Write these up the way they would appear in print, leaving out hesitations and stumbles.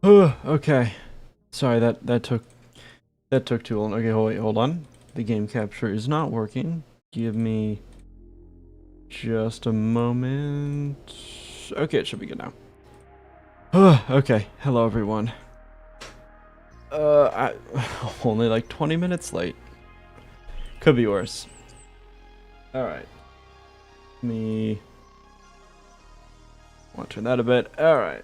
Okay. Sorry, that took too long. Okay, wait, hold on. The game capture is not working. Give me just a moment. Okay, it should be good now. Okay, hello everyone. I only like 20 minutes late. Could be worse. All right. Me want to turn that a bit. All right.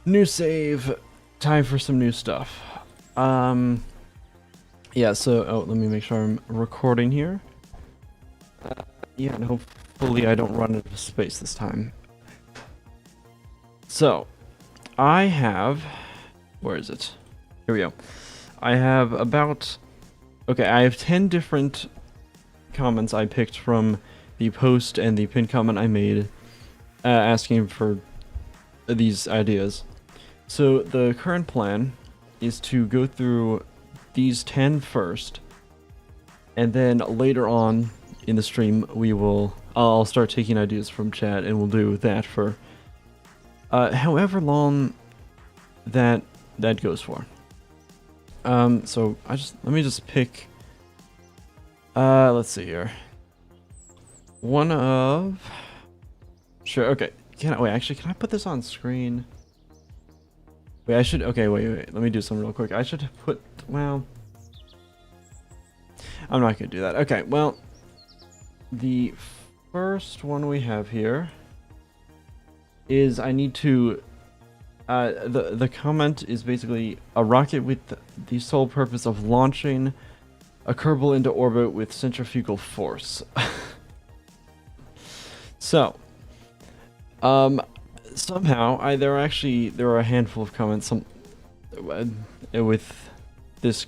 New save. Time for some new stuff. Yeah, so let me make sure I'm recording here. Yeah, and hopefully I don't run out of space this time. So, I have, where is it? Here we go. I have about, okay, I have 10 different comments I picked from the post and the pinned comment I made asking for these ideas. So the current plan is to go through these 10 first, and then later on in the stream I'll start taking ideas from chat, and we'll do that for however long that goes for. So let me just pick, let's see here. One of, sure, okay. Can I put this on screen? Wait, okay, wait, let me do something real quick. I should put, well, I'm not gonna do that. Okay, well, the first one we have here is I need to, the comment is basically a rocket with the sole purpose of launching a Kerbal into orbit with centrifugal force. So, somehow there are a handful of comments with this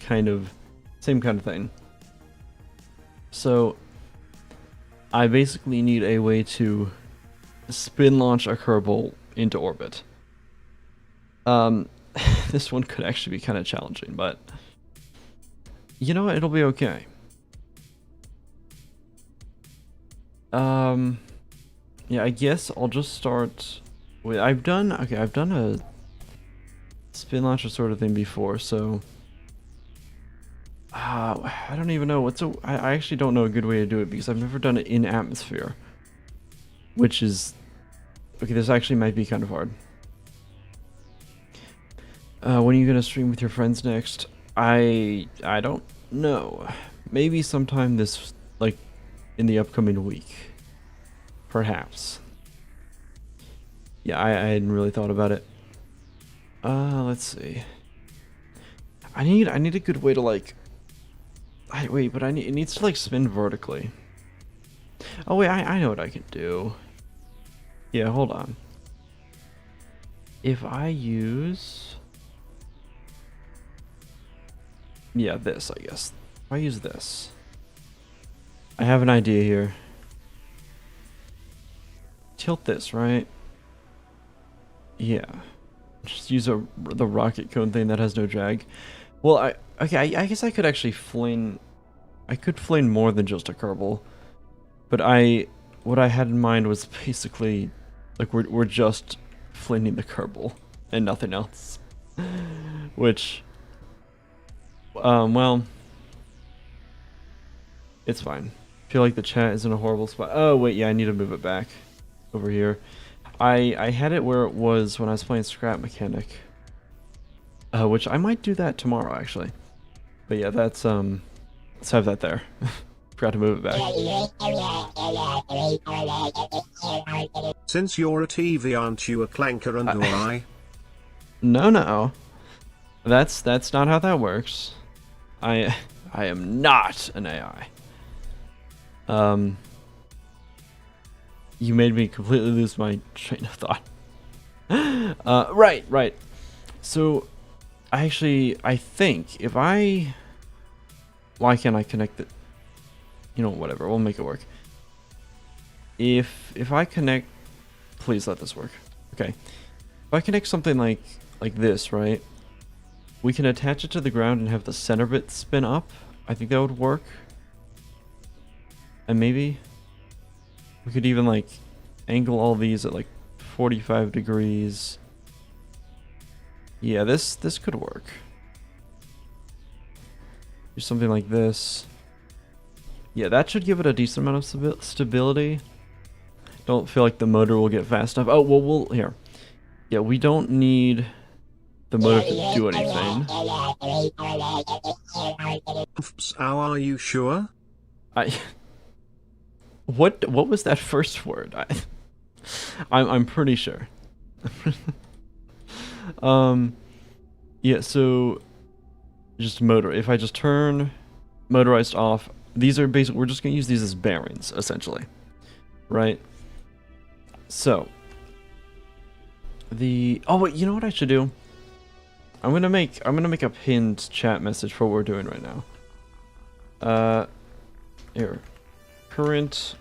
same kind of thing. So I basically need a way to spin launch a Kerbal into orbit. This one could actually be kind of challenging, but you know what? It'll be okay. Yeah, I guess I'll just start with, I've done a spin launcher sort of thing before, so I don't even know I actually don't know a good way to do it because I've never done it in atmosphere, which is, okay, this actually might be kind of hard. When are you gonna stream with your friends next? I don't know. Maybe sometime like, in the upcoming week. Perhaps. Yeah, I hadn't really thought about it. Let's see. I need a good way to, like, it needs to, like, spin vertically. Oh wait, I know what I can do. Yeah, hold on. If I use, yeah, this, I guess. If I use this, I have an idea here. Tilt this, right? Yeah. Just use the rocket cone thing that has no drag. Well, I guess I could actually fling more than just a Kerbal. But what I had in mind was basically, like, we're just flinging the Kerbal and nothing else. Which, well, it's fine. I feel like the chat is in a horrible spot. Oh wait, yeah, I need to move it back over here. I had it where it was when I was playing Scrap Mechanic, which I might do that tomorrow actually. But yeah, let's have that there. Forgot to move it back. Since you're a TV, aren't you a clanker and I? No. That's not how that works. I am not an AI. You made me completely lose my train of thought. Right. So, I think if why can't I connect it? You know, whatever, we'll make it work. If I connect, please let this work. Okay. If I connect something like this, right? We can attach it to the ground and have the center bit spin up. I think that would work. And maybe we could even, like, angle all these at like 45 degrees. Yeah, this could work. Do something like this. Yeah, that should give it a decent amount of stability. Don't feel like the motor will get fast enough. Oh, well, here. Yeah, we don't need the motor to do anything. How are you sure? What was that first word? I'm pretty sure. Yeah, so just motor. If I just turn motorized off, these are basically, we're just gonna use these as bearings, essentially. Right? So oh wait, you know what I should do? I'm gonna make a pinned chat message for what we're doing right now. Here. Current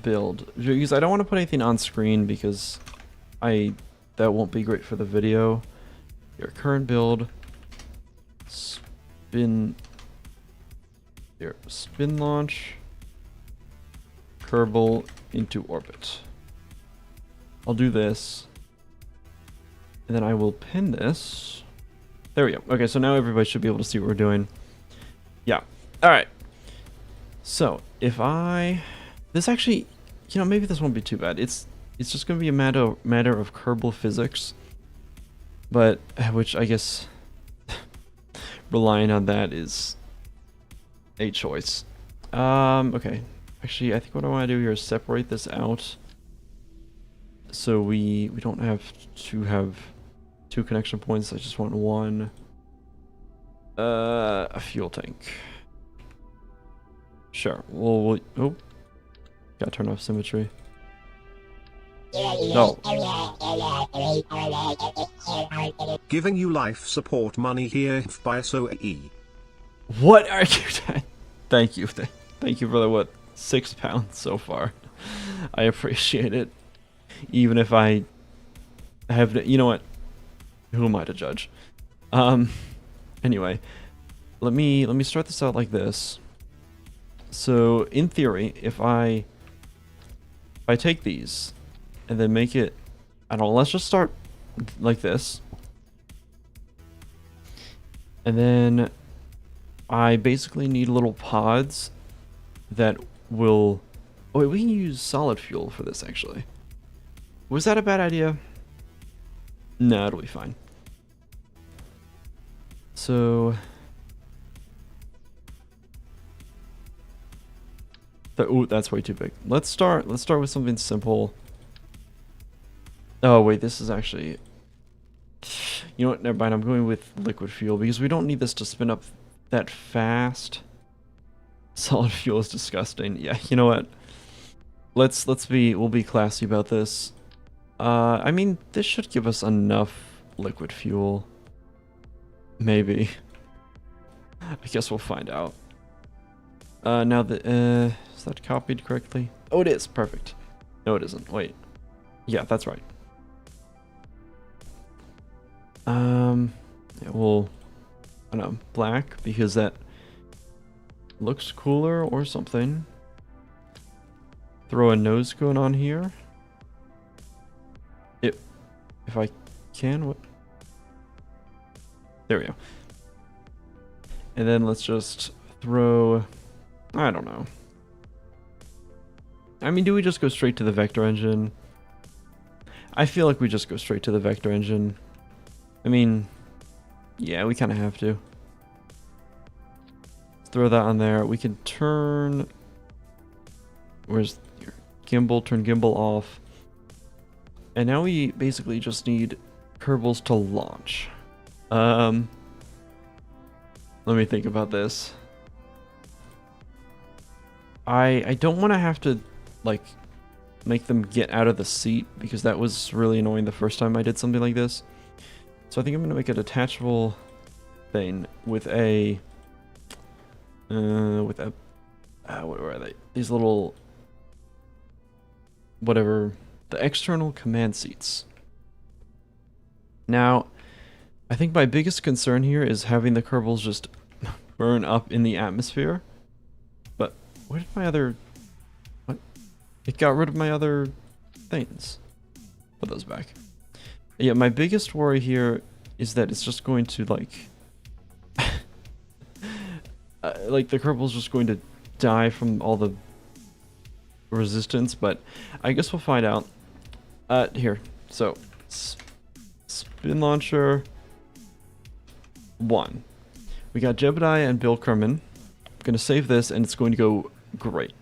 build. Because I don't want to put anything on screen because that won't be great for the video. Your current build. Spin launch. Kerbal into orbit. I'll do this. And then I will pin this. There we go. Okay, so now everybody should be able to see what we're doing. Yeah. Alright. So, if this actually, you know, maybe this won't be too bad. It's just going to be a matter of Kerbal physics. But, which I guess, relying on that is a choice. Okay. Actually, I think what I want to do here is separate this out. So we don't have to have 2 connection points. I just want one. A fuel tank. Sure. We'll oh, gotta turn off symmetry. No. Giving you life support money here by SOE. What are you? Thank you. Thank you for the what? £6 so far. I appreciate it. Even if I have to, you know what? Who am I to judge? Anyway, let me start this out like this. So in theory, if I take these and then make it, I don't know, let's just start like this. And then I basically need little pods that will, oh wait, we can use solid fuel for this actually. Was that a bad idea? No, it'll be fine. So ooh, that's way too big. Let's start with something simple. Oh wait, this is actually, you know what, never mind, I'm going with liquid fuel because we don't need this to spin up that fast. Solid fuel is disgusting. Yeah, you know what? We'll be classy about this. I mean, this should give us enough liquid fuel. Maybe. I guess we'll find out. Now is that copied correctly? Oh, it is. Perfect. No, it isn't. Wait. Yeah, that's right. Yeah, we'll, I don't know, black, because that looks cooler or something. Throw a nose cone on here. If I can, what? There we go. And then let's just throw, I don't know. I mean, do we just go straight to the vector engine? I feel like we just go straight to the vector engine. I mean, yeah, we kind of have to. Throw that on there. We can turn, where's your gimbal? Turn gimbal off. And now we basically just need Kerbals to launch. Let me think about this. I don't want to have to, like, make them get out of the seat, because that was really annoying the first time I did something like this. So I think I'm going to make a detachable thing with a, what are they? These little, whatever, the external command seats. Now, I think my biggest concern here is having the Kerbals just burn up in the atmosphere. But where did my other, what? It got rid of my other things. Put those back. Yeah, my biggest worry here is that it's just going to like the Kerbal's just going to die from all the resistance, but I guess we'll find out. Here. So, spin launcher 1. We got Jebediah and Bill Kerman. I'm gonna save this, and it's going to go great.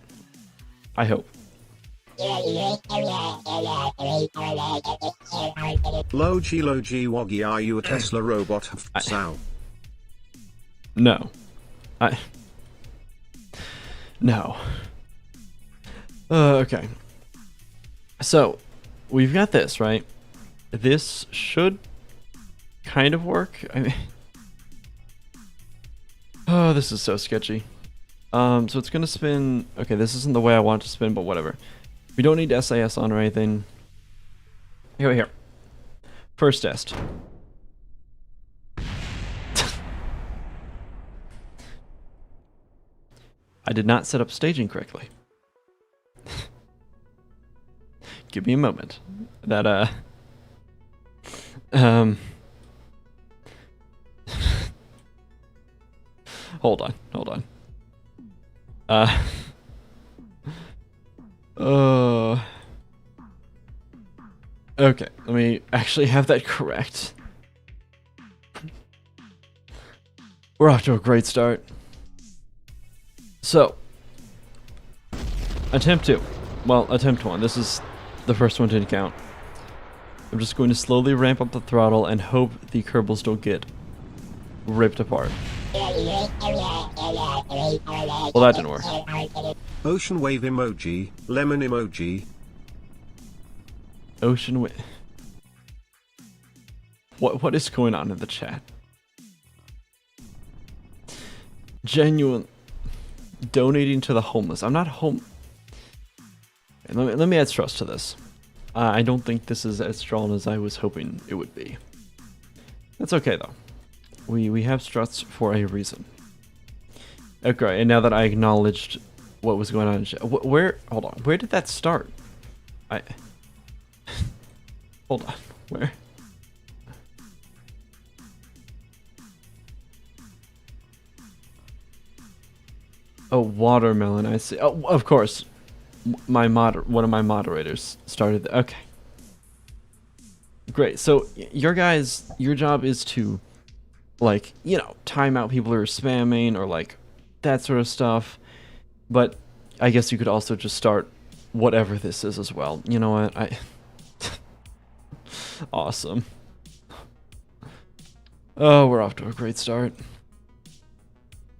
I hope. Logi Woggy, are you a Tesla robot? Sal. No. No. Okay. So, we've got this, right? This should kind of work. I mean, oh, this is so sketchy. So it's gonna spin. Okay, this isn't the way I want it to spin, but whatever. We don't need SAS on or anything. Here. First test. I did not set up staging correctly. Give me a moment. That, hold on. Okay, let me actually have that correct. We're off to a great start. So, attempt 2. Well, attempt 1. This is the first one didn't count. I'm just going to slowly ramp up the throttle and hope the Kerbals don't get ripped apart. Well, that didn't work. Ocean wave emoji, lemon emoji. Ocean wave. What is going on in the chat? Genuine. Donating to the homeless. I'm not home. Let me add stress to this. I don't think this is as strong as I was hoping it would be. That's okay though. We have struts for a reason. Okay, and now that I acknowledged what was going on, hold on, where did that start? Hold on, where? Oh, watermelon, I see. Oh, of course. One of my moderators started. Okay. Great. So your job is to, like, time out people who are spamming or like that sort of stuff. But I guess you could also just start whatever this is as well. You know what? Awesome. Oh, we're off to a great start.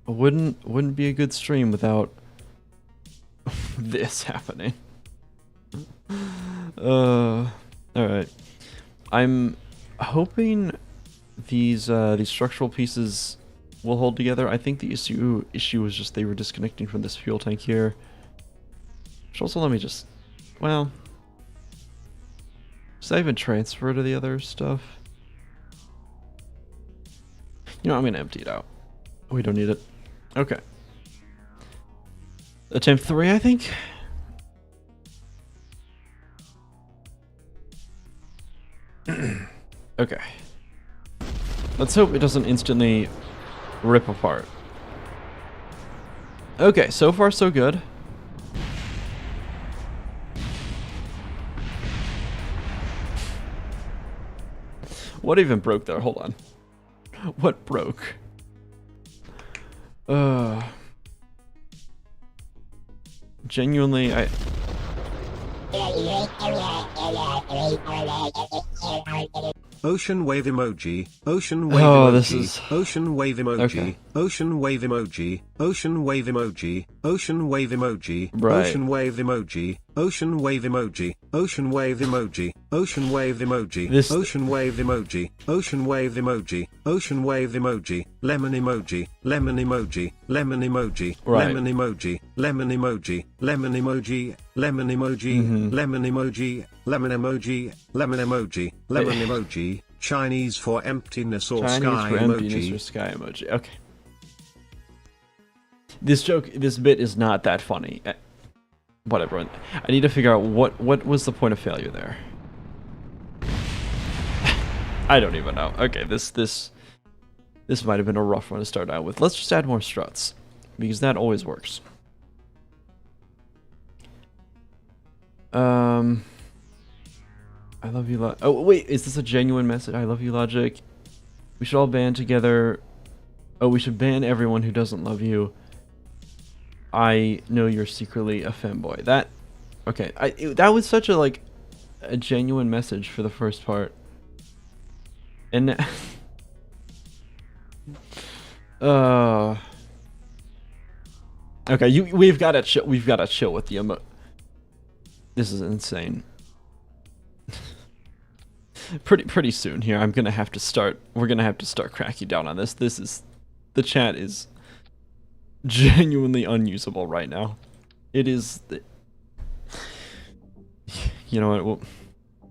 Wouldn't be a good stream without this happening. Alright. I'm hoping these structural pieces will hold together. I think the issue was just they were disconnecting from this fuel tank here. Which also let me just, well, does that even transfer to the other stuff? I'm gonna empty it out. We don't need it. Okay. Attempt 3, I think. Okay. Let's hope it doesn't instantly rip apart. Okay, so far so good. What even broke there? Hold on. What broke? Genuinely, Ocean wave emoji, ocean wave emoji, ocean wave emoji, okay. Ocean wave emoji, ocean wave emoji, ocean wave emoji, right. Ocean wave emoji, ocean wave emoji, ocean wave emoji, ocean wave emoji, ocean wave emoji, ocean wave emoji, ocean wave emoji, lemon emoji, lemon emoji, lemon emoji, right. lemon emoji, lemon emoji, lemon emoji, lemon emoji, lemon emoji, lemon emoji, lemon emoji, lemon emoji, Chinese for emptiness or Chinese sky for emoji. Emptiness or sky emoji. Okay. This bit is not that funny. Whatever. I need to figure out what was the point of failure there. I don't even know. Okay, this might have been a rough one to start out with. Let's just add more struts, because that always works. I love you, oh wait, is this a genuine message? I love you, Logic. We should all band together. Oh, we should ban everyone who doesn't love you. I know you're secretly a femboy. That, okay, that was such a, like, a genuine message for the first part. And okay, we've got to chill with the this is insane. pretty soon here we're gonna have to start cracking down on this. The chat is genuinely unusable right now. It is you know what, well,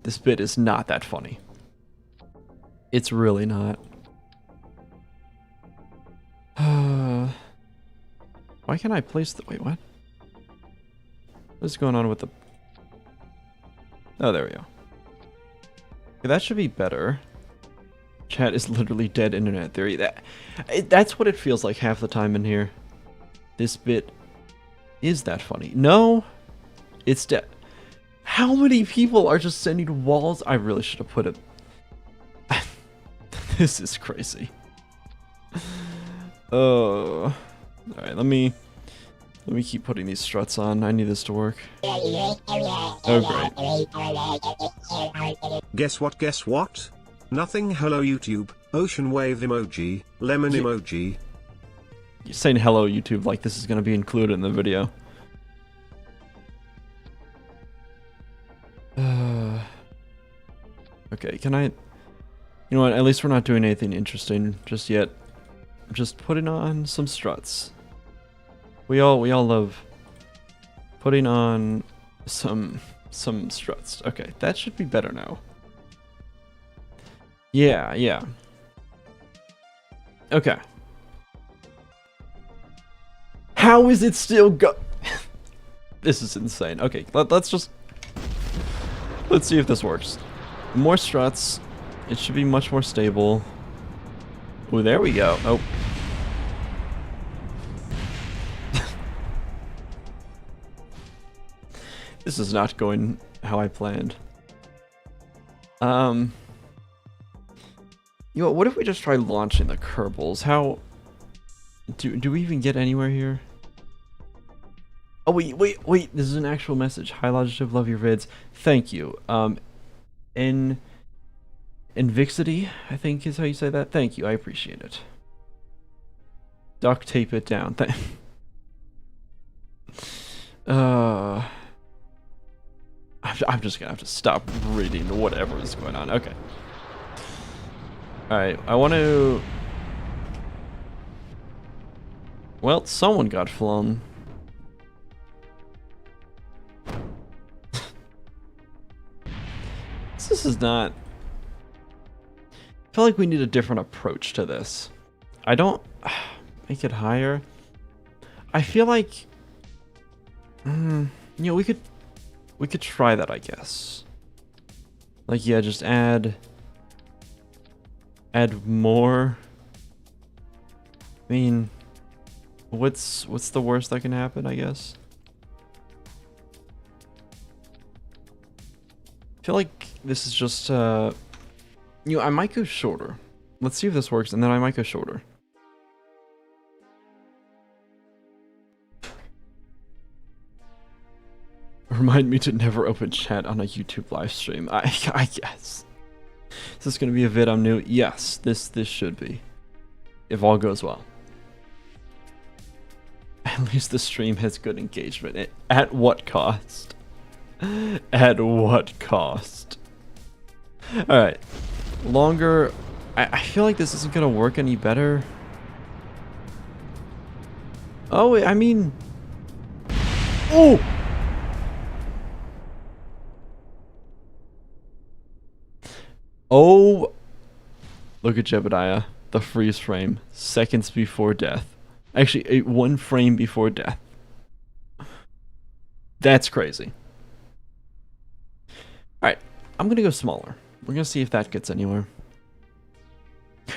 this bit is not that funny. It's really not. Why can't I place the, wait, what? What's going on with the, oh, there we go. Okay, that should be better. Chat is literally dead internet theory. That's what it feels like half the time in here. This bit is that funny. No, it's dead. How many people are just sending walls? I really should have put it. This is crazy. Oh, all right. Let me keep putting these struts on. I need this to work. Oh, great. Guess what? Guess what? Nothing. Hello YouTube. Ocean wave emoji. Lemon emoji. You're saying hello YouTube like this is going to be included in the video. Okay, can I... You know what? At least we're not doing anything interesting just yet. Just putting on some struts. We all love putting on some struts. Okay, that should be better now. Yeah. Okay. How is it still go? This is insane. Okay, let's see if this works. More struts. It should be much more stable. Oh, there we go. Oh. This is not going how I planned. You know, what if we just try launching the Kerbals? How do we even get anywhere here? Oh wait, this is an actual message. Hi Logitive, love your vids. Thank you. Invixity, I think is how you say that. Thank you, I appreciate it. Duct tape it down. I'm just gonna have to stop reading whatever is going on. Okay. Alright, I want to... Well, someone got flown. This is not... I feel like we need a different approach to this. I don't... Make it higher. I feel like... you know, we could try that, I guess. Like, yeah, just add more. I mean, what's the worst that can happen, I guess? I feel like this is just, you know, I might go shorter. Let's see if this works, and then I might go shorter. Remind me to never open chat on a YouTube live stream. I guess. Is this gonna be a vid I'm new? Yes, this should be. If all goes well. At least the stream has good engagement. At what cost? At what cost? Alright. Longer. I feel like this isn't gonna work any better. Oh, I mean... Oh! Oh, look at Jebediah, the freeze frame, seconds before death. Actually, 1 frame before death. That's crazy. Alright, I'm gonna go smaller. We're gonna see if that gets anywhere.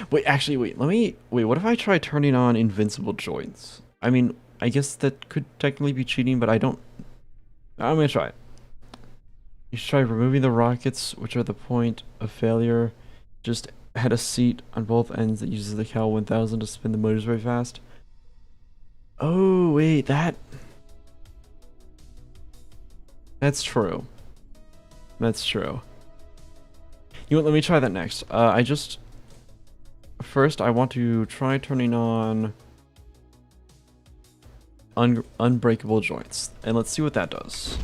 Wait, actually, wait, what if I try turning on invincible joints? I mean, I guess that could technically be cheating, but I'm gonna try it. You should try removing the rockets, which are the point of failure. Just add a seat on both ends that uses the Cal 1000 to spin the motors very fast. Oh, wait, that's true. That's true. You know what, let me try that next. First, I want to try turning on unbreakable joints, and let's see what that does.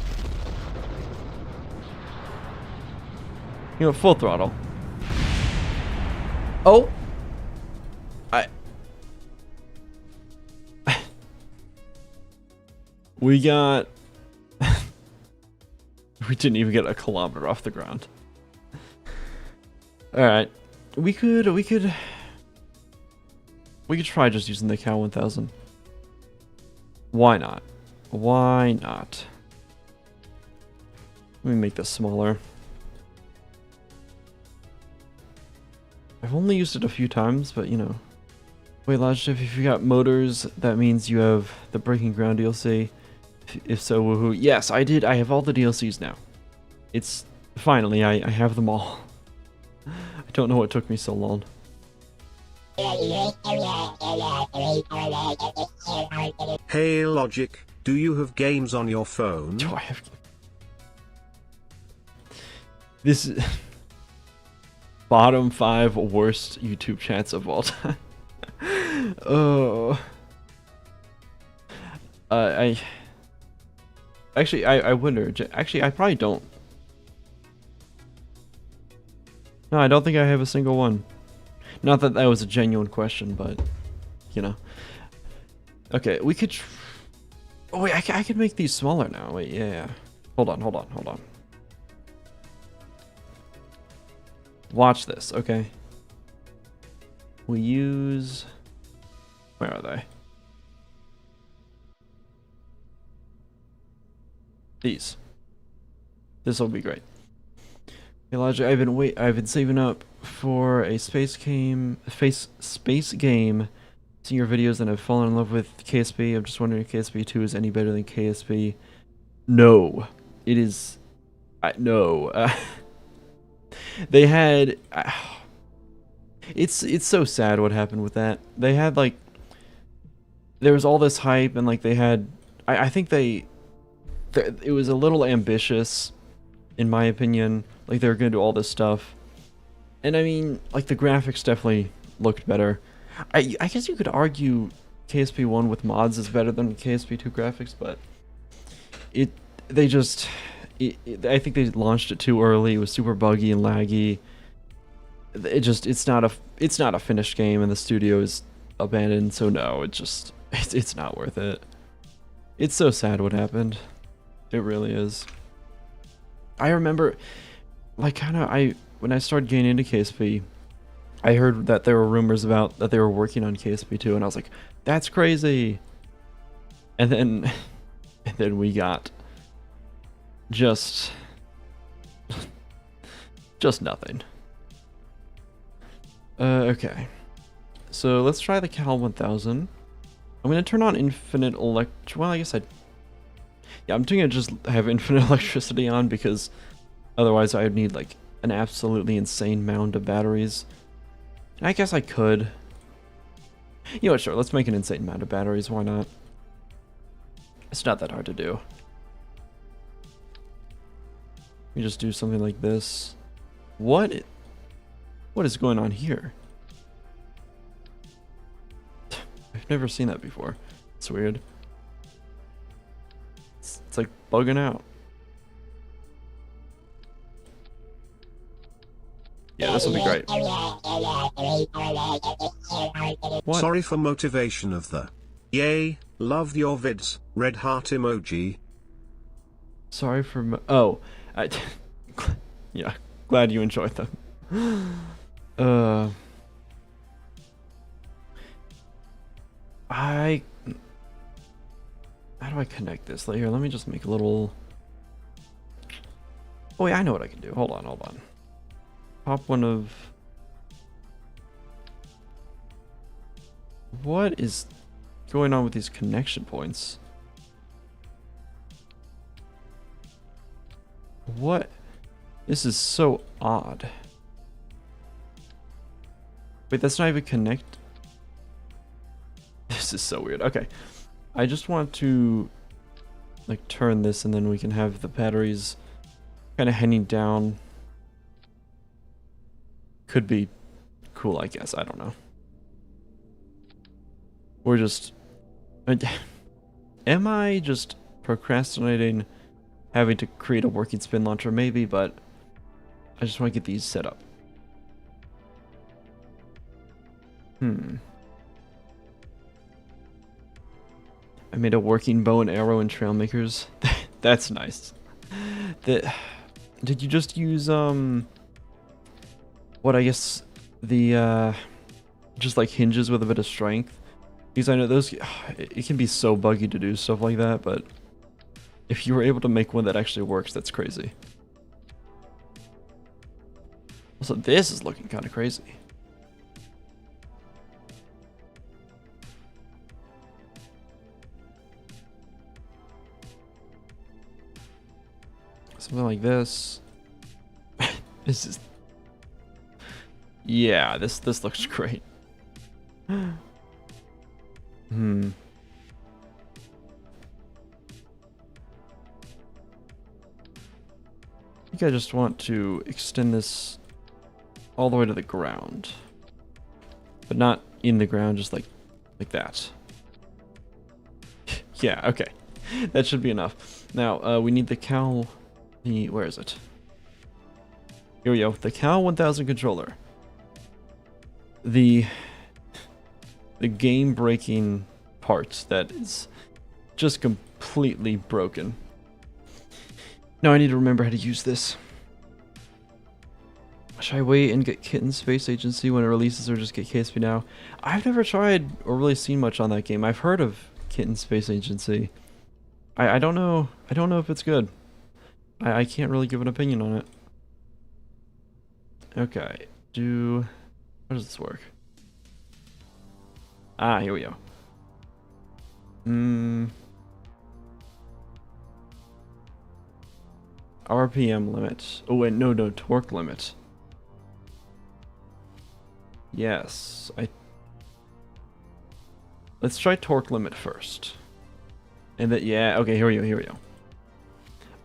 You know, full throttle. Oh! We got... we didn't even get a kilometer off the ground. Alright. We could try just using the Cal 1000. Why not? Why not? Let me make this smaller. I've only used it a few times, but you know. Wait, Logitech, if you got motors, that means you have the Breaking Ground DLC. If so, woohoo. Yes, I did. I have all the DLCs now. It's... finally, I have them all. I don't know what took me so long. Hey Logic, do you have games on your phone? Do I have... This is... bottom 5 worst YouTube chats of all time. Oh... I wonder. Actually, I probably don't. No, I don't think I have a single one. Not that that was a genuine question, but you know. Okay, we could. Oh wait, I could make these smaller now. Wait, yeah. Hold on. Watch this, okay? We use. Where are they? These. This will be great. Hey, Elijah, I've been saving up for a space game, seeing your videos, and I've fallen in love with KSP. I'm just wondering if KSP 2 is any better than KSP. No, it is. No. They had. It's so sad what happened with that. They had like. There was all this hype, and like they had. I think it was a little ambitious, in my opinion. Like they were gonna do all this stuff, and I mean, like the graphics definitely looked better. I guess you could argue KSP 1 with mods is better than KSP 2 graphics, but I think they launched it too early. It was super buggy and laggy. It's not a finished game, and the studio is abandoned. So no, it's not worth it. It's so sad what happened. It really is. I remember, like, when I started getting into KSP, I heard that there were rumors about that they were working on KSP 2, and I was like, that's crazy. And then we got just nothing. Okay. So let's try the Cal 1000. I'm gonna turn on infinite well, I guess I'm gonna just have infinite electricity on, because otherwise I would need like an absolutely insane mound of batteries. And I guess I could. You know what, sure, let's make an insane amount of batteries, why not? It's not that hard to do. We just do something like this. What is going on here? I've never seen that before. It's weird. It's like bugging out. Yeah, this will be great. What? Sorry for motivation of the. Yay, love your vids, red heart emoji. Sorry for yeah, glad you enjoyed them. How do I connect this? Here, let me just make a little... Oh wait, I know what I can do. Hold on. Pop one of What is going on with these connection points? What? This is so odd. Wait, that's not even connect. This is so weird. Okay. I just want to like turn this and then we can have the batteries kind of hanging down. Could be cool, I guess. I don't know. Or just... Am I just procrastinating having to create a working spin launcher? Maybe, but I just want to get these set up. I made a working bow and arrow in Trailmakers. That's nice. Did you just use, what I guess, the, just like hinges with a bit of strength? Because I know those, it can be so buggy to do stuff like that, but if you were able to make one that actually works, that's crazy. Also, this is looking kind of crazy. Something like this. This is... Yeah, this looks great. I think I just want to extend this all the way to the ground. But not in the ground, just like that. Yeah, okay. That should be enough. Now, we need the Cal... Where is it? Here we go. The Cal 1000 controller. The game-breaking part that is just completely broken. Now I need to remember how to use this. Should I wait and get Kitten Space Agency when it releases, or just get KSP now? I've never tried or really seen much on that game. I've heard of Kitten Space Agency. I don't know. I don't know if it's good. I can't really give an opinion on it. Okay. How does this work? Ah, here we go. RPM limit. Oh wait, no, torque limit. Yes, let's try torque limit first. And then, yeah, okay, here we go.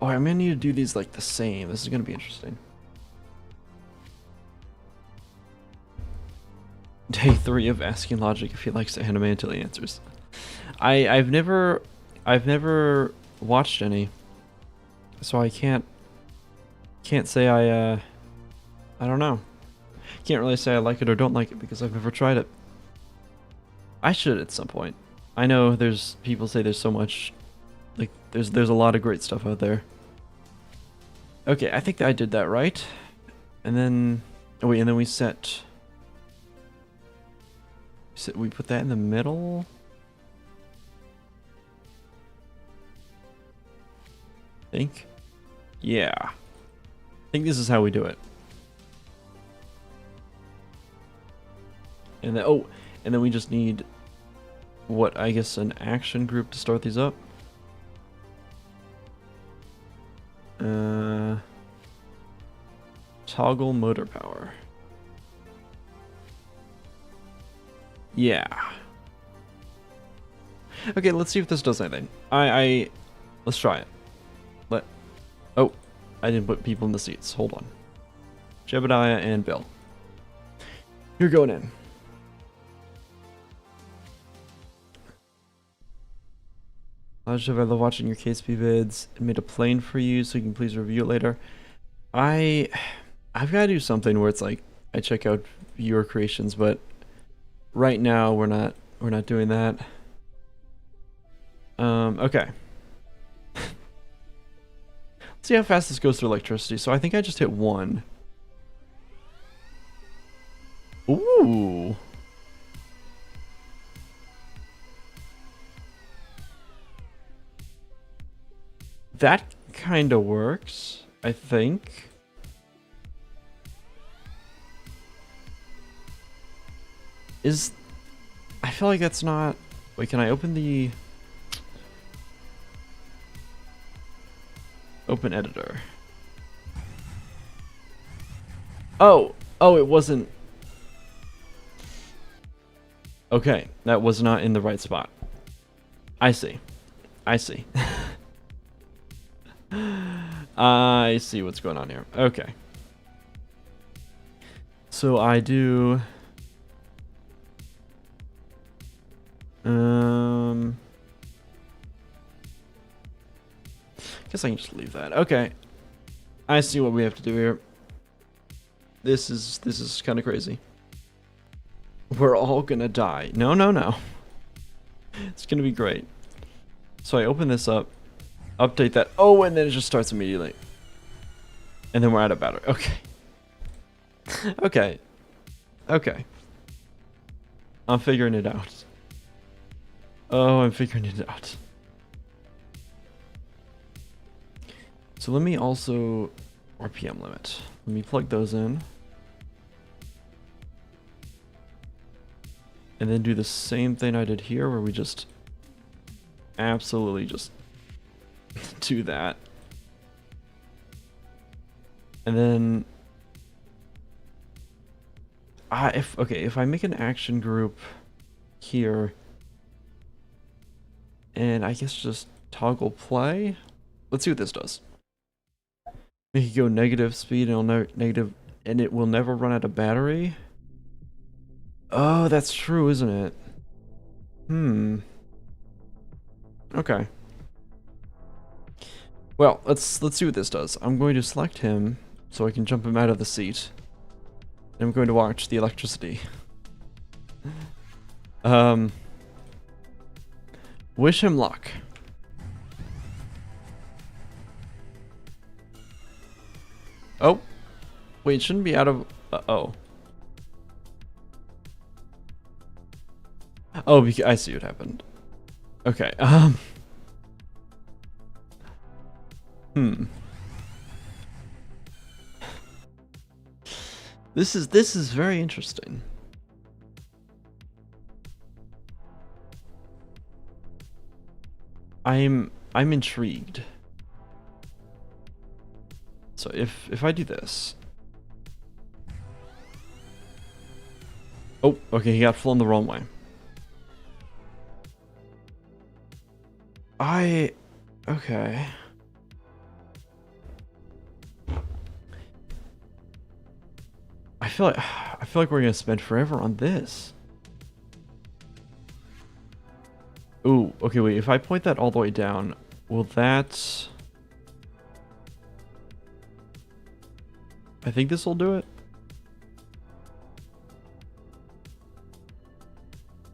Oh, I'm gonna need to do these like the same. This is gonna be interesting. Day 3 of asking Logic if he likes anime until he answers. I've never watched any, so I can't say I don't know. Can't really say I like it or don't like it because I've never tried it. I should at some point. I know there's people say there's so much, like there's a lot of great stuff out there. Okay, I think I did that right. And then, oh wait, and then we put that in the middle. I think. Yeah. I think this is how we do it. And then, oh, and then we just need, what, I guess an action group to start these up. Toggle motor power. Yeah. Okay, let's see if this does anything. Let's try it. Oh, I didn't put people in the seats. Hold on. Jebediah and Bill. You're going in. I love watching your KSP vids. I made a plane for you, so you can please review it later. I've got to do something where it's like I check out viewer creations, but right now we're not doing that. Okay. Let's see how fast this goes through electricity. So I think I just hit 1. Ooh. That kind of works, I think. I feel like that's not... Wait, can I open the... Open editor. Oh! Oh, it wasn't... Okay, that was not in the right spot. I see. I see. I see what's going on here. Okay. So I do... Guess I can just leave that. Okay. I see what we have to do here. This is kind of crazy. We're all gonna die. No, no, no. It's gonna be great. So I open this up, update that. Oh, and then it just starts immediately. And then we're out of battery. Okay. Okay. Okay. I'm figuring it out. Oh, I'm figuring it out. So let me also... RPM limit. Let me plug those in. And then do the same thing I did here, where we just... absolutely just... do that. And then... if I make an action group here... and I guess just toggle play? Let's see what this does. Make it go negative speed and negative, and it will never run out of battery. Oh, that's true, isn't it? Okay. Well, let's see what this does. I'm going to select him so I can jump him out of the seat. And I'm going to watch the electricity. Wish him luck. Oh. Wait, it shouldn't be out of... oh. Oh, I see what happened. Okay, This is very interesting. I'm intrigued. So if I do this. Oh, okay, he got flown the wrong way. Okay. I feel like we're gonna spend forever on this. Ooh, okay, wait, if I point that all the way down, will that... I think this will do it.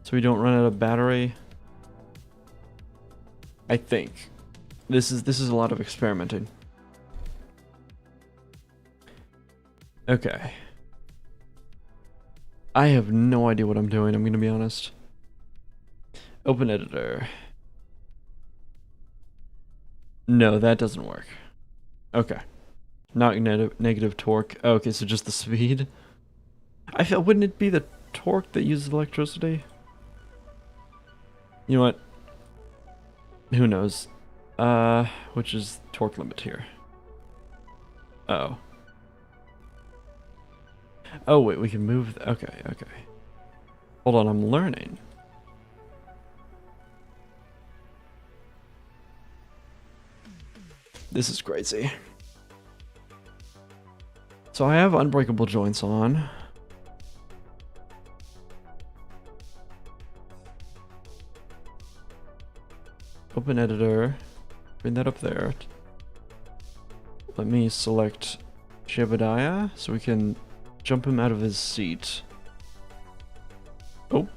So we don't run out of battery. I think. This is a lot of experimenting. Okay. I have no idea what I'm doing, I'm gonna be honest. Open editor. No, that doesn't work. Okay. Not negative torque. Oh, okay, so just the speed. I feel, wouldn't it be the torque that uses electricity? You know what? Who knows? Which is torque limit here? Oh. Oh wait, we can move. Okay, okay. Hold on, I'm learning. This is crazy. So I have unbreakable joints on. Open editor. Bring that up there. Let me select Jebediah so we can jump him out of his seat. Oh.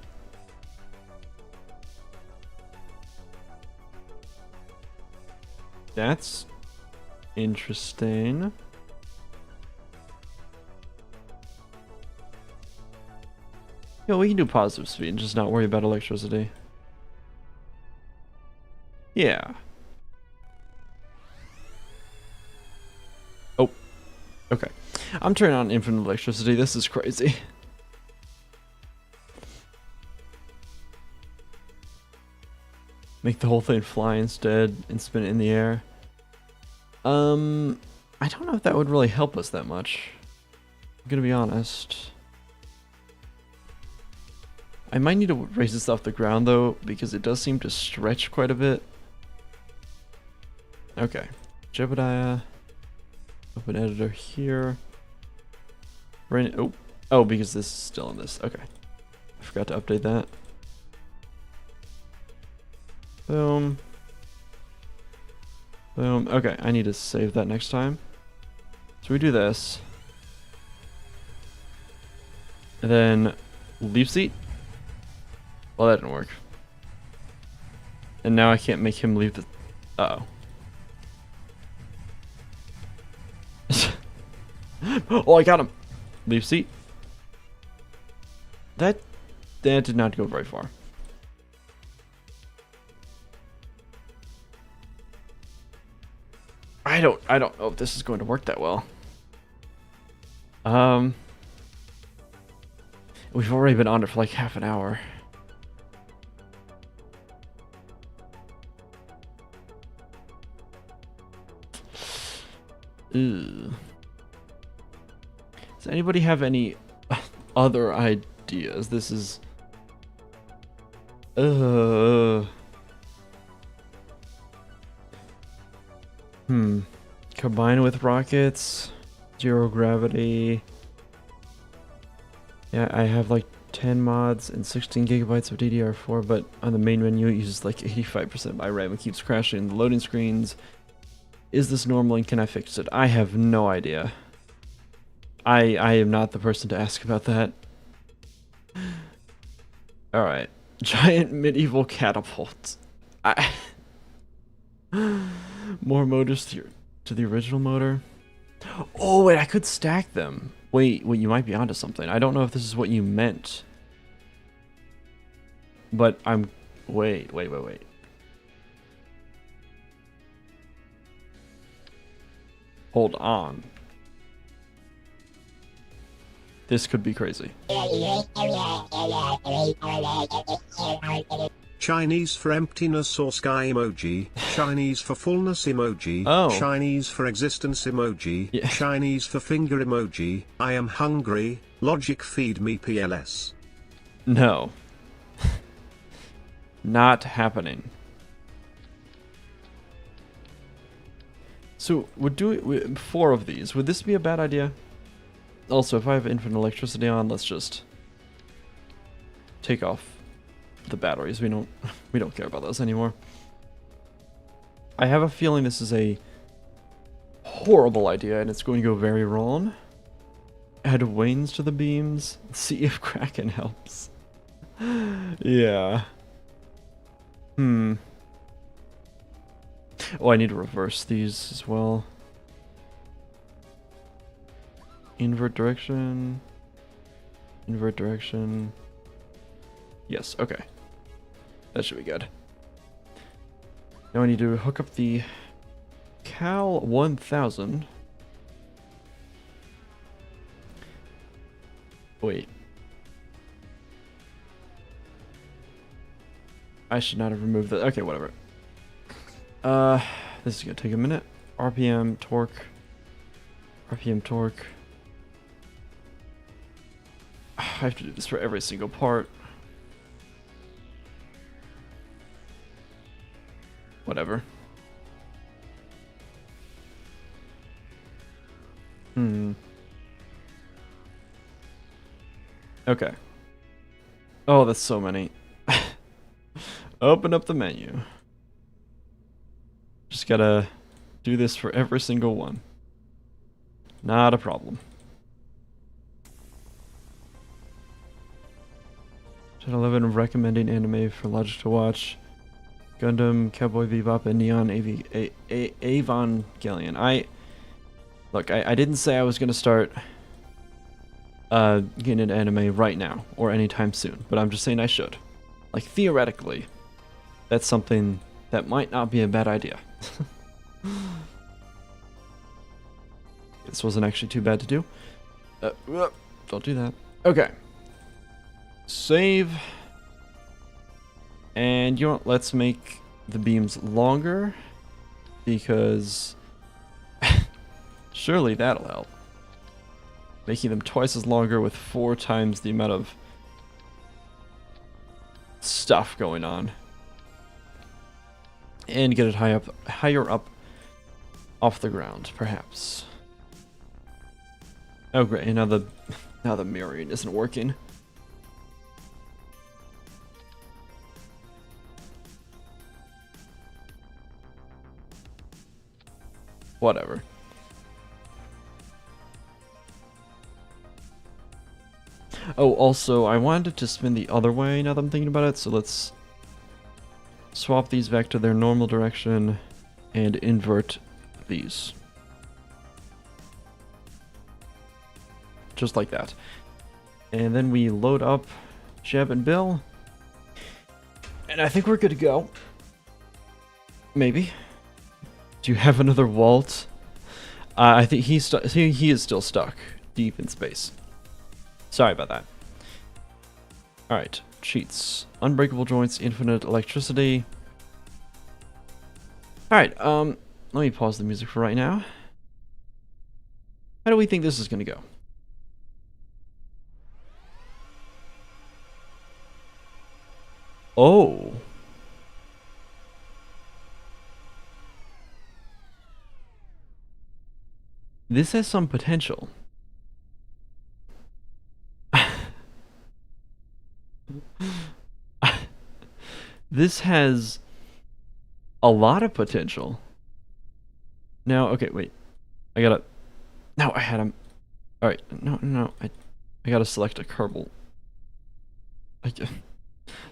That's interesting. Yeah, we can do positive speed and just not worry about electricity. Yeah. Oh. Okay. I'm turning on infinite electricity. This is crazy. Make the whole thing fly instead and spin it in the air. I don't know if that would really help us that much. I'm gonna be honest. I might need to raise this off the ground though, because it does seem to stretch quite a bit. Okay. Jebediah. Open editor here. Right. Oh. Oh, because this is still in this. Okay. I forgot to update that. Boom. Boom. Okay, I need to save that next time. So we do this. And then leaf seat. Well, that didn't work. And now I can't make him leave the... Uh-oh. Oh, I got him. Leaf seat. That did not go very far. I don't know if this is going to work that well. We've already been on it for like half an hour. Ew. Does anybody have any other ideas? This is... Combine with rockets, zero gravity. Yeah, I have like 10 mods and 16 gigabytes of DDR4, but on the main menu it uses like 85% of my RAM and keeps crashing the loading screens. Is this normal and can I fix it? I have no idea. I am not the person to ask about that. Alright. Giant medieval catapults. More motors to the original motor. Oh, wait, I could stack them. Wait, you might be onto something. I don't know if this is what you meant. But I'm... Wait. Hold on. This could be crazy. Chinese for emptiness or sky emoji, Chinese for fullness emoji, Oh. Chinese for existence emoji, Yeah. Chinese for finger emoji, I am hungry, logic feed me PLS. No. Not happening. So, we're doing 4 of these. Would this be a bad idea? Also, if I have infinite electricity on, let's just take off the batteries. We don't care about those anymore. I have a feeling this is a horrible idea and it's going to go very wrong. Add wanes to the beams. See if Kraken helps. Yeah. Oh, I need to reverse these as well. Invert direction. Invert direction. Yes, okay. That should be good. Now I need to hook up the Cal 1000. Wait. I should not have removed that. Okay, whatever. This is gonna take a minute. RPM, torque. RPM, torque. I have to do this for every single part. Whatever. Okay. Oh, that's so many. Open up the menu. Just gotta do this for every single one. Not a problem. Channel 11 recommending anime for Logic to watch. Gundam, Cowboy Bebop, and Neon Evangelion. I didn't say I was gonna start getting into anime right now or anytime soon, but I'm just saying I should. Like, theoretically, that's something that might not be a bad idea. This wasn't actually too bad to do. Don't do that. Okay. Save. And you know what? Let's make the beams longer, because surely that'll help. Making them twice as longer with 4 times the amount of stuff going on. And get it higher up off the ground, perhaps. Oh great, and now the mirroring isn't working. Whatever. Oh, also, I wanted to spin the other way now that I'm thinking about it, so let's swap these back to their normal direction and invert these. Just like that. And then we load up Jeb and Bill. And I think we're good to go. Maybe. Do you have another Walt? I think he is still stuck deep in space. Sorry about that. Alright, cheats. Unbreakable joints, infinite electricity. Alright, let me pause the music for right now. How do we think this is gonna go? Oh. This has some potential. This has a lot of potential. Now, okay, wait. I gotta... No, I had him. Alright, no. I gotta select a Kerbal.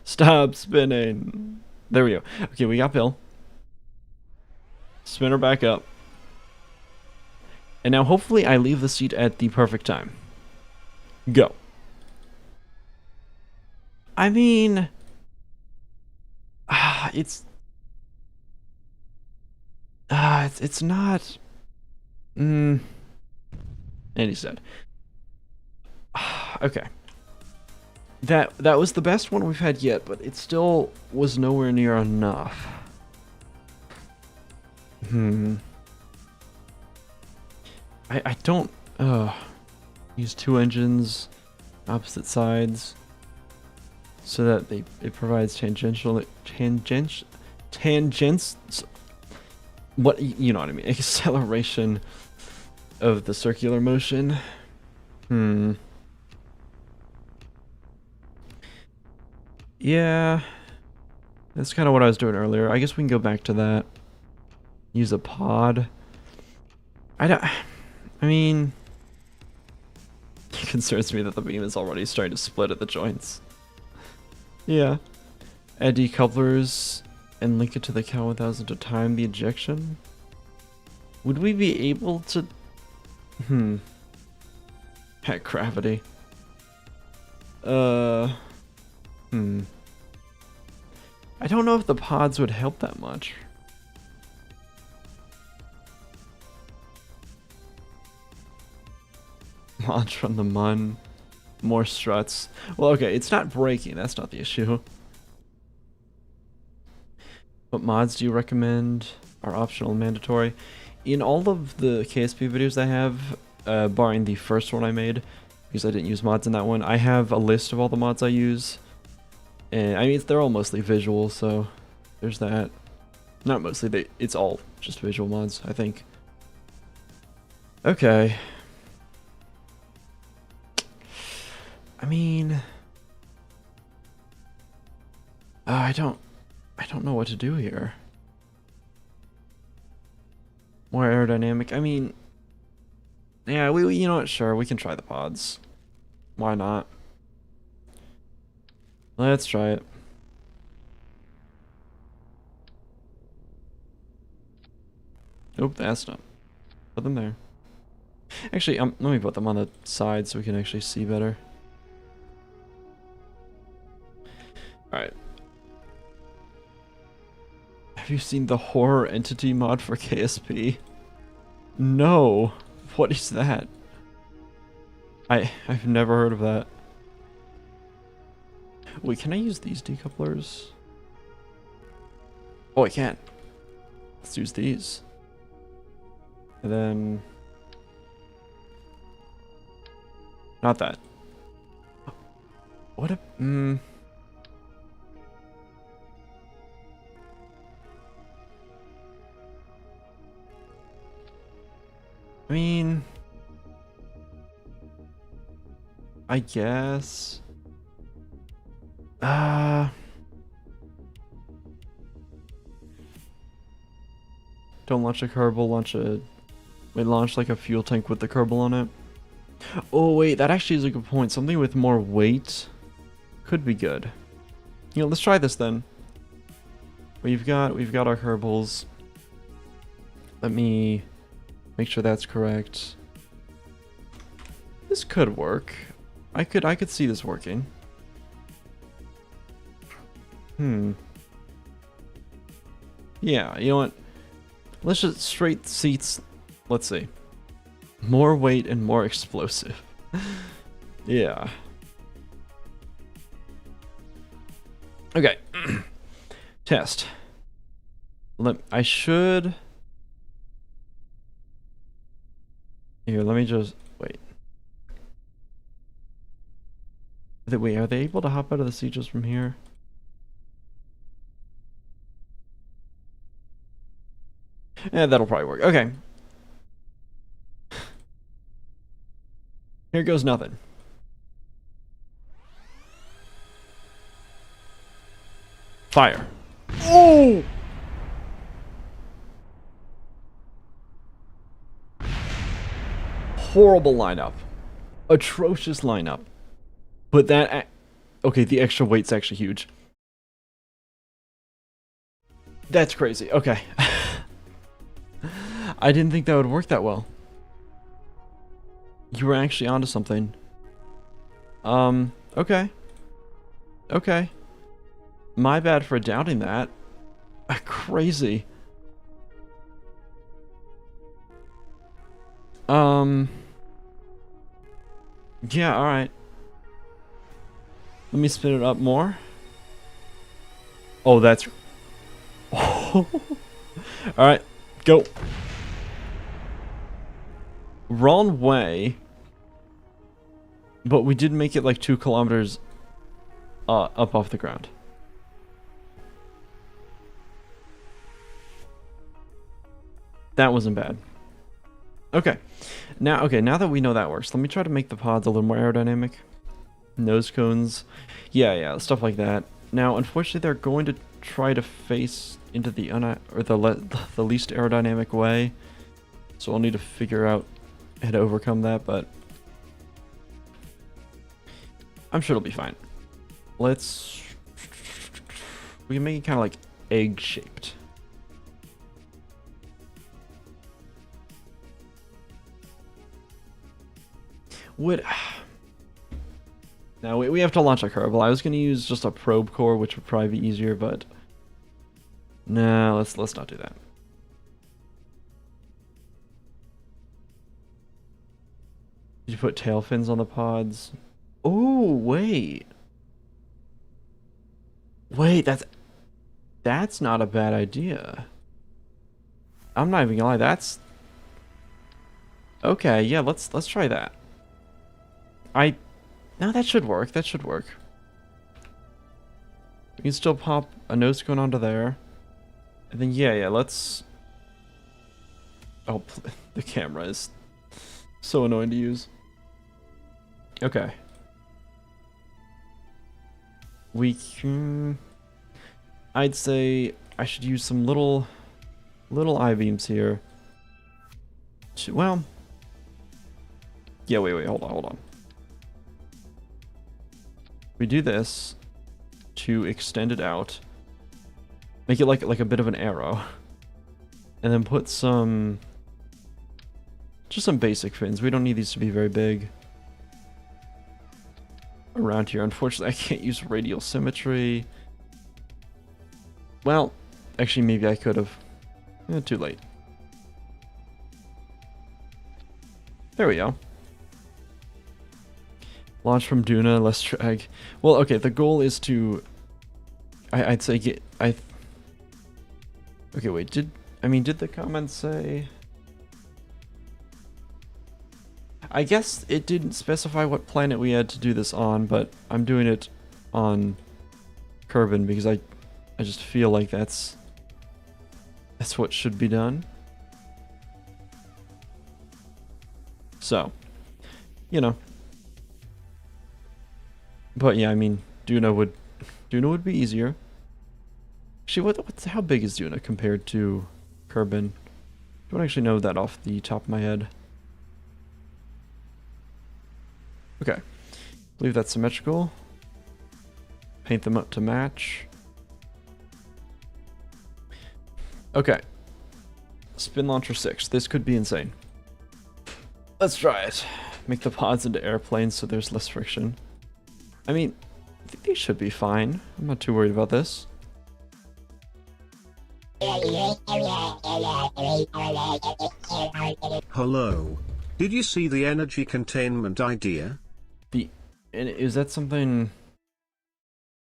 Stop spinning. There we go. Okay, we got Bill. Spin her back up. And now hopefully I leave the seat at the perfect time. Go. I mean... it's not... And he said. Okay. That was the best one we've had yet, but it still was nowhere near enough. I don't use 2 engines, opposite sides, so that it provides tangents. What, you know what I mean? Acceleration of the circular motion. Yeah, that's kind of what I was doing earlier. I guess we can go back to that. Use a pod. I mean, it concerns me that the beam is already starting to split at the joints. Yeah. Add decouplers and link it to the Cal 1000 to time the ejection. Would we be able to... Heck, gravity. I don't know if the pods would help that much. Launch from the Mun. More struts. Well, okay, it's not breaking. That's not the issue. What mods do you recommend are optional and mandatory? In all of the KSP videos I have, barring the first one I made, because I didn't use mods in that one, I have a list of all the mods I use. And I mean, they're all mostly visual, so there's that. Not mostly, it's all just visual mods, I think. Okay. I mean, I don't know what to do here. More aerodynamic. I mean, yeah, we you know what? Sure, we can try the pods. Why not? Let's try it. Nope, that's not. Put them there. Actually, let me put them on the side so we can actually see better. Alright. Have you seen the horror entity mod for KSP? No. What is that? I've never heard of that. Wait, can I use these decouplers? Oh, I can. Let's use these. And then... Not that. What a... I mean... I guess... Don't launch a Kerbal, launch a... Wait, launch like a fuel tank with the Kerbal on it. Oh wait, that actually is a good point. Something with more weight could be good. You know, let's try this then. We've got our Kerbals. Let me make sure that's correct. This could work. I could see this working. Yeah, you know what? Let's just straight seats. Let's see. More weight and more explosive. Yeah. Okay. Test. I should... Here, let me just... Wait. Wait, are they able to hop out of the seat just from here? Yeah, that'll probably work. Okay. Here goes nothing. Fire. Oh! Horrible lineup. Atrocious lineup. But that... Okay, the extra weight's actually huge. That's crazy. Okay. I didn't think that would work that well. You were actually onto something. Okay. Okay. My bad for doubting that. Crazy. Yeah, alright. Let me spin it up more. Oh, that's... Alright, go. Wrong way. But we did make it like 2 kilometers up off the ground. That wasn't bad. Okay. Now that we know that works, let me try to make the pods a little more aerodynamic. Nose cones. Yeah, stuff like that. Now, unfortunately, they're going to try to face into the the least aerodynamic way. So I'll need to figure out how to overcome that, but I'm sure it'll be fine. We can make it kind of like egg-shaped. Now we have to launch a Kerbal. I was going to use just a probe core, which would probably be easier, but no, let's not do that. Did you put tail fins on the pods? Oh, wait. Wait, that's not a bad idea. I'm not even gonna lie, that's... Okay, yeah, let's try that. No, that should work, that should work. We can still pop a nose cone onto there. And then, yeah, let's... Oh, the camera is so annoying to use. Okay. We can... I'd say I should use some little I-beams here. Well... Yeah, wait, hold on. We do this to extend it out. Make it like a bit of an arrow. And then put some... Just some basic fins. We don't need these to be very big. Around here. Unfortunately, I can't use radial symmetry. Well, actually, maybe I could have. Too late. There we go. Launch from Duna, less drag. Well, okay, the goal is to... I'd say Okay, wait, did the comments say... I guess it didn't specify what planet we had to do this on, but I'm doing it on Kerbin because I just feel like that's what should be done. So, you know. But yeah, I mean, Duna would be easier. Actually, how big is Duna compared to Kerbin? Don't actually know that off the top of my head. Okay, believe that's symmetrical. Paint them up to match. Okay, spin launcher 6. This could be insane. Let's try it. Make the pods into airplanes so there's less friction. I mean, I think these should be fine. I'm not too worried about this. Hello. Did you see the energy containment idea? Is that something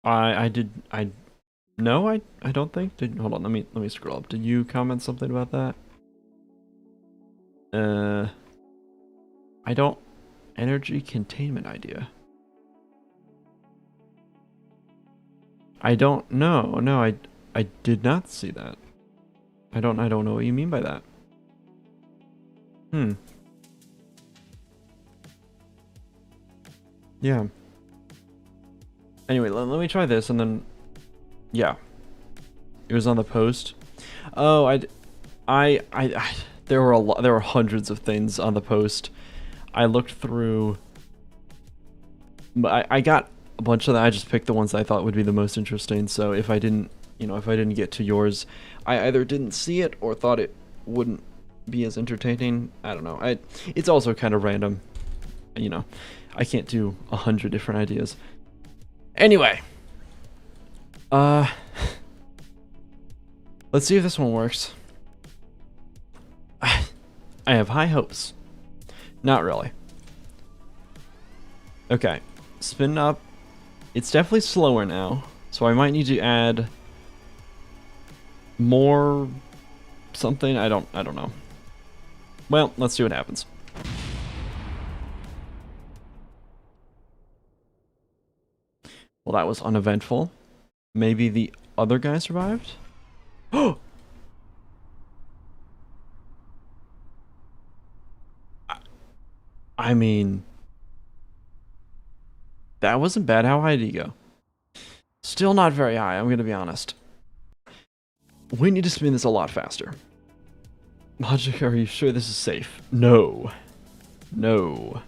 I don't think. Hold on, let me scroll up. Did you comment something about that? I don't energy containment idea. I don't know. No, I did not see that. I don't know what you mean by that. Yeah. Anyway, let me try this and then yeah. It was on the post. Oh, there were hundreds of things on the post. I looked through, but I got a bunch of them. I just picked the ones I thought would be the most interesting. So if I didn't get to yours, I either didn't see it or thought it wouldn't be as entertaining. I don't know. It's also kind of random. You know, I can't do 100 different ideas. Anyway, let's see if this one works. I have high hopes. Not really. Okay, spin up. It's definitely slower now, so I might need to add more something. I don't know. Well, let's see what happens. Well, that was uneventful. Maybe the other guy survived? Oh! I mean, that wasn't bad. How high did he go? Still not very high, I'm gonna be honest. We need to spin this a lot faster. Logic, are you sure this is safe? No. No.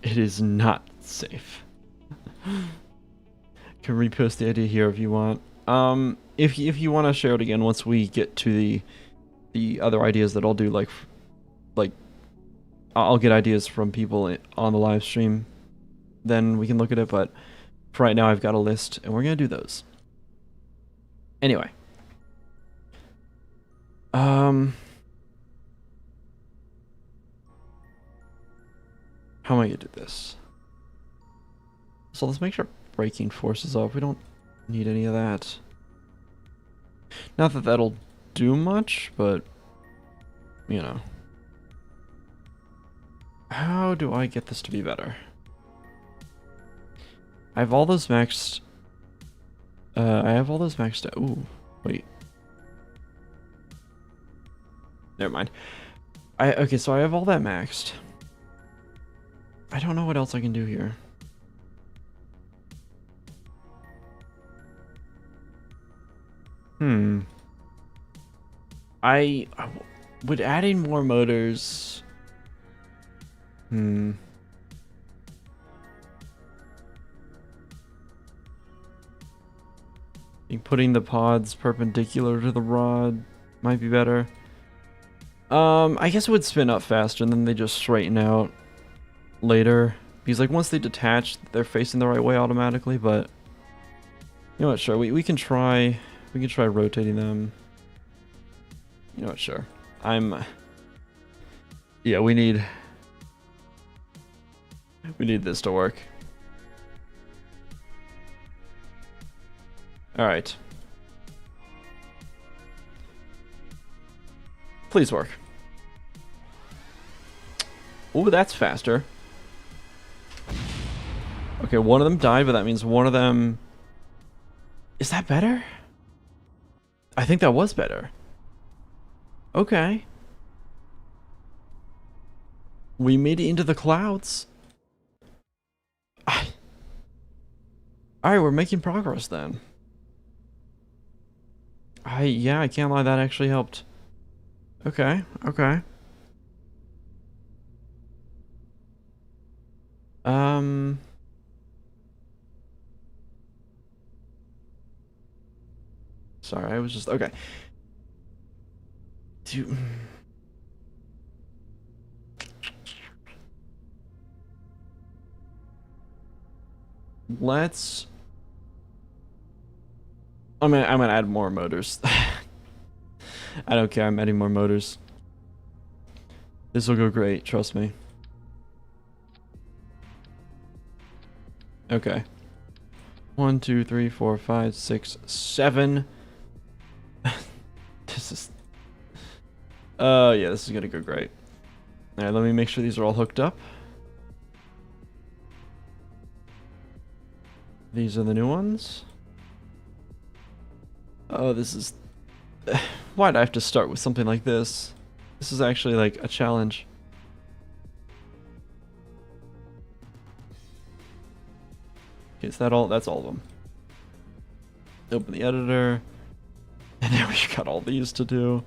It is not safe. Can repost the idea here if you want. If you want to share it again once we get to the other ideas that I'll do, like I'll get ideas from people on the live stream, then we can look at it. But for right now, I've got a list, and we're gonna do those. Anyway, how am I gonna do this? So let's make sure braking force is off. We don't need any of that. Not that that'll do much, but you know. How do I get this to be better? I have all those maxed. I have all those maxed out. Ooh, wait. Never mind. Okay, so I have all that maxed. I don't know what else I can do here. Would adding more motors... I think putting the pods perpendicular to the rod might be better. I guess it would spin up faster and then they just straighten out later. Because like once they detach, they're facing the right way automatically, but you know what, sure, we can try rotating them. You know what, sure. Yeah, we need this to work. Alright. Please work. Ooh, that's faster. Okay, one of them died, but that means one of them... Is that better? I think that was better. Okay. We made it into the clouds. Alright, we're making progress then. Yeah, I can't lie, that actually helped. Okay, okay. Sorry, I was just... Okay. Let's... I'm gonna add more motors. I don't care, I'm adding more motors. This will go great, trust me. Okay. 1, 2, 3, 4, 5, 6, 7. This is... yeah, this is gonna go great. Alright, let me make sure these are all hooked up. These are the new ones. Oh, this is... Why'd I have to start with something like this? This is actually like a challenge. Okay, is that all? That's all of them. Open the editor. And then we've got all these to do.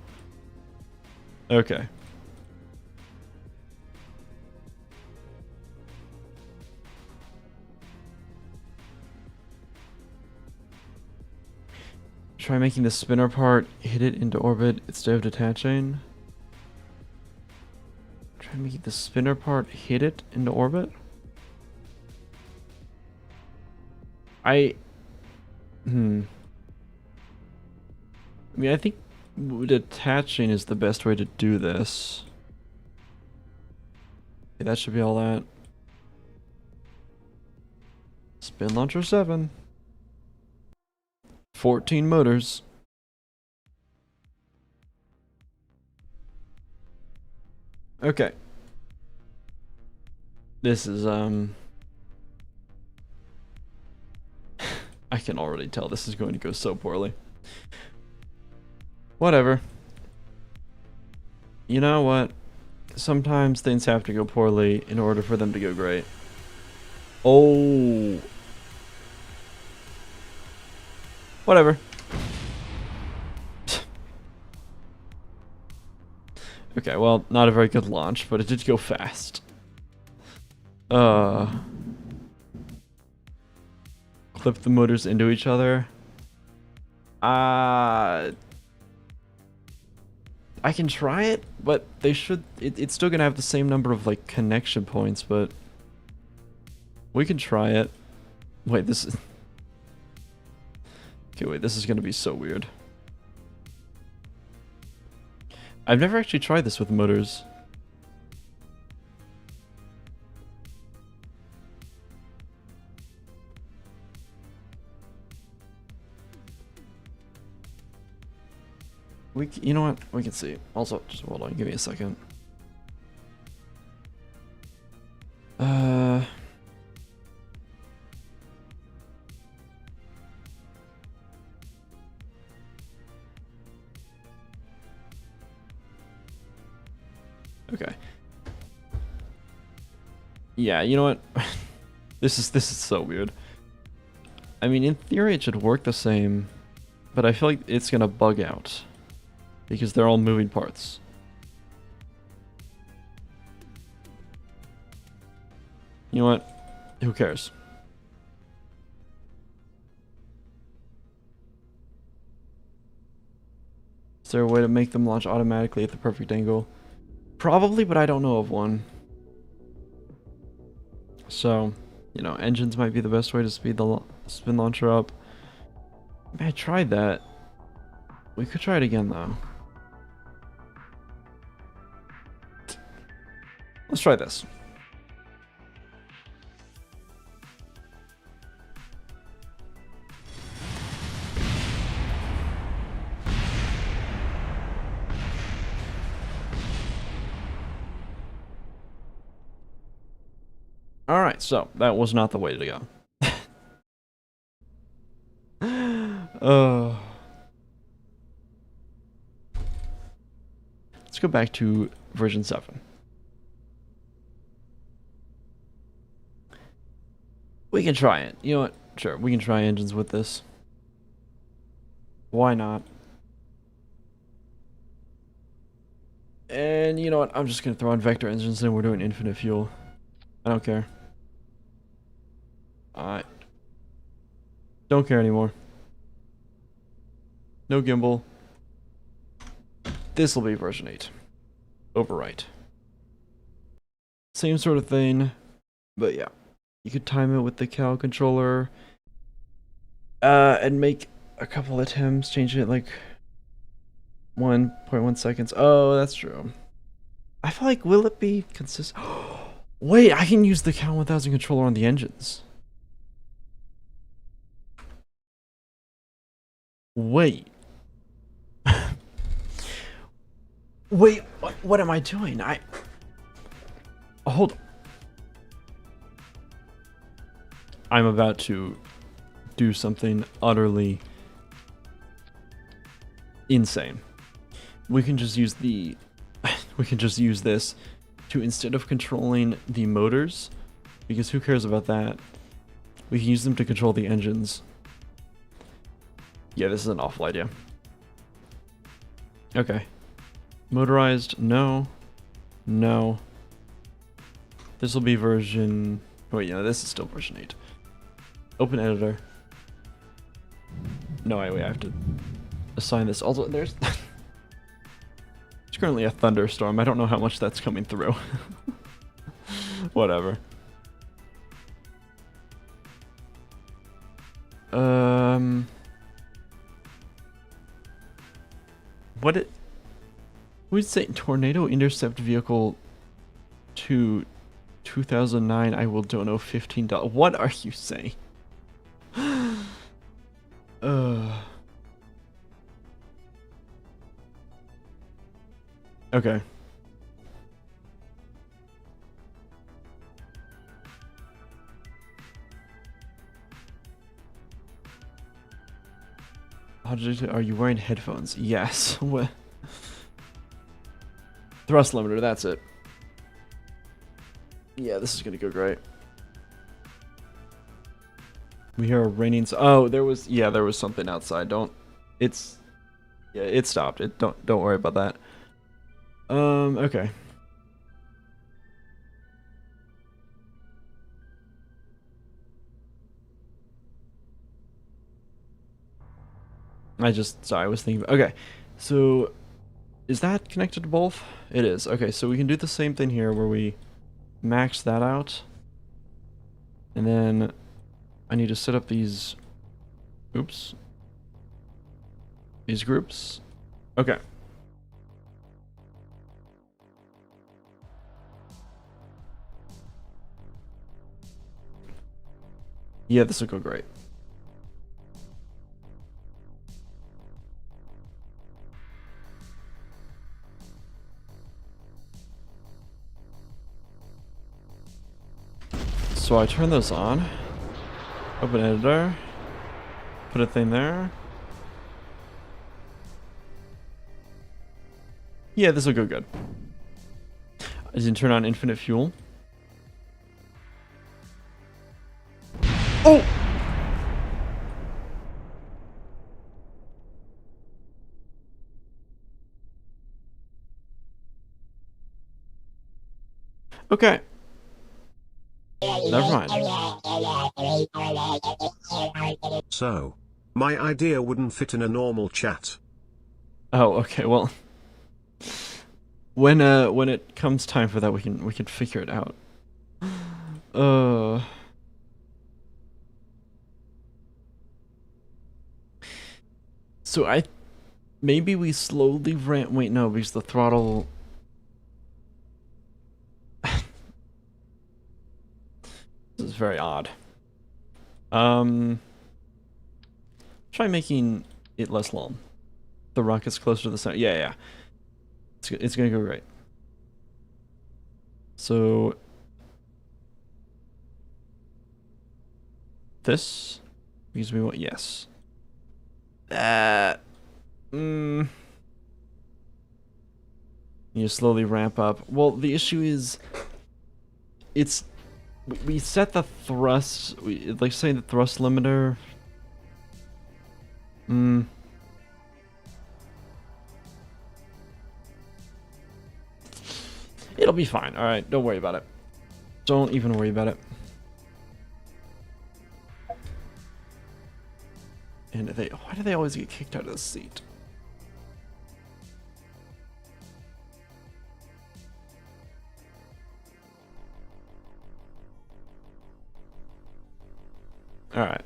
Okay. Try making the spinner part hit it into orbit instead of detaching. Try making the spinner part hit it into orbit. I mean, I think detaching is the best way to do this. Okay, that should be all that. Spin launcher 7. 14 motors. Okay. This is, I can already tell this is going to go so poorly. Whatever. You know what? Sometimes things have to go poorly in order for them to go great. Oh. Whatever. Okay, well, not a very good launch, but it did go fast. Clip the motors into each other. I can try it, but they should... It's still gonna have the same number of, like, connection points, but... We can try it. Wait, this is... Okay, wait, this is gonna be so weird. I've never actually tried this with motors. You know what? We can see. Also, just hold on, give me a second. Okay. Yeah, you know what? This is so weird. I mean, in theory it should work the same, but I feel like it's gonna bug out because they're all moving parts. You know what? Who cares? Is there a way to make them launch automatically at the perfect angle? Probably, but I don't know of one. So, you know, engines might be the best way to speed the spin launcher up. I mean, I tried that. We could try it again, though. Let's try this. Alright, so that was not the way to go. Let's go back to version 7. We can try it. You know what? Sure, we can try engines with this. Why not? And you know what? I'm just gonna throw on vector engines and we're doing infinite fuel. I don't care. I don't care anymore. No gimbal. This will be version 8. Overwrite. Same sort of thing, but yeah. You could time it with the cow controller. And make a couple attempts, change it like 1.1 seconds. Oh, that's true. I feel like, will it be consistent? Wait, I can use the Cal 1000 controller on the engines. Wait. Wait, what am I doing? Hold on. I'm about to do something utterly insane. We can just use the... we can just use this to, instead of controlling the motors, because who cares about that, we can use them to control the engines. Yeah, this is an awful idea. Okay. Motorized, no. No. This will be version... wait, yeah, this is still version 8. Open editor. No, wait, I have to assign this. Also, there's... there's currently a thunderstorm. I don't know how much that's coming through. Whatever. What it... we'd say tornado intercept vehicle to 2009. I will dono $15. What are you saying? Okay. Are you wearing headphones? Yes. What? Thrust limiter, that's it. Yeah, this is gonna go great. We hear a raining. Oh, there was something outside. It's yeah, it stopped. Don't worry about that. Okay. I was thinking, okay, so is that connected to both? It is. Okay, so we can do the same thing here where we max that out. And then I need to set up these, oops, these groups. Okay. Yeah, this will go great. So I turn those on, open editor, put a thing there. Yeah, this will go good. I didn't turn on infinite fuel. Oh! Okay. Never mind. So, my idea wouldn't fit in a normal chat. Oh, okay. Well, when it comes time for that, we can figure it out. So maybe we slowly ramp. Wait, no, because the throttle. This is very odd. Try making it less long. The rocket's closer to the center. Yeah. It's gonna go great. So This? Because we want, yes. That. You slowly ramp up. Well, the issue is, it's, we set the thrust, like say the thrust limiter. It'll be fine. All right, don't worry about it. Don't even worry about it. And why do they always get kicked out of the seat? All right.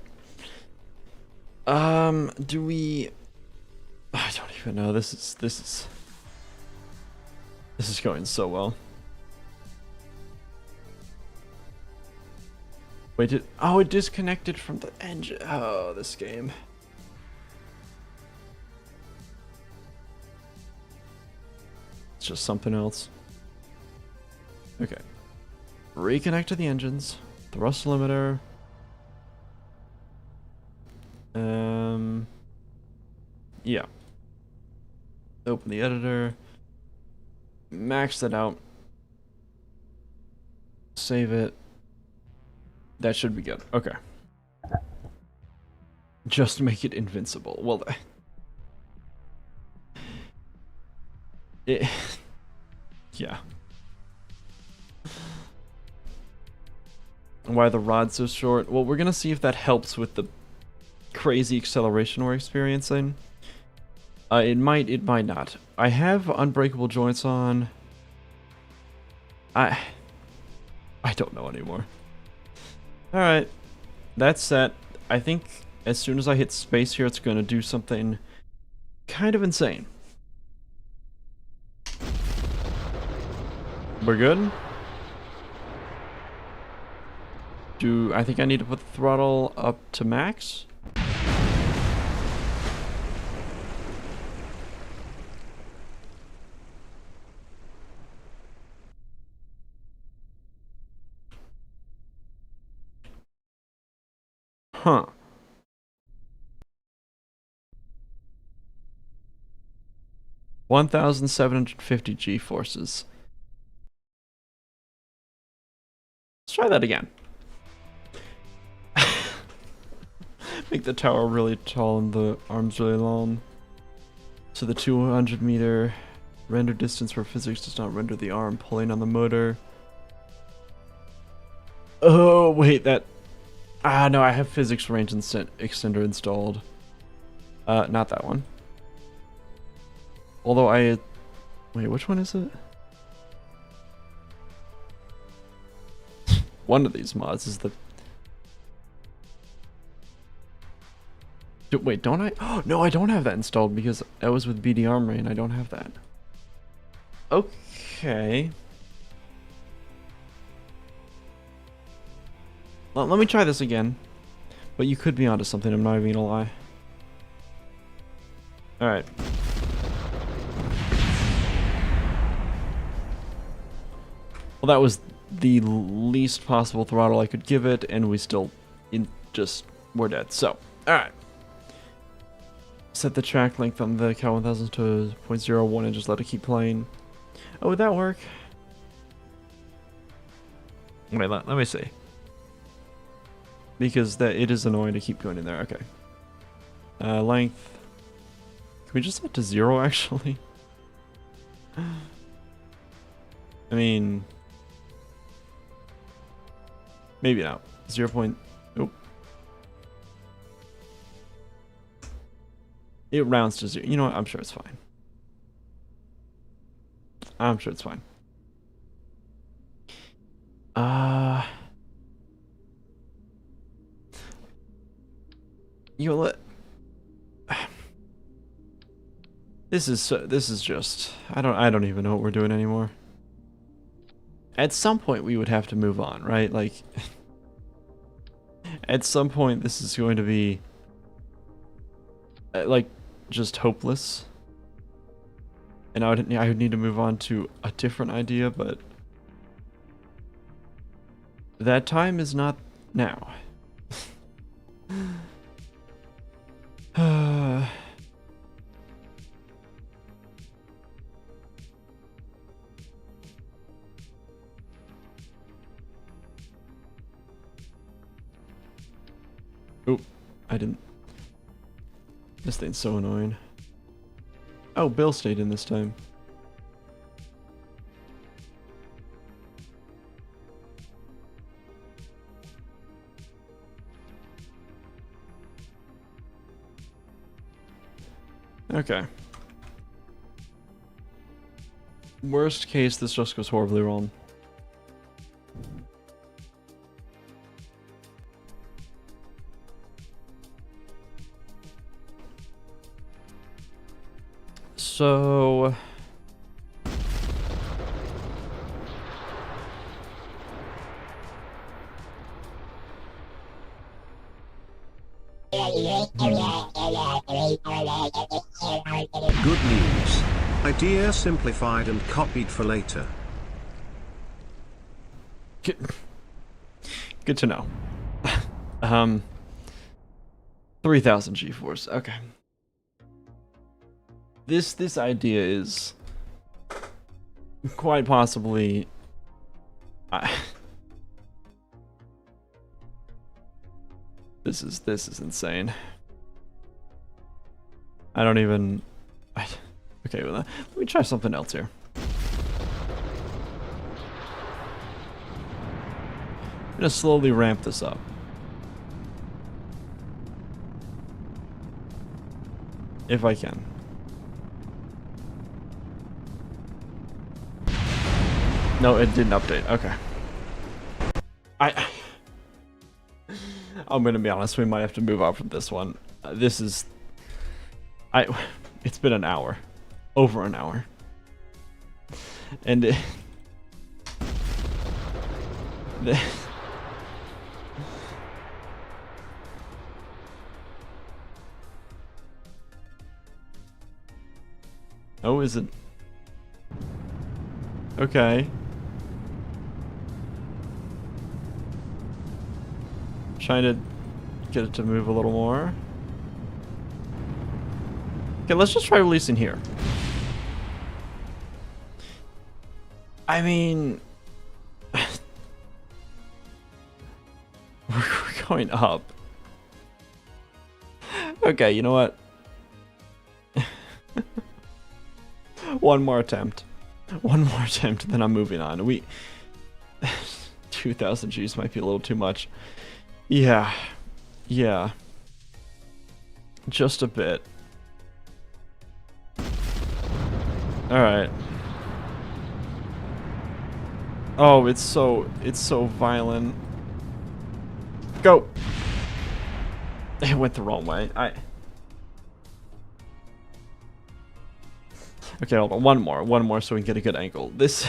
Do we? I don't even know. This is going so well. Wait, it disconnected from the engine. Oh, this game. It's just something else. Okay. Reconnect to the engines. Thrust limiter. Yeah. Open the editor. Max that out. Save it. That should be good. Okay. Just make it invincible. Well, yeah. Why the rod's so short? Well, we're gonna see if that helps with the crazy acceleration we're experiencing. It might not. I have unbreakable joints on. I don't know anymore. Alright. That's set. I think as soon as I hit space here, it's gonna do something kind of insane. We're good? I think I need to put the throttle up to max? Huh. $1,750 G-forces. Let's try that again. Make the tower really tall and the arms really long. So the 200 meter render distance where physics does not render the arm pulling on the motor. Oh, wait, that... no, I have physics range extender installed. Not that one. Although wait, which one is it? One of these mods is the... Wait, don't I? Oh, no, I don't have that installed because that was with BD Armory and I don't have that. Okay. Well, let me try this again. But you could be onto something, I'm not even gonna lie. Alright. Well, that was the least possible throttle I could give it, and we still we're dead. So, alright. Set the track length on the Cal 1000 to 0.01 and just let it keep playing. Oh, would that work? Wait, let me see. Because it is annoying to keep going in there. Okay. Length. Can we just set to 0 actually? I mean, maybe not. 0. Nope. It rounds to 0. You know what? I'm sure it's fine. I'm sure it's fine. You know what? This is just I don't even know what we're doing anymore. At some point we would have to move on, right? Like at some point this is going to be like just hopeless. And I would need to move on to a different idea, but that time is not now. Oop, I didn't. This thing's so annoying. Oh, Bill stayed in this time. Okay. Worst case, this just goes horribly wrong. So... Good news. Idea simplified and copied for later. Good to know. 3,000 G-force. Okay. This idea is quite possibly this is insane. I don't even okay, well, let me try something else here. I'm gonna slowly ramp this up. If I can. No, it didn't update. Okay. I'm gonna be honest, we might have to move on from this one. This is... It's been an hour. Over an hour. And oh, is it? Okay. Trying to get it to move a little more. Okay, let's just try releasing here. I mean... we're going up. Okay, you know what? One more attempt. One more attempt, then I'm moving on. 2,000 Gs might be a little too much. Yeah. Yeah. Just a bit. Alright. Oh, it's so violent. Go! It went the wrong way. Okay, hold on. One more so we can get a good angle. This...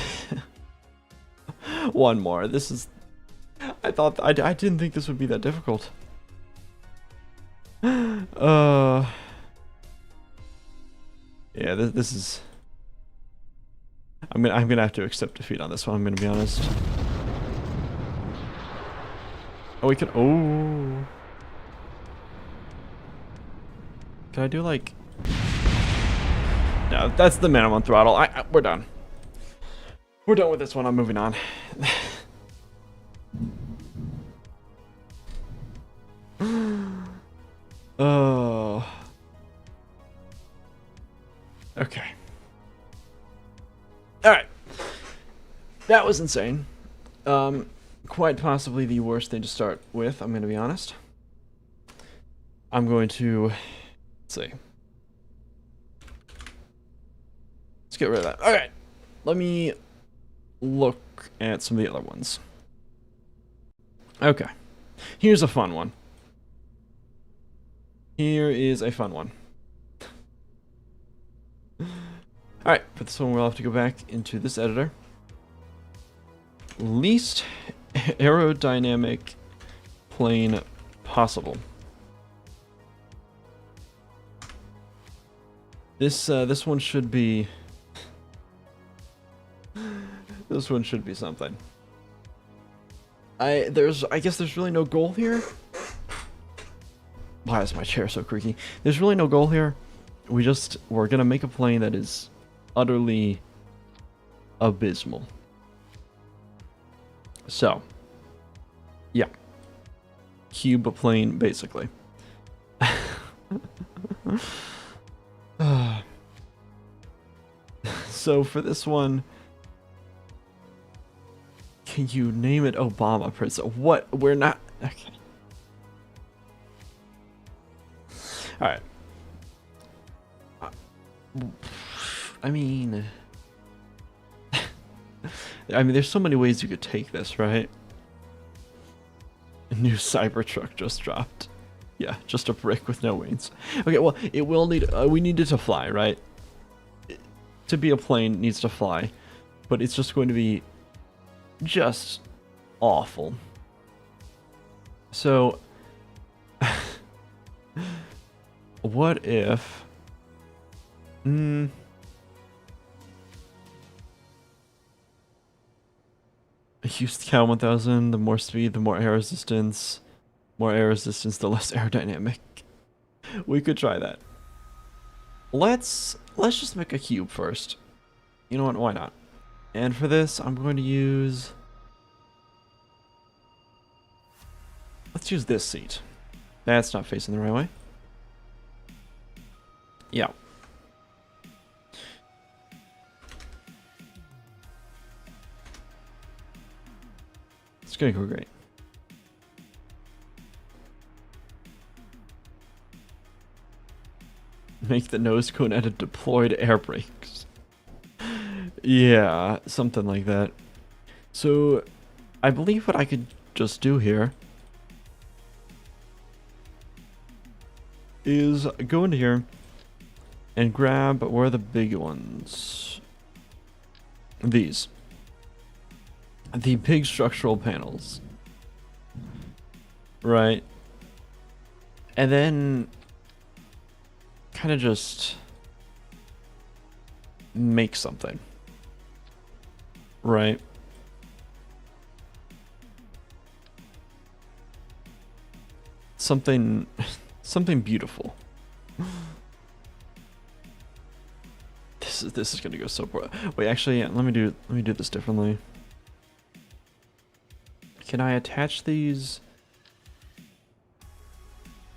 One more. This is... I didn't think this would be that difficult. Yeah, this is... I'm gonna have to accept defeat on this one, I'm gonna be honest. Oh, we can... Oh... Can I do, like... No, that's the minimum throttle. We're done. We're done with this one, I'm moving on. Oh... Okay. Alright. That was insane. Quite possibly the worst thing to start with, I'm going to be honest. I'm going to... Let's see. Let's get rid of that. Alright. Let me look at some of the other ones. Okay. Here's a fun one. Here is a fun one. Alright, for this one we'll have to go back into this editor. Least aerodynamic plane possible. This one should be... This one should be something. I guess there's really no goal here. Why is my chair so creaky? There's really no goal here. We're gonna make a plane that is utterly abysmal. So, yeah. Cube plane, basically. So for this one, can you name it Obama Prince? What? We're not... Okay. Alright. I mean... there's so many ways you could take this, right? A new Cybertruck just dropped. Yeah, just a brick with no wings. Okay, well, it will need... we need it to fly, right? To be a plane, it needs to fly. But it's just going to be... just awful. So... what if... Used Cal 1000, the more speed, the more air resistance. More air resistance, the less aerodynamic. We could try that. Let's just make a cube first. You know what? Why not? And for this, I'm going to use... let's use this seat. That's not facing the right way. Yeah. It's gonna go great. Make the nose cone out of deployed air brakes. Yeah, something like that. So, I believe what I could just do here is go into here and grab, where are the big ones? These. The big structural panels. Right. And then kind of just make something. Right. Something beautiful. This is gonna go so poor. Wait, actually, let me do this differently. Can I attach these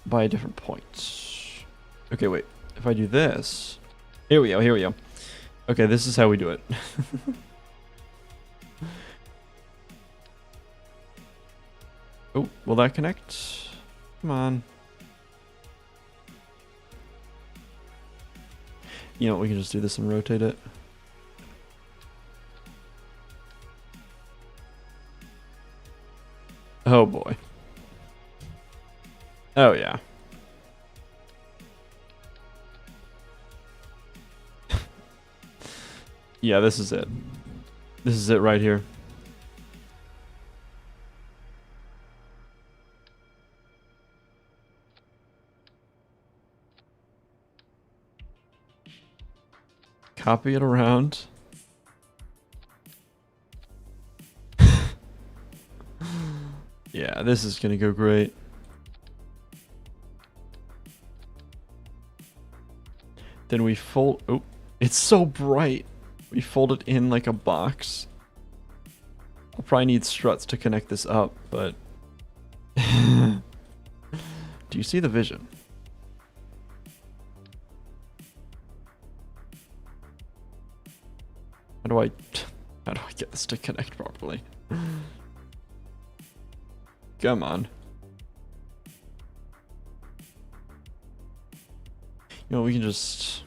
by a different point? Okay, wait. If I do this... here we go. Okay, this is how we do it. Oh, will that connect? Come on. You know what, we can just do this and rotate it. Oh boy. Oh yeah. Yeah, this is it. This is it right here. Copy it around. Yeah, this is gonna go great. Then we fold... oh, it's so bright. We fold it in like a box. I'll probably need struts to connect this up, but... do you see the vision? How do I get this to connect properly? Come on. You know, we can just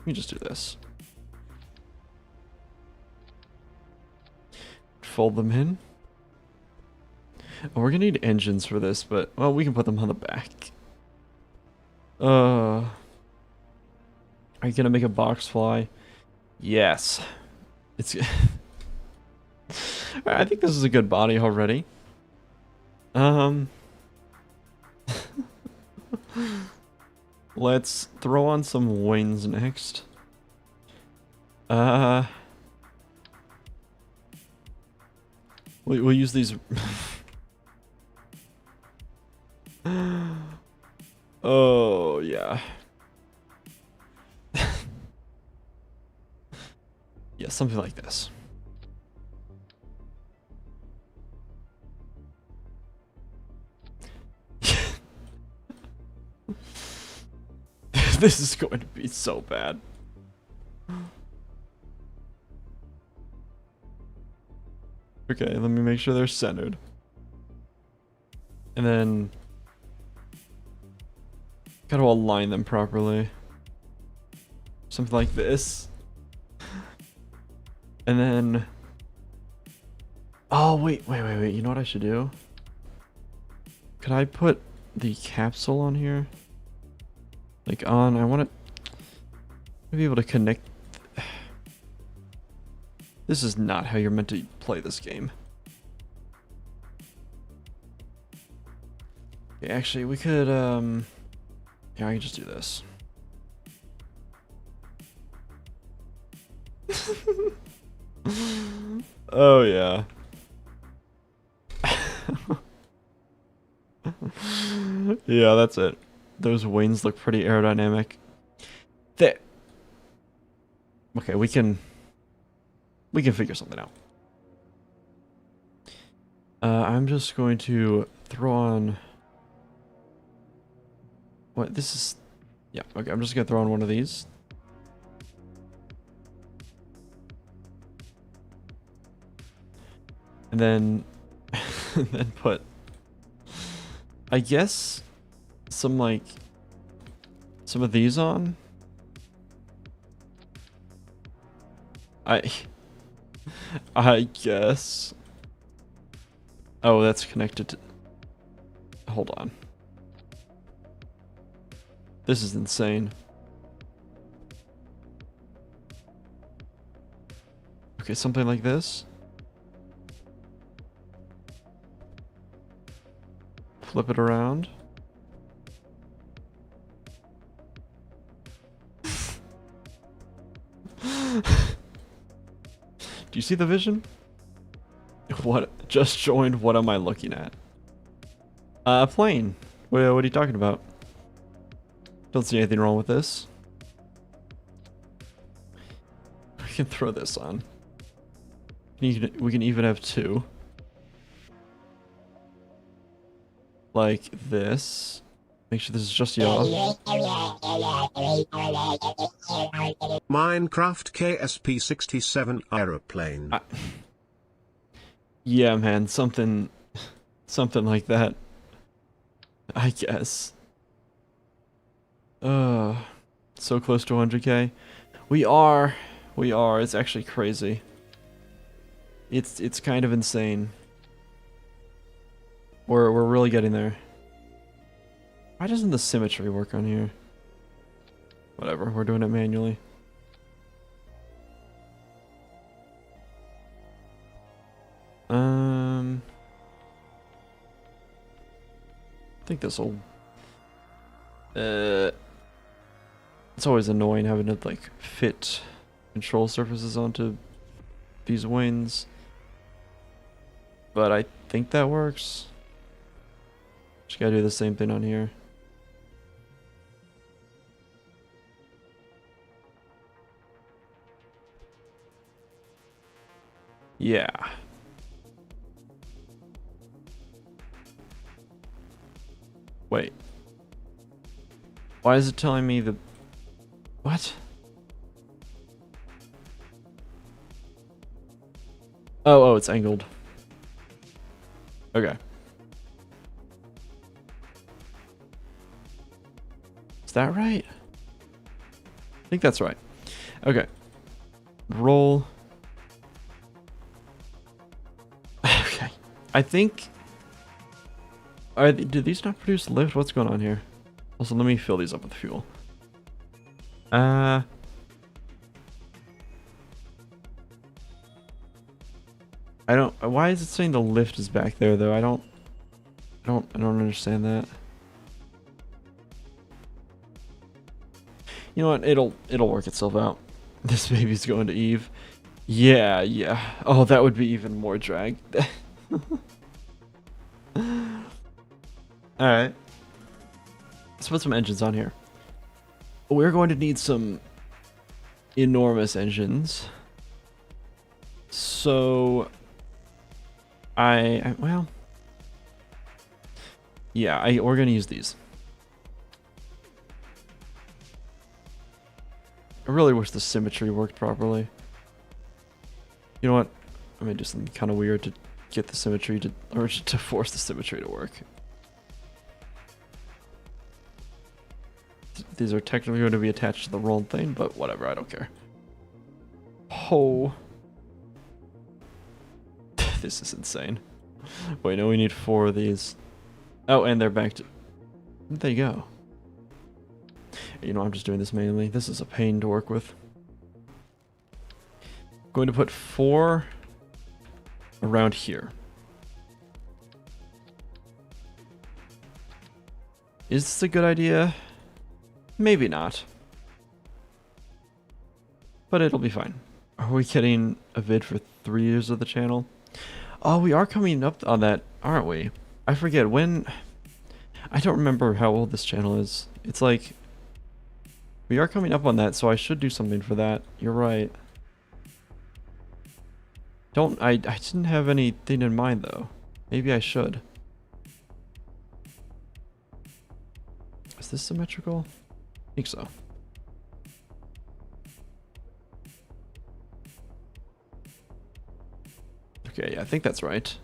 do this. Fold them in. Oh, we're gonna need engines for this, but well, we can put them on the back. Are you gonna make a box fly? Yes. It's... I think this is a good body already. Let's throw on some wings next. We'll use these. Oh, yeah. Yeah, something like this. This is going to be so bad. Okay, let me make sure they're centered. And then gotta align them properly. Something like this. And then oh wait, you know what I should do? Could I put the capsule on here? Like on, I want to be able to connect. This is not how you're meant to play this game. Okay, actually, we could, yeah, I can just do this. Oh, yeah. Yeah, that's it. Those wings look pretty aerodynamic. There. Okay, we can figure something out. I'm just going to throw on. What this is? Yeah. Okay, I'm just gonna throw on one of these. And then, and then put. I guess some of these on. I guess. Oh, that's connected to. Hold on. This is insane. Okay, something like this. Flip it around. Do you see the vision? What? Just joined. What am I looking at? A plane. What are you talking about? Don't see anything wrong with this. We can throw this on. We can even have two. Like this. Make sure this is just yaw. Minecraft KSP 67 aeroplane. Yeah, man, something like that. I guess. So close to 100k. We are. It's actually crazy. It's kind of insane. We're really getting there. Why doesn't the symmetry work on here? Whatever, we're doing it manually. I think this'll. It's always annoying having to like fit control surfaces onto these wings, but I think that works. Just gotta do the same thing on here. Yeah. Wait. Why is it telling me the... What? Oh, it's angled. Okay. Is that right? I think that's right. Okay. Roll. Okay. I think... do these not produce lift? What's going on here? Also, let me fill these up with fuel. I don't... Why is it saying the lift is back there, though? I don't understand that. You know what? It'll work itself out. This baby's going to Eve. Yeah. Oh, that would be even more drag. Alright. Let's put some engines on here. We're going to need some enormous engines. So well, yeah, we're gonna use these. I really wish the symmetry worked properly. You know what? I'm gonna do something kind of weird to get the symmetry to, or to force the symmetry to work. These are technically going to be attached to the wrong thing, but whatever, I don't care. Oh. This is insane. Wait, no, we need 4 of these. Oh, and they're back to... Where'd they go? You know, I'm just doing this manually. This is a pain to work with. I'm going to put 4 around here. Is this a good idea? Maybe not. But it'll be fine. Are we getting a vid for 3 years of the channel? Oh, we are coming up on that, aren't we? I forget when... I don't remember how old this channel is. It's like... We are coming up on that, so I should do something for that. You're right. I didn't have anything in mind, though. Maybe I should. Is this symmetrical? I think so. Okay, yeah, I think that's right.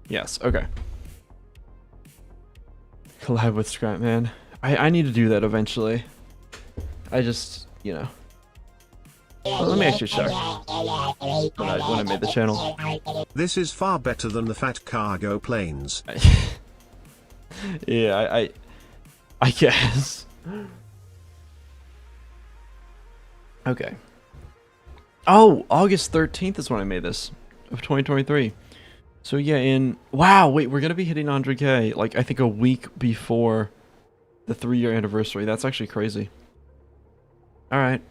Yes, okay. Collab with Scrapman. I need to do that eventually. I just, you know. Well, let me actually check when I made the channel. This is far better than the fat cargo planes. Yeah, I guess. Okay. Oh, August 13th is when I made this of 2023. So yeah, wow, wait, we're gonna be hitting 100K like I think a week before the 3-year anniversary. That's actually crazy. All right.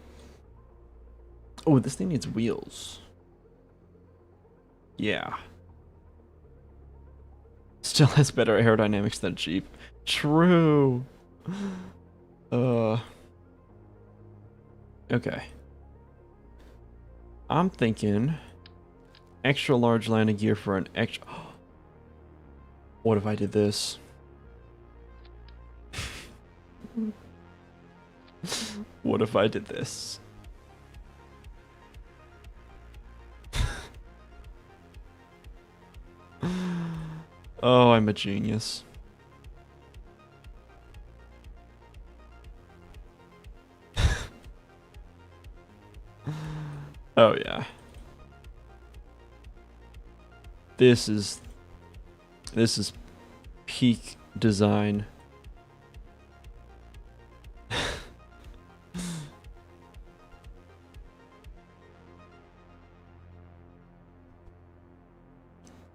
Oh, this thing needs wheels. Yeah. Still has better aerodynamics than Jeep. True. Okay. I'm thinking extra large landing gear for an extra... What if I did this? What if I did this? Oh, I'm a genius. Oh yeah. This is peak design.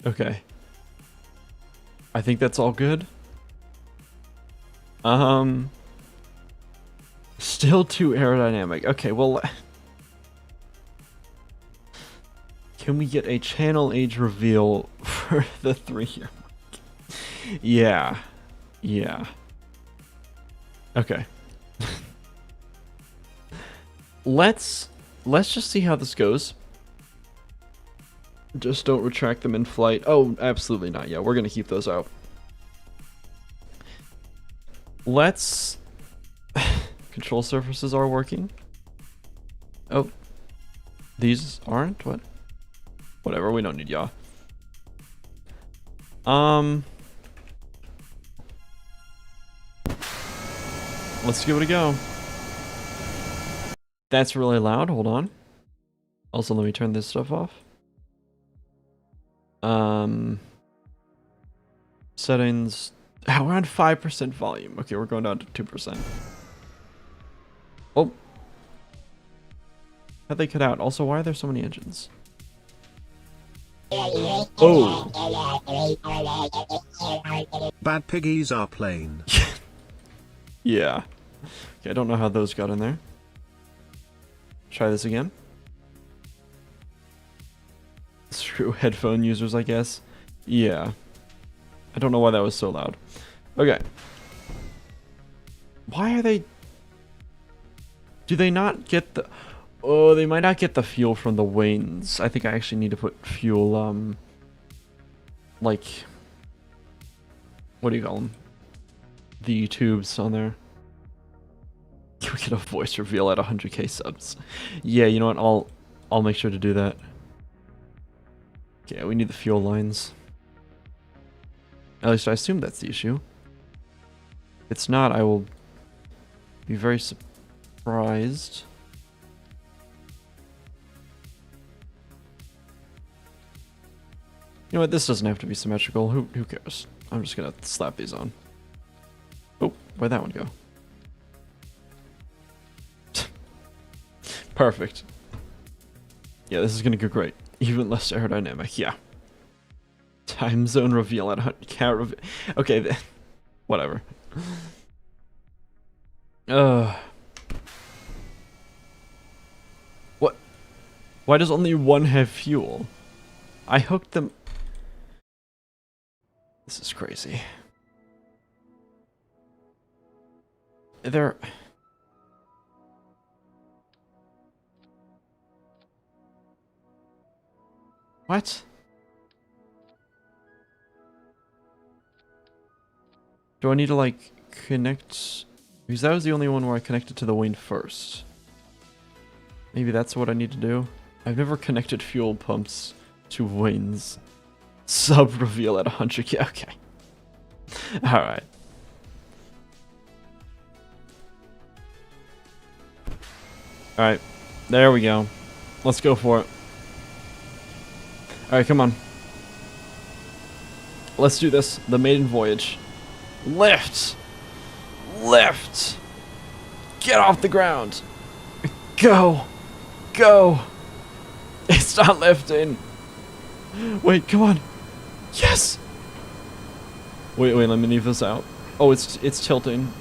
Okay. I think that's all good. Still too aerodynamic. Okay, well, can we get a channel age reveal for the 3-year mark? Yeah. Yeah. Okay. Let's just see how this goes. Just don't retract them in flight. Oh, absolutely not. Yeah, we're gonna keep those out. Let's... Control surfaces are working. Oh. These aren't? What? Whatever, we don't need y'all. Let's give it a go. That's really loud. Hold on. Also, let me turn this stuff off. Settings. Around 5% volume. Okay, we're going down to 2%. Oh. How'd they cut out? Also, why are there so many engines? Oh. Bad piggies are plain. Yeah. Okay, I don't know how those got in there. Try this again. true. Headphone users, I guess. Yeah. I don't know why that was so loud. Okay. Why are they... Do they not get the... Oh, they might not get the fuel from the wains. I think I actually need to put fuel, like... What do you call them? The tubes on there. We get a voice reveal at 100k subs. Yeah, you know what? I'll make sure to do that. Okay, we need the fuel lines. At least I assume that's the issue. If it's not, I will be very surprised. You know what? This doesn't have to be symmetrical. Who cares? I'm just gonna slap these on. Oh, where'd that one go? Perfect. Yeah, this is gonna go great. Even less aerodynamic, yeah. Time zone reveal at 100k. Okay, whatever. What? Why does only one have fuel? I hooked them. This is crazy. They're... What? Do I need to, like, connect... Because that was the only one where I connected to the wane first. Maybe that's what I need to do? I've never connected fuel pumps to wanes. Sub reveal at 100k. Okay. Alright. Alright. There we go. Let's go for it. Alright, come on. Let's do this. The maiden voyage. Lift! Lift! Get off the ground! Go! Go! It's not lifting! Wait, come on! Yes! Wait, let me leave this out. Oh, it's tilting.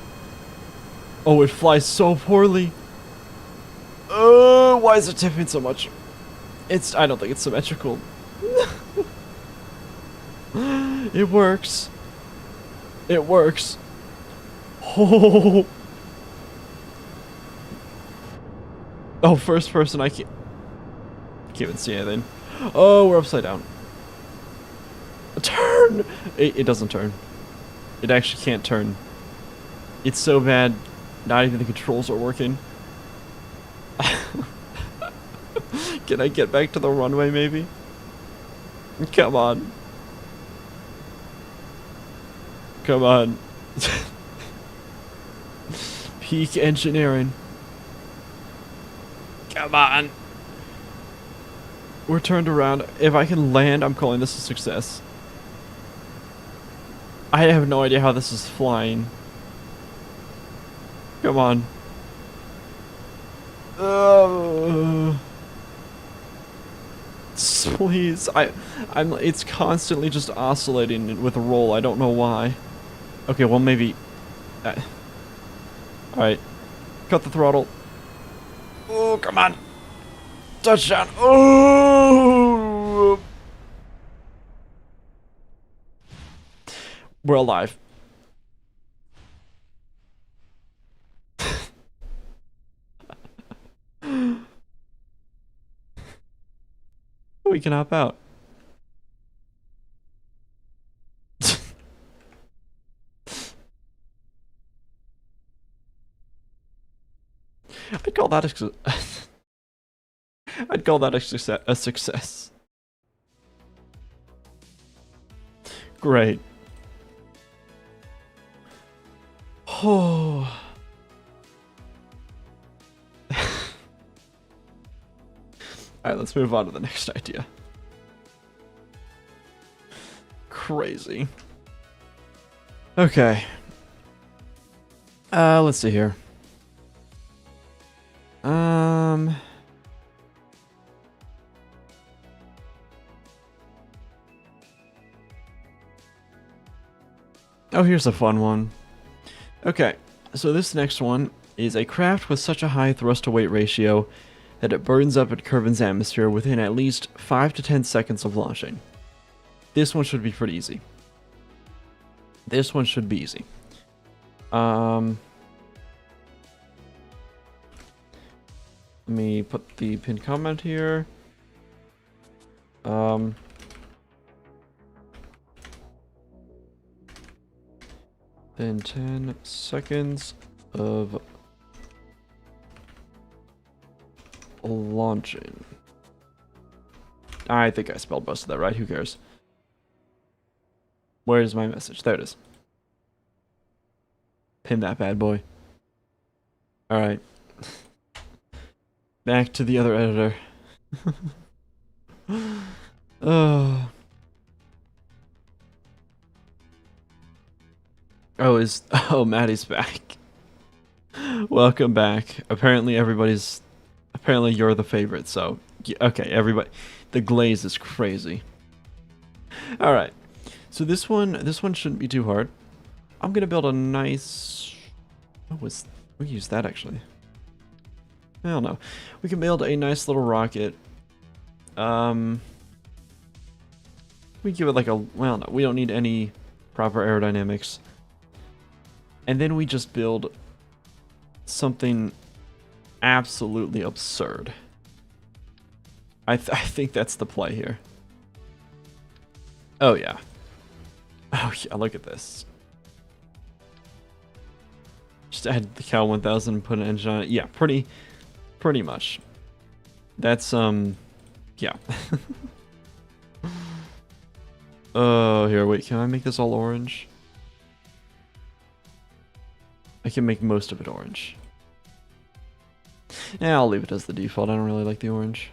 Oh, it flies so poorly! Oh, why is it tipping so much? I don't think it's symmetrical. It works. It works. Oh. Oh, first person, I can't even see anything. Oh, we're upside down. Turn! It doesn't turn. It actually can't turn. It's so bad, not even the controls are working. Can I get back to the runway, maybe? Come on. Come on. Peak engineering. Come on. We're turned around. If I can land, I'm calling this a success. I have no idea how this is flying. Come on. Please, it's constantly just oscillating with a roll. I don't know why. Okay, well maybe. All right, cut the throttle. Oh, come on, touchdown! Oh, we're alive. We can hop out. I'd call that I'd call that a success. Great. Oh. Alright, let's move on to the next idea. Crazy. Okay. Let's see here. Oh, here's a fun one. Okay, so this next one is a craft with such a high thrust to weight ratio that it burns up at Kerbin's atmosphere within at least 5 to 10 seconds of launching. This one should be pretty easy. This one should be easy. Let me put the pinned comment here. Then 10 seconds of launching. I think I spelled most of that right. Who cares? Where's my message? There it is. Pin that bad boy. Alright. Back to the other editor. Oh, Maddie's back. Welcome back. Apparently you're the favorite, so okay, everybody. The glaze is crazy. Alright. So this one shouldn't be too hard. I'm gonna build a nice we use that actually. I don't know. We can build a nice little rocket. We give it like well, no, we don't need any proper aerodynamics. And then we just build something absolutely absurd. I think that's the play here. Oh yeah. Oh yeah, look at this. Just add the Cal 1000 and put an engine on it. Yeah, pretty much. That's yeah. Oh, here, wait, can I make this all orange? I can make most of it orange. Yeah, I'll leave it as the default. I don't really like the orange.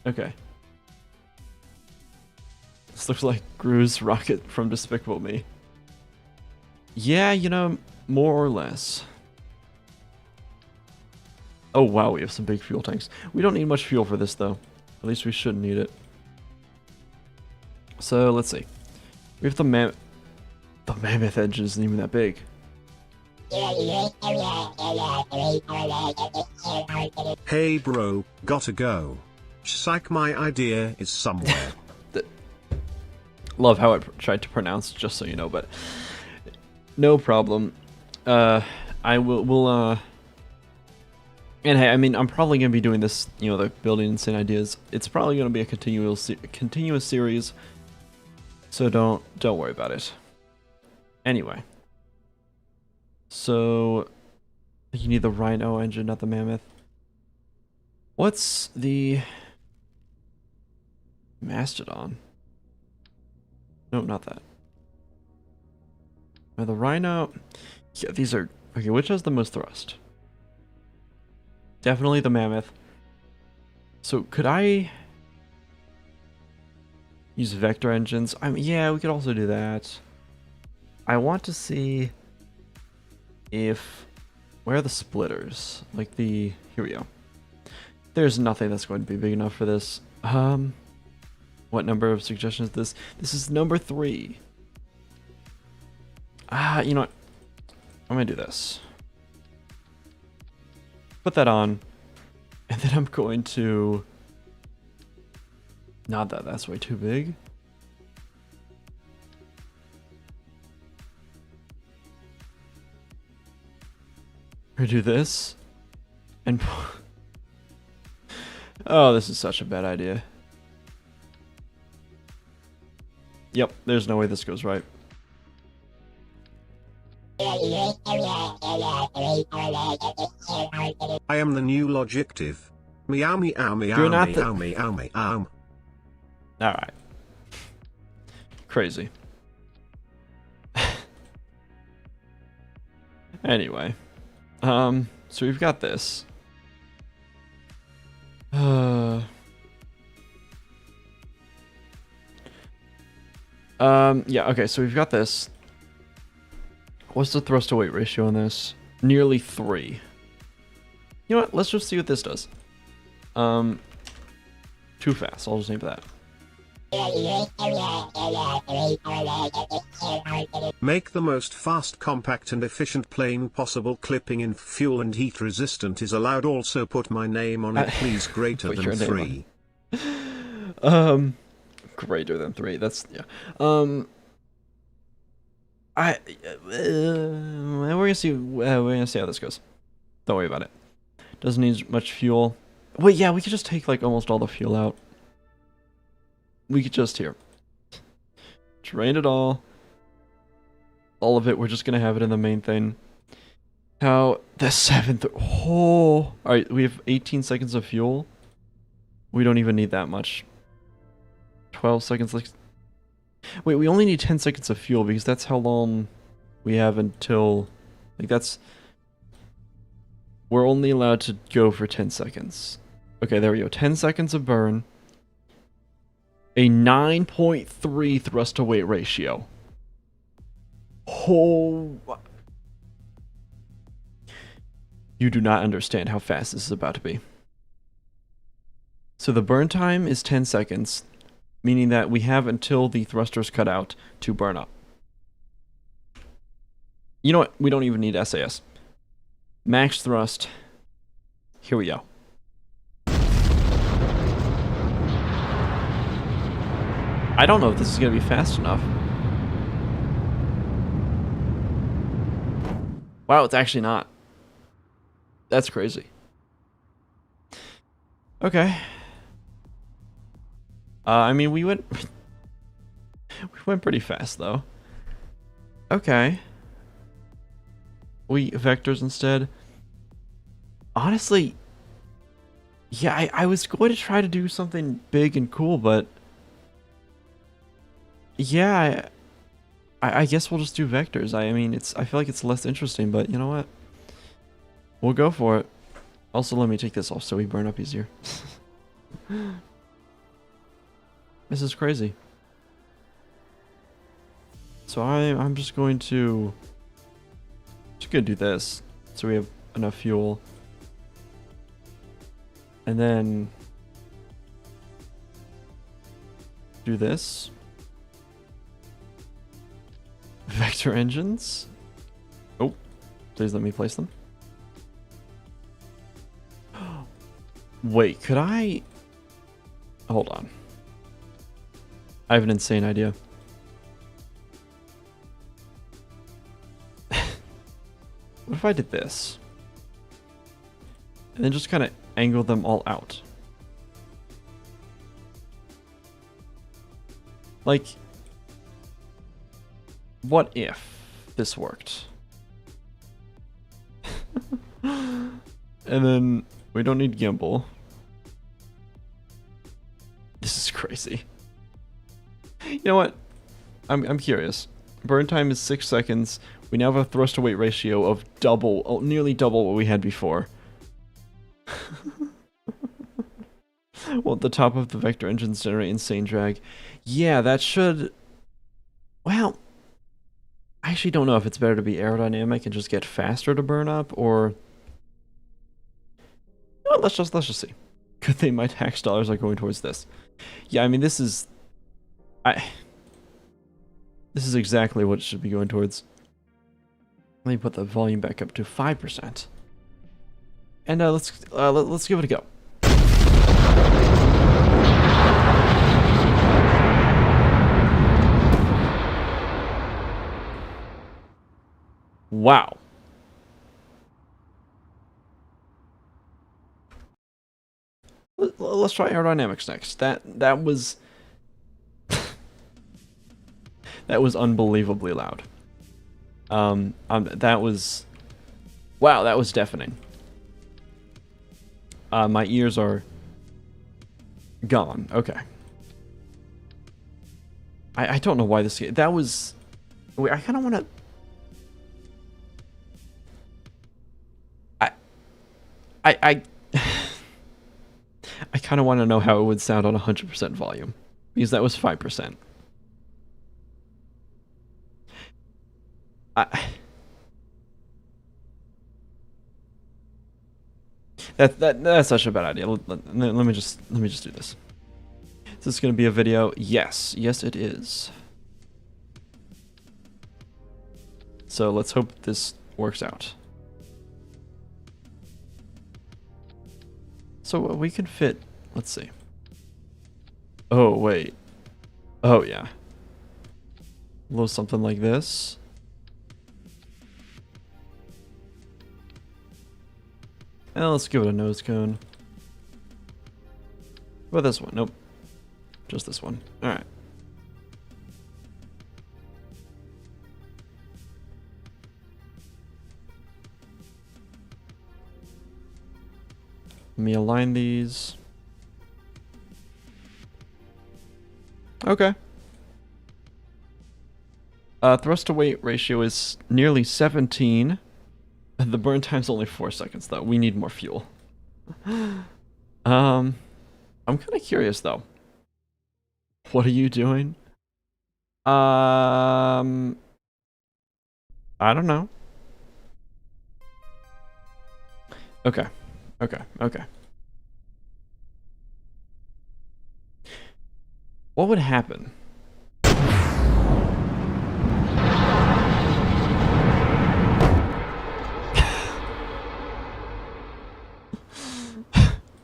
Okay. This looks like Gru's rocket from Despicable Me. Yeah, you know, more or less. Oh wow, we have some big fuel tanks. We don't need much fuel for this though. At least we shouldn't need it. So let's see. We have the mammoth engine isn't even that big. Hey bro, gotta go. Psych, my idea is somewhere. Love how I tried to pronounce, just so you know, but no problem. And hey, I mean, I'm probably going to be doing this, you know, the building insane ideas. It's probably going to be a continuous series, so don't worry about it. Anyway. So, you need the Rhino engine, not the Mammoth. What's the Mastodon? No, not that. Now the Rhino... Yeah, these are... Okay, which has the most thrust? Definitely the Mammoth. So could I use vector engines? I mean, yeah, we could also do that. I want to see if... Where are the splitters? Like the... Here we go. There's nothing that's going to be big enough for this. What number of suggestions is this? This is number 3. You know what? I'm gonna do this. Put that on. And then I'm going to... Not that, that's way too big. We're gonna do this. And... Oh, this is such a bad idea. Yep, there's no way this goes right. I am the new Logictive. Meow meow meow You're not meow meow meow. Alright. Crazy. Anyway. So we've got this. Yeah, okay, so we've got this. What's the thrust to weight ratio on this? Nearly 3. You know what? Let's just see what this does. Too fast. I'll just name that. Make the most fast, compact and efficient plane possible. Clipping in fuel and heat resistant is allowed. Also put my name on it, please. Greater Put than your name 3. Greater than 3. That's, yeah. We're gonna see. We're gonna see how this goes. Don't worry about it. Doesn't need much fuel. Wait, yeah, we could just take like almost all the fuel out. We could just drain it all. All of it. We're just gonna have it in the main thing. How the 7th? Oh, all right. We have 18 seconds of fuel. We don't even need that much. 12 seconds. Like, wait, we only need 10 seconds of fuel because that's how long we have until. Like that's. We're only allowed to go for 10 seconds. Okay, there we go. 10 seconds of burn. A 9.3 thrust to weight ratio. Oh. You do not understand how fast this is about to be. So the burn time is 10 seconds, meaning that we have until the thrusters cut out to burn up. You know what? We don't even need SAS. Max thrust. Here we go. I don't know if this is going to be fast enough. Wow, it's actually not. That's crazy. Okay. I mean, we went pretty fast though. Okay. We vectors instead. Honestly, yeah, I was going to try to do something big and cool, but yeah, I guess we'll just do vectors. I mean, I feel like it's less interesting, but you know what? We'll go for it. Also, let me take this off so we burn up easier. This is crazy. So I'm just gonna do this so we have enough fuel. And then do this. Vector engines. Oh, please let me place them. Wait, could I? Hold on. I have an insane idea. What if I did this? And then just kind of angle them all out. Like, what if this worked? And then we don't need gimbal. This is crazy. You know what? I'm curious. Burn time is 6 seconds. We now have a thrust to weight ratio of nearly double what we had before. Well, the top of the vector engines generate insane drag. Yeah, that should. Well, I actually don't know if it's better to be aerodynamic and just get faster to burn up, or. Well, let's just see. Good thing my tax dollars are going towards this. Yeah, I mean this is exactly what it should be going towards. Let me put the volume back up to 5%. And let's give it a go. Wow. Let's try aerodynamics next. That was that was unbelievably loud. That was, wow, that was deafening. My ears are gone. Okay. I don't know why that was. Wait, I kind of want to. I kind of want to know how it would sound on 100% volume, because that was 5%. That's such a bad idea. Let me just do this. Is this going to be a video? Yes. Yes, it is. So let's hope this works out. So we can fit, let's see. Oh, wait. Oh, yeah. A little something like this. And let's give it a nose cone. What about this one? Nope. Just this one. Alright. Let me align these. Okay. Thrust to weight ratio is nearly 17. The burn time's only 4 seconds though. We need more fuel. I'm kind of curious though. What are you doing? I don't know. Okay. Okay. What would happen?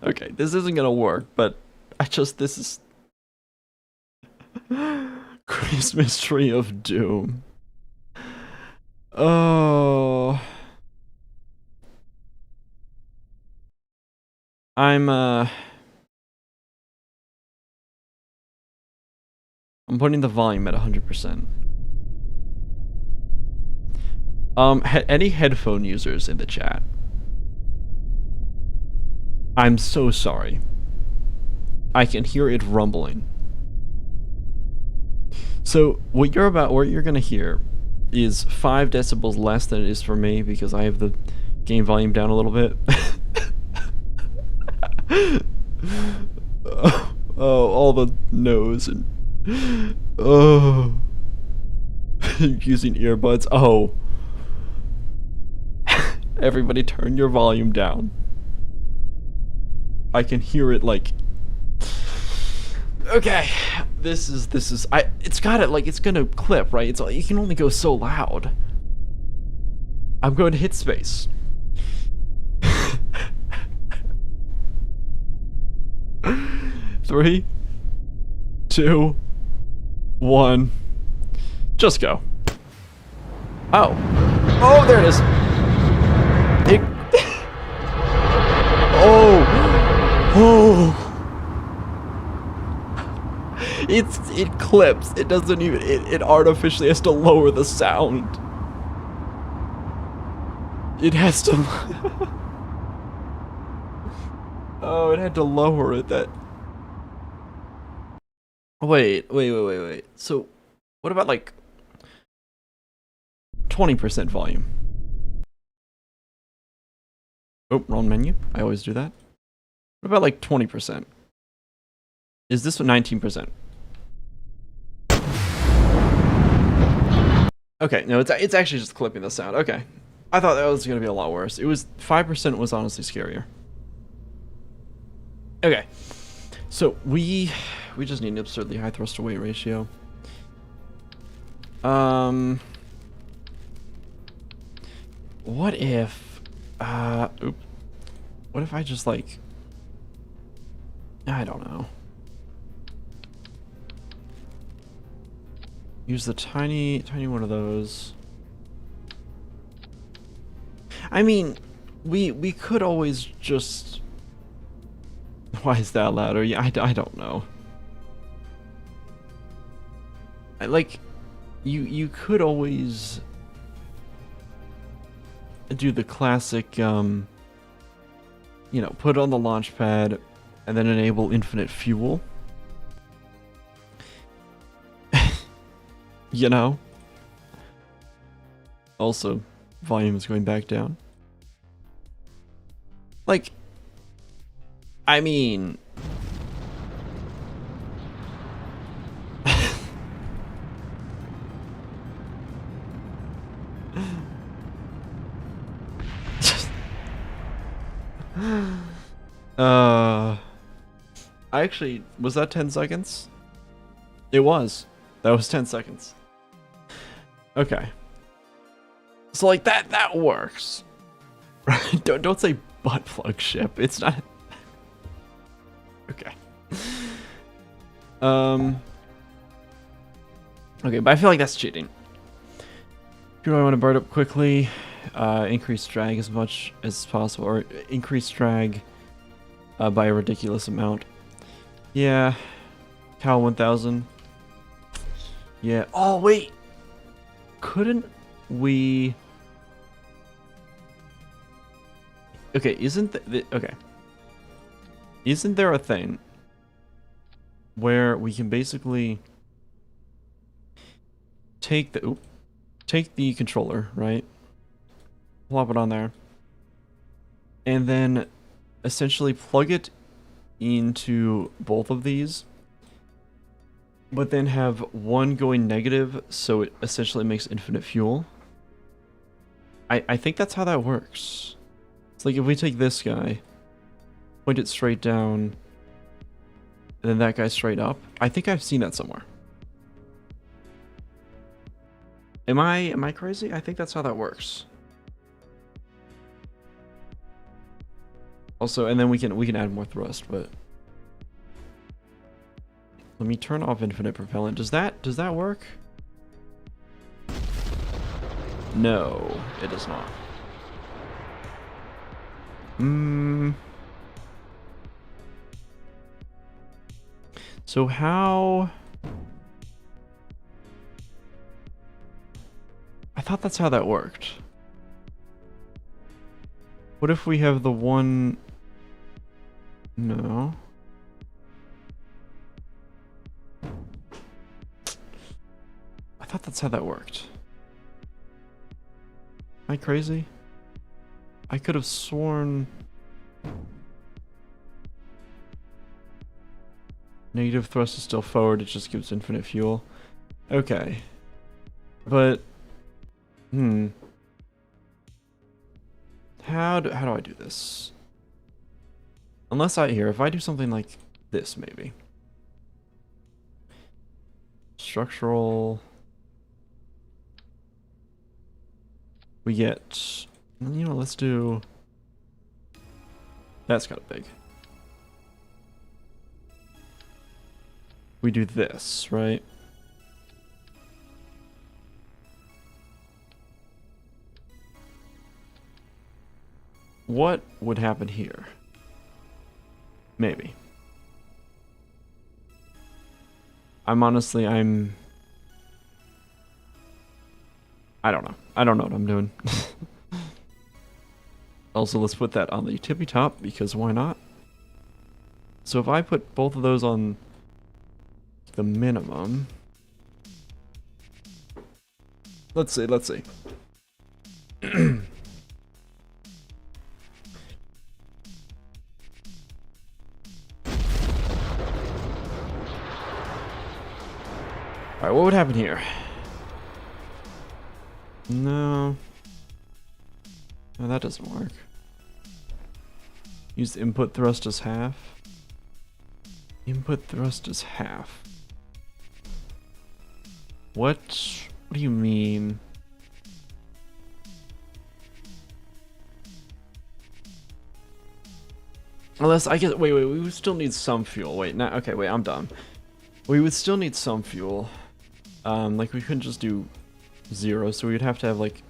Okay, this isn't gonna work, but this is Christmas Tree of Doom. Oh. I'm putting the volume at 100%. Any headphone users in the chat? I'm so sorry. I can hear it rumbling. So what you're gonna hear is 5 decibels less than it is for me because I have the game volume down a little bit. Oh, all the nose and using earbuds. Oh. Everybody turn your volume down. I can hear it like. Okay, this is it's got it like it's gonna clip, right? It's you can only go so loud. I'm going to hit space. 3, 2, 1. Just go. Oh. Oh, there it is. Oh. It clips. It doesn't even it artificially has to lower the sound. It has to. Oh, it had to lower it. That. Wait. So, what about like 20% volume? Oh, wrong menu. I always do that. What about like 20%? Is this 19%? Okay, no, it's actually just clipping the sound. Okay. I thought that was gonna be a lot worse. It was 5% was honestly scarier. Okay. So we just need an absurdly high thrust to weight ratio. What if what if I just like I don't know. Use the tiny one of those. I mean, we could always just. Why is that louder? Yeah, I don't know. You could always do the classic, you know, put it on the launch pad and then enable infinite fuel. You know? Also, volume is going back down. Like, I mean... I actually, was that 10 seconds? It was. That was 10 seconds. Okay. So like that works. Right? Don't say butt plug ship. It's not. Okay. Okay, but I feel like that's cheating. Do I want to burn up quickly? Increase drag as much as possible, or increase drag by a ridiculous amount. Yeah. Cal 1000. Yeah. Oh, wait. Couldn't we... Okay, okay. Isn't there a thing where we can basically take the controller, right? Plop it on there. And then essentially plug it into both of these, but then have one going negative, so it essentially makes infinite fuel. I think that's how that works. It's like if we take this guy, point it straight down, and then that guy straight up. I think I've seen that somewhere. Am I crazy? I think that's how that works. Also, and then we can add more thrust, but let me turn off infinite propellant. Does that work? No, it does not. So how... I thought that's how that worked. What if we have the one... No. I thought that's how that worked. Am I crazy? I could have sworn... Negative thrust is still forward, it just gives infinite fuel. Okay. But... How do I do this? Unless if I do something like this, maybe. Structural... We get... You know, let's do... That's kind of big. We do this, right? What would happen here? Maybe. I don't know. I don't know what I'm doing. Also, let's put that on the tippy top, because why not? So if I put both of those on the minimum... Let's see. Alright, what would happen here? No, that doesn't work. Use the input thrust as half. Input thrust is half. What do you mean? Unless I guess wait, we would still need some fuel. Wait, no, okay, wait, I'm done. We would still need some fuel. Like we couldn't just do 0, so we'd have to have like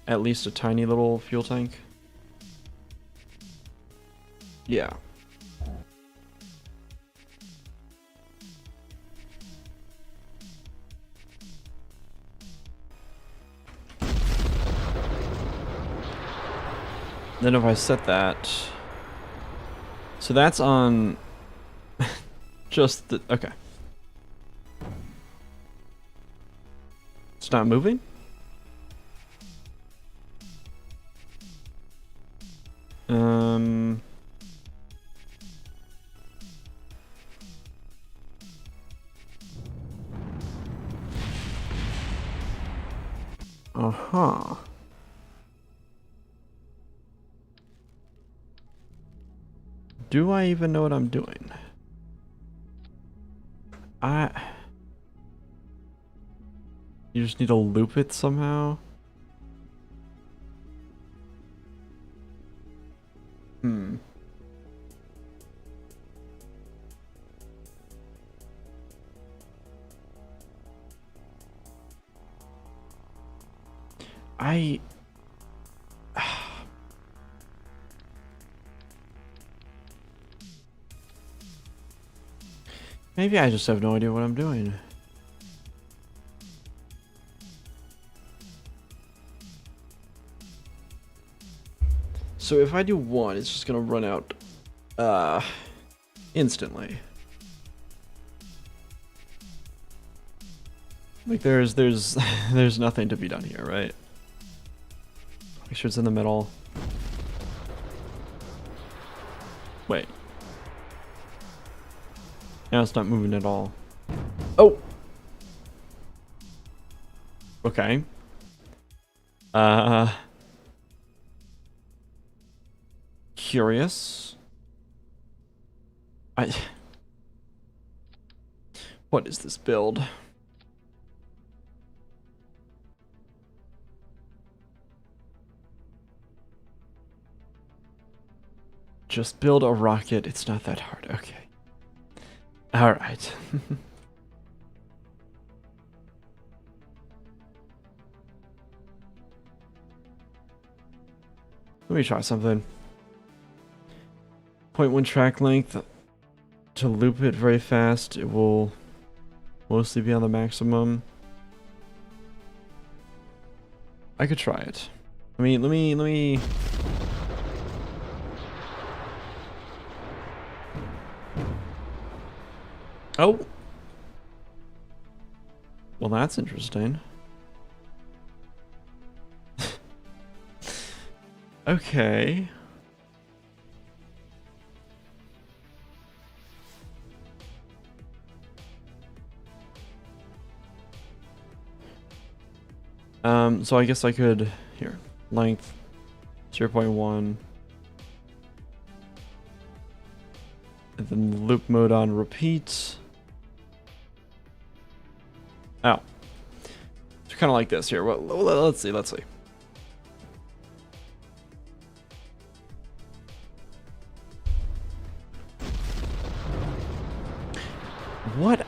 at least a tiny little fuel tank. Yeah. Then if I set that, so that's on just the, okay. It's not moving? Uh-huh. Do I even know what I'm doing? You just need to loop it somehow? Hmm. Maybe I just have no idea what I'm doing. So if I do one, it's just gonna run out instantly. Like there's there's nothing to be done here, right? Make sure it's in the middle. Wait. Now it's not moving at all. Oh! Okay. Curious. What is this build? Just build a rocket. It's not that hard. Okay. All right. Let me try something. 0.1 track length. To loop it very fast, it will mostly be on the maximum. I could try it. Let me. Oh! Well, that's interesting. Okay. So I guess I could, here, length 0.1. And then loop mode on repeat. Oh. It's kind of like this here. Well, let's see. What?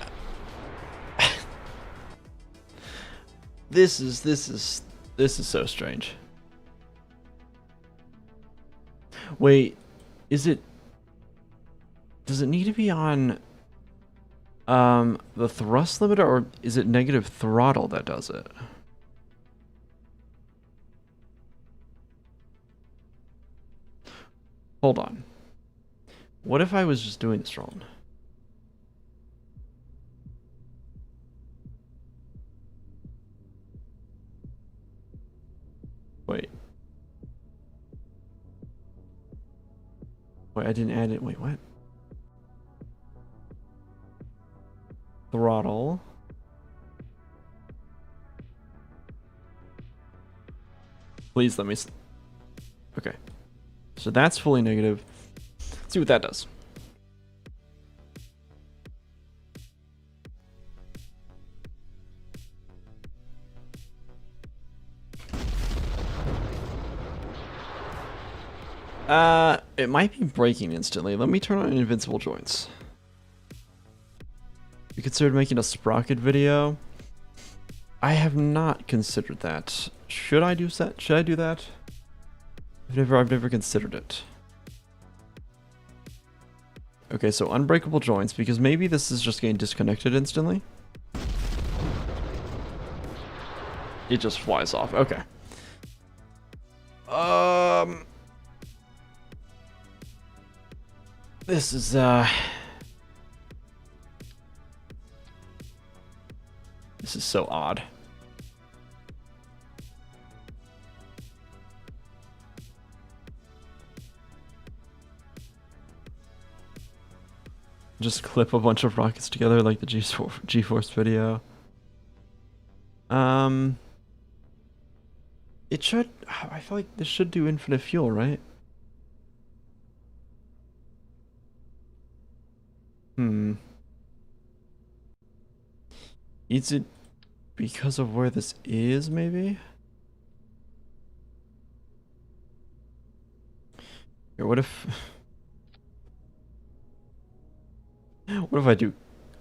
This is so strange. Wait, does it need to be on the thrust limiter, or is it negative throttle that does it? Hold on. What if I was just doing this wrong? Wait. Wait, I didn't add it. Wait, what? Throttle. Please let me... Okay. So that's fully negative. Let's see what that does. It might be breaking instantly. Let me turn on invincible joints. You considered making a sprocket video? I have not considered that. Should I do that? Should I do that? I've never considered it. Okay, so unbreakable joints, because maybe this is just getting disconnected instantly. It just flies off. Okay. This is this is so odd. Just clip a bunch of rockets together like the G-Force video. It should... I feel like this should do infinite fuel, right? Is it because of where this is, maybe? Here, what if... What if I do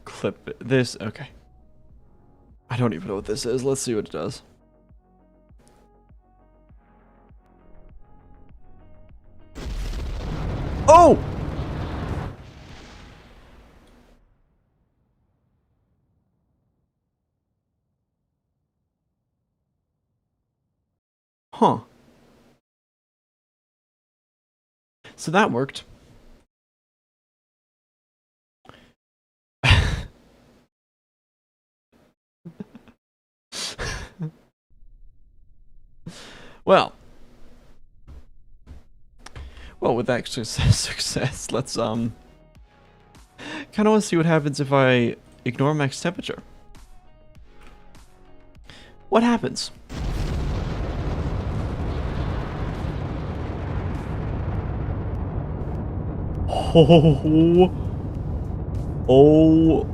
clip this? Okay. I don't even know what this is. Let's see what it does. Oh! Huh. So that worked. Well, with that success, let's kind of want to see what happens if I ignore max temperature. What happens? Oh, oh.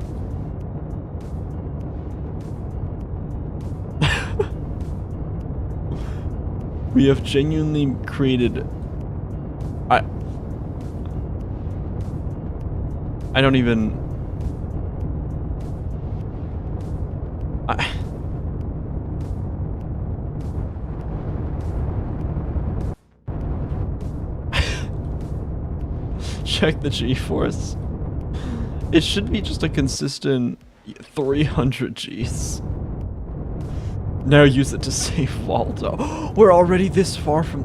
We have genuinely created... I don't even... Check the G-force. It should be just a consistent 300 Gs. Now use it to save Waldo. We're already this far from...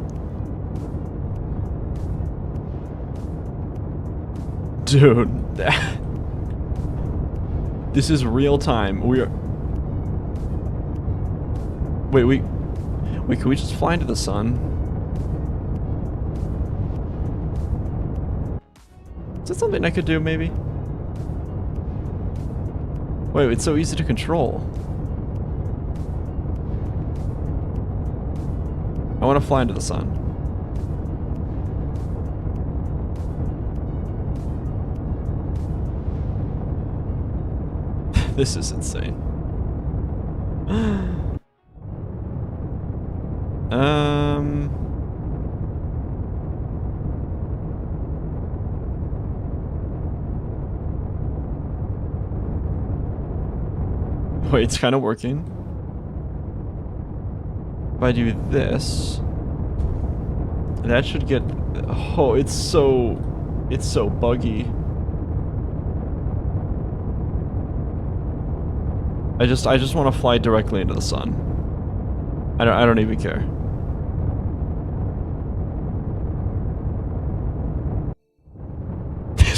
Dude. This is real time. We are... Wait, can we just fly into the sun? Is that something I could do, maybe? Wait, it's so easy to control. I want to fly into the sun. This is insane. Wait, it's kind of working. If I do this, that should get... Oh, it's so buggy. I just want to fly directly into the sun. I don't even care.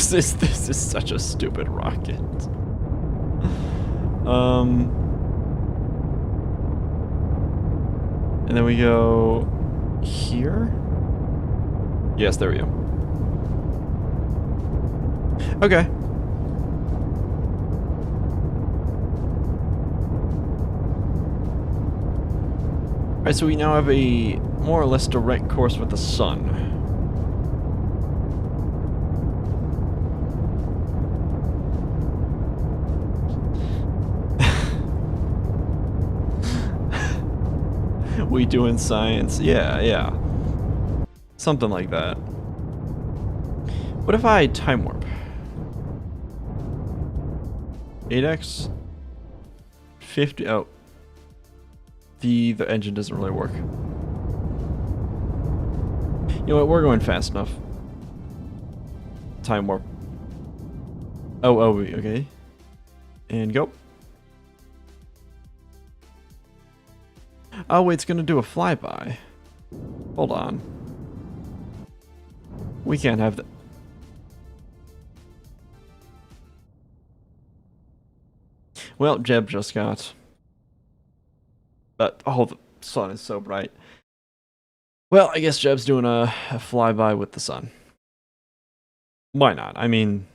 This is such a stupid rocket. And then we go here? Yes, there we go. Okay. Alright, so we now have a more or less direct course with the sun. We doing science? Yeah. Something like that. What if I time warp? 8x? 50, oh. The engine doesn't really work. You know what, we're going fast enough. Time warp. Oh, okay. And go. Oh wait, it's gonna do a flyby. Hold on. We can't have that. Well, Jeb just got... But, oh, the sun is so bright. Well, I guess Jeb's doing a flyby with the sun. Why not? I mean...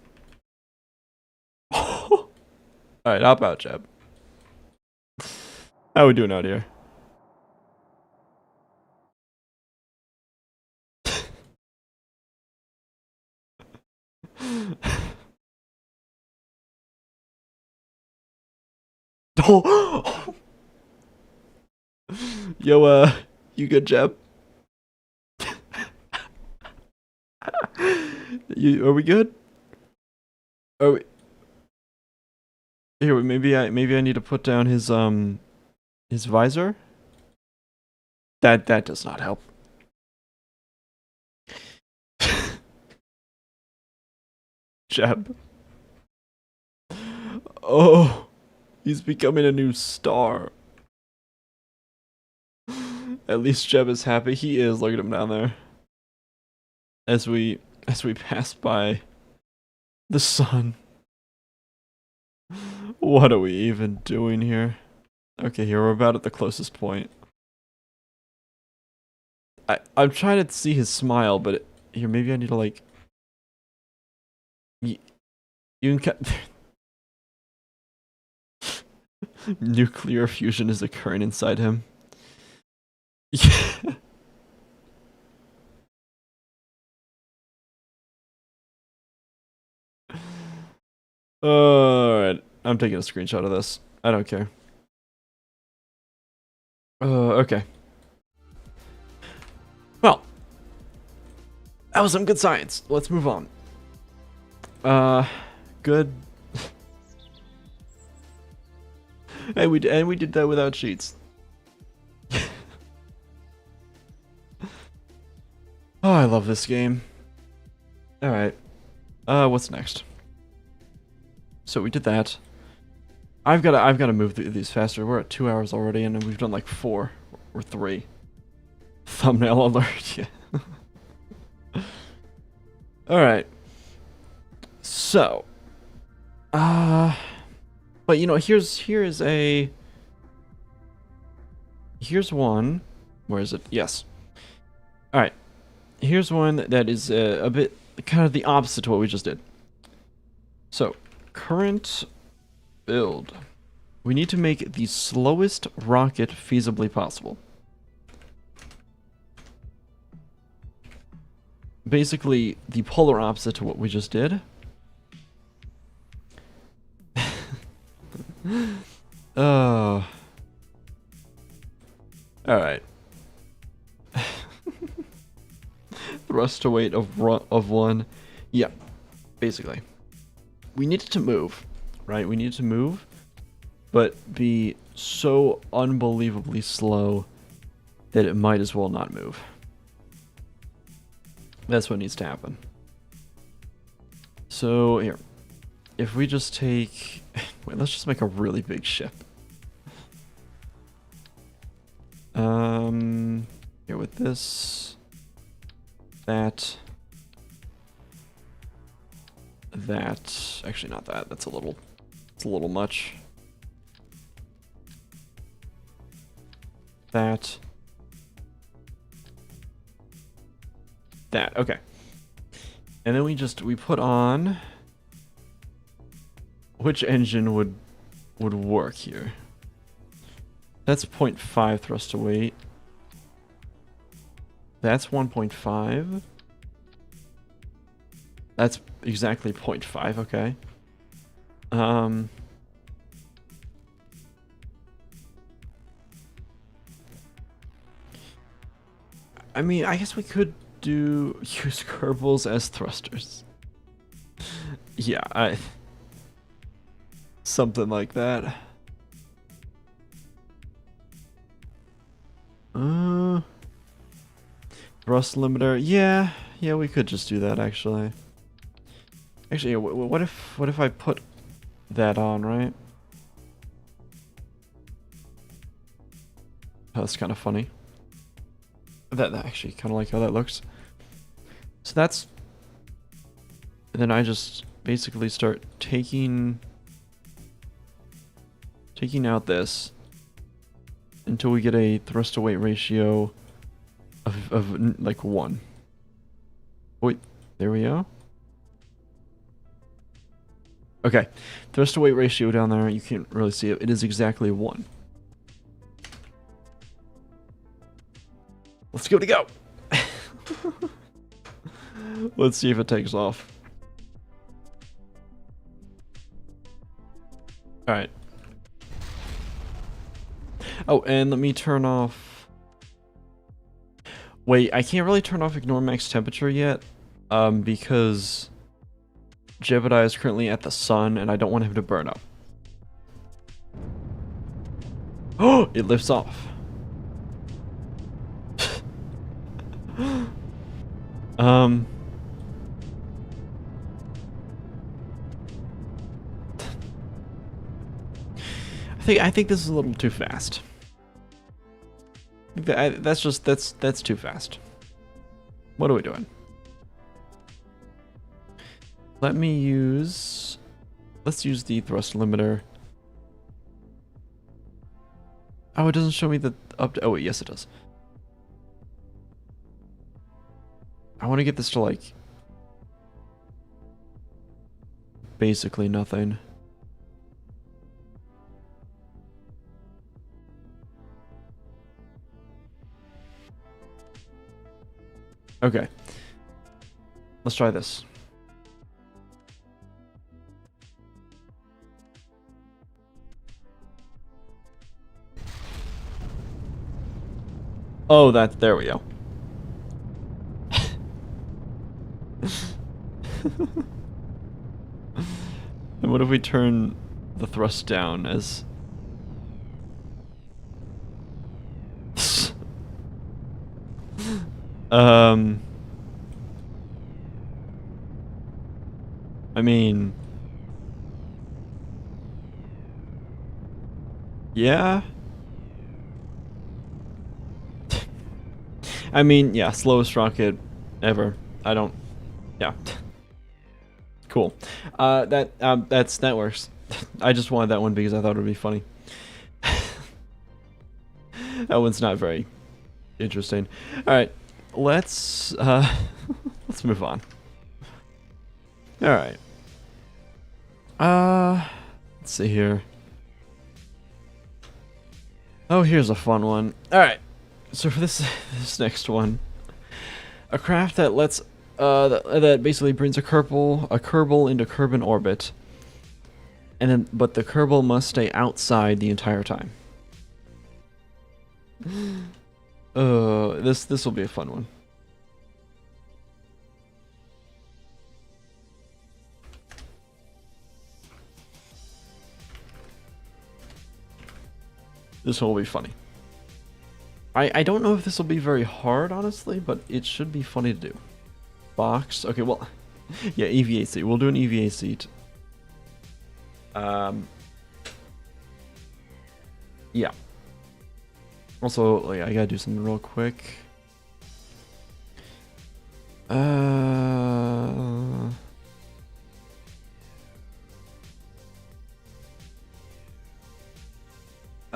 Alright, how about Jeb? How we doing out here? Oh! Yo, you good, Jeb? Are we good? Oh, here, maybe I need to put down his visor. That does not help. Jeb. Oh, he's becoming a new star. At least Jeb is happy. He is. Look at him down there. As we pass by the sun. What are we even doing here? Okay, here we're about at the closest point. I'm trying to see his smile, but here maybe I need to like. You can. Nuclear fusion is occurring inside him. Yeah. Alright, I'm taking a screenshot of this. I don't care. Okay. Well, that was some good science. Let's move on. Good. And we did that without cheats. Oh, I love this game. Alright. What's next? So we did that. I've gotta move these faster. We're at 2 hours already, and we've done like 4 or 3. Thumbnail alert. Yeah. All right. So, but you know, here's one. Where is it? Yes. All right. Here's one that is a bit kind of the opposite to what we just did. So, current build. We need to make the slowest rocket feasibly possible. Basically, the polar opposite to what we just did. Oh. Alright. Thrust to weight of 1. Yeah, basically. We needed to move, right? We needed to move, but be so unbelievably slow that it might as well not move. That's what needs to happen. So, here. If we just take... Wait, let's just make a really big ship. Here with this... That... Actually, not that. That's a little... It's a little much. That... That, okay. And then we put on... Which engine would work here? That's 0.5 thrust to weight. That's 1.5. That's exactly 0.5, okay. I mean, I guess we could use Kerbals as thrusters. Yeah, something like that. Thrust limiter. Yeah, we could just do that actually. Actually, what if I put that on, right? Oh, that's kind of funny. That actually kind of like how that looks. So that's... And then I just basically start taking out this until we get a thrust to weight ratio of like 1. Wait, there we go. Okay, thrust to weight ratio down there, you can't really see it. It is exactly 1. Let's give it a go. Let's see if it takes off. Alright. Oh, and let me turn off... Wait, I can't really turn off ignore max temperature yet, because Jebediah is currently at the sun, and I don't want him to burn up. Oh, it lifts off. I think this is a little too fast. That's too fast. What are we doing? Let's use the thrust limiter. Oh, it doesn't show me the oh wait, yes it does. I want to get this to like basically nothing. Okay. Let's try this. Oh, there we go. And what if we turn the thrust down as... I mean... Yeah? I mean, yeah, slowest rocket ever. I don't... Yeah. Cool. That works. I just wanted that one because I thought it would be funny. That one's not very interesting. Alright, let's move on. Alright. Let's see here. Oh, here's a fun one. Alright. So for this next one, a craft that lets that basically brings a Kerbal into Kerbin orbit, and then but the Kerbal must stay outside the entire time. This will be a fun one. This one will be funny. I don't know if this will be very hard, honestly, but it should be funny to do. Box. Okay, well, yeah, EVA seat. We'll do an EVA seat. Yeah. Also, like, I gotta do something real quick.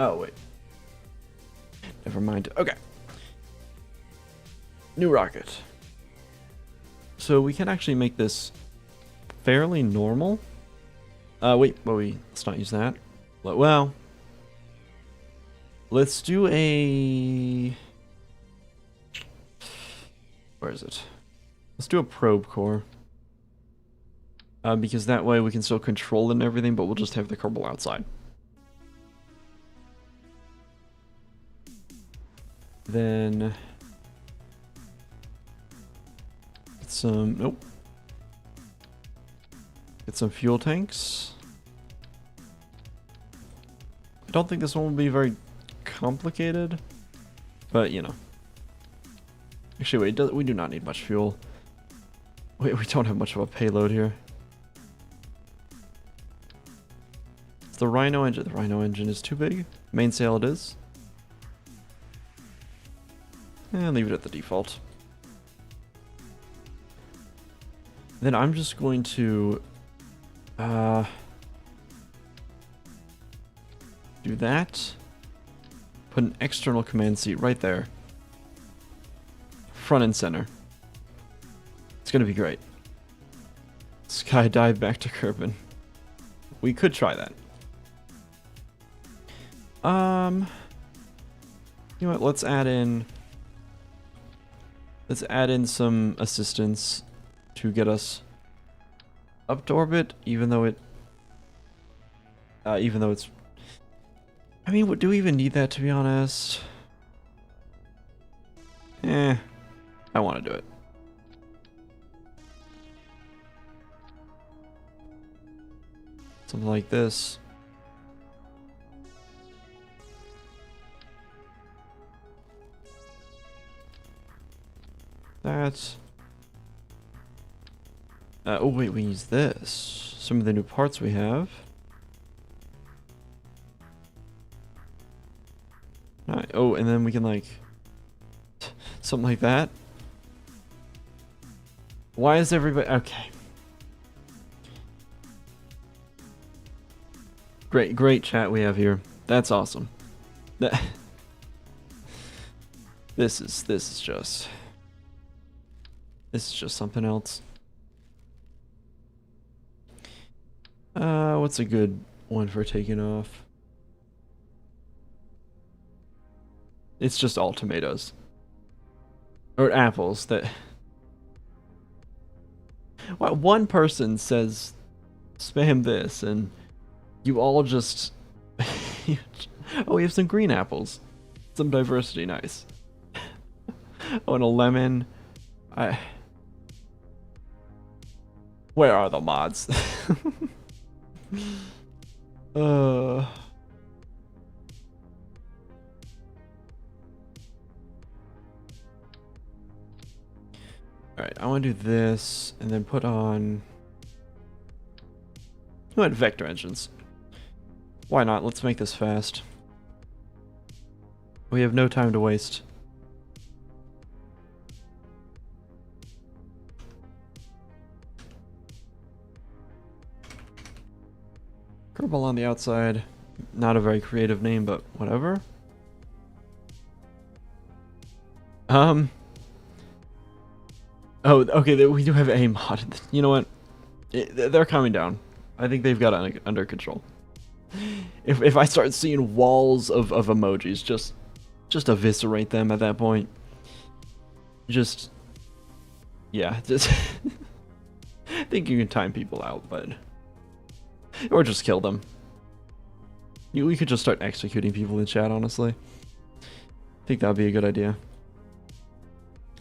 Oh, wait. Never mind. Okay. New rocket. So we can actually make this fairly normal. Let's not use that. Well, let's do a... Where is it? Let's do a probe core. Because that way we can still control it and everything, but we'll just have the Kerbal outside. Then... Get some... Nope. Get some fuel tanks. I don't think this one will be very complicated, but you know. Actually, wait, we do not need much fuel. Wait, we don't have much of a payload here. It's the Rhino engine. The Rhino engine is too big. Mainsail it is. And leave it at the default. Then I'm just going to do that. Put an external command seat right there. Front and center. It's gonna be great. Skydive back to Kerbin. We could try that. You know what, let's add in some assistance to get us up to orbit, even though it's I mean, do we even need that, to be honest? I want to do it. Something like this. That's... oh wait, we use this. Some of the new parts we have. Right. Oh, and then we can like... something like that. Why is everybody... Okay. Great chat we have here. That's awesome. This is just something else. What's a good one for taking off? It's just all tomatoes. Or apples that... Well, one person says spam this and you all just... Oh, we have some green apples. Some diversity, nice. Oh, and a lemon. Where are the mods? Alright, I want to do this and then put on... What, vector engines? Why not? Let's make this fast. We have no time to waste. Kerbal on the outside. Not a very creative name, but whatever. Oh, okay, we do have a mod. You know what? They're coming down. I think they've got it under control. If I start seeing walls of emojis, just eviscerate them at that point. Just... Yeah, just... I think you can time people out, but... Or just kill them. We could just start executing people in chat, honestly. I think that would be a good idea.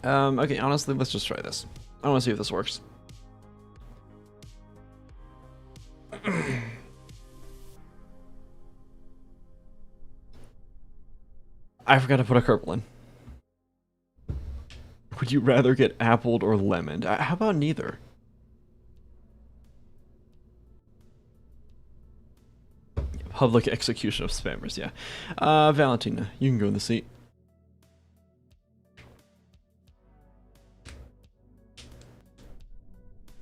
Okay, honestly, let's just try this. I want to see if this works. I forgot to put a Kerbal in. Would you rather get appled or lemoned? How about neither? Public execution of spammers, yeah. Valentina, you can go in the seat.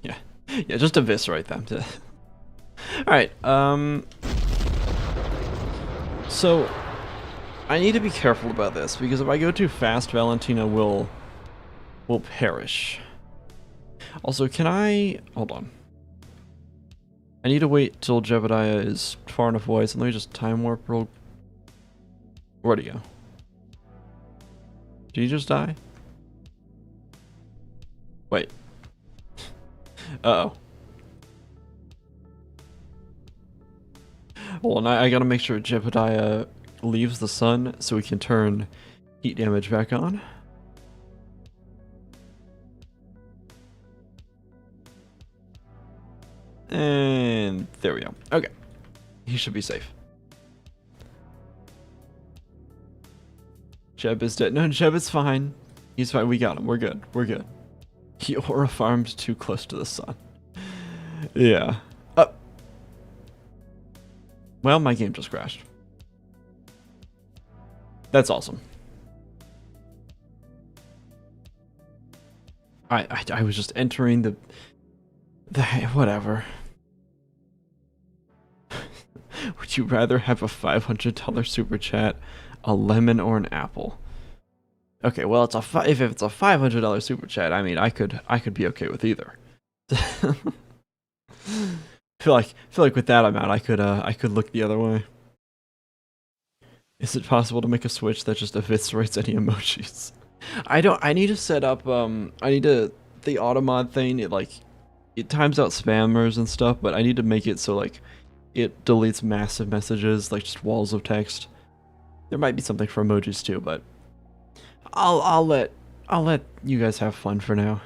Yeah. Yeah, just eviscerate them. Alright, so... I need to be careful about this, because if I go too fast, Valentina will perish. Also, can I... Hold on. I need to wait till Jebediah is far enough away, so let me just time warp real... Where'd he go? Did he just die? Wait. Uh-oh. Hold on, I gotta make sure Jebediah leaves the sun so we can turn heat damage back on. And there we go. Okay. He should be safe. Jeb is dead. No, Jeb is fine. He's fine. We got him. We're good. We're good. He aura farmed too close to the sun. Yeah. Well, my game just crashed. That's awesome. I was just entering the whatever. Would you rather have a $500 super chat, a lemon, or an apple? Okay, well, if it's a $500 super chat, I mean, I could be okay with either. feel like with that amount, I could look the other way. Is it possible to make a switch that just eviscerates any emojis? I need to set up, the automod thing, it times out spammers and stuff, but I need to make it so, like, it deletes massive messages, like just walls of text. There might be something for emojis too, but I'll let you guys have fun for now.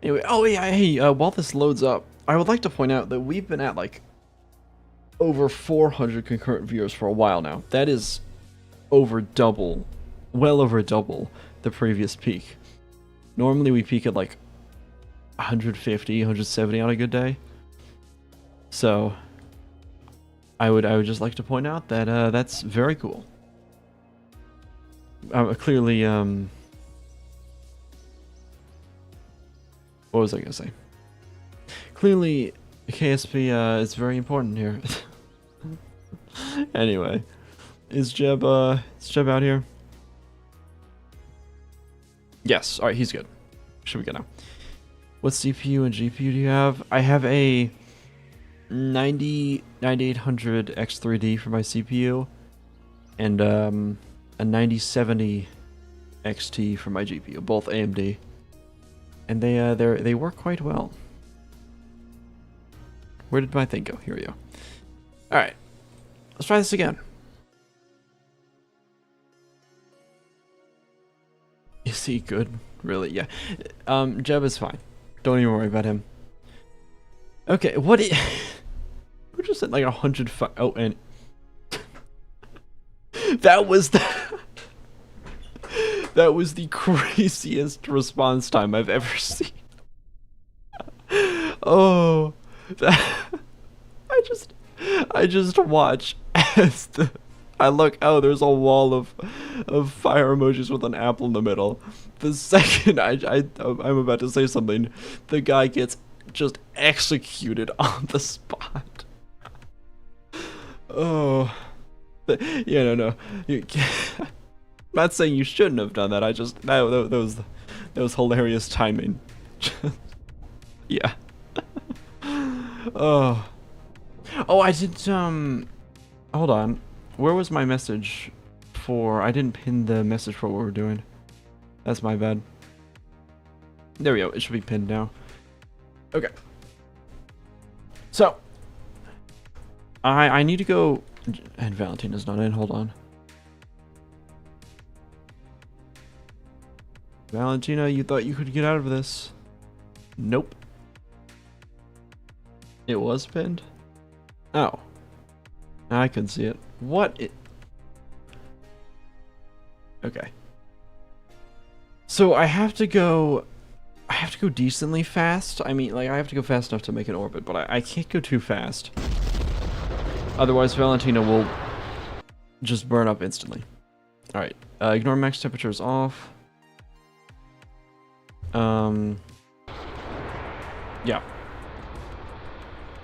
Anyway, oh yeah, hey, while this loads up, I would like to point out that we've been at like over 400 concurrent viewers for a while now. That is over double, well over double the previous peak. Normally we peak at like 150, 170 on a good day. So I would just like to point out that that's very cool. Clearly, what was I gonna say? Clearly, KSP is very important here. Anyway, is Jeb out here? Yes. All right, he's good. Should be good now. What CPU and GPU do you have? I have a 9800 X3D for my CPU, and a 9070 XT for my GPU, both AMD. And they work quite well. Where did my thing go? Here we go. All right, let's try this again. Is he good? Really? Yeah. Jeb is fine. Don't even worry about him. Okay, what? Who just said like 105? Oh, and that was the. That was the craziest response time I've ever seen. Oh, I just watch as I look. Oh, there's a wall of fire emojis with an apple in the middle. The second I'm about to say something, the guy gets just executed on the spot. Oh, yeah, no. I'm not saying you shouldn't have done that. I just that was hilarious timing. Yeah. Oh, I did. Hold on. Where was my message for? I didn't pin the message for what we're doing. That's my bad. There we go. It should be pinned now. Okay. So I need to go. And Valentina's not in. Hold on. Valentina, you thought you could get out of this. Nope. It was pinned? Oh. I can see it. What? Okay. So I have to go decently fast. I mean, like, I have to go fast enough to make an orbit, but I can't go too fast. Otherwise, Valentina will just burn up instantly. Alright. Ignore max temperatures off. Yeah.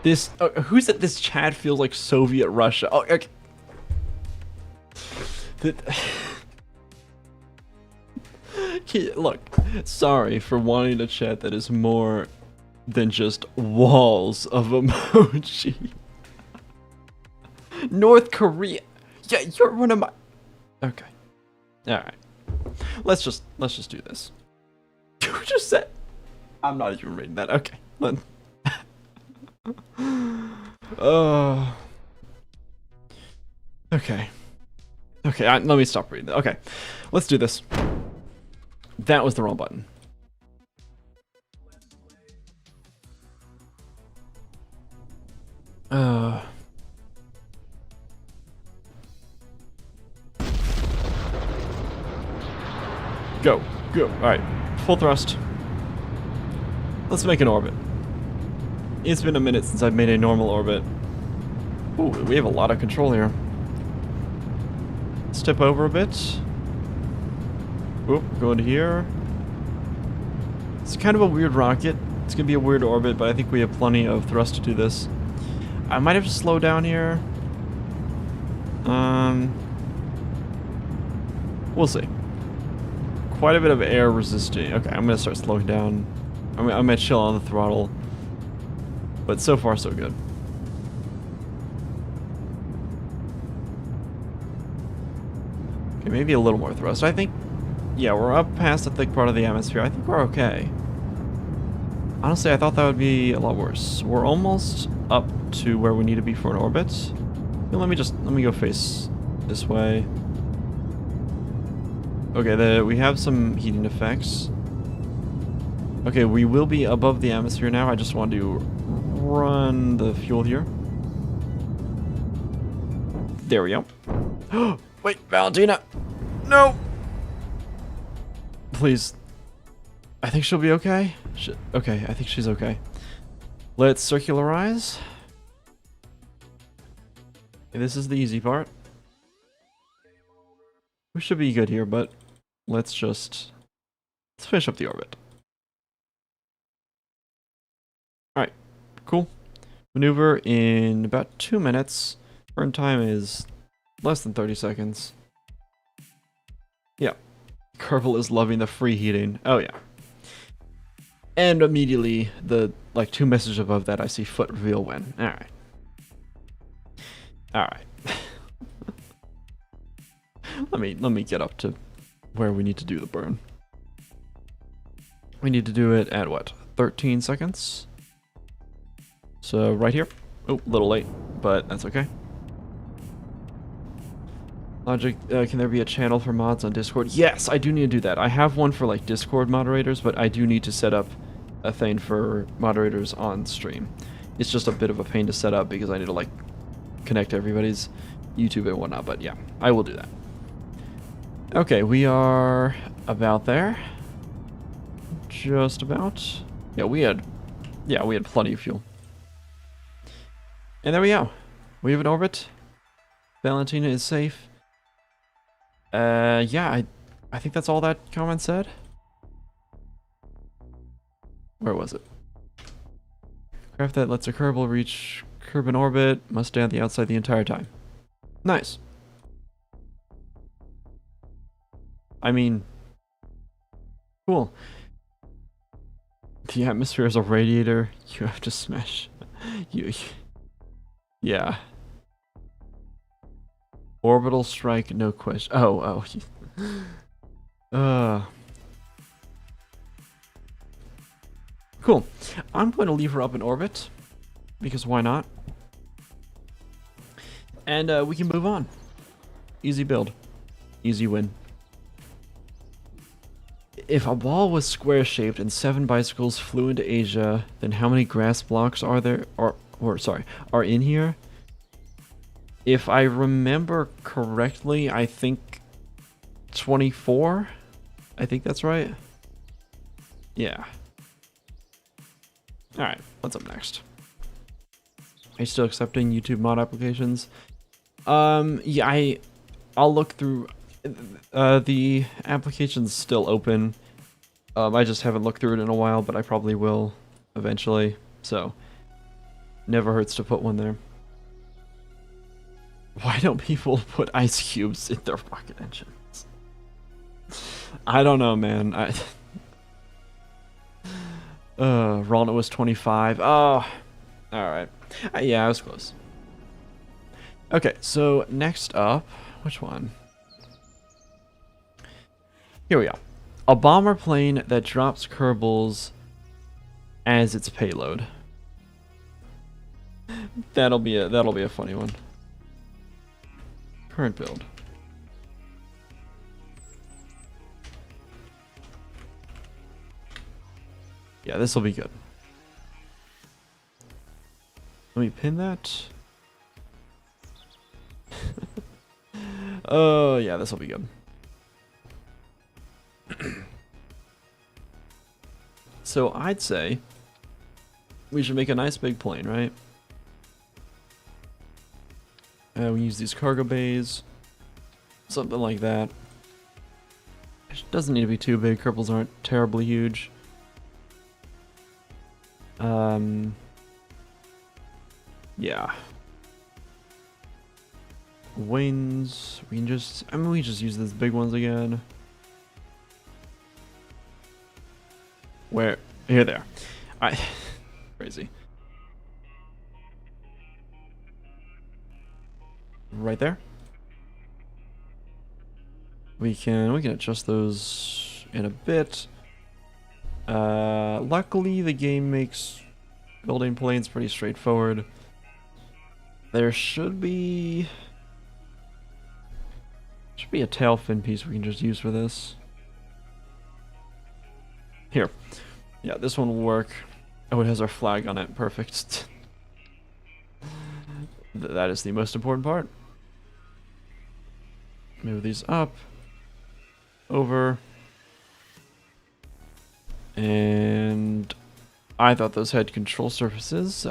This, who's at this chat feels like Soviet Russia? Oh, okay. Look, sorry for wanting a chat that is more than just walls of emoji. North Korea. Yeah, you're one of my. Okay. All right. Let's just do this. Who just said? I'm not even reading that. Okay. Okay. Okay, let me stop reading that. Okay, let's do this. That was the wrong button. Go. Alright, full thrust. Let's make an orbit. It's been a minute since I've made a normal orbit. Ooh, we have a lot of control here. Step over a bit. Oop, go into here. It's kind of a weird rocket. It's gonna be a weird orbit, but I think we have plenty of thrust to do this. I might have to slow down here. We'll see. Quite a bit of air resisting. Okay, I'm gonna start slowing down. I'm gonna chill on the throttle. But so far, so good. Okay, maybe a little more thrust. I think, yeah, we're up past the thick part of the atmosphere. I think we're okay. Honestly, I thought that would be a lot worse. We're almost up to where we need to be for an orbit. Here, let me go face this way. Okay, we have some heating effects. Okay, we will be above the atmosphere now. I just want to run the fuel here. There we go. Wait, Valentina! No! Please. I think she'll be okay. Okay, I think she's okay. Let's circularize. Okay, this is the easy part. We should be good here, but let's finish up the orbit. Alright, cool. Maneuver in about 2 minutes. Burn time is less than 30 seconds. Yeah. Kerbal is loving the free heating. Oh yeah. And immediately, like 2 messages above that, I see foot reveal when. Alright. Alright. let me get up to where we need to do the burn. We need to do it at what? 13 seconds? So right here. Oh, a little late, but that's okay. Logic, can there be a channel for mods on Discord? Yes, I do need to do that. I have one for like Discord moderators, but I do need to set up a thing for moderators on stream. It's just a bit of a pain to set up because I need to like connect everybody's YouTube and whatnot, but yeah, I will do that. Okay, we are about there. Just about. Yeah, we had plenty of fuel. And there we go. We have an orbit. Valentina is safe. Yeah, I think that's all that comment said. Where was it? Craft that lets a Kerbal reach curb in orbit. Must stay on the outside the entire time. Nice. I mean, cool. The atmosphere is a radiator. You have to smash. Yeah. Orbital strike, no question. Oh. Cool. I'm going to leave her up in orbit because why not? And we can move on. Easy build. Easy win. If a ball was square-shaped and 7 bicycles flew into Asia, then how many grass blocks are there? Are in here? If I remember correctly, I think 24? I think that's right. Yeah. Alright, what's up next? Are you still accepting YouTube mod applications? Yeah, I'll look through. The application's still open. I just haven't looked through it in a while, but I probably will eventually. So, never hurts to put one there. Why don't people put ice cubes in their rocket engines? I don't know, man. Ronald was 25. Oh, alright. Yeah, I was close. Okay, so next up, which one? Here we go. A bomber plane that drops Kerbals as its payload. That'll be a funny one. Current build. Yeah, this will be good. Let me pin that. Oh, yeah, this will be good. So I'd say we should make a nice big plane, right? We use these cargo bays. Something like that. It doesn't need to be too big. Kerbals aren't terribly huge. Yeah. Wings. We just use these big ones again. Where? Here they are. Crazy. Right there. We can adjust those in a bit. Luckily the game makes building planes pretty straightforward. There should be a tail fin piece we can just use for this. Here. Yeah, this one will work. Oh, it has our flag on it. Perfect. That is the most important part. Move these up. Over. And I thought those had control surfaces.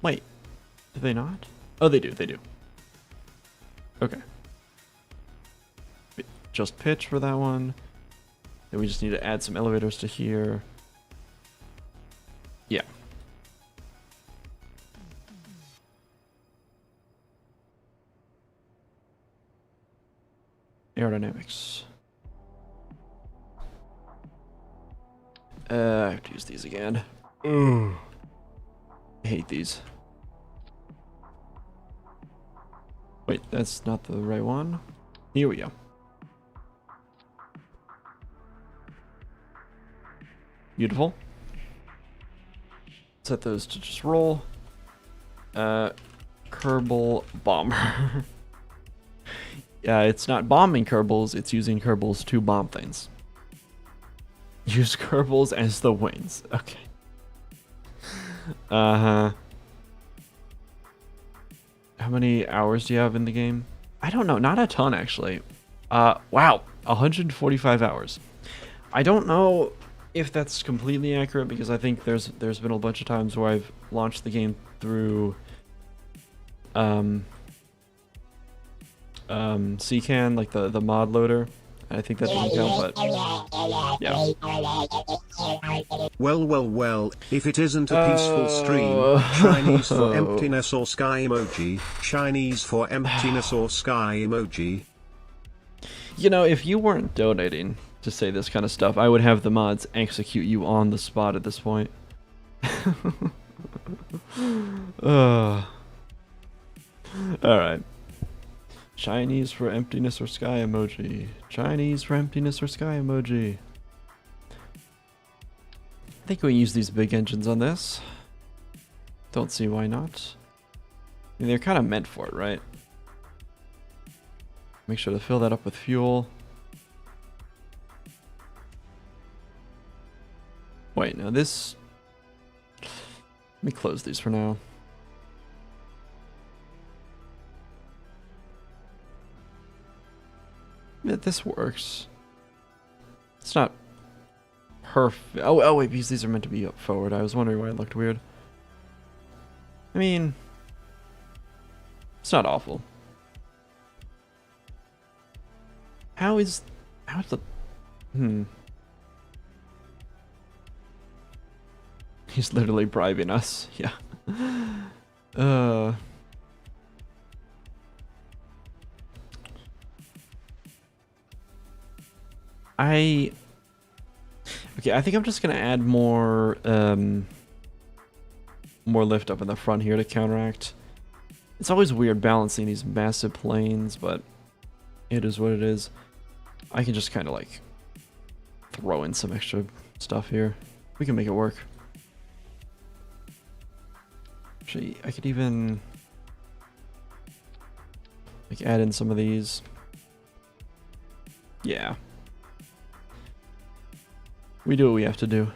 Wait. Do they not? Oh, they do. They do. Okay. Just pitch for that one. Then we just need to add some elevators to here. Yeah. Aerodynamics. I have to use these again. Ugh. I hate these. Wait, that's not the right one. Here we go. Beautiful. Set those to just roll. Kerbal bomber. Yeah, it's not bombing Kerbals, it's using Kerbals to bomb things. Use Kerbals as the wings. Okay. Uh-huh. How many hours do you have in the game? I don't know, not a ton actually. Wow, 145 hours. I don't know if that's completely accurate because I think there's been a bunch of times where I've launched the game through CCAN, like the mod loader. I think that doesn't count, but yeah. Well, if it isn't a peaceful stream, Chinese for emptiness or sky emoji, Chinese for emptiness or sky emoji. You know, if you weren't donating to say this kind of stuff, I would have the mods execute you on the spot at this point. Alright. Chinese for emptiness or sky emoji. Chinese for emptiness or sky emoji. I think we can use these big engines on this. Don't see why not. I mean, they're kind of meant for it, right? Make sure to fill that up with fuel. Wait, now this... Let me close these for now. Yeah, this works. It's not perfect. Oh wait, because these are meant to be up forward. I was wondering why it looked weird. I mean, it's not awful. How's the... He's literally bribing us. Yeah. Okay, I think I'm just gonna add more lift up in the front here to counteract. It's always weird balancing these massive planes, but it is what it is. I can just kind of like throw in some extra stuff here. We can make it work. Actually, I could even like add in some of these. Yeah. We do what we have to do.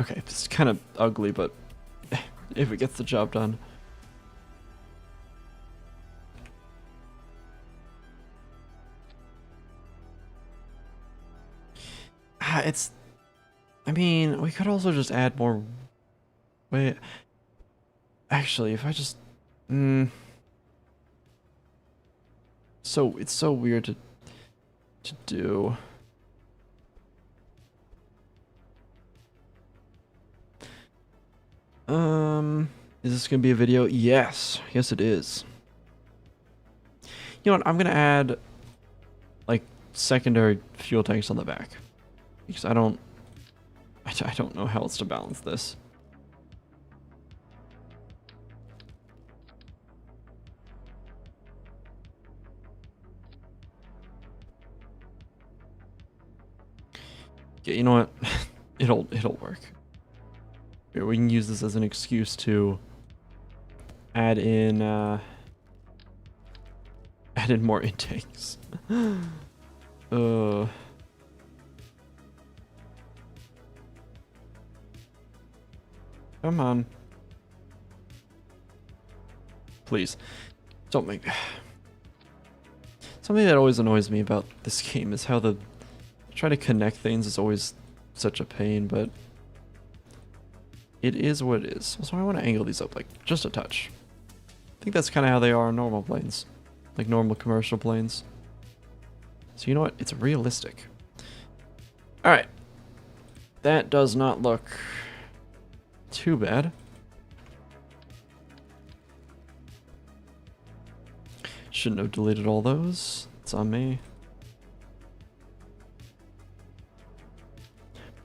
Okay, this is kind of ugly, but if it gets the job done. I mean, we could also just add more... Wait. Actually, if I just... So, it's so weird to do. Is this gonna be a video? Yes. Yes, it is. You know what? I'm gonna add, like, secondary fuel tanks on the back. Because I don't know how else to balance this. Yeah, you know what? it'll work. Here, we can use this as an excuse to add in more intakes. Come on. Please. Don't make... Something that always annoys me about this game is how the... Trying to connect things is always such a pain, but... It is what it is. So I want to angle these up, like, just a touch. I think that's kind of how they are on normal planes. Like normal commercial planes. So you know what? It's realistic. Alright. That does not look too bad. Shouldn't have deleted all those. It's on me.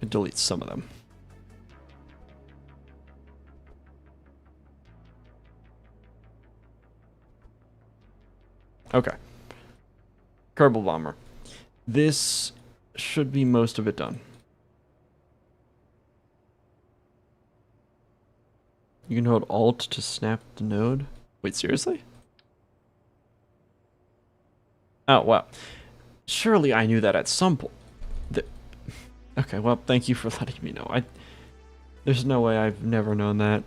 I delete some of them. Okay. Kerbal Bomber. This should be most of it done. You can hold Alt to snap the node. Wait, seriously? Oh, wow. Surely I knew that at some point. Okay, well, thank you for letting me know. There's no way I've never known that.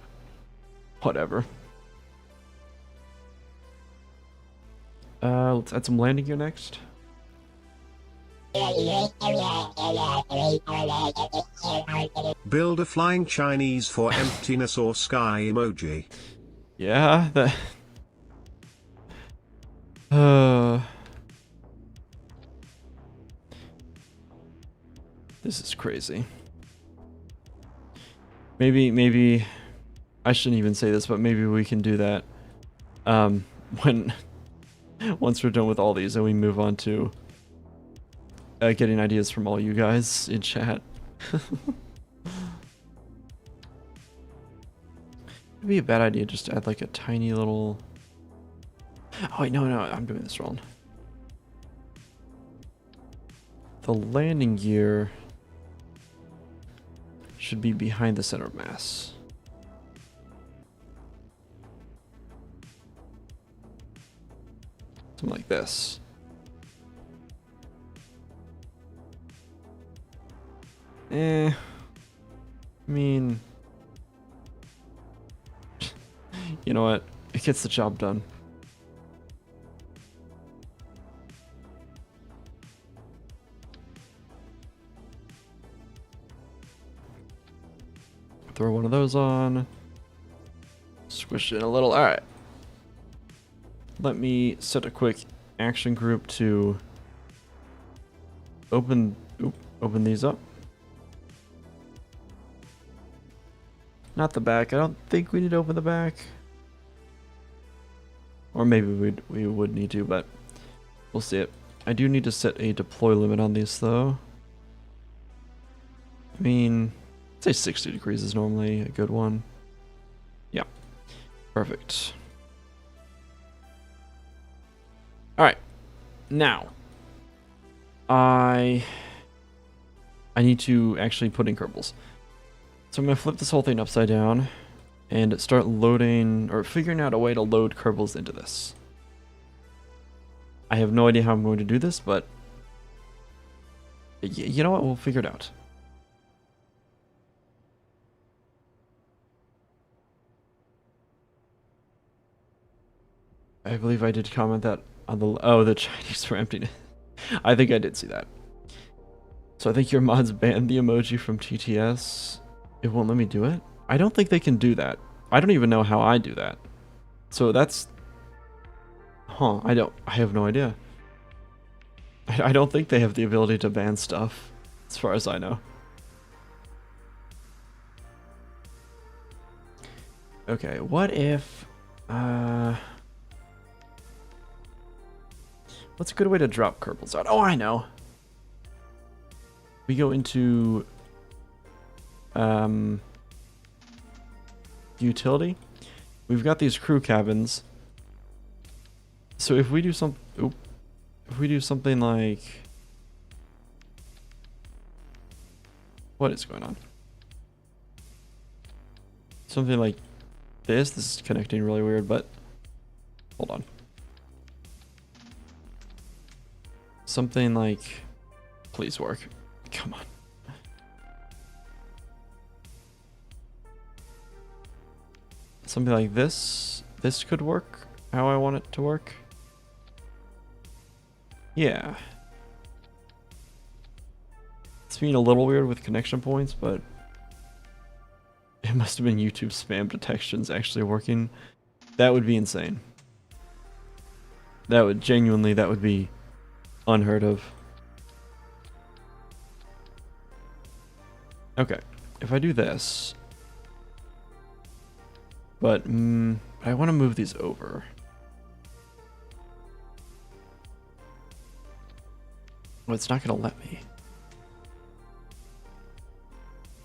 Whatever. Let's add some landing gear next. Build a flying Chinese for emptiness or sky emoji. Yeah, that... This is crazy. Maybe... I shouldn't even say this, but maybe we can do that. When... Once we're done with all these and we move on to... getting ideas from all you guys in chat. It'd be a bad idea just to add like a tiny little... Oh wait, no, I'm doing this wrong. The landing gear should be behind the center of mass. Something like this. I mean... You know what? It gets the job done. Throw one of those on. Squish it in a little. Alright. Let me set a quick action group to open these up. Not the back. I don't think we need to open the back. Or maybe we would need to, but we'll see it. I do need to set a deploy limit on these though. I mean, I'd say 60 degrees is normally a good one. Yeah. Perfect. Alright. Now. I need to actually put in Kerbals. So I'm going to flip this whole thing upside down and start loading, or figuring out a way to load Kerbals into this. I have no idea how I'm going to do this, but you know what? We'll figure it out. I believe I did comment that on the Chinese for emptiness. I think I did see that. So I think your mods banned the emoji from TTS. It won't let me do it? I don't think they can do that. I don't even know how I do that. So that's... Huh, I have no idea. I don't think they have the ability to ban stuff, as far as I know. Okay, what if... What's a good way to drop Kerbals out? Oh, I know! We go into... utility. We've got these crew cabins. So if we do something like What is going on? Something like this. This is connecting really weird, but hold on. Something like, please work. Come on. Something like this. This could work how I want it to work. Yeah. It's being a little weird with connection points, but it must have been YouTube spam detections actually working. That would be insane. That would genuinely, that would be unheard of. Okay, if I do this, but I want to move these over. Well, it's not gonna let me.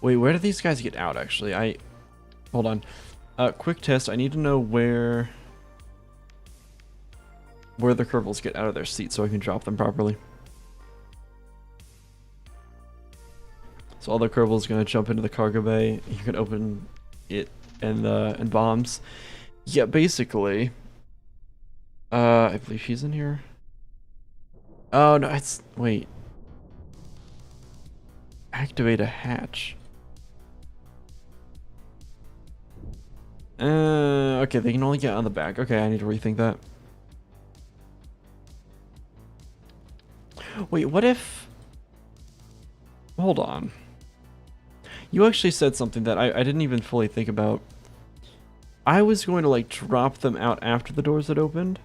Wait, where do these guys get out, actually? Hold on. Quick test. I need to know where the Kerbals get out of their seat so I can drop them properly. So all the Kerbals gonna jump into the cargo bay. You can open it and bombs. Yeah, basically. I believe he's in here. Oh no, wait. Activate a hatch. Okay, they can only get on the back. Okay, I need to rethink that. Wait, what if... Hold on. You actually said something that I didn't even fully think about. I was going to, like, drop them out after the doors had opened.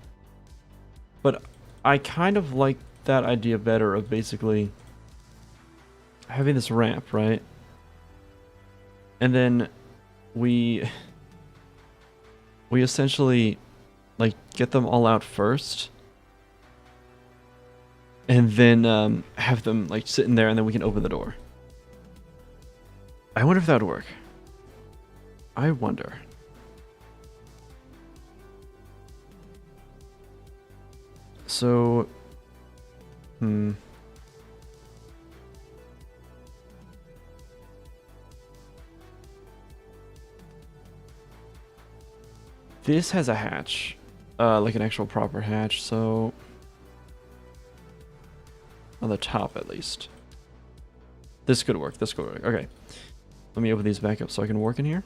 But I kind of like that idea better of basically having this ramp, right? And then we essentially, like, get them all out first. And then have them, like, sitting there, and then we can open the door. I wonder if that would work. I wonder. So, this has a hatch, like an actual proper hatch, so on the top at least. This could work, this could work. Okay. Let me open these back up so I can work in here.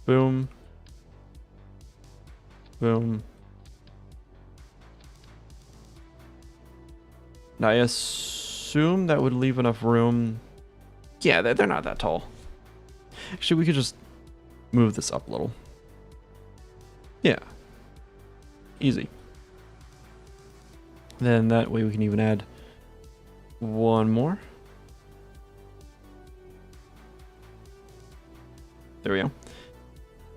Boom. Boom. Now I assume that would leave enough room. Yeah, they're not that tall. Actually, we could just move this up a little. Yeah. Easy. Then that way we can even add one more. There we go.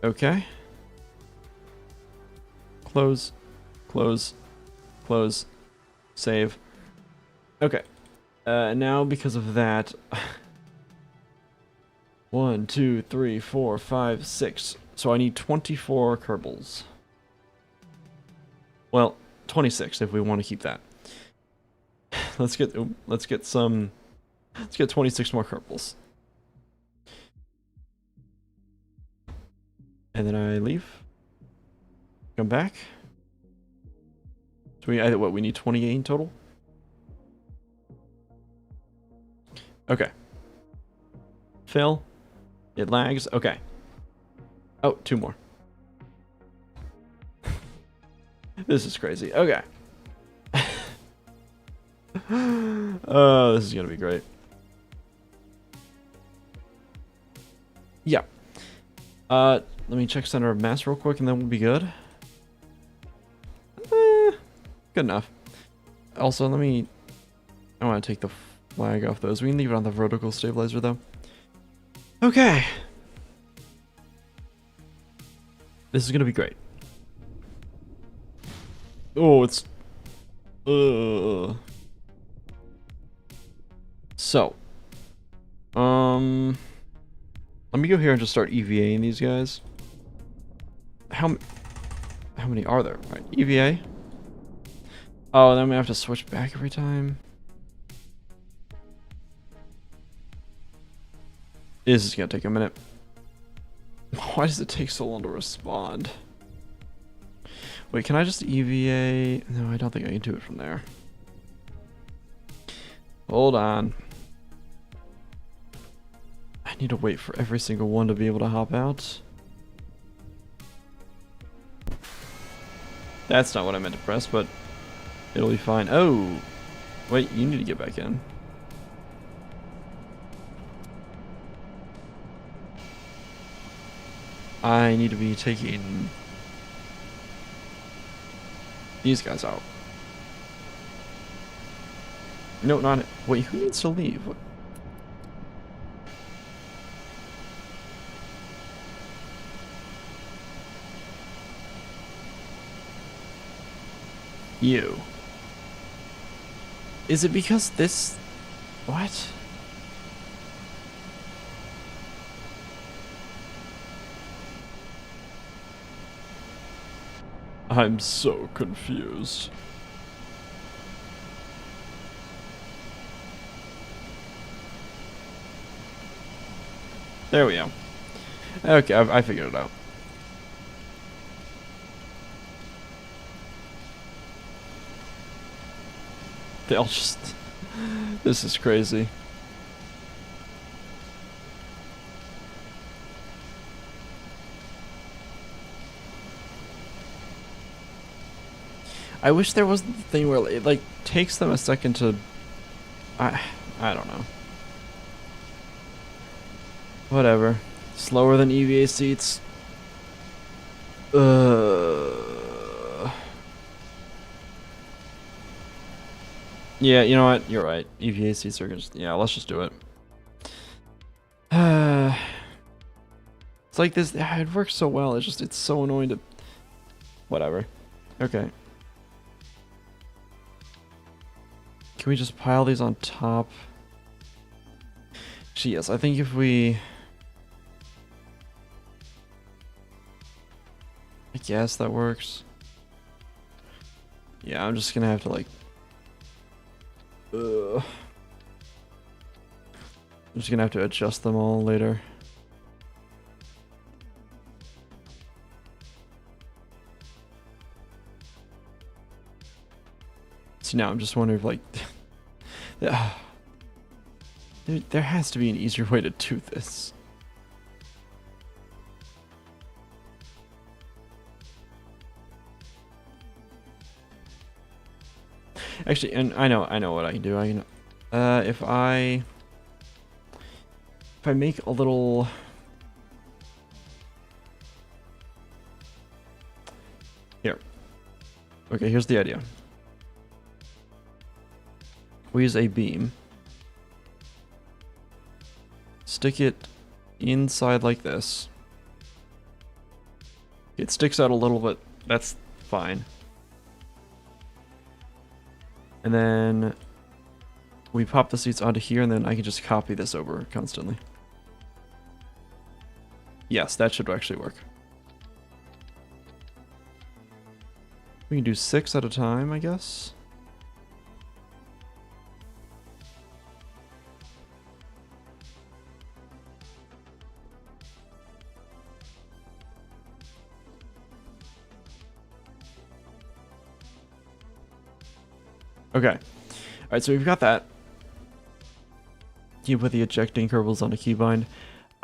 Okay. Close. Close. Close. Save. Okay. Now because of that... 1, 2, 3, 4, 5, 6. So I need 24 Kerbals. Well, 26 if we want to keep that. Let's get 26 more Kerbals. And then I leave. Come back. So we need 28 in total? Okay. Fill. It lags. Okay. Oh, 2 more. This is crazy. Okay. Oh, this is gonna be great. Yeah. Let me check center of mass real quick and then we'll be good. Good enough. Also, I want to take the flag off those. We can leave it on the vertical stabilizer though. Okay. This is gonna be great. Oh, it's... So. Let me go here and just start EVAing these guys. How many are there? Right, EVA. Oh, then we have to switch back every time. This is gonna take a minute. Why does it take so long to respond? Wait, can I just EVA? No, I don't think I can do it from there. Hold on. I need to wait for every single one to be able to hop out. That's not what I meant to press, but it'll be fine. Oh! Wait, you need to get back in. I need to be taking these guys out. No, not it. Wait, who needs to leave? What? You. Is it because this... What? I'm so confused. There we go. Okay, I figured it out. They'll just... This is crazy. I wish there was the thing where it like takes them a second to... I don't know. Whatever. Slower than EVA seats. Yeah, you know what? You're right. EVA seats are just... Yeah, let's just do it. It's like this... It works so well. It's just... It's so annoying to... Whatever. Okay. Can we just pile these on top? Actually, yes. I think if we... I guess that works. Yeah, I'm just gonna have to like... I'm just gonna have to adjust them all later. So now I'm just wondering if like... there has to be an easier way to do this. Actually, and I know what I can do. I can, if I make a little, here. Okay, here's the idea. We use a beam. Stick it inside like this. It sticks out a little bit. That's fine. And then we pop the seats onto here, and then I can just copy this over constantly. Yes, that should actually work. We can do 6 at a time, I guess. Okay. Alright, so we've got that. You put the ejecting cables on a keybind.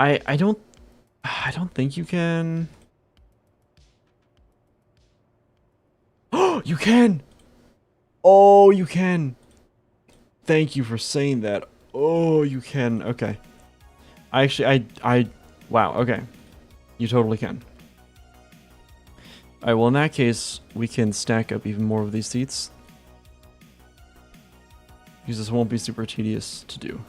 I don't think you can. Oh, you can! Oh, you can! Thank you for saying that. Oh, you can. Okay. Wow, okay. You totally can. Alright, well in that case, we can stack up even more of these seats. Because this won't be super tedious to do.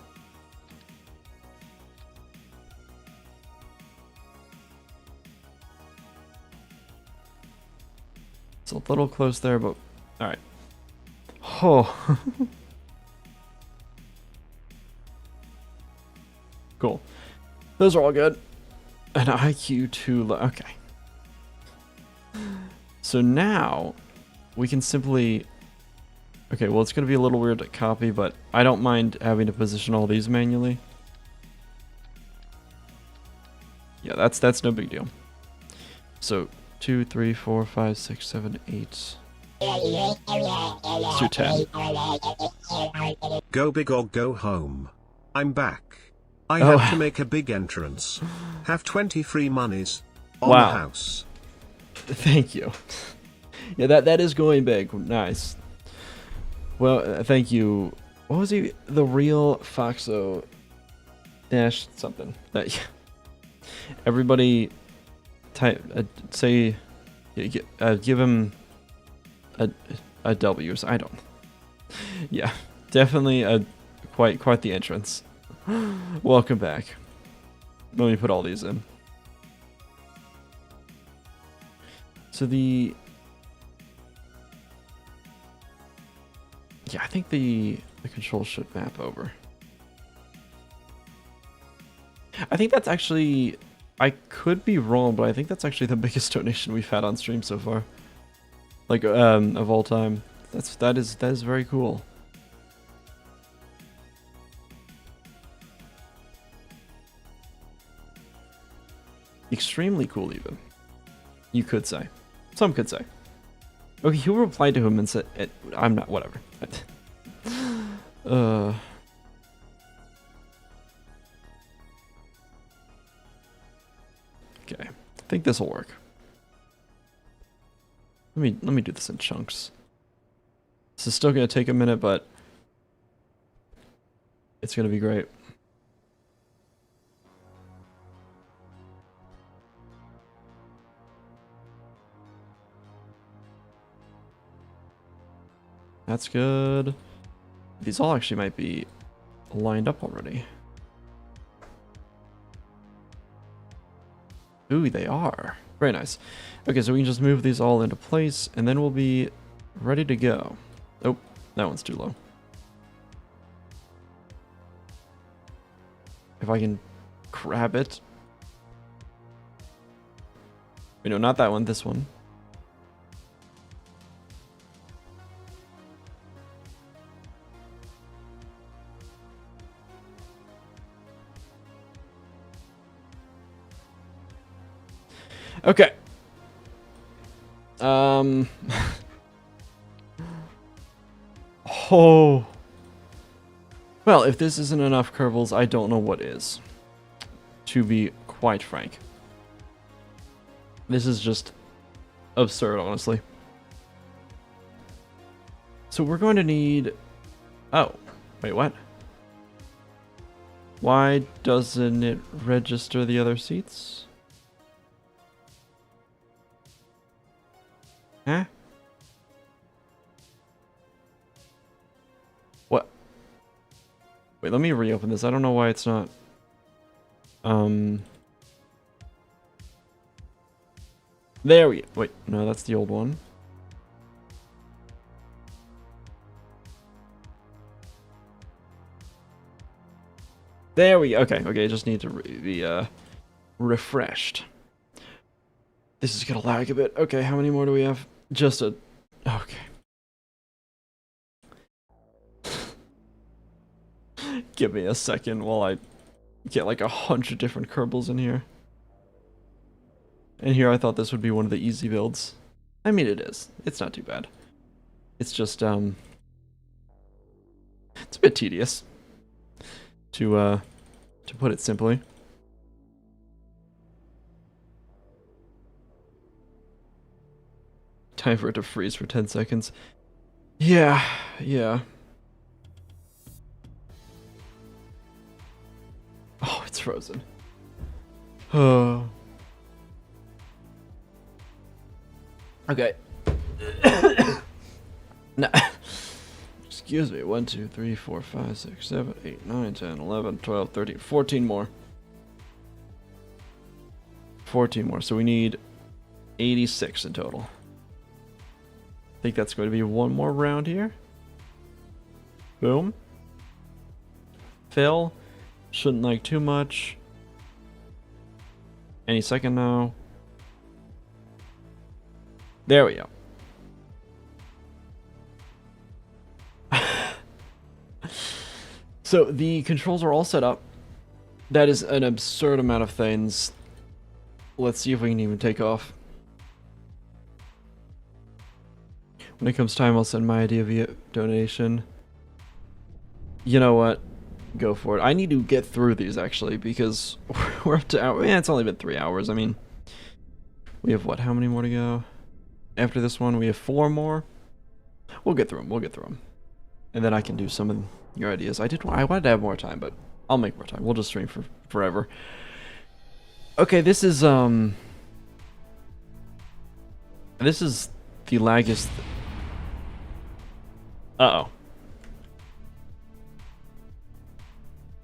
It's a little close there, but alright. Oh. Cool. Those are all good. An IQ too low. Okay. So now we can simply... Okay, well, it's going to be a little weird to copy, but I don't mind having to position all these manually. Yeah, that's no big deal. So 2, 3, 4, 5, 6, 7, 8. Let's do 10. Go big or go home. I'm back. I Oh. have to make a big entrance. Have 20 free monies on Wow. the house. Thank you. Yeah, that is going big. Nice. Well, thank you. What was he? The real Foxo dash something. Everybody type say give him a W. I don't. Yeah, definitely quite the entrance. Welcome back. Let me put all these in. So yeah, I think the controls should map over. I think that's actually, I could be wrong, but I think that's actually the biggest donation we've had on stream so far. Like of all time. That is very cool. Extremely cool even. You could say. Some could say. Okay, who replied to him and said, I'm not, whatever. Okay, I think this will work. Let me do this in chunks. This is still gonna take a minute, but it's gonna be great. That's good. These all actually might be lined up already. Ooh, they are. Very nice. Okay, so we can just move these all into place, and then we'll be ready to go. Oh, that one's too low. If I can grab it. Wait, no, not that one, this one. Okay. Oh. Well, if this isn't enough Kerbals, I don't know what is. To be quite frank. This is just absurd, honestly. So we're going to need... Oh. Wait, what? Why doesn't it register the other seats? Huh? What? Wait, let me reopen this. I don't know why it's not... There we go. Wait, no, that's the old one. There we go. Okay, okay, just need to be refreshed. This is gonna lag a bit. Okay, how many more do we have? Just a... Okay. Give me a second while I get like 100 different Kerbals in here. And here I thought this would be one of the easy builds. I mean, it is. It's not too bad. It's just, it's a bit tedious. To put it simply. Time for it to freeze for 10 seconds. Yeah, yeah. Oh, it's frozen. Oh. Okay. No. Excuse me. 1, 2, 3, 4, 5, 6, 7, 8, 9, 10, 11, 12, 13, 14 more. 14 more. So we need 86 in total. I think that's going to be one more round here. Boom. Fill. Shouldn't like too much. Any second now. There we go. So the controls are all set up. That is an absurd amount of things. Let's see if we can even take off. When it comes time, I'll send my idea via donation. You know what? Go for it. I need to get through these, actually, because we're up to it's only been 3 hours. I mean, we have, what, how many more to go? After this one, we have 4 more. We'll get through them. We'll get through them. And then I can do some of your ideas. I wanted to have more time, but I'll make more time. We'll just stream for forever. Okay, this is the laggiest. Uh-oh.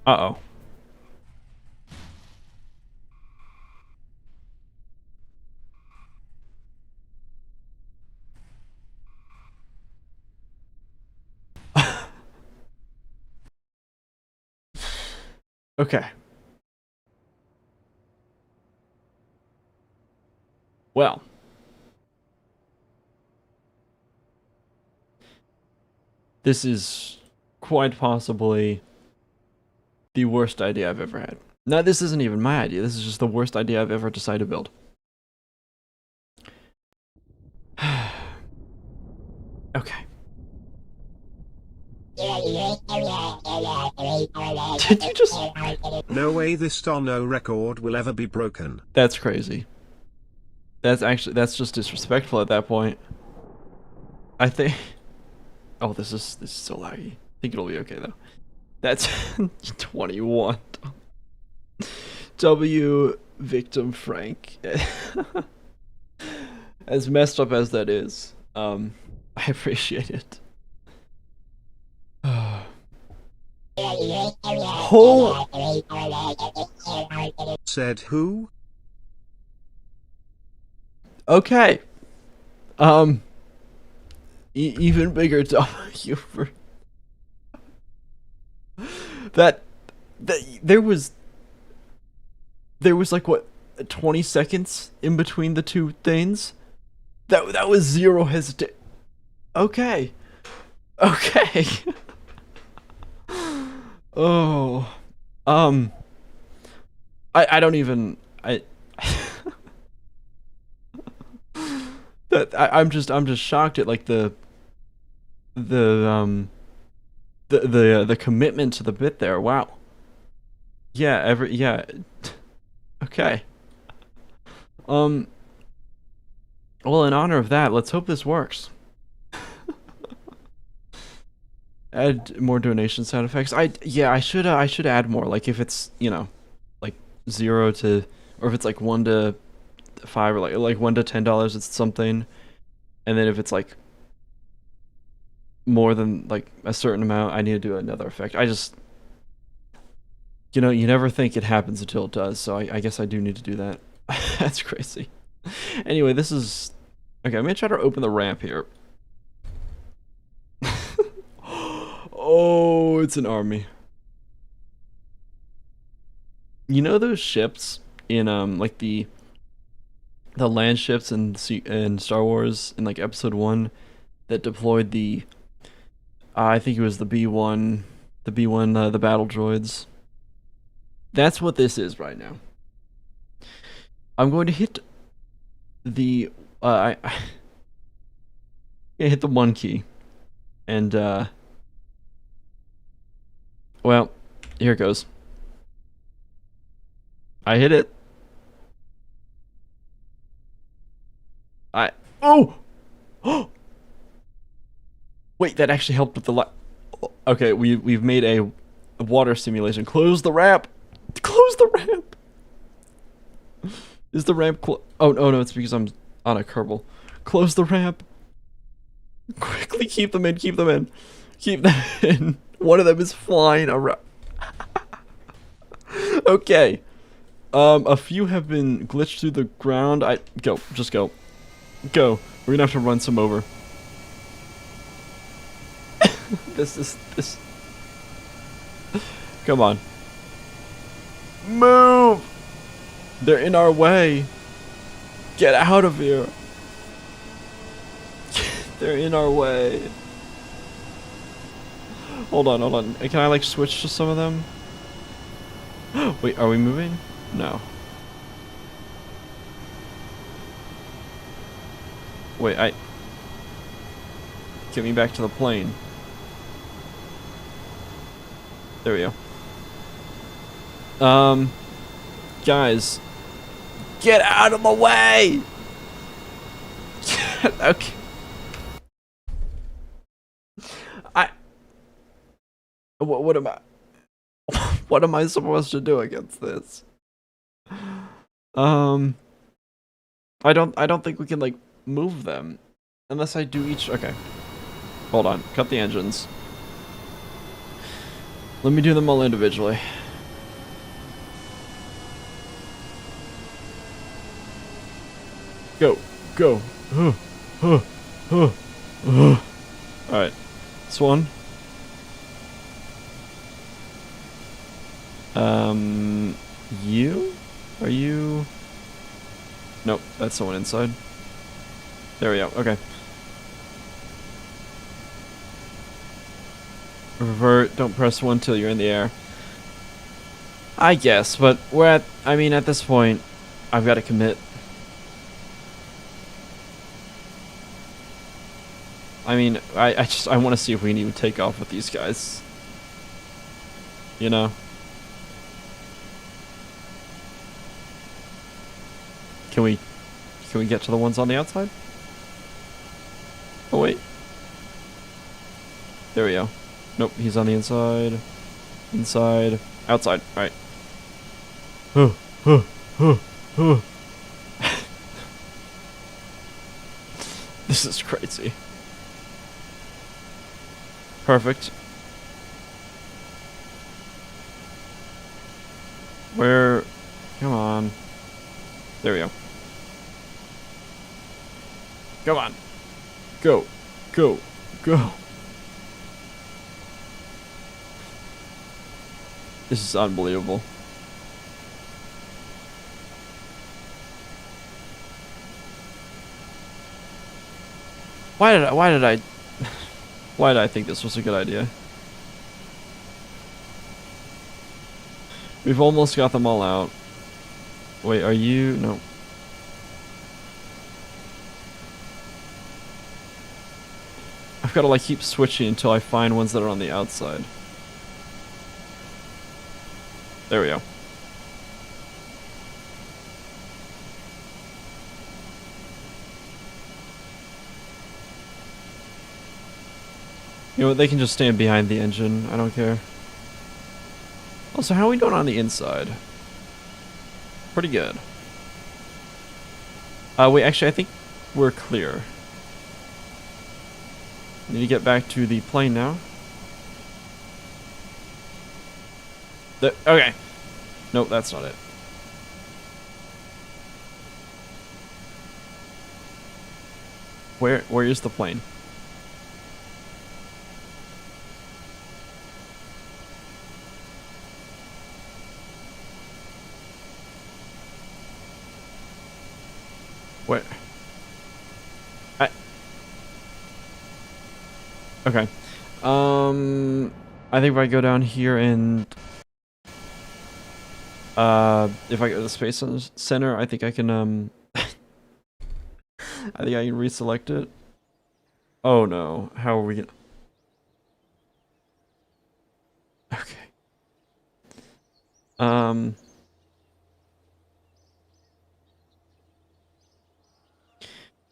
Uh-oh. Okay. Well. This is quite possibly the worst idea I've ever had. Now, this isn't even my idea. This is just the worst idea I've ever decided to build. Okay. Did you just... No way this Stono record will ever be broken. That's crazy. That's just disrespectful at that point. I think... Oh, this is so laggy. I think it'll be okay, though. That's 21. W victim Frank. As messed up as that is, I appreciate it. Said who? Okay. Even bigger W for that there was like, what, 20 seconds in between the two things. That was zero hesitation. Okay. Okay. Oh. I don't even I'm just shocked at, like, the commitment to the bit there. Wow. Yeah, yeah. Okay. Well, in honor of that, let's hope this works. Add more donation sound effects. I should add more. Like, if it's, you know, like 0 to, or if it's like 1 to 5, or like $1 to $10, it's something. And then if it's like more than like a certain amount, I need to do another effect. I just, you know, you never think it happens until it does. So I guess I do need to do that. That's crazy. Anyway, this is okay. I'm gonna try to open the ramp here. Oh, it's an army. You know those ships in like the land ships in Star Wars in like Episode 1 that deployed the I think it was the B1 the battle droids. That's what this is right now. I'm going to hit the I hit the 1 key, and well, here it goes. I hit it. Oh! Wait, that actually helped with the light. Okay, we've made a water simulation. Close the ramp. Close the ramp. Is the ramp oh no, it's because I'm on a Kerbal. Close the ramp. Quickly keep them in. Keep them in. Keep them in. One of them is flying around. Okay. A few have been glitched through the ground. Just go. Go. We're gonna have to run some over. This. Come on. Move! They're in our way. Get out of here. They're in our way. Hold on. Can I like switch to some of them? Wait, are we moving? No. Wait, get me back to the plane. There we go. Guys, get out of the way! Okay. What am I? What am I supposed to do against this? I don't think we can like move them unless I do each. Okay, hold on. Cut the engines. Let me do them all individually. Go, go. Alright. This one. You? Are you? Nope, that's someone inside. There we go, okay. Revert, don't press 1 till you're in the air. I guess, but I mean, at this point, I've got to commit. I mean, I want to see if we can even take off with these guys. You know? Can we get to the ones on the outside? Oh wait. There we go. Nope, he's on the inside. Inside. Outside. Alright. This is crazy. Perfect. Where? Come on. There we go. Come on. Go. Go. Go. This is unbelievable. Why did I think this was a good idea? We've almost got them all out. Wait, are you? No. I've got to like keep switching until I find ones that are on the outside. There we go. You know what, they can just stand behind the engine. I don't care. Also, how are we doing on the inside? Pretty good. Wait, actually, I think we're clear. Need to get back to the plane now. Okay. Nope, that's not it. Where is the plane? Where? Okay. I think if I go down here and if I go to the Space Center, I think I can I think I can reselect it. Oh no, how are we gonna? Okay.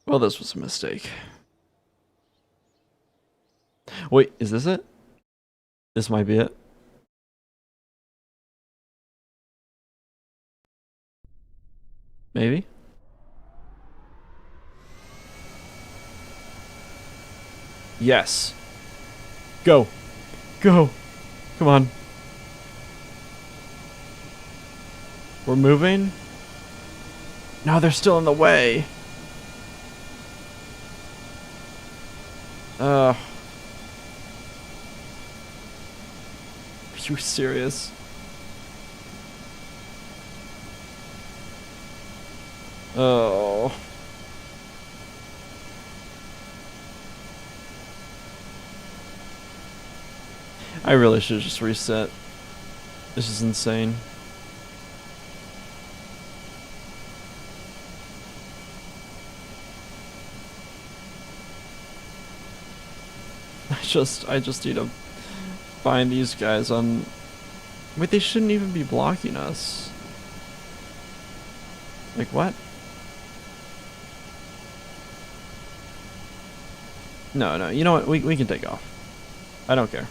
Well, this was a mistake. Wait, is this it? This might be it. Maybe? Yes. Go. Go. Come on. We're moving? No, they're still in the way. Are you serious? Oh. I really should just reset. This is insane. I just need to find these guys on... Wait, they shouldn't even be blocking us. Like, what? No, you know what? We can take off. I don't care.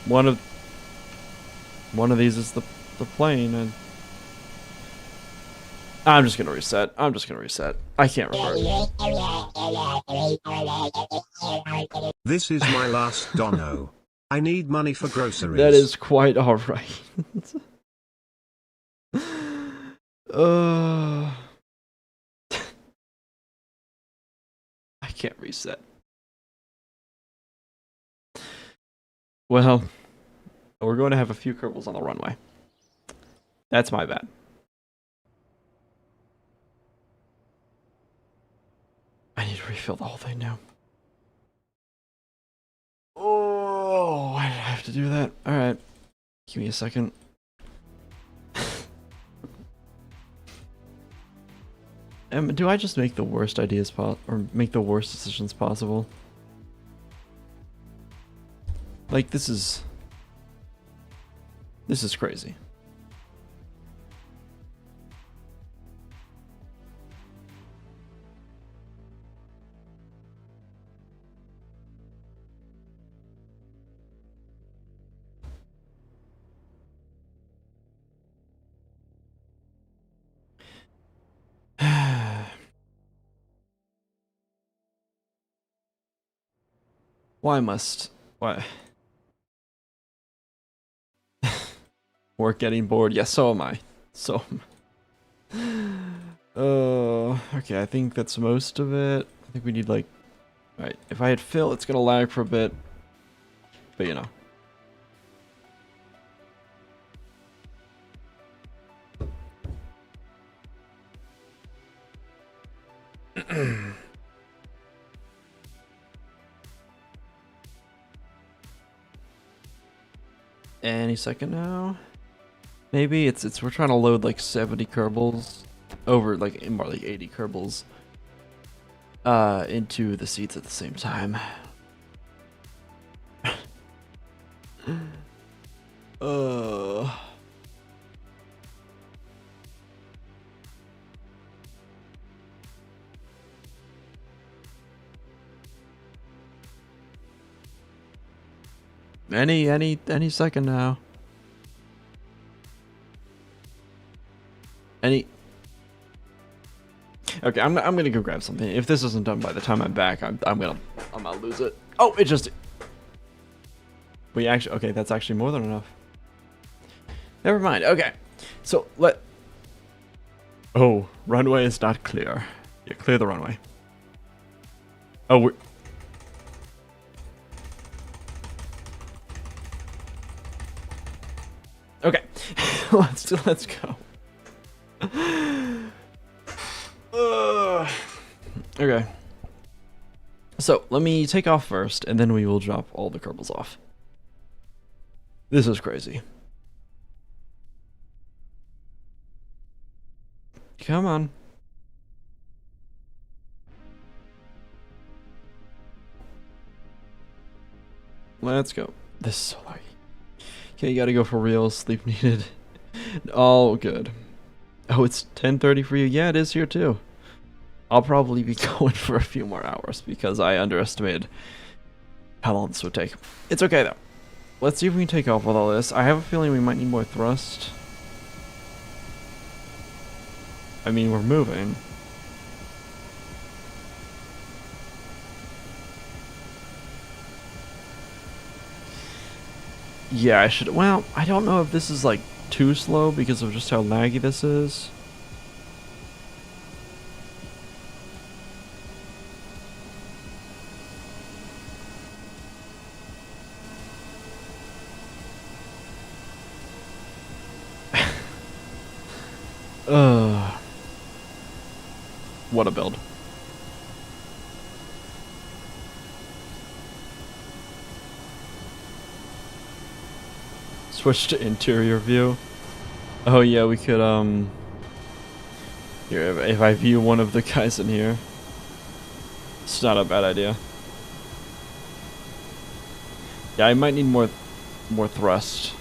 One of these is the plane, and I'm just gonna reset. I can't remember. This is my last dono. I need money for groceries. That is quite alright. I can't reset. Well, we're going to have a few Kerbals on the runway. That's my bad. I need to refill the whole thing now. Oh, why did I have to do that? Alright. Give me a second. Do I just make the worst ideas or make the worst decisions possible? Like, this is crazy. Why? We're getting bored. Yes, so am I. Okay, I think that's most of it. I think we need, like... Alright, if I hit fill, it's gonna lag for a bit. But, you know. Any second now. Maybe we're trying to load like 70 Kerbals over like more like 80 Kerbals into the seats at the same time. Any second now. Okay, I'm gonna go grab something. If this isn't done by the time I'm back, I'm gonna lose it. Oh, it just... Okay, that's actually more than enough. Never mind. Okay, so Oh, runway is not clear. Yeah, clear the runway. Oh, okay, let's go. Okay. So, let me take off first, and then we will drop all the Kerbals off. This is crazy. Come on. Let's go. This is so lucky. Okay, you gotta go for real. Sleep needed. All good. Oh, it's 10:30 for you? Yeah, it is here too. I'll probably be going for a few more hours because I underestimated how long this would take. It's okay though. Let's see if we can take off with all this. I have a feeling we might need more thrust. I mean, we're moving. Yeah, I should... Well, I don't know if this is like too slow because of just how laggy this is. What a build. Switch to interior view. Oh yeah, we could Here, if I view one of the guys in here, it's not a bad idea. Yeah, I might need more thrust.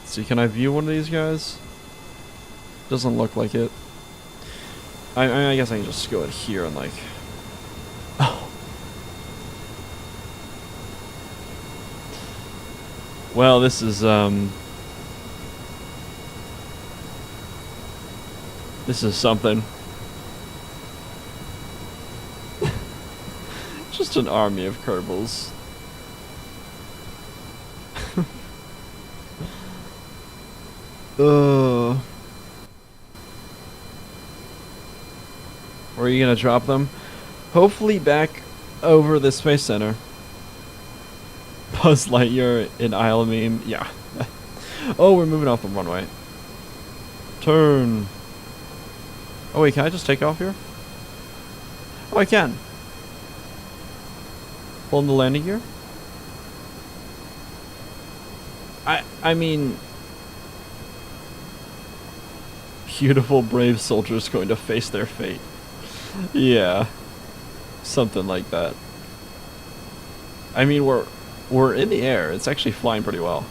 Let's see, can I view one of these guys? Doesn't look like it. I guess I can just go in here and like... Oh. Well, this is, this is something. Just an army of Kerbals. Where are you gonna drop them? Hopefully back over the Space Center. Buzz Lightyear in Isle Meme. Yeah. Oh, we're moving off the runway. Turn. Oh wait, can I just take off here? Oh, I can. Pulling the landing gear? I mean... Beautiful, brave soldiers going to face their fate. Yeah. Something like that. I mean, we're in the air. It's actually flying pretty well.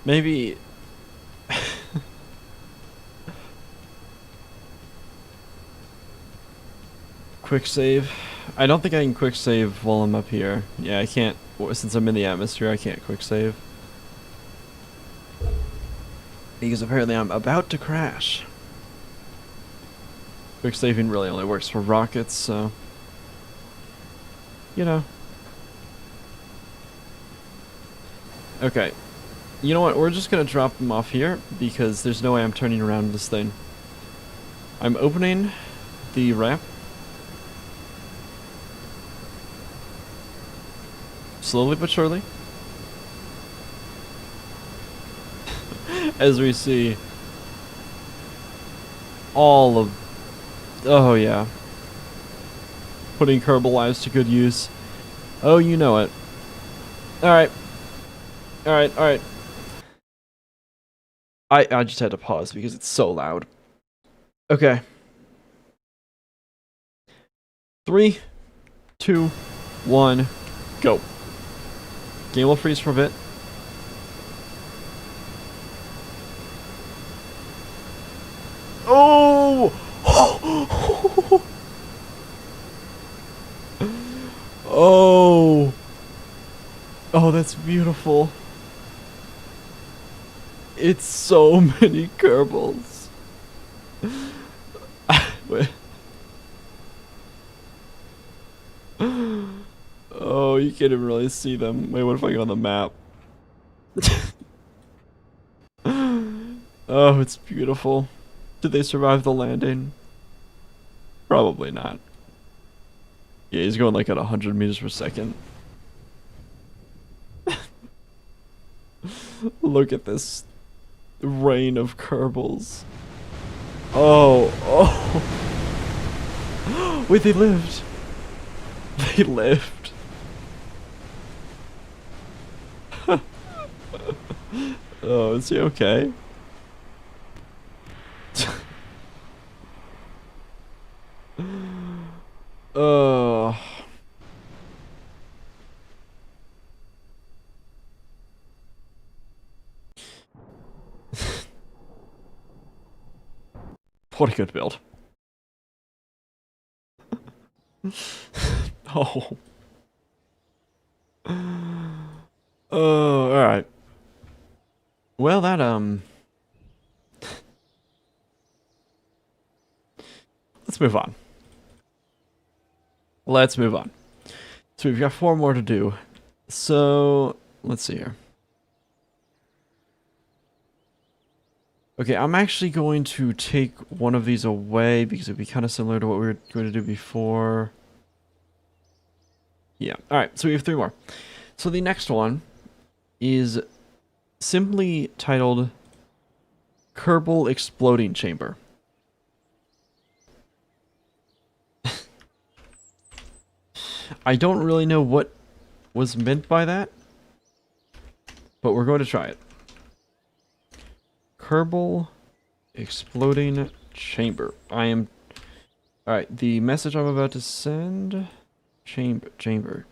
Maybe... Quick save. I don't think I can quick save while I'm up here. Yeah, I can't. Since I'm in the atmosphere, I can't quick save. Because apparently I'm about to crash. Quick saving really only works for rockets, so... You know. Okay. You know what? We're just gonna drop them off here, because there's no way I'm turning around this thing. I'm opening the ramp. Slowly but surely. As we see all of... Oh yeah. Putting Kerbal lives to good use. Oh, you know it. Alright. Alright, alright. I just had to pause because it's so loud. Okay. 3, 2, 1, go. Game will freeze for a bit. Oh! Oh! Oh, that's beautiful. It's so many Kerbals. Wait. Oh, you can't even really see them. Wait, what if I go on the map? Oh, it's beautiful. Did they survive the landing? Probably not. Yeah, he's going like at 100 meters per second. Look at this rain of Kerbals. Oh, oh. Wait, they lived. They lived. Oh, is he okay? Oh. What a good build. Oh. Oh, alright. Well, that, let's move on. Let's move on. So we've got 4 more to do. So, let's see here. Okay, I'm actually going to take one of these away because it'd be kind of similar to what we were going to do before. Yeah, alright, so we have 3 more. So the next one is simply titled Kerbal Exploding Chamber. I don't really know what was meant by that, but we're going to try it. Kerbal exploding chamber. I am... Alright, the message I'm about to send... Chamber.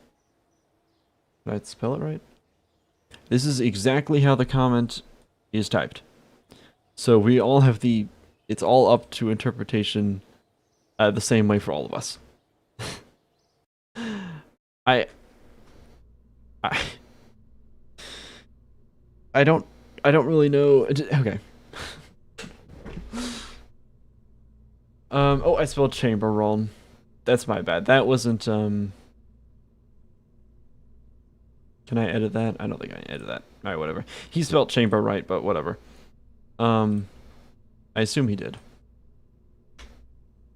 Did I spell it right? This is exactly how the comment is typed. So we all have the... It's all up to interpretation the same way for all of us. I don't really know. Okay. Oh, I spelled chamber wrong. That's my bad. That wasn't Can I edit that? I don't think I can edit that. Alright, whatever. He spelled chamber right, but whatever. I assume he did.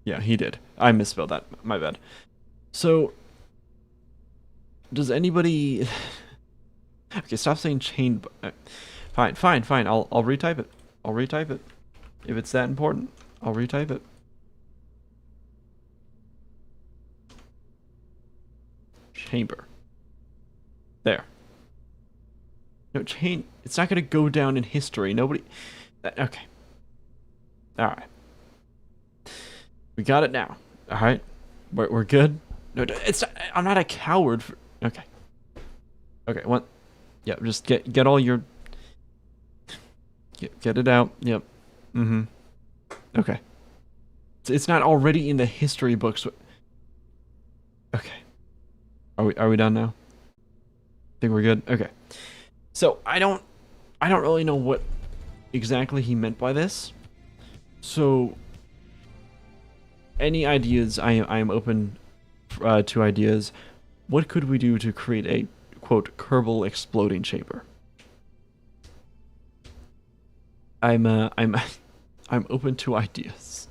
Yeah, he did. I misspelled that. My bad. So, does anybody... Okay, stop saying chain... Fine. I'll retype it. I'll retype it. If it's that important, I'll retype it. Chamber. There. No, chain... It's not gonna go down in history. Nobody... Okay. Alright. We got it now. Alright. We're good? No, it's not, I'm not a coward for... Okay. Okay, what? Yeah, just get all your... Get it out. Yep. Mm-hmm. Okay. It's not already in the history books. Okay. Are we done now? Think we're good? Okay. So, I don't really know what exactly he meant by this. So, any ideas, I am open to ideas. What could we do to create a, quote, Kerbal exploding chamber? I'm open to ideas.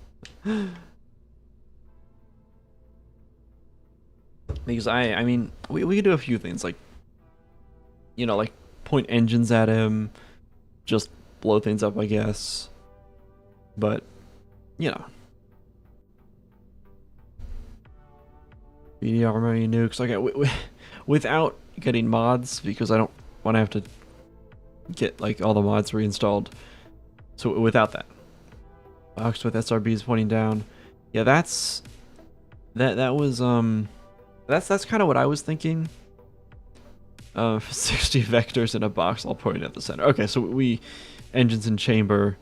Because I mean, we could do a few things, like, you know, like point engines at him, just blow things up, I guess. But, you know. BD armory nukes, okay, without getting mods, because I don't want to have to get, like, all the mods reinstalled. So without that. Box with SRBs pointing down. Yeah, that was, that's kind of what I was thinking. 60 vectors in a box all pointing at the center. Okay, so engines in chamber,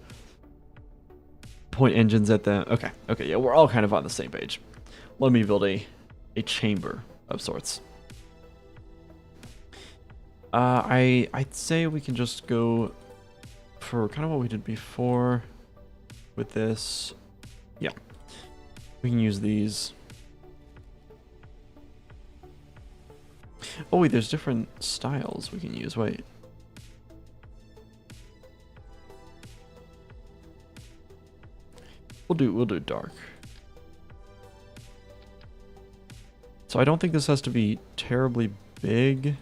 point engines at the, okay, yeah, we're all kind of on the same page. Let me build a chamber of sorts. I'd say we can just go for kind of what we did before with this. Yeah, we can use these. Oh wait, there's different styles we can use. Wait. We'll do dark. So I don't think this has to be terribly big.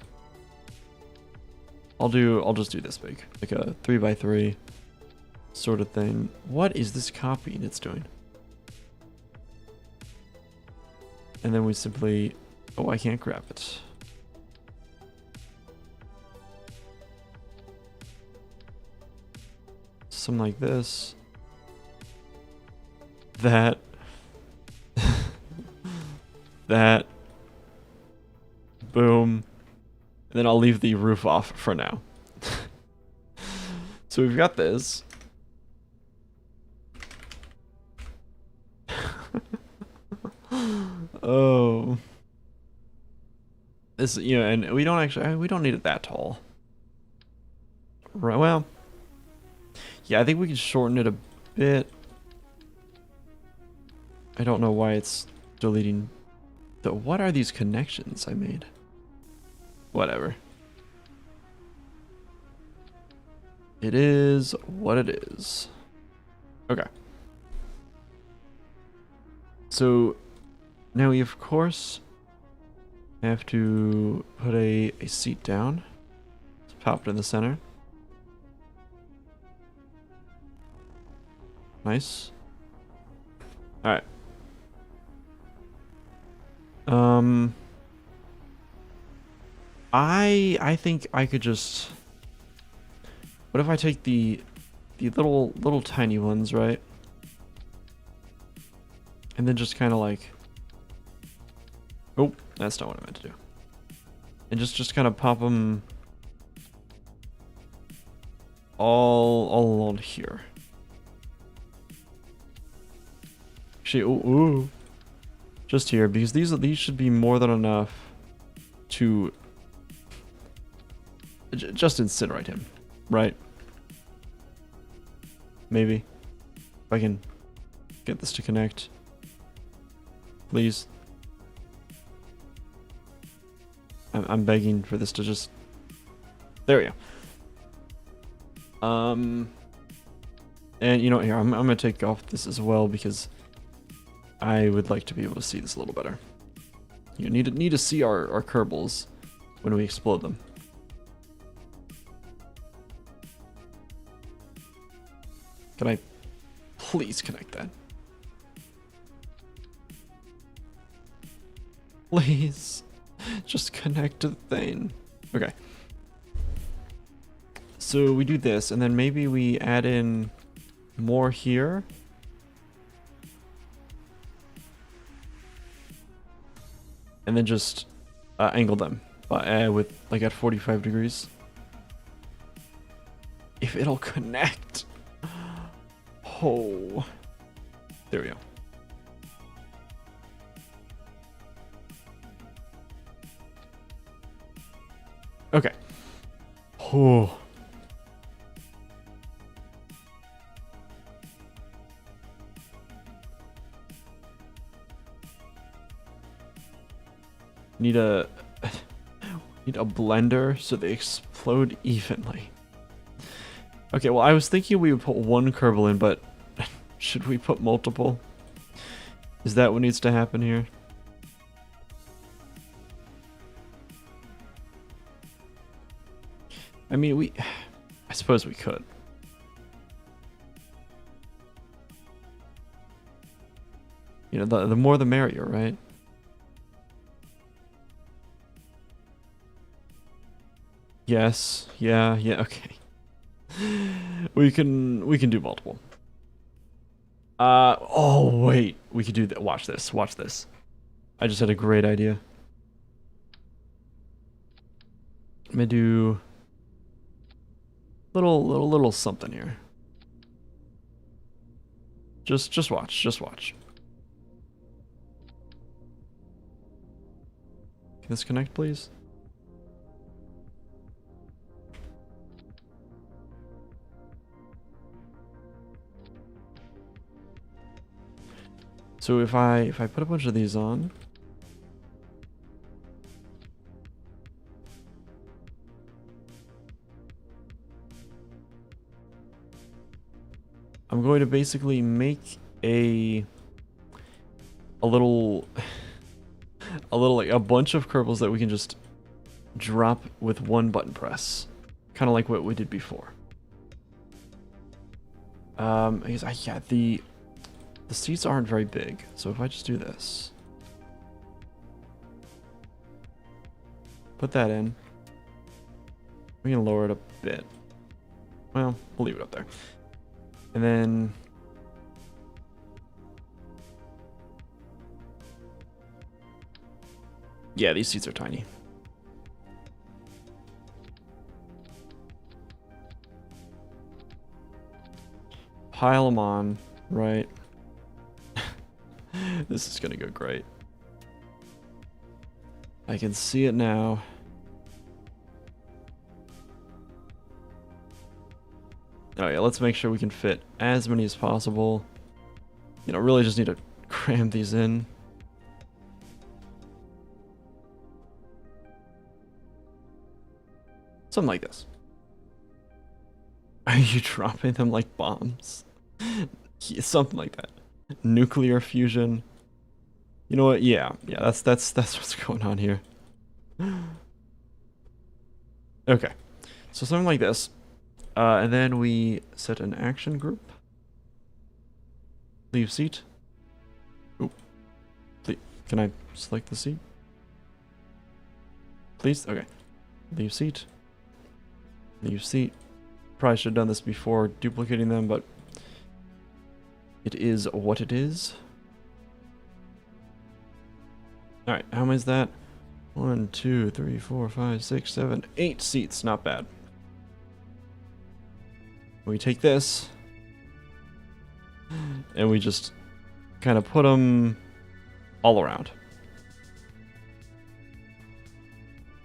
I'll just do this big, like a 3x3 sort of thing. What is this copy it's doing? And then we simply, oh, I can't grab it. Something like this. That. That. Boom. And then I'll leave the roof off for now. So we've got this. Oh. This, you know, and we don't need it that tall. Right, well. Yeah, I think we can shorten it a bit. I don't know why it's deleting what are these connections I made? Whatever. It is what it is. Okay. So now we of course have to put a seat down. Let's pop it in the center. Nice. Alright. I think I could just... What if I take the little tiny ones, right? And then just kind of like... Oh, that's not what I meant to do. And just kind of pop them all along here. Actually, ooh. Just here, because these should be more than enough to just incinerate him, right? Maybe. If I can get this to connect. Please. I'm begging for this to just... There we go. And you know what, here, I'm gonna take off this as well because I would like to be able to see this a little better. You need to see our Kerbals when we explode them. Can I please connect that? Please. Just connect to the thing. Okay. So we do this, and then maybe we add in more here. And then just angle them with like at 45 degrees. If it'll connect. Oh. There we go. Okay. Oh. Need a blender so they explode evenly. Okay, well I was thinking we would put one Kerbal in, but should we put multiple? Is that what needs to happen here? I mean, I suppose we could. You know, the more the merrier, right? Yes. Yeah, okay. We can do multiple. Oh wait, we could do that. Watch this. I just had a great idea. I'm gonna do little something here. Just watch. Can this connect, please? So if I put a bunch of these on, I'm going to basically make a little like a bunch of Kerbals that we can just drop with one button press, kind of like what we did before. I guess yeah, the seats aren't very big, so if I just do this, put that in, we can lower it a bit. Well, we'll leave it up there. And then yeah, these seats are tiny. Pile them on, right? This is gonna go great. I can see it now. Oh yeah, let's make sure we can fit as many as possible. You know, really just need to cram these in. Something like this. Are you dropping them like bombs? Yeah, something like that. Nuclear fusion. You know what? Yeah, that's what's going on here. Okay, so something like this. And then we set an action group. Leave seat. Oop. Please, can I select the seat? Please? Okay. Leave seat. Leave seat. Probably should have done this before duplicating them, but it is what it is. Alright, how many is that? 1, 2, 3, 4, 5, 6, 7, 8 seats. Not bad. We take this, and we just kind of put them all around.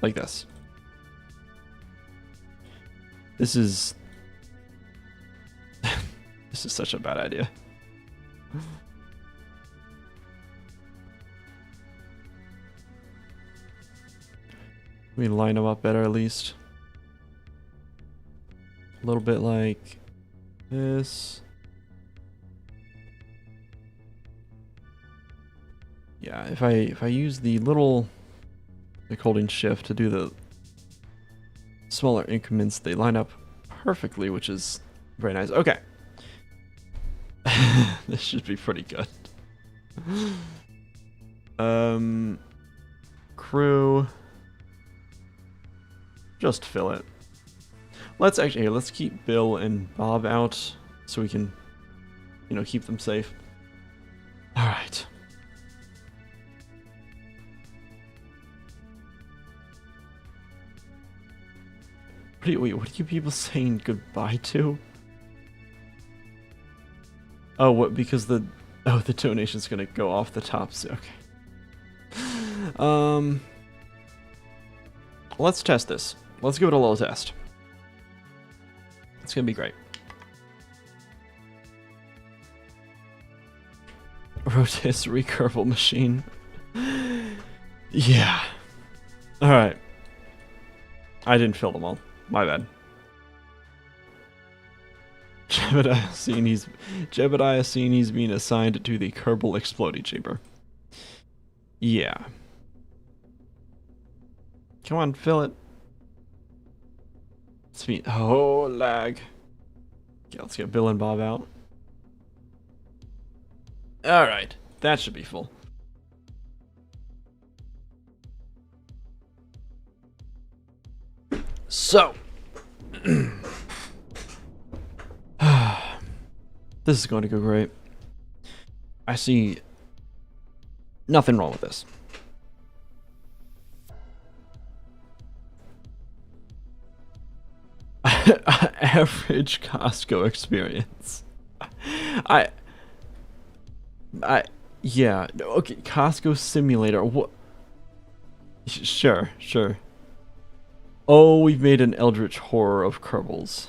Like this. This is... this is such a bad idea. We line them up better at least. A little bit like this. Yeah, if I use the little, like holding shift to do the smaller increments, they line up perfectly, which is very nice. Okay. This should be pretty good. Crew. Just fill it. Let's actually, let's keep Bill and Bob out so we can, you know, keep them safe. All right. Wait, what are you people saying goodbye to? Oh, what? Because the donation's gonna go off the top. So, okay. Let's test this. Let's give it a little test. It's gonna be great. Rotisserie curval machine. Yeah. All right. I didn't fill them all. My bad. Jebediah seen he's being assigned to the Kerbal Explodey Chamber. Yeah. Come on, fill it. Sweet. Oh, lag. Okay, let's get Bill and Bob out. Alright, that should be full. So. This is going to go great. I see nothing wrong with this. Average Costco experience. Yeah, okay, Costco simulator. What? Sure. Oh, we've made an eldritch horror of Kerbals.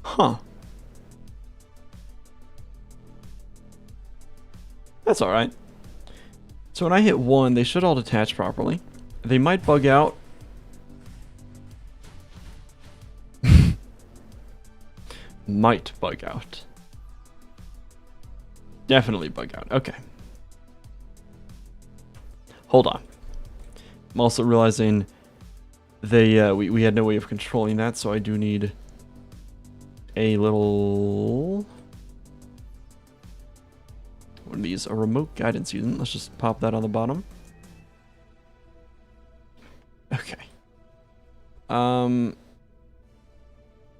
Huh. That's alright. So when I hit 1, they should all detach properly. They might bug out. Might bug out. Definitely bug out. Okay. Hold on. I'm also realizing we had no way of controlling that, so I do need a little one of these, a remote guidance unit. Let's just pop that on the bottom. Okay.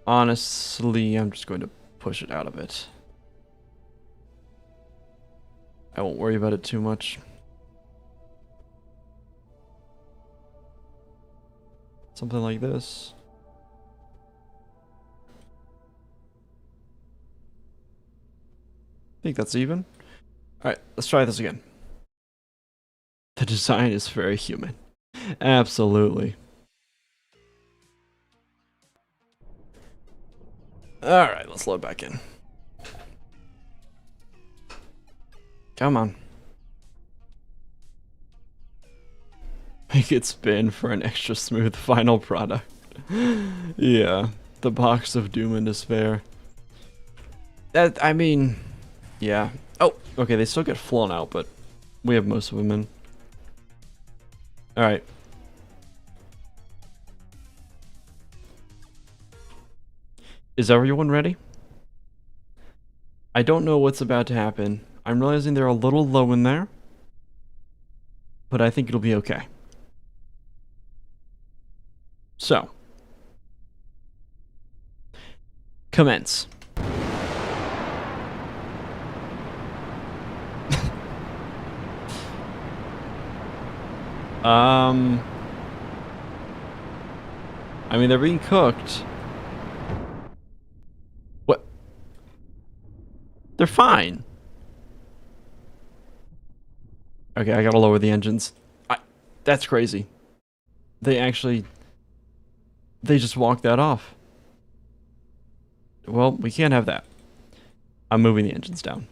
Honestly, I'm just going to push it out of it. I won't worry about it too much. Something like this. I think that's even. Alright, let's try this again. The design is very human. Absolutely. Alright, let's load back in. Come on. Make it spin for an extra smooth final product. Yeah, the box of doom and despair. I mean, yeah. Oh, okay, they still get flown out, but we have most of them in. Alright. Is everyone ready? I don't know what's about to happen. I'm realizing they're a little low in there. but I think it'll be okay. So, commence. I mean, they're being cooked. What? They're fine. Okay, I gotta lower the engines. That's crazy. They just walked that off. Well, we can't have that. I'm moving the engines down.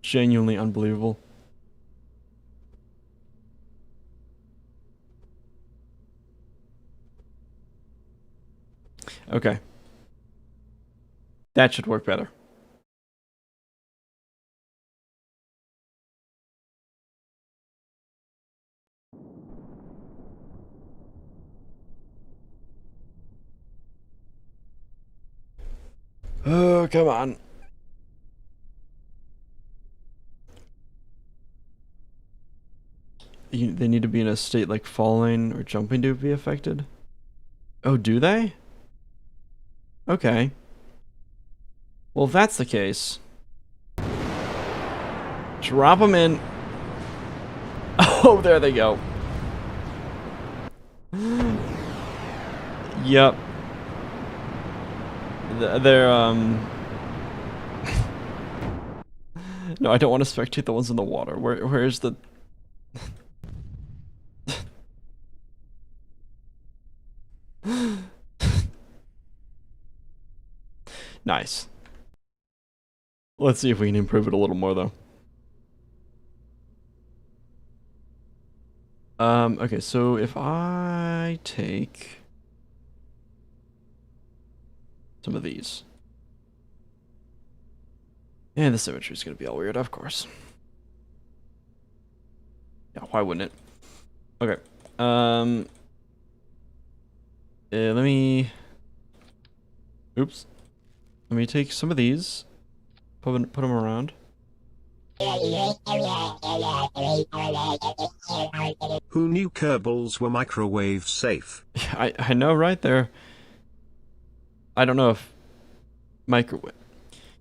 Genuinely unbelievable. Okay. That should work better. Oh, come on. They need to be in a state like falling or jumping to be affected? Oh, do they? Okay. Well, if that's the case, drop them in. Oh, there they go. Yep. They're, No, I don't want to spectate the ones in the water. Where's the... Nice. Let's see if we can improve it a little more, though. Okay, so if I take some of these. And the symmetry is going to be all weird, of course. Yeah, why wouldn't it? Okay. Let me... Oops. Let me take some of these. Put them around. Who knew Kerbals were microwave safe? I know, right? I don't know if... Microwave...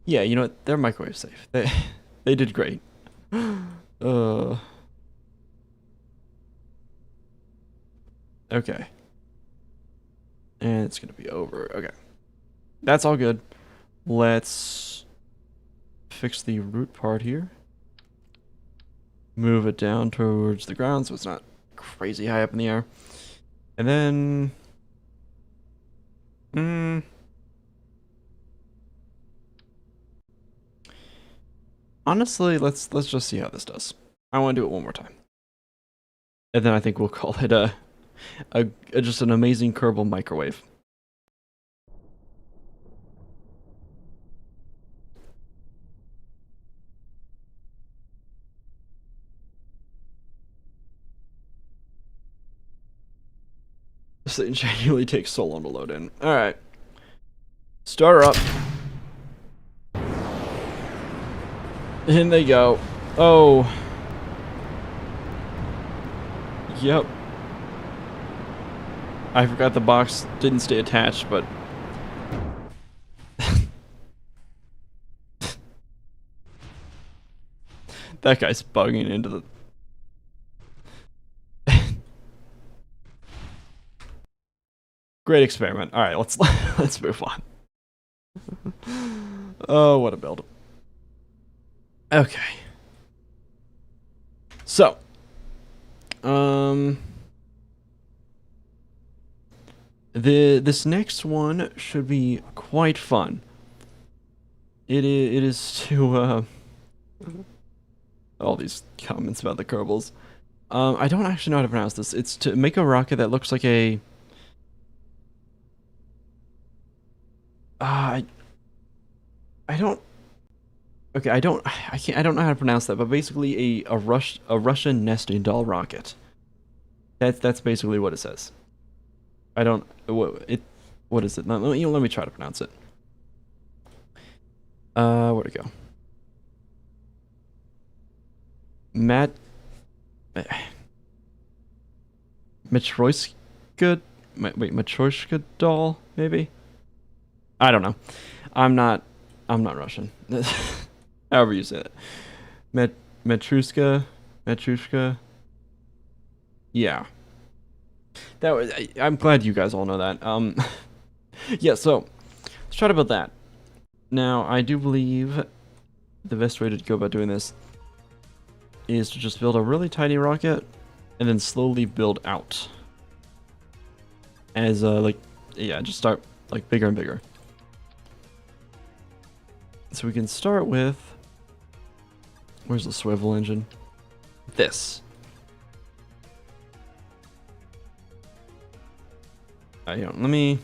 Yeah, you know what? They're microwave safe. They did great. Okay. And it's gonna be over. Okay. That's all good. Let's fix the root part here. Move it down towards the ground so it's not crazy high up in the air. And then... Honestly, let's just see how this does. I want to do it one more time. And then I think we'll call it just an amazing Kerbal microwave. This thing genuinely takes so long to load in. Alright. Start her up. In they go. Oh. Yep. I forgot the box didn't stay attached, but... That guy's bugging into the... Great experiment. Alright, let's move on. Oh, what a build. Okay. So. This next one should be quite fun. It is to, all these comments about the Kerbals. I don't actually know how to pronounce this. It's to make a rocket that looks like a... I don't... Okay, I don't know how to pronounce that, but basically a Russian nesting doll rocket. That's basically what it says. I don't... What is it? Let me try to pronounce it. Where'd it go? Matt Matroyska Matryoshka doll, maybe? I don't know. I'm not Russian. However you say it. Matrushka. Yeah. That was I'm glad you guys all know that. Yeah, so let's try to build that. Now, I do believe the best way to go about doing this is to just build a really tiny rocket and then slowly build out. As like, yeah, just start like bigger and bigger. So we can start with, where's the swivel engine? This. Let me.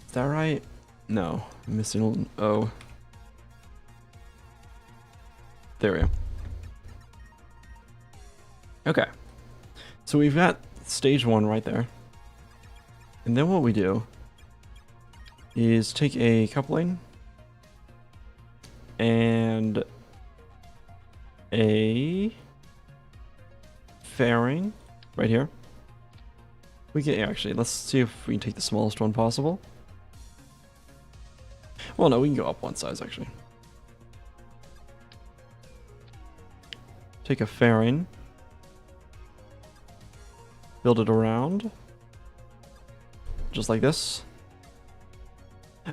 Is that right? No, I'm missing an O. There we go. Okay. So we've got stage 1 right there. And then what we do is take a coupling and a fairing right here. We can actually, let's see if we can take the smallest one possible. Well, no, we can go up one size actually. Take a fairing, build it around, just like this.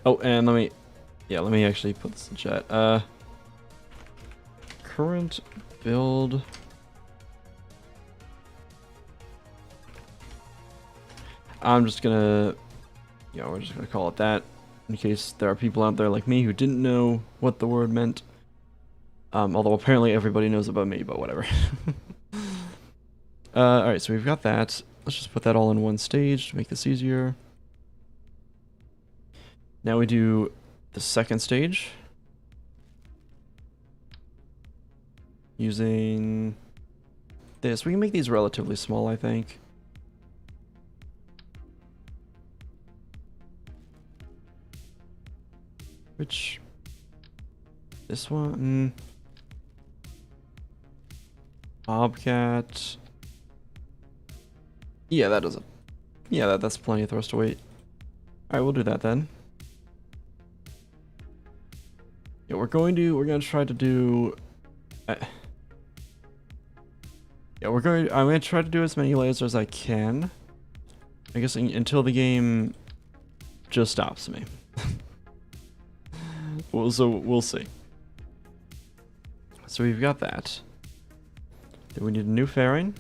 Oh, and let me actually put this in chat. Current build. I'm just gonna, we're just gonna call it that in case there are people out there like me who didn't know what the word meant. Although apparently everybody knows about me, but whatever. Alright, so we've got that. Let's just put that all in one stage to make this easier. Now we do the second stage. Using this. We can make these relatively small, I think. Which... this one... Bobcat... yeah, that does it. Yeah, that's plenty of thrust to weight. Alright, we'll do that then. Yeah, we're gonna try to do... yeah, I'm gonna try to do as many layers as I can. I guess until the game just stops me. So we'll see. So we've got that. Then we need a new fairing.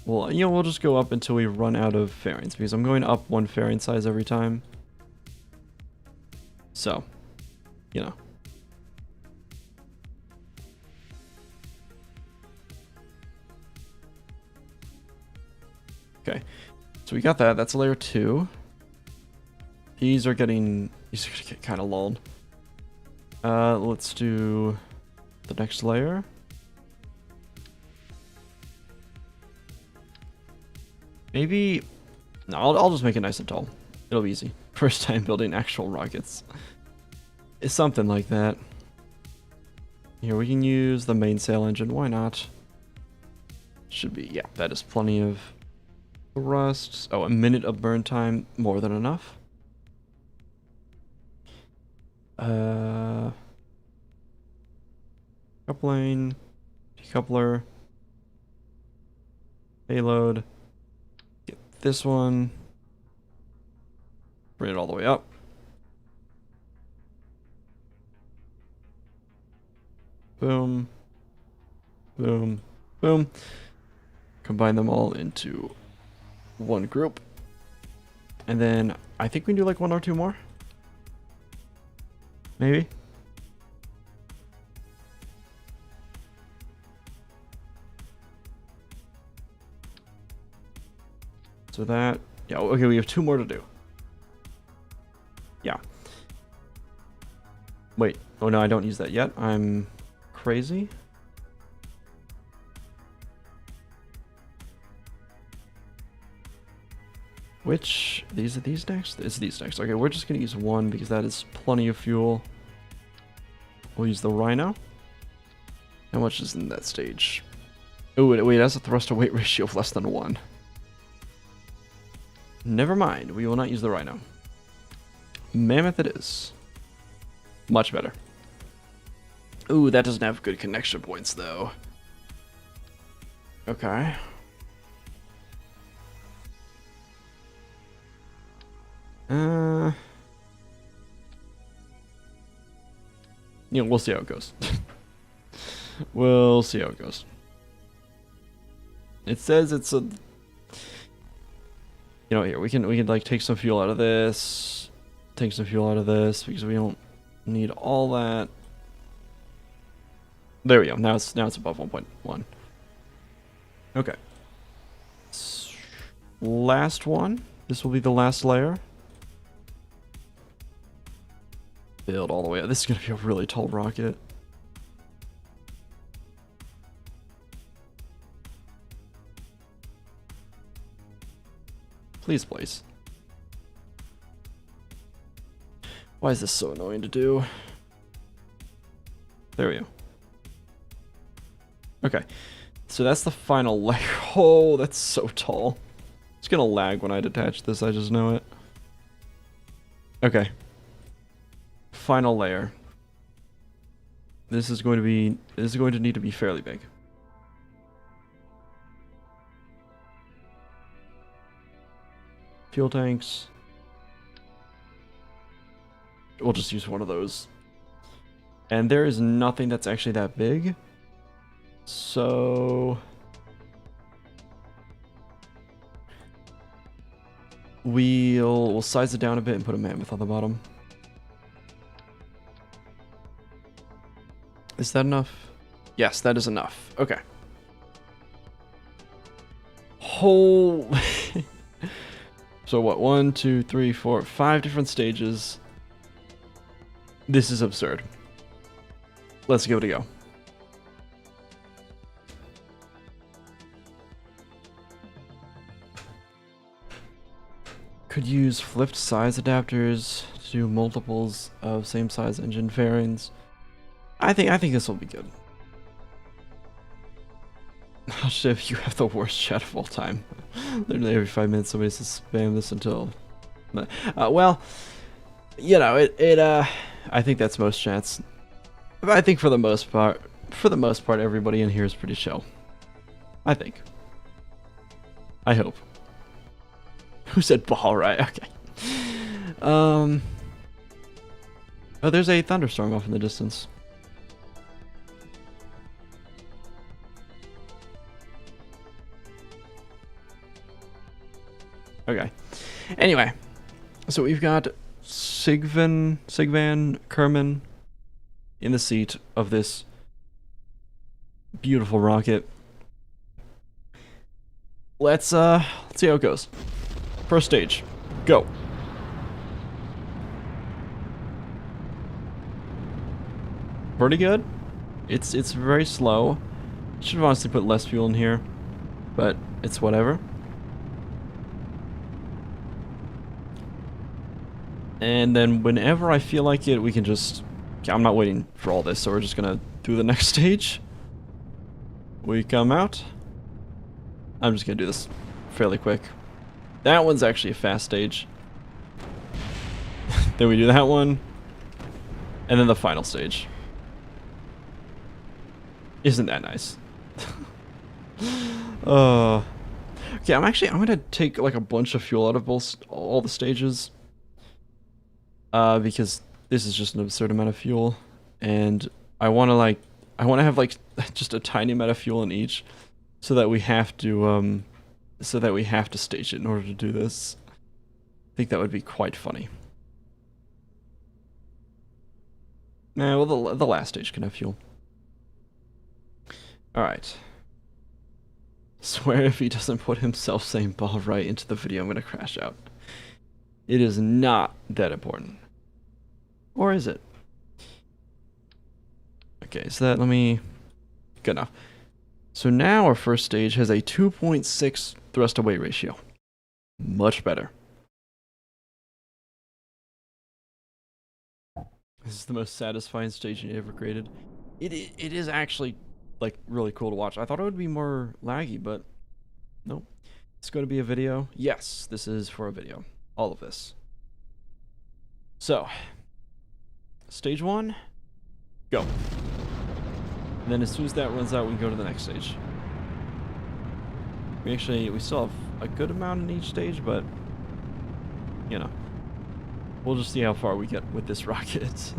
Well, we'll just go up until we run out of fairings because I'm going up one fairing size every time. So, Okay, so we got that. That's layer 2. These are gonna get kind of lulled. Let's do the next layer. Maybe... no, I'll just make it nice and tall. It'll be easy. First time building actual rockets. It's something like that. Here, we can use the mainsail engine. Why not? Should be... yeah, that is plenty of thrust. Oh, a minute of burn time. More than enough. Coupling. Decoupler. Payload. Get this one. Bring it all the way up. Boom. Boom. Boom. Combine them all into one group. And then I think we can do like 1 or 2 more. Maybe. So that, yeah, okay, we have 2 more to do. Yeah. Wait, oh no, I don't use that yet. I'm crazy. Which, these are these next? It's these next. Okay, we're just gonna use one because that is plenty of fuel. We'll use the Rhino. How much is in that stage? Oh, wait, that's a thrust to weight ratio of less than 1. Never mind, we will not use the Rhino. Mammoth it is. Much better. Ooh, that doesn't have good connection points, though. Okay. Yeah, we'll see how it goes. We'll see how it goes. It says it's a... You know, here, we can like take some fuel out of this. Take some fuel out of this, because we don't need all that. There we go. Now it's above 1.1. Okay. Last one. This will be the last layer. Build all the way up. This is going to be a really tall rocket. Please place. Why is this so annoying to do? There we go. Okay. So that's the final layer. Oh, that's so tall. It's gonna lag when I detach this, I just know it. Okay. Final layer. This is going to need to be fairly big. Fuel tanks. We'll just use one of those. And there is nothing that's actually that big. So we'll size it down a bit and put a mammoth on the bottom. Is that enough? Yes, that is enough. Okay. Whole So what, 1, 2, 3, 4, 5 different stages. This is absurd. Let's give it a go. Could use flipped size adapters to do multiples of same size engine fairings. I think this will be good. Oh shit, you have the worst chat of all time. Literally every 5 minutes somebody says spam this until... well, you know, I think that's most chats. I think for the most part, everybody in here is pretty chill. I think. I hope. Who said ball right? Okay. Oh, there's a thunderstorm off in the distance. Okay. Anyway, so we've got Sigvan Kerman in the seat of this beautiful rocket. Let's see how it goes. First stage, go. Pretty good. It's very slow. Should have honestly put less fuel in here, but it's whatever. And then whenever I feel like it, we can just... I'm not waiting for all this, so we're just gonna do the next stage. We come out. I'm just gonna do this fairly quick. That one's actually a fast stage. Then we do that one. And then the final stage. Isn't that nice? Okay, I'm gonna take like a bunch of fuel out of all the stages. Because this is just an absurd amount of fuel, and I want to have like just a tiny amount of fuel in each, so that we have to stage it in order to do this. I think that would be quite funny. Nah, well, the last stage can have fuel. Alright. Swear if he doesn't put himself saying ball right into the video, I'm gonna crash out. It is not that important. Or is it? Okay, so that, good enough. So now our first stage has a 2.6 thrust to weight ratio. Much better. This is the most satisfying stage you ever created. It is actually, like, really cool to watch. I thought it would be more laggy, but nope. It's going to be a video. Yes, this is for a video. All of this. So, stage 1, go. And then as soon as that runs out, we can go to the next stage. We still have a good amount in each stage, but, you know. We'll just see how far we get with this rocket. It's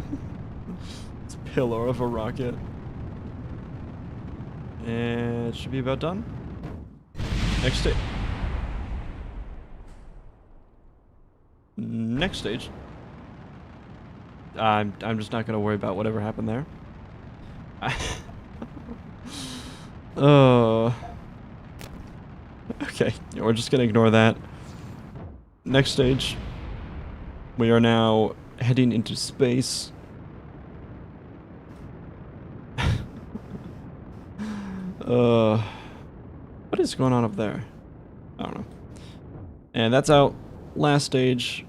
a pillar of a rocket. And it should be about done. Next stage. Next stage. I'm just not gonna worry about whatever happened there. Okay, we're just gonna ignore that. Next stage. We are now heading into space. What is going on up there? I don't know. And that's out. Last stage.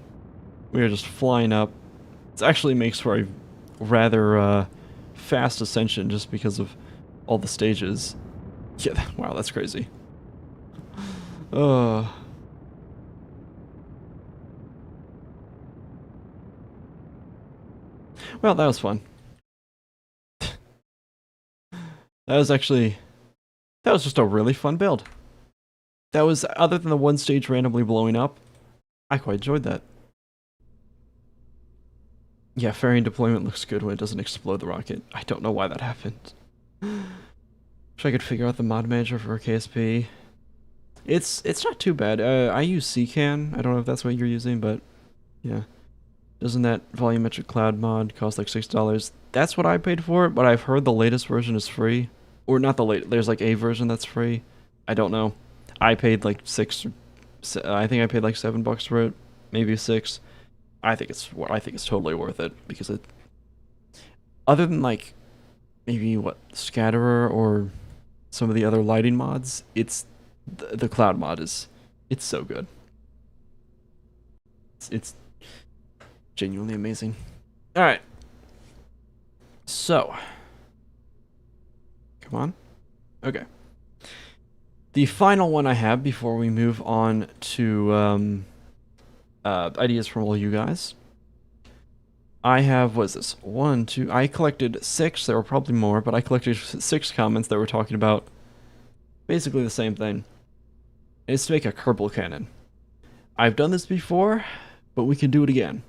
We are just flying up. It actually makes for a rather fast ascension just because of all the stages. Yeah, wow, that's crazy. Well, that was fun. That was just a really fun build. That was, other than the one stage randomly blowing up, I quite enjoyed that. Yeah, fairing deployment looks good when it doesn't explode the rocket. I don't know why that happened. Wish I could figure out the mod manager for KSP. It's not too bad. I use CCAN. I don't know if that's what you're using, but yeah. Doesn't that volumetric cloud mod cost like $6? That's what I paid for it, but I've heard the latest version is free. Or not the late. There's like a version that's free. I don't know. I paid like I think I paid like $7 for it, maybe 6. I think it's totally worth it because it. Other than like, maybe what Scatterer or some of the other lighting mods, it's the cloud mod it's so good. It's genuinely amazing. All right. So, come on. Okay. The final one I have before we move on to ideas from all you guys. I have, what is this? 1, 2, I collected 6, there were probably more, but I collected 6 comments that were talking about basically the same thing. It's to make a Kerbal cannon. I've done this before, but we can do it again.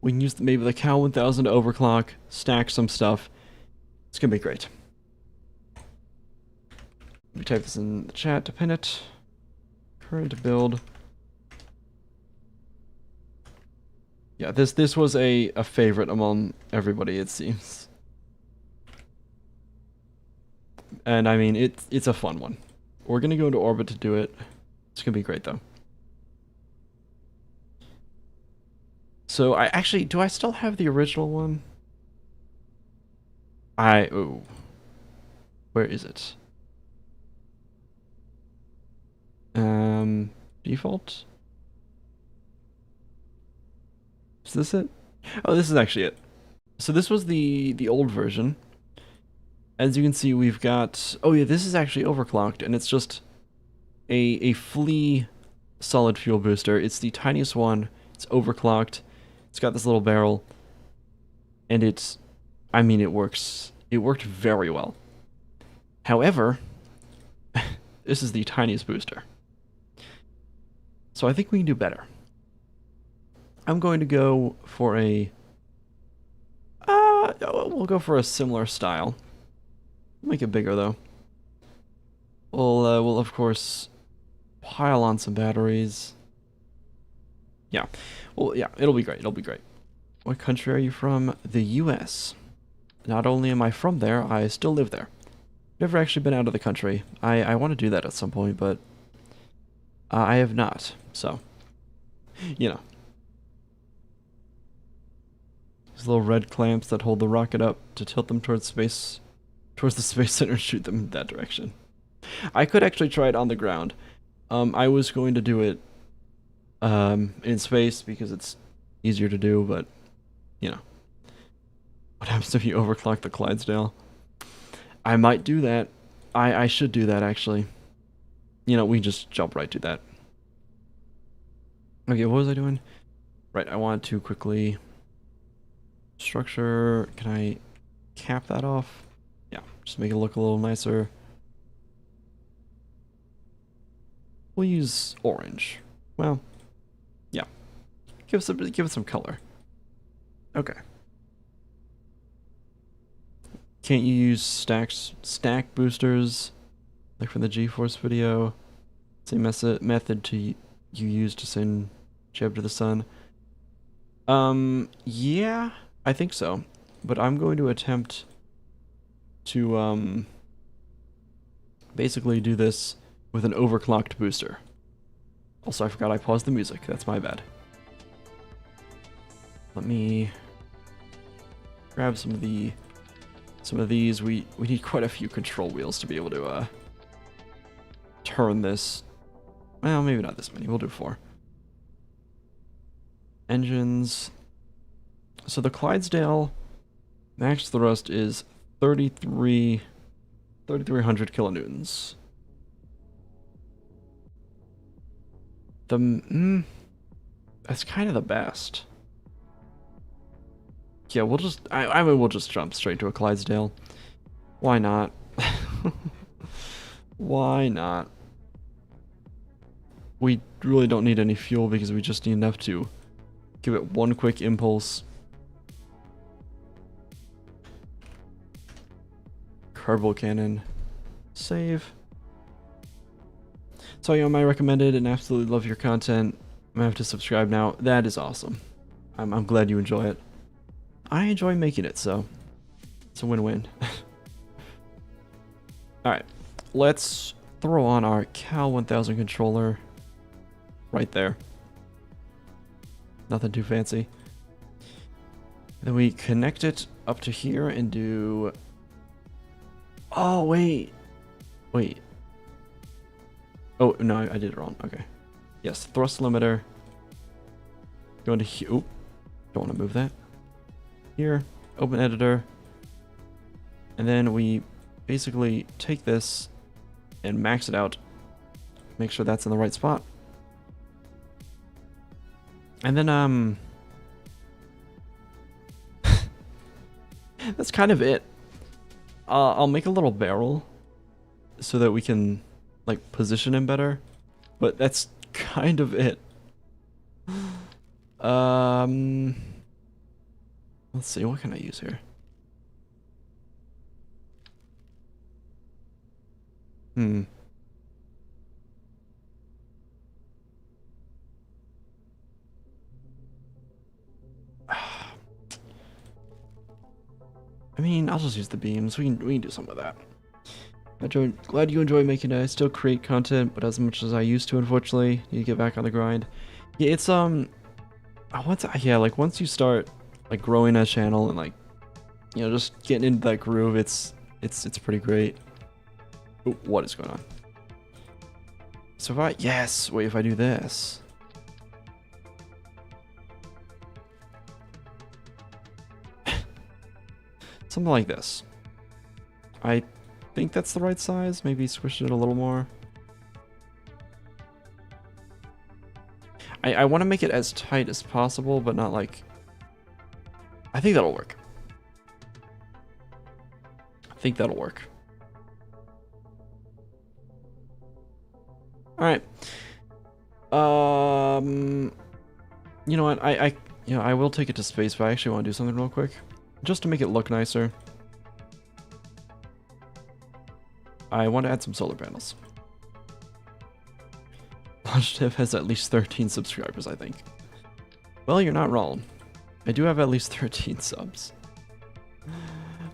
We can use maybe the Cal 1000 to overclock, stack some stuff. It's gonna be great. Let me type this in the chat to pin it. Current build. Yeah, this was a favorite among everybody, it seems. And I mean, it's a fun one. We're gonna go into orbit to do it. It's gonna be great though. So do I still have the original one? Where is it? Default? Is this it? Oh, this is actually it. So this was the old version. As you can see, we've got... Oh yeah, this is actually overclocked, and it's just a flea solid fuel booster. It's the tiniest one. It's overclocked. It's got this little barrel. And it's... I mean, it works. It worked very well. However, this is the tiniest booster. So I think we can do better. I'm going to go for a... we'll go for a similar style. Make it bigger, though. We'll of course, pile on some batteries. Yeah. Well, yeah, it'll be great. It'll be great. What country are you from? The US. Not only am I from there, I still live there. Never actually been out of the country. I want to do that at some point, but I have not. So, you know. These little red clamps that hold the rocket up to tilt them towards space, towards the space center and shoot them in that direction. I could actually try it on the ground. I was going to do it in space because it's easier to do, but, you know. What happens if you overclock the Clydesdale? I might do that. I should do that, actually. You know, we just jump right to that. Okay, what was I doing? Right, I want to quickly... Structure... Can I cap that off? Yeah, just make it look a little nicer. We'll use orange. Well, yeah. Give it some color. Okay. Can't you use stack boosters like from the GeForce video? Same method you use to send Jeb to the sun. Yeah, I think so. But I'm going to attempt to basically do this with an overclocked booster. Also, I forgot I paused the music. That's my bad. Let me grab some of these. We need quite a few control wheels to be able to turn this. Well, maybe not this many. We'll do 4. Engines. So the Clydesdale max thrust is 3,300 kilonewtons. That's kind of the best. Yeah, we'll just I mean we'll just jump straight to a Clydesdale. Why not? Why not? We really don't need any fuel because we just need enough to give it one quick impulse. Carbo cannon. Save. So you my recommended and absolutely love your content. I'm gonna have to subscribe now. That is awesome. I'm glad you enjoy it. I enjoy making it, so it's a win-win. Alright, let's throw on our Cal 1000 controller right there. Nothing too fancy. Then we connect it up to here and do... Oh, wait. Wait. Oh, no, I did it wrong. Okay. Yes, thrust limiter. Go into here. Oop. Don't want to move that. Here, open editor. And then we basically take this and max it out. Make sure that's in the right spot. And then, that's kind of it. I'll make a little barrel so that we can, like, position him better. But that's kind of it. Let's see, what can I use here? I mean, I'll just use the beams. We can do some of that. Glad you enjoy making it. I still create content, but as much as I used to, unfortunately. Need to get back on the grind. Yeah, it's once you start like growing a channel and like, you know, just getting into that groove, it's pretty great. Ooh, what is going on? So if I do this. Something like this. I think that's the right size. Maybe squish it a little more. I want to make it as tight as possible, but not like... I think that'll work. Alright. You know what? I will take it to space, but I actually want to do something real quick. Just to make it look nicer. I want to add some solar panels. LaunchDev has at least 13 subscribers, I think. Well, you're not wrong. I do have at least 13 subs.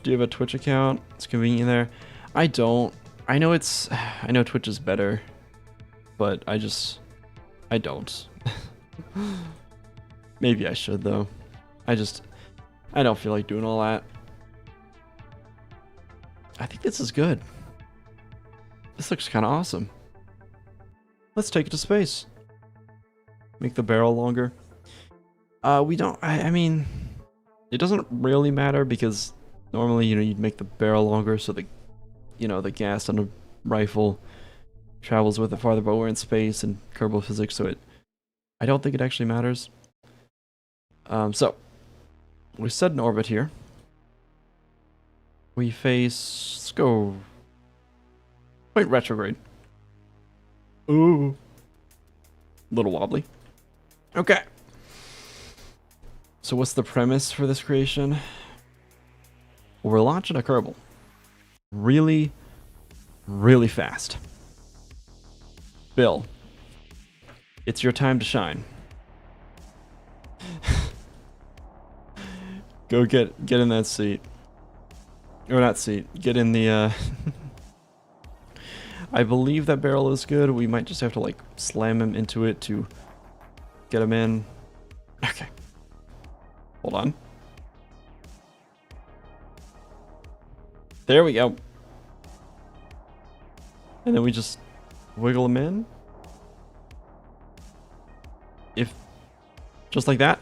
Do you have a Twitch account? It's convenient there. I don't. I know Twitch is better, but I don't. Maybe I should though. I don't feel like doing all that. I think this is good. This looks kind of awesome. Let's take it to space. Make the barrel longer. We don't, I mean, it doesn't really matter because normally, you know, you'd make the barrel longer so the, you know, the gas on a rifle travels with it farther, but we're in space and Kerbal physics, so I don't think it actually matters. So, we set an orbit here. We face, let's go, quite retrograde. Ooh. Little wobbly. Okay. So what's the premise for this creation? We're launching a Kerbal. Really, really fast. Bill, it's your time to shine. Go get in that seat. Or not seat. Get in the I believe that barrel is good. We might just have to like slam him into it to get him in. Okay. Hold on. There we go. And then we just wiggle him in. If just like that.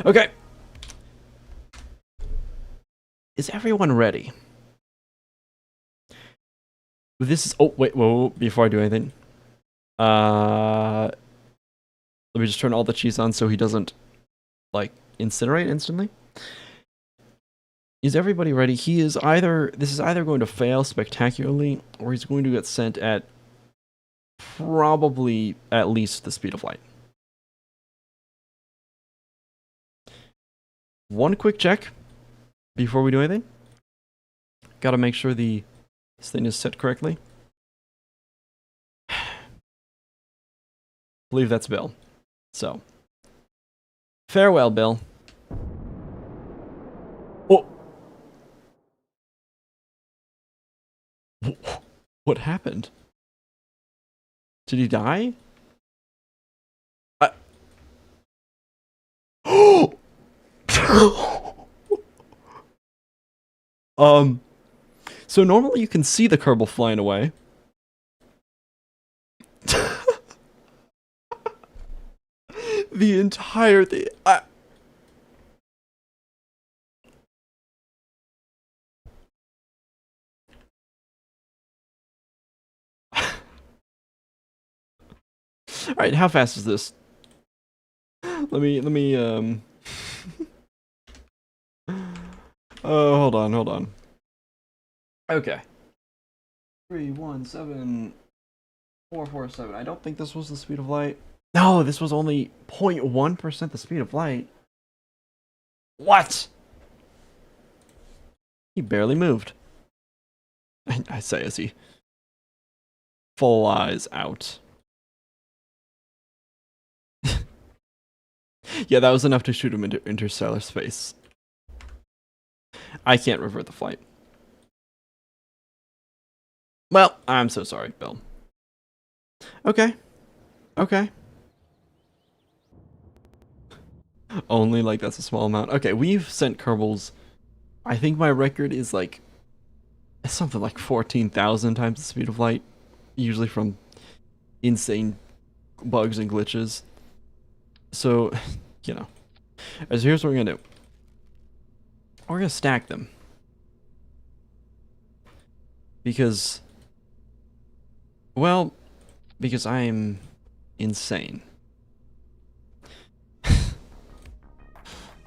Okay. Is everyone ready? This is, oh wait, whoa, before I do anything. Let me just turn all the cheese on so he doesn't like incinerate instantly. Is everybody ready? This is either going to fail spectacularly or he's going to get sent at probably at least the speed of light. One quick check before we do anything. Gotta make sure this thing is set correctly. I believe that's Bill. So, farewell, Bill. Oh! What happened? Did he die? Oh! So normally you can see the Kerbal flying away. The entire thing. Alright, how fast is this? Let me oh, hold on. Okay. 317,447. I don't think this was the speed of light. No, this was only 0.1% the speed of light. What? He barely moved. I say as he flies out. Yeah, that was enough to shoot him into interstellar space. I can't revert the flight. Well, I'm so sorry, Bill. Okay. Okay. Only like that's a small amount. Okay, we've sent Kerbals. I think my record is like something like 14,000 times the speed of light. Usually from insane bugs and glitches. So, you know. So here's what we're gonna do. We're gonna stack them. Because, well, because I'm insane. Let's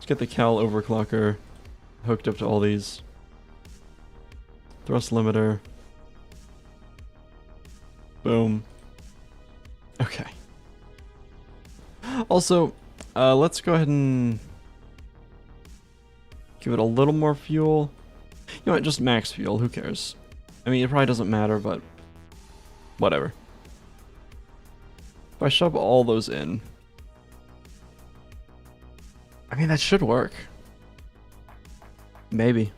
get the Cal overclocker hooked up to all these. Thrust limiter. Boom. Okay. Also, let's go ahead and give it a little more fuel. You know what, just max fuel, who cares? I mean, it probably doesn't matter, but whatever. If I shove all those in, I mean, that should work. Maybe.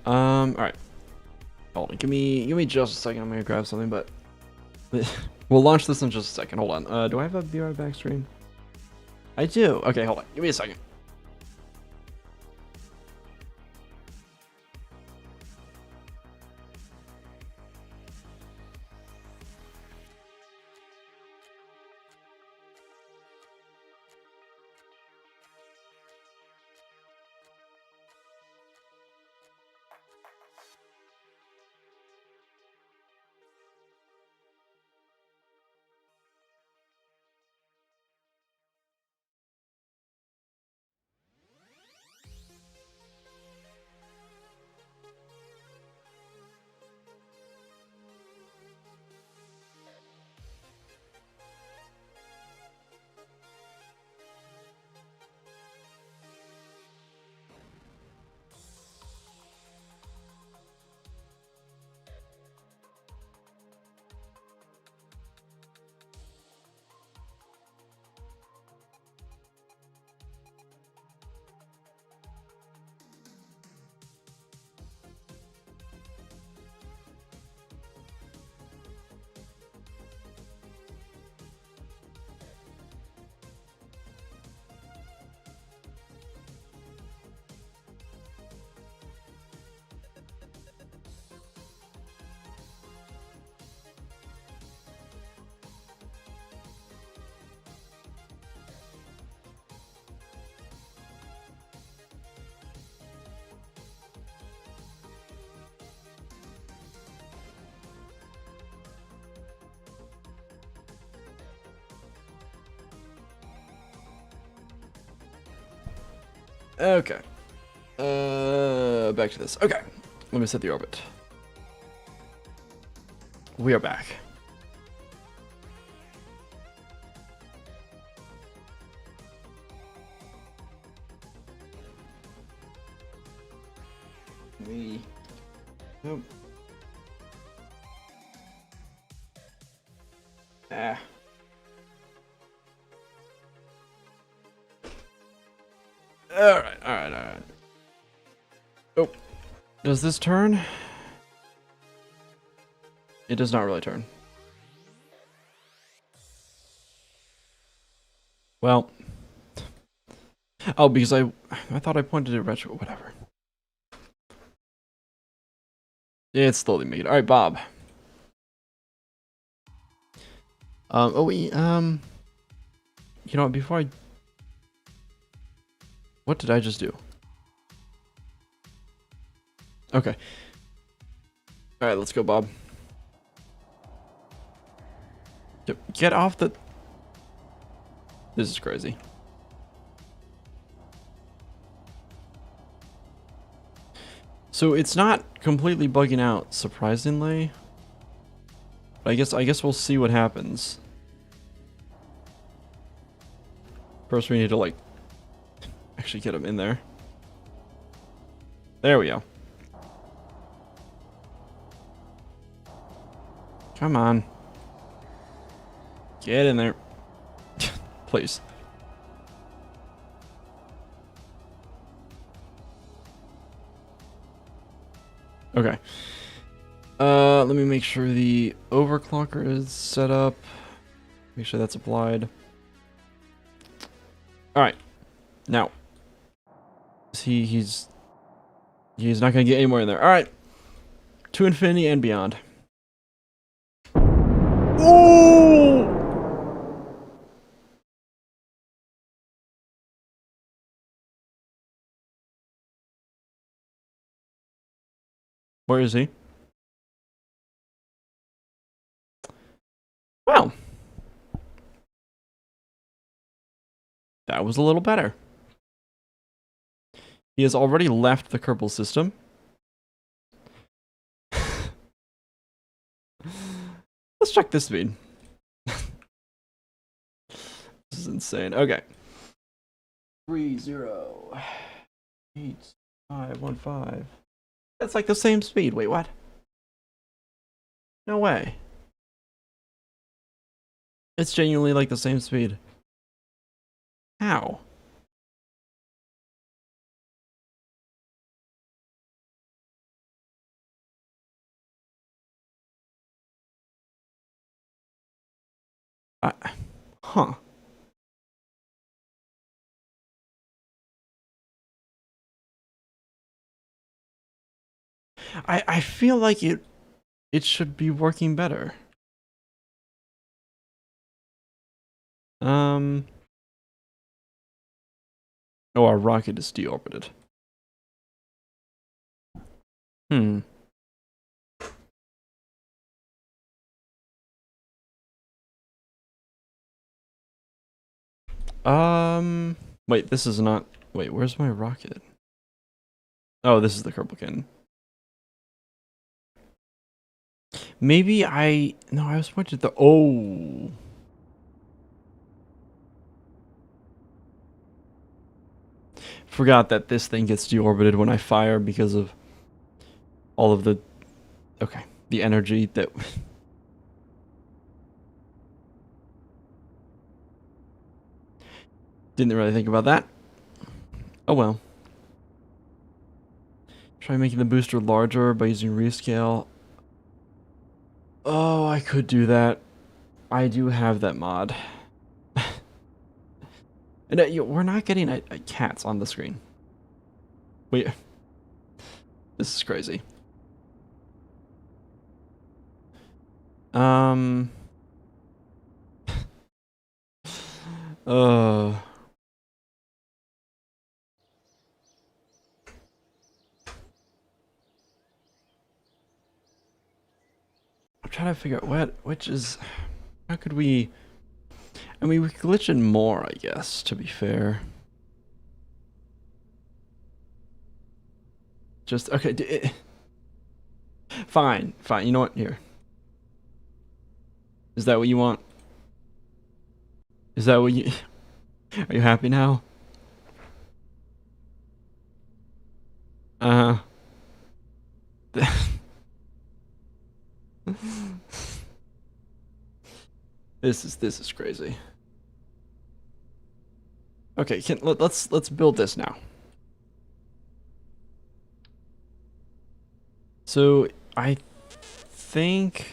Alright. Hold on, give me just a second, I'm gonna grab something, but we'll launch this in just a second. Hold on. Do I have a Be Right Back stream? I do. Okay, hold on. Give me a second. Okay. Back to this. Okay. Let me set the orbit. We are back. Nope. Ah. Alright. Oh. Does this turn? It does not really turn. Well. Oh, because I thought I pointed it retro. Whatever. It's slowly made. Alright, Bob. You know what, before I... What did I just do? Okay. Alright, let's go, Bob. Get off the... This is crazy. So it's not completely bugging out, surprisingly. But I guess we'll see what happens. First we need to, like, actually get him in there. There we go. Come on. Get in there. Please. Okay. Let me make sure the overclocker is set up. Make sure that's applied. Alright. Now. He's not gonna get anywhere in there. Alright. To infinity and beyond. Ooh! Where is he? Well. That was a little better. He has already left the Kerbal system. Let's check this speed. This is insane. Okay. 30815. That's like the same speed. Wait, what? No way. It's genuinely like the same speed. How? Huh. I feel like it should be working better. Oh, our rocket is deorbited. Hmm. Wait, this is not... Wait, where's my rocket? Oh, this is the Kerbal Cannon. Maybe I... No, I was pointing at the... Oh. Forgot that this thing gets deorbited when I fire because of all of the... Okay, the energy that... Didn't really think about that. Oh well. Try making the booster larger by using rescale. Oh, I could do that. I do have that mod. And we're not getting cats on the screen. Wait. This is crazy. I'm trying to figure out which is... How could we... I mean, we could glitch in more, I guess, to be fair. Just okay. Fine, fine. You know what? Here. Is that what you want? Is that what you? Are you happy now? Uh. This is crazy. Okay, let's build this now. So I think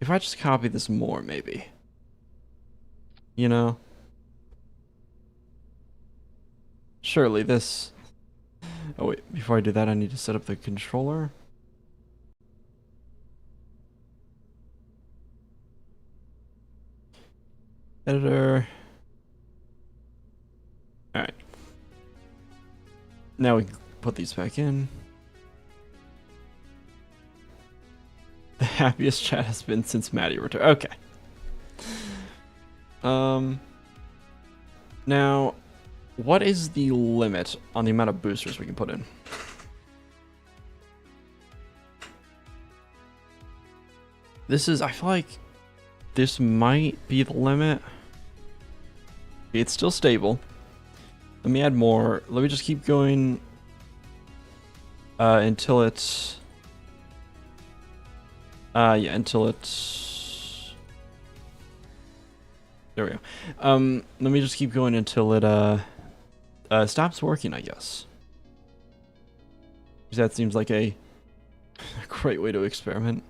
if I just copy this more, maybe. You know? Surely this... Oh wait, before I do that I need to set up the controller. Editor. Alright. Now we can put these back in. The happiest chat has been since Maddie returned. Okay. Now, what is the limit on the amount of boosters we can put in? This is, I feel like this might be the limit. It's still stable. Let me add more. Let me just keep going until it's yeah, until it's there we go. Let me just keep going until it stops working, I guess. Because that seems like a great way to experiment.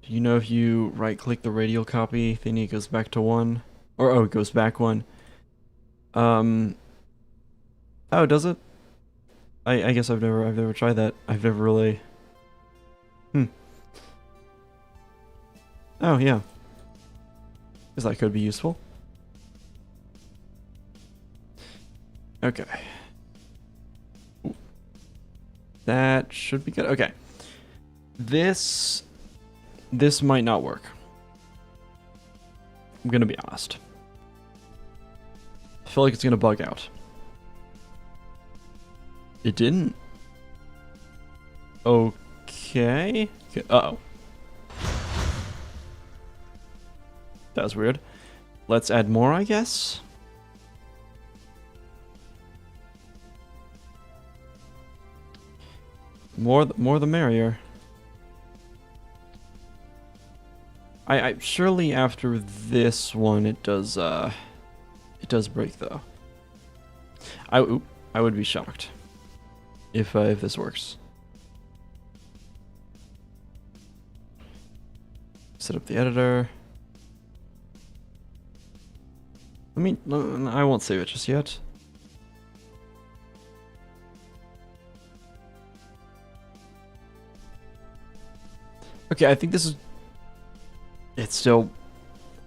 Do you know if you right-click the radial copy thingy, it goes back to 1? Or, oh, it goes back 1. Oh, does it? I guess I've never tried that. I've never really... Oh, yeah. Because that could be useful. Okay. Ooh. That should be good. Okay. This might not work. I'm gonna be honest. I feel like it's gonna bug out. It didn't? Okay. Uh-oh. That was weird. Let's add more, I guess. More the merrier. I surely after this one it does break though. I would be shocked if this works. Set up the editor. I won't save it just yet. Okay, I think this is... It's still...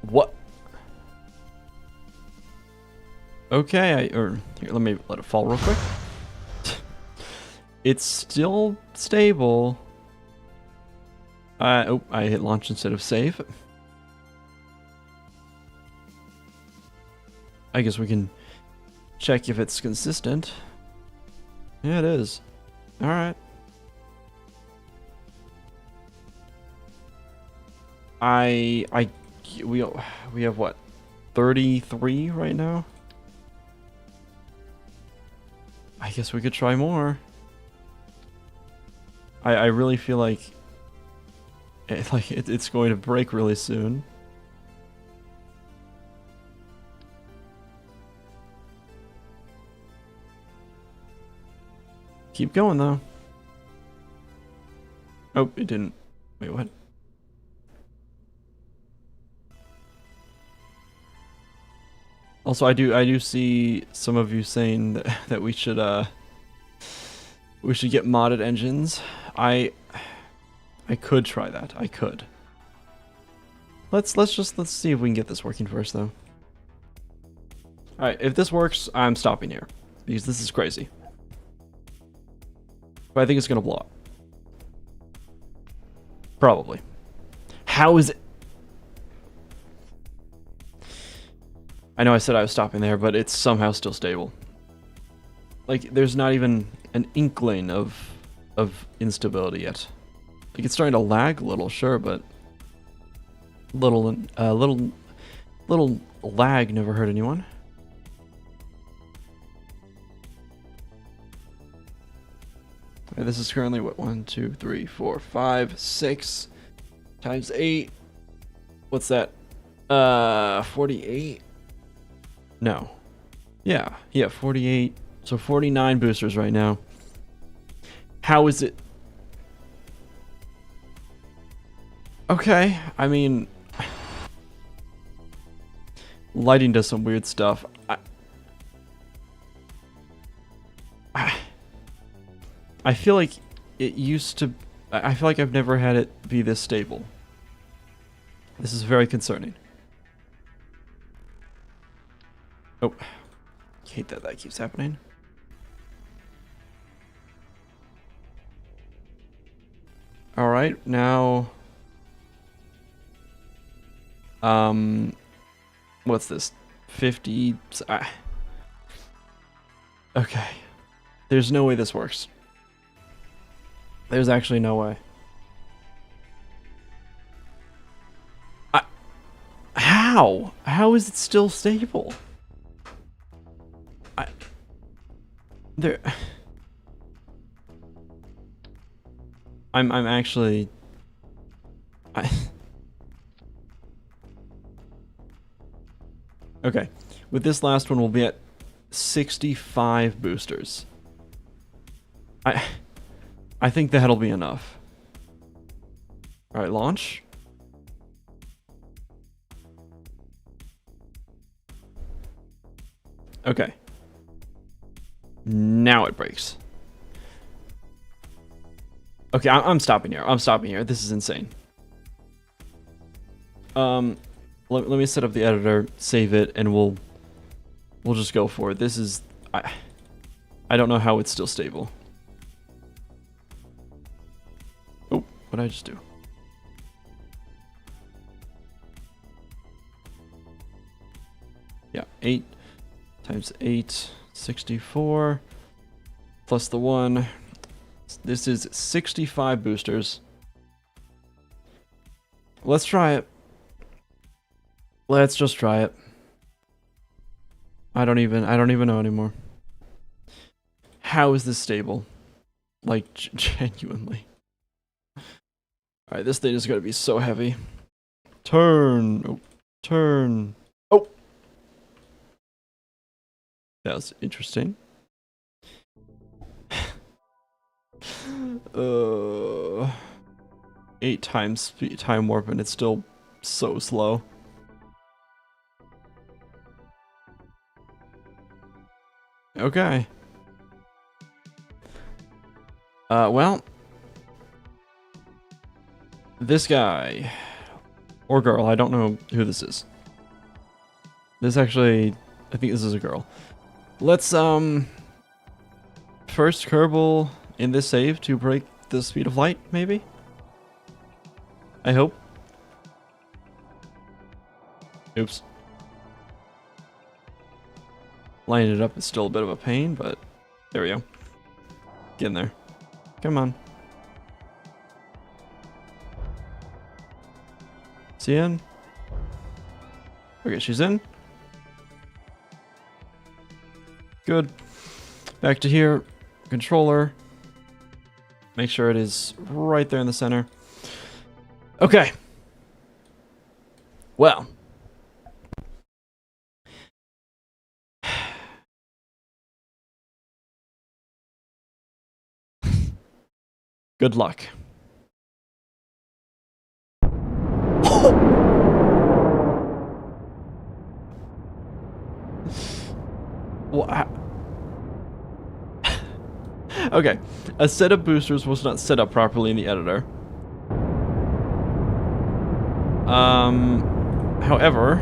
What? Okay, here, let me let it fall real quick. It's still stable. Oh, I hit launch instead of save. I guess we can check if it's consistent. Yeah, it is. Alright. We have what? 33 right now? I guess we could try more. I really feel like it's going to break really soon. Keep going though. Oh, it didn't. Wait, what? Also, I do see some of you saying that we should get modded engines. I could try that. I could. Let's see if we can get this working first though. All right, if this works, I'm stopping here because this is crazy. But I think it's gonna blow up. Probably. How is it? I know I said I was stopping there, but it's somehow still stable. Like, there's not even an inkling of instability yet. Like, it's starting to lag a little, sure, but little lag never hurt anyone. Okay, this is currently what, 1, 2, 3, 4, 5, 6 times 8. What's that? 48. No. Yeah, 48. So 49 boosters right now. How is it? Okay, I mean, lighting does some weird stuff. I feel like it used to. I feel like I've never had it be this stable. This is very concerning. Oh, hate that that keeps happening. All right, now. What's this? 50. Okay. There's no way this works. There's actually no way. How? How is it still stable? I'm actually. Okay, with this last one, we'll be at 65 boosters. I think that'll be enough. All right, launch. Okay. Now it breaks. Okay, I'm stopping here. I'm stopping here. This is insane. Let me set up the editor, save it, and we'll just go for it. This is I don't know how it's still stable. Oh, what did I just do? Yeah, 8 times 8, 64 plus the 1. This is 65 boosters. Let's try it. Let's just try it. I don't even know anymore. How is this stable? Like, genuinely. Alright, this thing is gonna be so heavy. Turn! Oh, turn! Oh! That was interesting. 8 times speed, time warp, and it's still so slow. Okay. Well, this guy or girl, I don't know who this is. This actually, I think this is a girl. Let's first Kerbal in this save to break the speed of light, maybe? I hope. Oops. Lining it up is still a bit of a pain, but there we go. Get in there. Come on. Is he in? Okay, she's in. Good. Back to here. Controller. Make sure it is right there in the center. Okay. Well. Good luck. Well, okay, a set of boosters was not set up properly in the editor. However,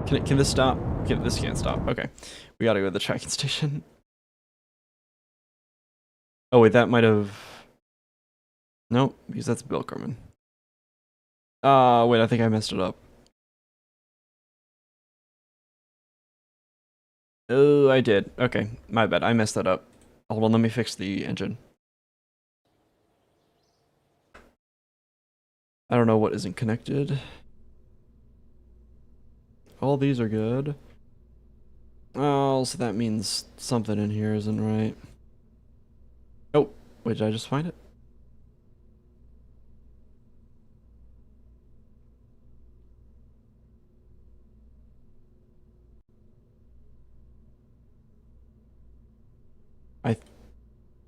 can this stop? This can't stop. Okay, we gotta go to the tracking station. Oh wait, that might have. Nope, because that's Bill Kerman. Wait, I think I messed it up. Oh, I did. Okay, my bad. I messed that up. Hold on, let me fix the engine. I don't know what isn't connected. All these are good. Oh, so that means something in here isn't right. Oh, wait, did I just find it?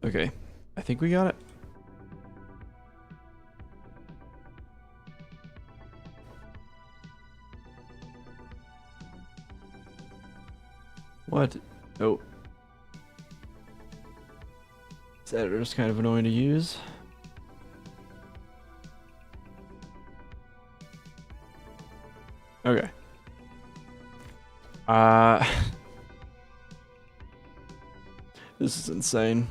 Okay. I think we got it. What? Oh. This editor's kind of annoying to use. Okay. This is insane.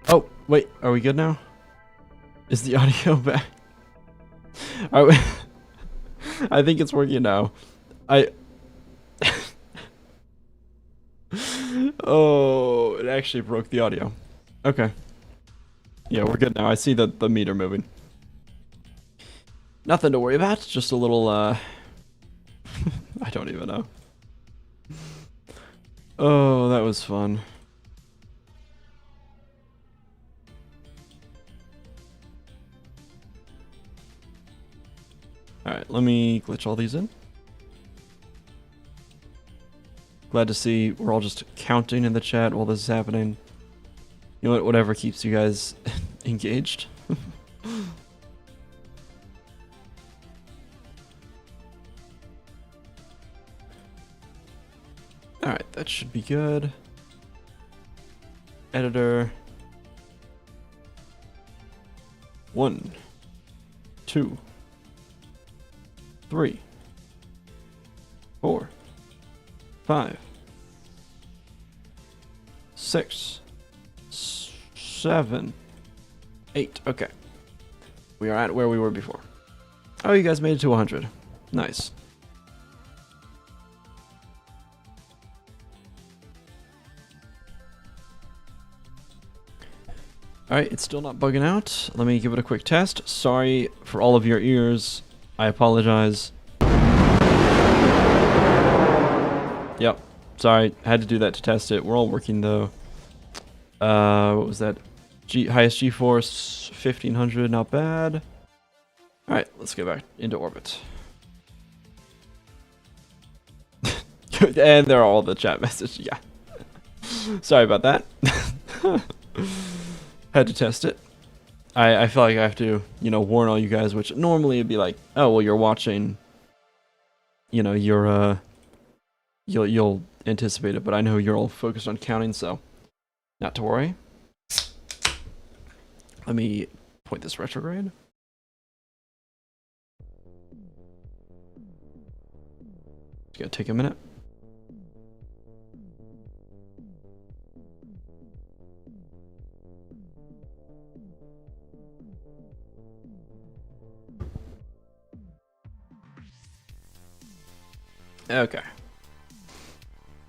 Oh, wait, are we good now? Is the audio back? Are we I think it's working now. Oh, it actually broke the audio. Okay. Yeah, we're good now. I see the meter moving. Nothing to worry about, just a little, I don't even know. Oh, that was fun. Alright, let me glitch all these in. Glad to see we're all just counting in the chat while this is happening. You know what, whatever keeps you guys engaged. Alright, that should be good. Editor. 1, 2, 3, 4, 5, 6, 7, 8. Okay. We are at where we were before. Oh, you guys made it to 100. Nice. Alright, it's still not bugging out. Let me give it a quick test. Sorry for all of your ears. I apologize. Yep. Sorry, had to do that to test it. We're all working though. What was that? Highest G-force 1500, not bad. Alright, let's get back into orbit. And there are all the chat messages, yeah. Sorry about that. Had to test it. I feel like I have to, you know, warn all you guys, which normally it'd be like, oh, well, you're watching, you know, you're, you'll anticipate it, but I know you're all focused on counting, so not to worry. Let me point this retrograde. It's gonna take a minute. Okay.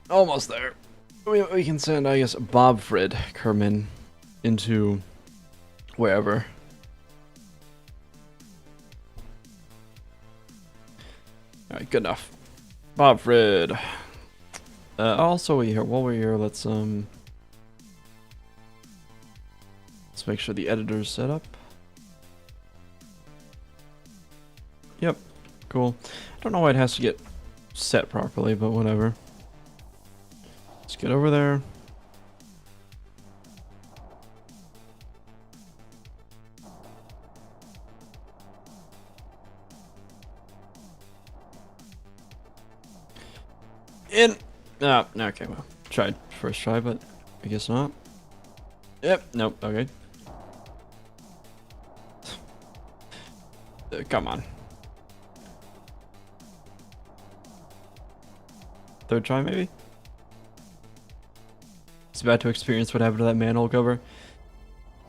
Almost there. We can send, I guess, Bobfred Kerman into wherever. Alright, good enough. Bobfred. Also, while we're here, let's make sure the editor's set up. Yep, cool. I don't know why it has to get set properly, but whatever. Let's get over there. In. Oh, okay, well, tried first try, but I guess not. Yep, nope, okay. Come on. Third try, maybe? He's about to experience what happened to that manhole cover.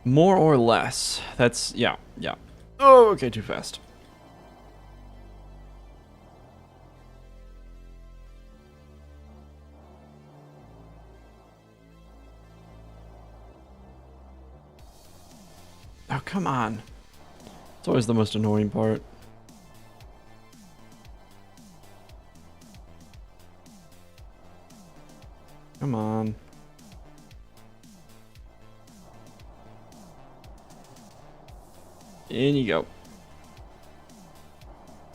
More or less. That's, yeah. Oh, okay, too fast. Oh, come on. It's always the most annoying part. Come on. In you go.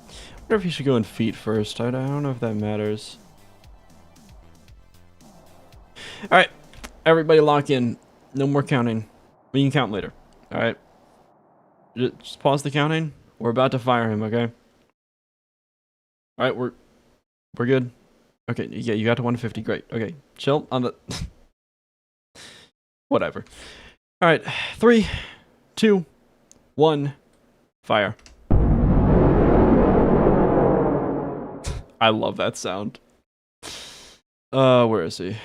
I wonder if you should go in feet first. I don't know if that matters. Alright. Everybody lock in. No more counting. We can count later. Alright. Just pause the counting. We're about to fire him, okay? Alright, we're good. Okay, yeah, you got to 150. Great. Okay, chill on the... Whatever. Alright, 3, 2, 1, fire. I love that sound. Where is he?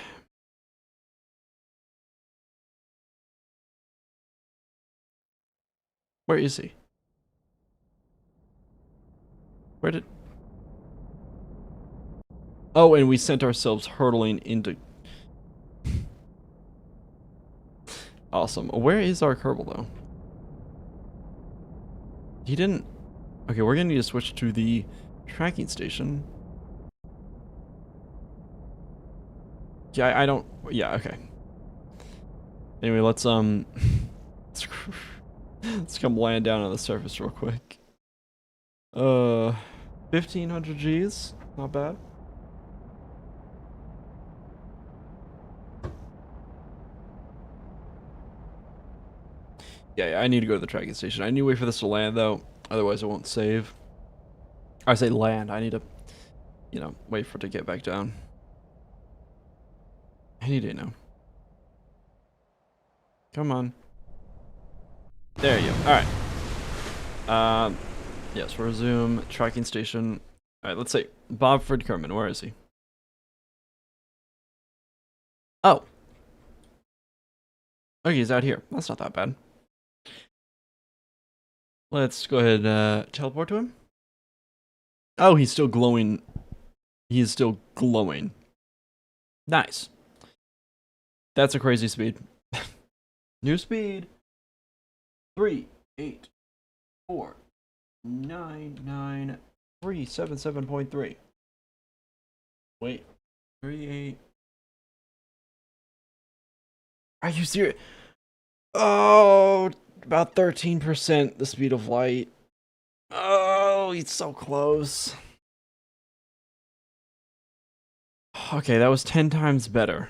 Where is he? Where did... Oh, and we sent ourselves hurtling into... Awesome. Where is our Kerbal, though? He didn't... Okay, we're gonna need to switch to the tracking station. Yeah, I don't... Yeah, okay. Anyway, let's let's come land down on the surface real quick. 1500 Gs, not bad. Yeah, I need to go to the tracking station. I need to wait for this to land though, otherwise it won't save. I say land, I need to, you know, wait for it to get back down. Any day now. Come on. There you go. Alright. Yes, resume tracking station. Alright, let's say Bobfred Kerman, where is he? Oh. Okay, he's out here. That's not that bad. Let's go ahead and teleport to him. Oh, he's still glowing. He's still glowing. Nice. That's a crazy speed. New speed. 3, 8, 4, 9, 9, 3, 7, 7.3. Wait. 3, 8. Are you serious? Oh, about 13% the speed of light. Oh, he's so close. Okay, that was 10 times better.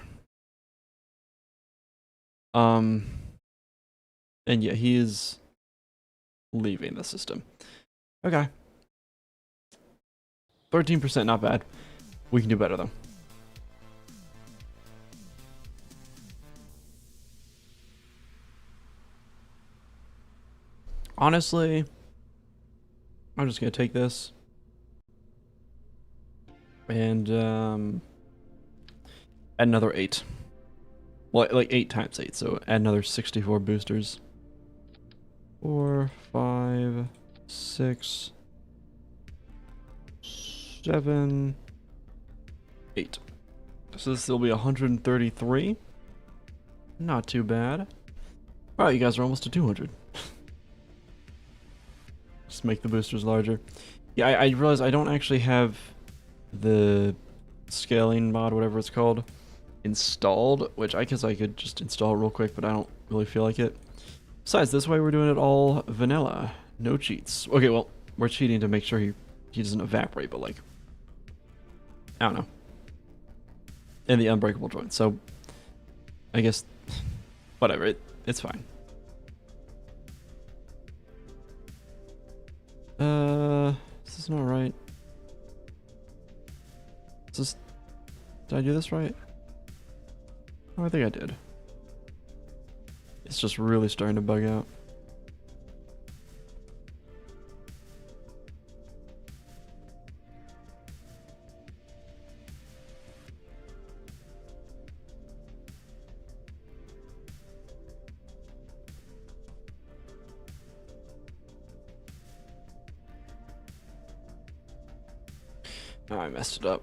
And yeah, he is leaving the system. Okay. 13%, not bad. We can do better though. Honestly, I'm just gonna take this. And Add another 8. Well, like 8 times 8, so add another 64 boosters. 4, 5, 6, 7, 8. So this will be 133. Not too bad. Wow, you guys are almost to 200. Just make the boosters larger. Yeah, I realize I don't actually have the scaling mod, whatever it's called, installed, which I guess I could just install real quick, but I don't really feel like it. Besides, this way we're doing it all vanilla. No cheats. Okay, well, we're cheating to make sure he doesn't evaporate, but like, I don't know. And the unbreakable joint, so I guess, whatever, it's fine. This is not right. Is this, did I do this right? Oh, I think I did. It's just really starting to bug out. Oh, I messed it up.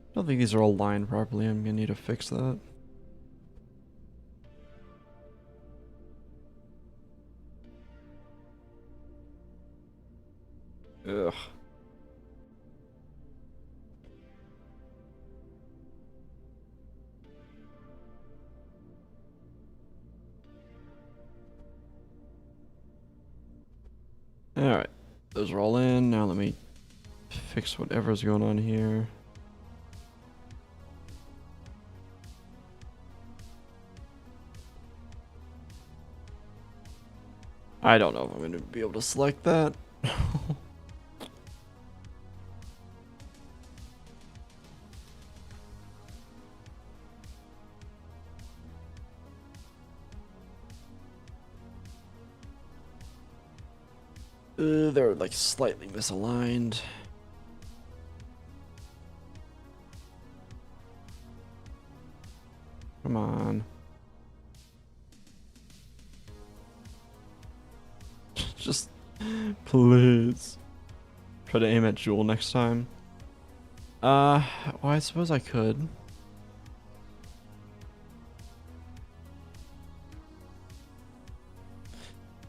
I don't think these are all lined properly. I'm gonna need to fix that. Ugh. Alright, those are all in. Now let me fix whatever's going on here. I don't know if I'm going to be able to select that. They're like slightly misaligned. Come on. Just please try to aim at Jewel next time. Well, I suppose I could.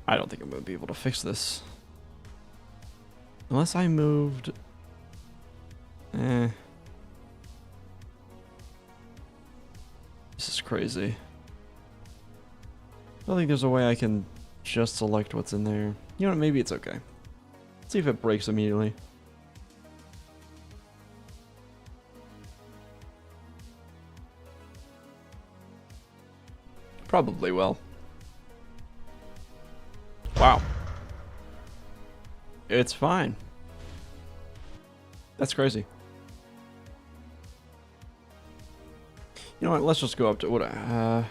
I don't think I'm gonna be able to fix this. Unless I moved... This is crazy. I don't think there's a way I can just select what's in there. You know what, maybe it's okay. Let's see if it breaks immediately. Probably will. Wow. It's fine. That's crazy. You know what, let's just go up to what I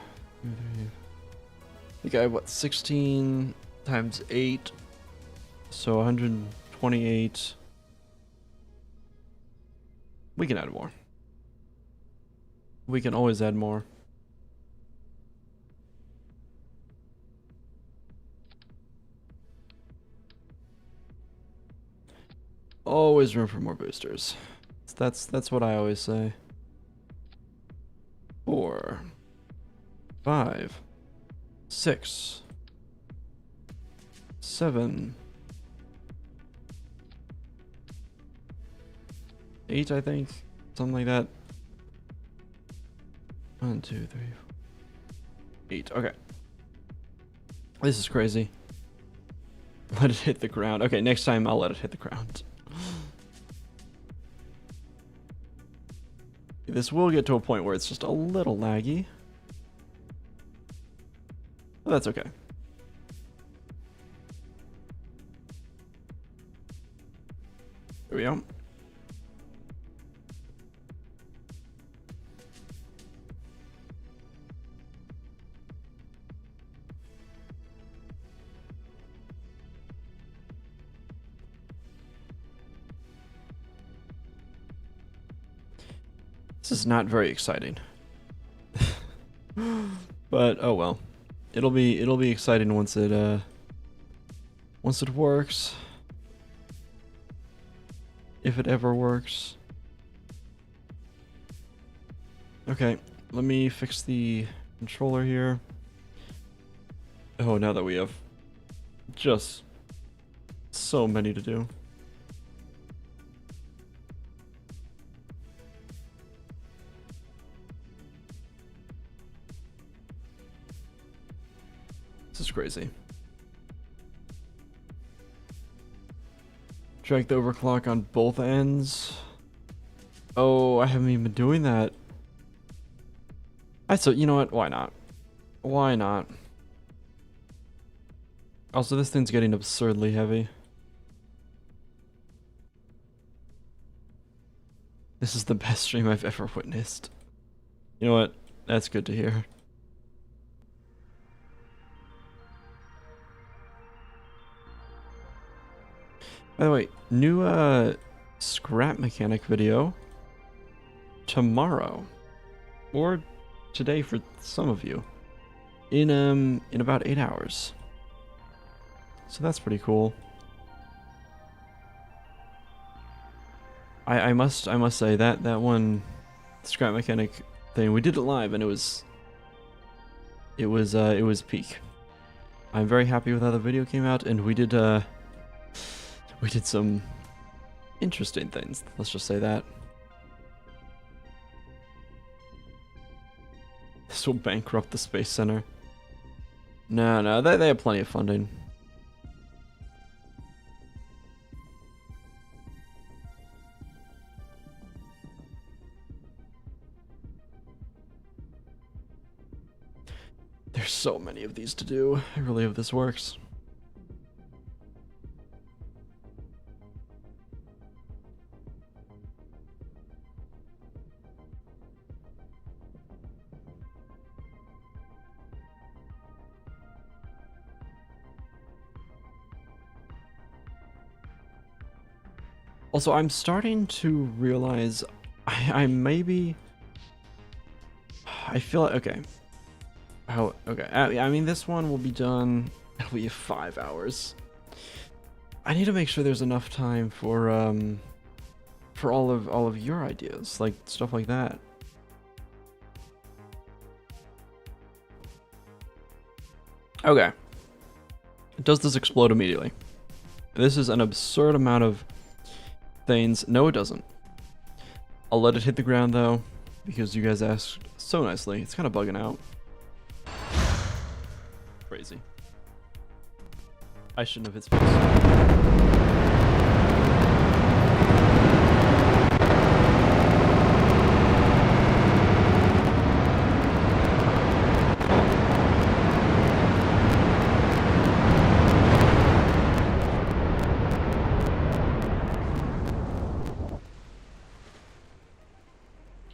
think I have, what, 16 times 8, so 128. We can add more. We can always add more. Always room for more boosters. That's what I always say. 4, 5, 6, 7, 8, I think. Something like that. 1, 2, 3, 4, 8. Okay. This is crazy. Let it hit the ground. Okay, next time I'll let it hit the ground. This will get to a point where it's just a little laggy. But that's okay. There we go. This is not very exciting. But oh well. It'll be exciting once it works. If it ever works. Okay, let me fix the controller here. Oh, now that we have just so many to do. This is crazy. Drag the overclock on both ends. Oh, I haven't even been doing that. So you know what? Why not? Why not? Also, this thing's getting absurdly heavy. This is the best stream I've ever witnessed. You know what? That's good to hear. By the way, new scrap mechanic video tomorrow, or today for some of you, in about 8 hours. So that's pretty cool. I must say that one scrap mechanic thing, we did it live and it was peak. I'm very happy with how the video came out, and we did some interesting things. Let's just say that. This will bankrupt the Space Center. No, they have plenty of funding. There's so many of these to do. I really hope this works. Also, I'm starting to realize I maybe... I feel like... Okay. Okay. I mean, this one will be done... It'll be 5 hours. I need to make sure there's enough time for all of your ideas, like stuff like that. Okay. Does this explode immediately? This is an absurd amount of things. No, it doesn't. I'll let it hit the ground though, because you guys asked so nicely. It's kind of bugging out. Crazy. I shouldn't have hit space.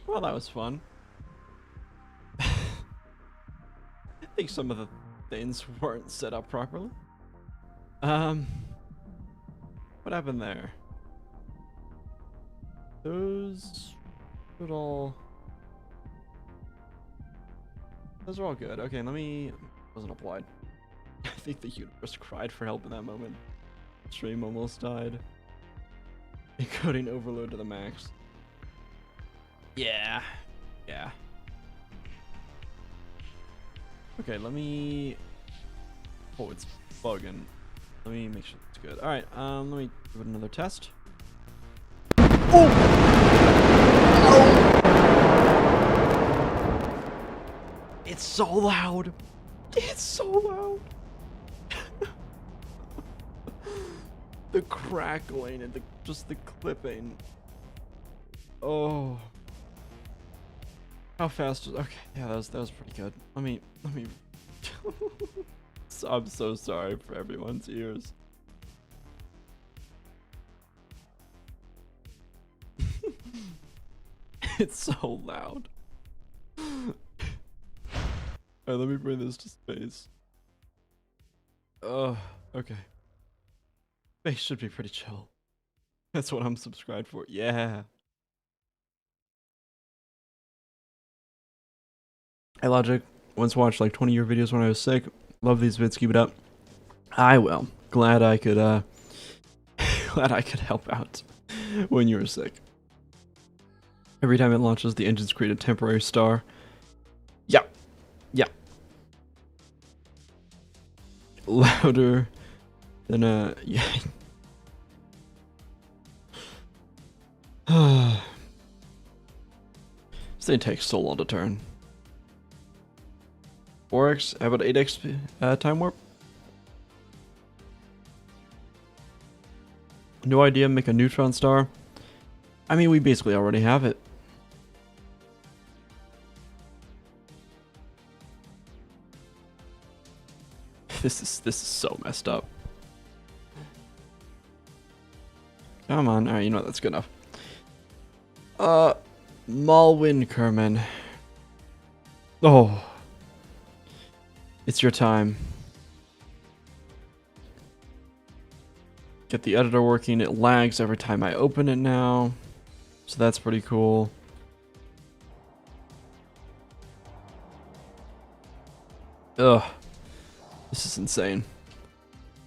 Well, that was fun. I think some of the things weren't set up properly. What happened there? Those are all good. Okay, let me... Wasn't applied. I think the universe cried for help in that moment. Stream almost died. Encoding overload to the max. Yeah. Okay, let me... Oh, it's bugging. Let me make sure it's good. Alright, let me give it another test. Oh! It's so loud! It's so loud! The crackling and just the clipping. Oh. How fast was... Okay, yeah, that was pretty good. Let me... I'm so sorry for everyone's ears. It's so loud. Alright, let me bring this to space. Okay. Space should be pretty chill. That's what I'm subscribed for. Yeah. Hey Logic, once watched like 20-year videos when I was sick. Love these vids, keep it up. I will. Glad I could glad I could help out when you were sick. Every time it launches, the engines create a temporary star. Yep. Yep. Louder than a yeah. This thing takes so long to turn. 4x, how about 8x time warp? No idea, make a neutron star. I mean, we basically already have it. This is so messed up. Come on, alright, you know what, that's good enough. Malwyn Kerman. Oh. It's your time. Get the editor working. It lags every time I open it now. So that's pretty cool. Ugh. This is insane.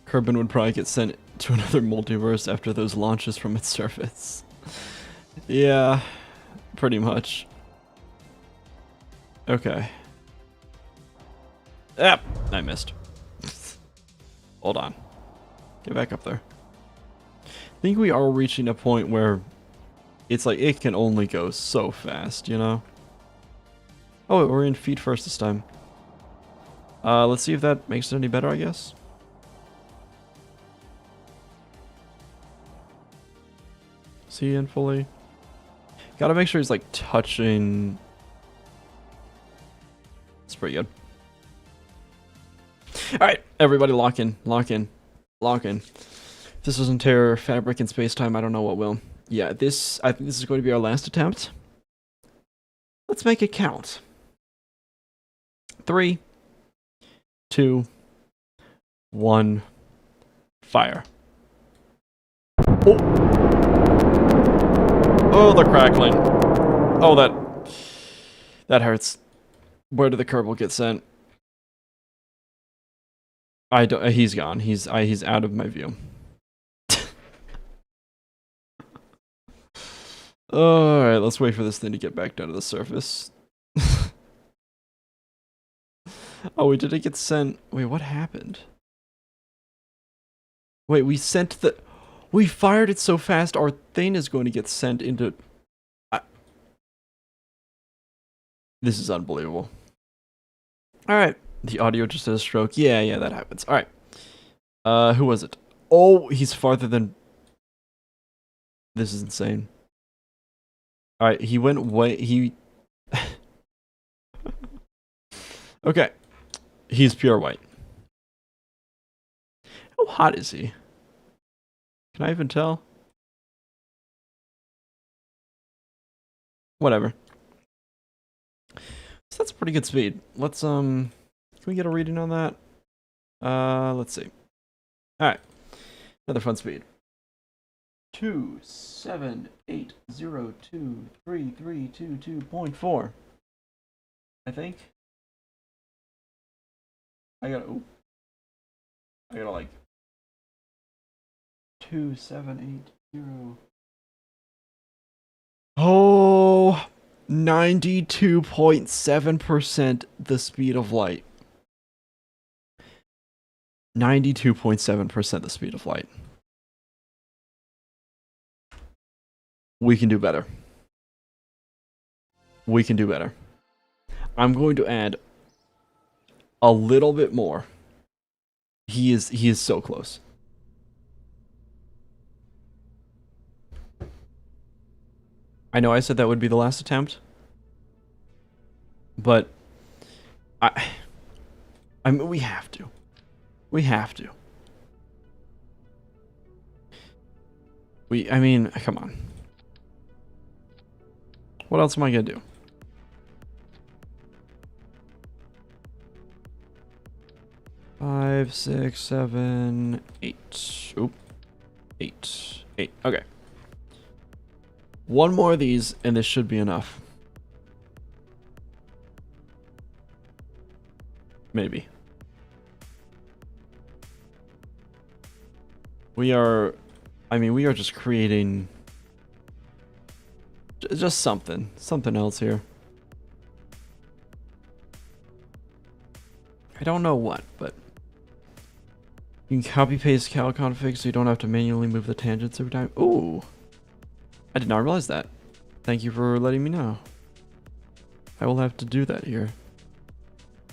Kerbin would probably get sent to another multiverse after those launches from its surface. Yeah, pretty much. Okay. Ah, I missed. Hold on. Get back up there. I think we are reaching a point where it's like it can only go so fast, you know? Oh, we're in feet first this time. Let's see if that makes it any better, I guess. See in fully. Gotta make sure he's like touching. It's pretty good. Alright, everybody lock in, lock in, lock in. If this doesn't tear fabric in space-time, I don't know what will. Yeah, I think this is going to be our last attempt. Let's make it count. 3, 2, 1, fire. Oh! Oh, the crackling. Oh, that hurts. Where did the Kerbal get sent? I don't. He's gone. He's out of my view. All right, let's wait for this thing to get back down to the surface. Oh, wait, did it get sent? Wait, what happened? Wait, we sent the. We fired it so fast, our thing is going to get sent into. This is unbelievable. All right, the audio just had a stroke. Yeah, that happens. All right. Who was it? Oh, he's farther than. This is insane. All right, he went way. He. Okay, he's pure white. How hot is he? Can I even tell? Whatever. So that's pretty good speed. Let's can we get a reading on that? Let's see. All right, another fun speed. 278023322.4. I think. I gotta like 2780. Oh, 92.7% the speed of light. 92.7% the speed of light. We can do better. We can do better. I'm going to add a little bit more. He is so close. I know I said that would be the last attempt, but I mean, we have to. We have to. I mean, come on. What else am I gonna do? Five, 6, 7, 8. Oop. 8. Okay. One more of these, and this should be enough. Maybe. We are just creating just something else here. I don't know what, but you can copy paste cal config so you don't have to manually move the tangents every time. Ooh, I did not realize that. Thank you for letting me know. I will have to do that here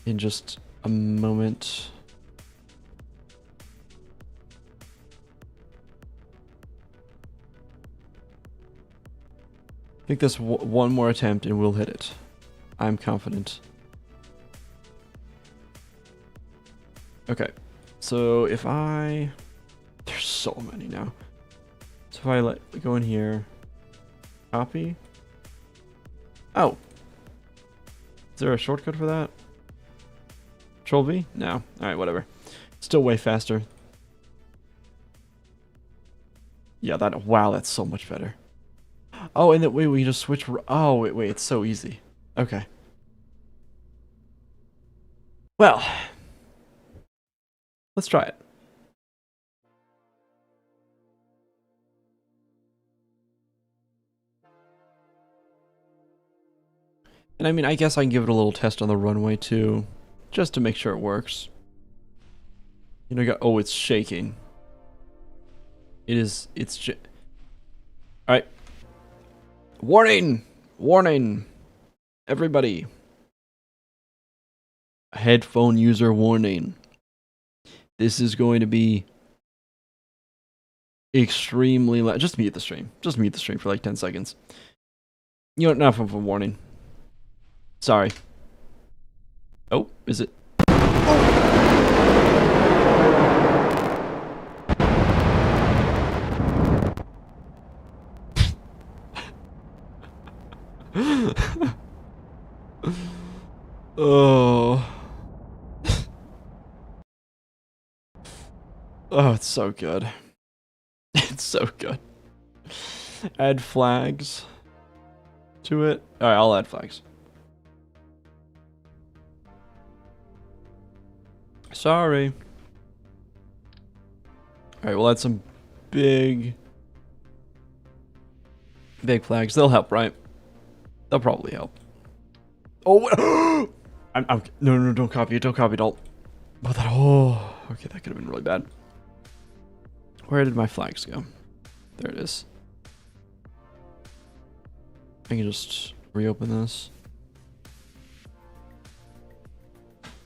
in just a moment. I think this one more attempt and we'll hit it. I'm confident. Okay, so if there's so many now. So if I go in here, copy. Oh, is there a shortcut for that? Control V? No. All right, whatever. Still way faster. Yeah, wow, that's so much better. Oh, and that way we just switch. Oh, wait, it's so easy. Okay. Well, let's try it. And I mean, I guess I can give it a little test on the runway too, just to make sure it works. You know, oh, it's shaking. It's alright. Warning! Warning! Everybody. Headphone user warning. This is going to be extremely loud. Just mute the stream. Just mute the stream for like 10 seconds. You know, enough of a warning. Sorry. Oh, is it? Oh. Oh, it's so good. It's so good. Add flags to it. Alright, I'll add flags. Sorry. Alright, we'll add some big flags. They'll help, right? They'll probably help. Oh, no, don't copy it. Don't copy it. Oh, okay, that could have been really bad. Where did my flags go? There it is. I can just reopen this.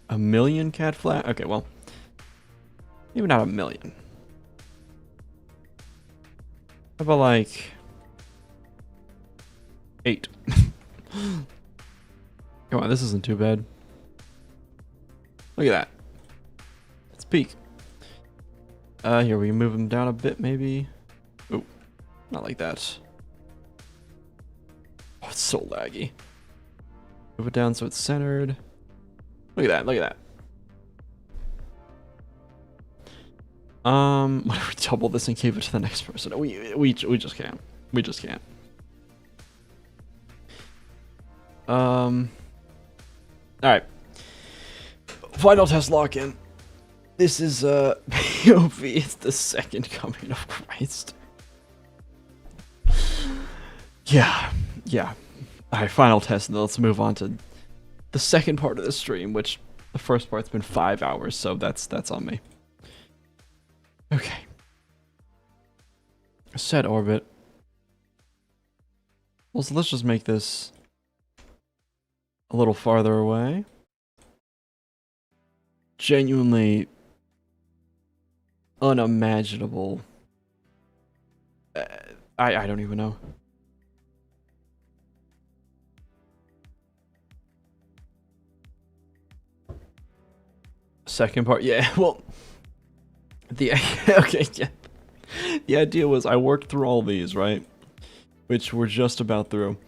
1,000,000 cat flag? Okay, well, maybe not 1,000,000. How about like 8? Come on, this isn't too bad. Look at that. Let's peek. Here, we can move them down a bit, maybe. Oh, not like that. Oh, it's so laggy. Move it down so it's centered. Look at that, look at that. What if we double this and give it to the next person? We just can't. We just can't. Alright. Final test lock-in. This is POV. It's the second coming of Christ. Yeah. Alright, final test, and then let's move on to the second part of the stream, which the first part's been 5 hours, so that's on me. Okay. Set orbit. Well, so let's just make this a little farther away. Genuinely unimaginable. I don't even know. Second part, yeah. Well, okay, yeah. The idea was I worked through all these, right? Which we're just about through,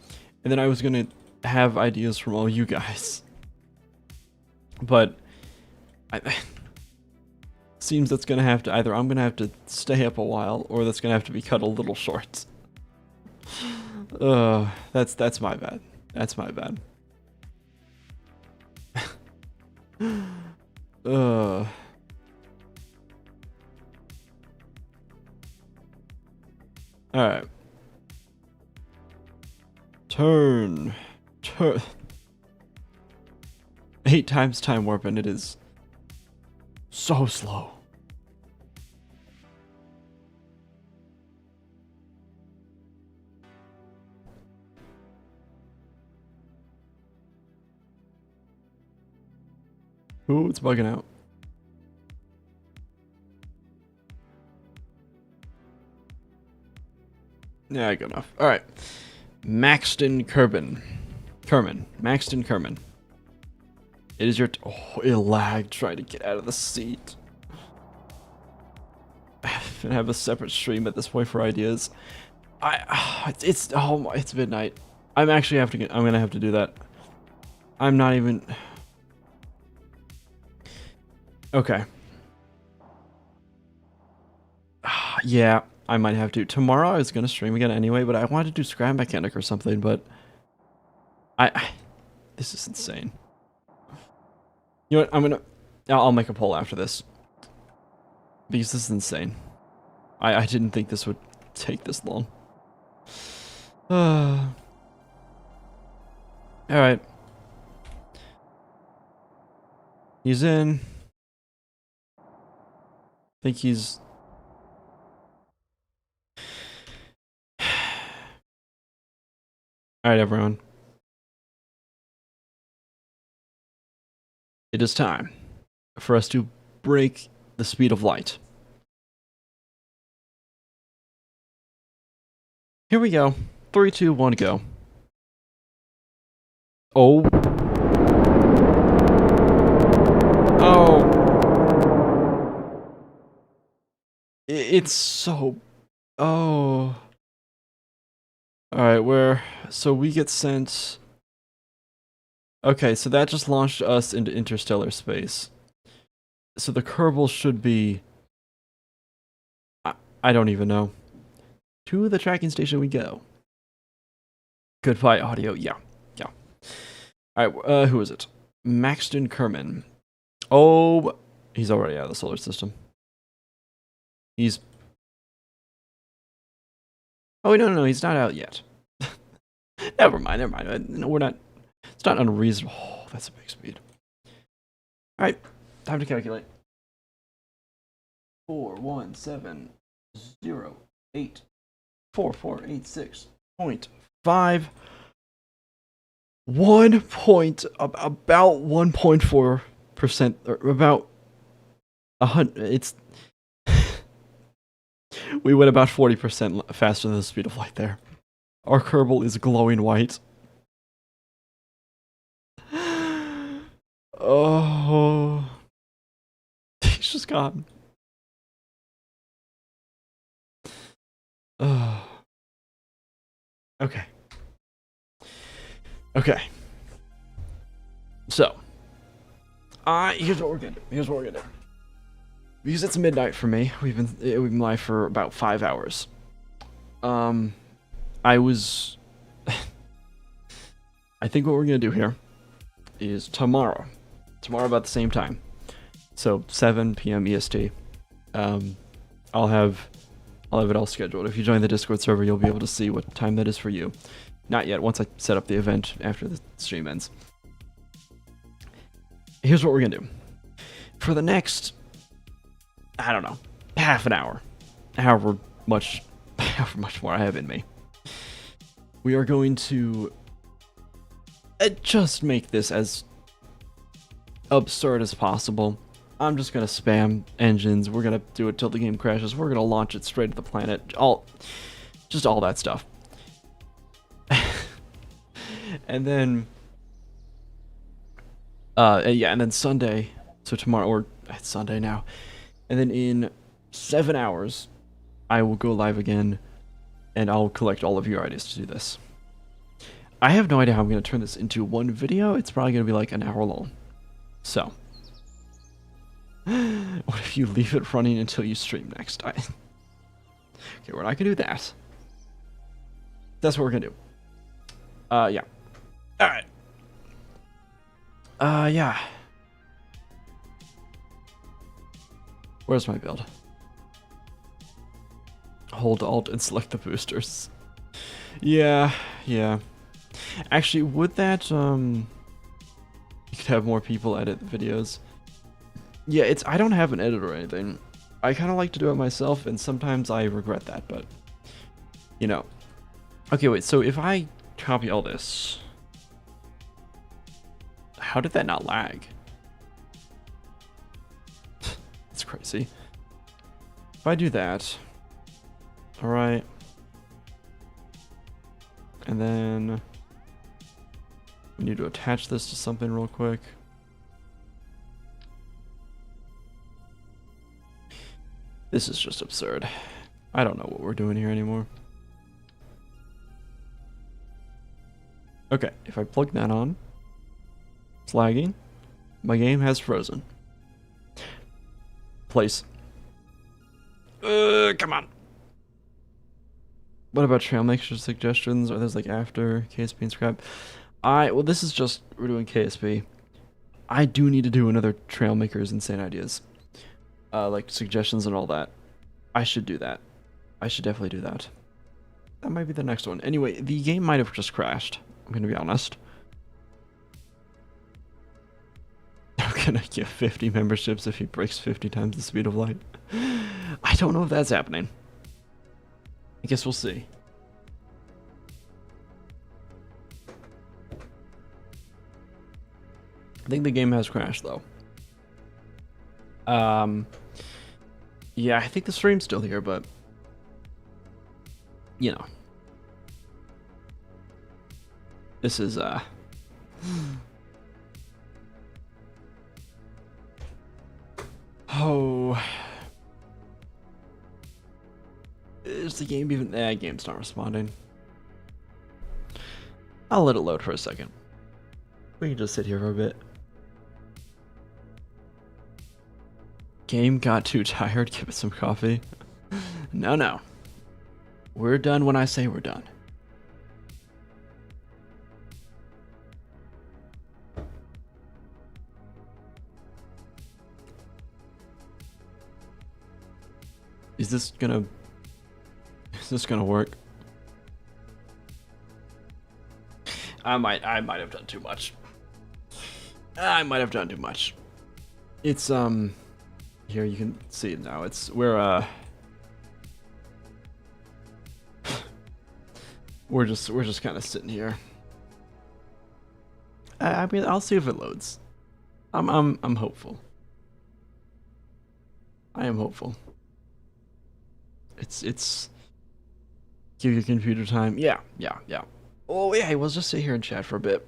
and then I was gonna have ideas from all you guys, but seems that's gonna have to either I'm gonna have to stay up a while, or that's gonna have to be cut a little short. That's my bad. That's my bad. Alright. Turn. 8 times time warp, and it is so slow. Ooh, it's bugging out. Yeah, good enough. Alright. Maxton Kerman. Maxton Kerman. It is your... oh, it lagged trying to get out of the seat. I'm gonna have a separate stream at this point for ideas. It's midnight. I'm gonna have to do that. I'm not even... Okay. Yeah, I might have to. Tomorrow I was gonna stream again anyway, but I wanted to do Scrap Mechanic or something, but... This is insane. You know what, I'll make a poll after this. Because this is insane. I didn't think this would take this long. Alright. He's in. I think he's... Alright, everyone. It is time for us to break the speed of light. Here we go. 3, 2, 1, go. Oh. Oh. It's so... Oh. Alright, so we get sent... Okay, so that just launched us into interstellar space. So the Kerbal should be... I don't even know. To the tracking station we go. Goodbye audio, yeah. Alright, who is it? Maxton Kerman. Oh, he's already out of the solar system. He's... Oh, no, he's not out yet. Never mind. No, we're not... It's not unreasonable. Oh, that's a big speed. Alright, time to calculate. 417084486.5 about 1.4%, or about 100. It's we went about 40% faster than the speed of light there. Our Kerbal is glowing white. Oh, he's just gone. Oh. Okay. So, here's what we're gonna do. Because it's midnight for me. We've been live for about 5 hours. I think what we're gonna do here is tomorrow about the same time, so 7 p.m. EST. I'll have it all scheduled. If you join the Discord server, you'll be able to see what time that is for you. Not yet, once I set up the event after the stream ends. Here's what we're gonna do. For the next, I don't know, half an hour, however much more I have in me, we are going to just make this as absurd as possible. I'm just gonna spam engines. We're gonna do it till the game crashes. We're gonna launch it straight to the planet. Just all that stuff. And then, and then Sunday. So tomorrow, or it's Sunday now. And then in 7 hours, I will go live again, and I'll collect all of your ideas to do this. I have no idea how I'm gonna turn this into one video. It's probably gonna be like an hour long. So, what if you leave it running until you stream next time? Okay, we're not gonna do that. That's what we're gonna do. Yeah. Alright. Yeah. Where's my build? Hold Alt and select the boosters. Yeah. Actually, would that, you could have more people edit the videos. Yeah, I don't have an editor or anything. I kind of like to do it myself, and sometimes I regret that, but, you know. Okay, wait, so if I copy all this, how did that not lag? That's crazy. If I do that, all right, and then we need to attach this to something real quick. This is just absurd. I don't know what we're doing here anymore. Okay, if I plug that on, it's lagging. My game has frozen. Place. Come on. What about trail mixture suggestions? Are those like after KSP and scrap? Well, this is just, we're doing KSP. I do need to do another trail makers insane ideas. Like suggestions and all that. I should do that. I should definitely do that. That might be the next one. Anyway, the game might have just crashed. I'm gonna be honest. I'm gonna give 50 memberships if he breaks 50 times the speed of light. I don't know if that's happening. I guess we'll see. I think the game has crashed though. Yeah, I think the stream's still here, but you know. This is oh, is the game even? Game's not responding. I'll let it load for a second. We can just sit here for a bit. Game got too tired. Give it some coffee. No. We're done when I say we're done. Is this gonna work? I might have done too much. I might have done too much. It's here you can see it now. We're just kind of sitting here. I mean, I'll see if it loads. I'm hopeful. I am hopeful. It's give your computer time. Yeah. Oh yeah, we'll just sit here and chat for a bit.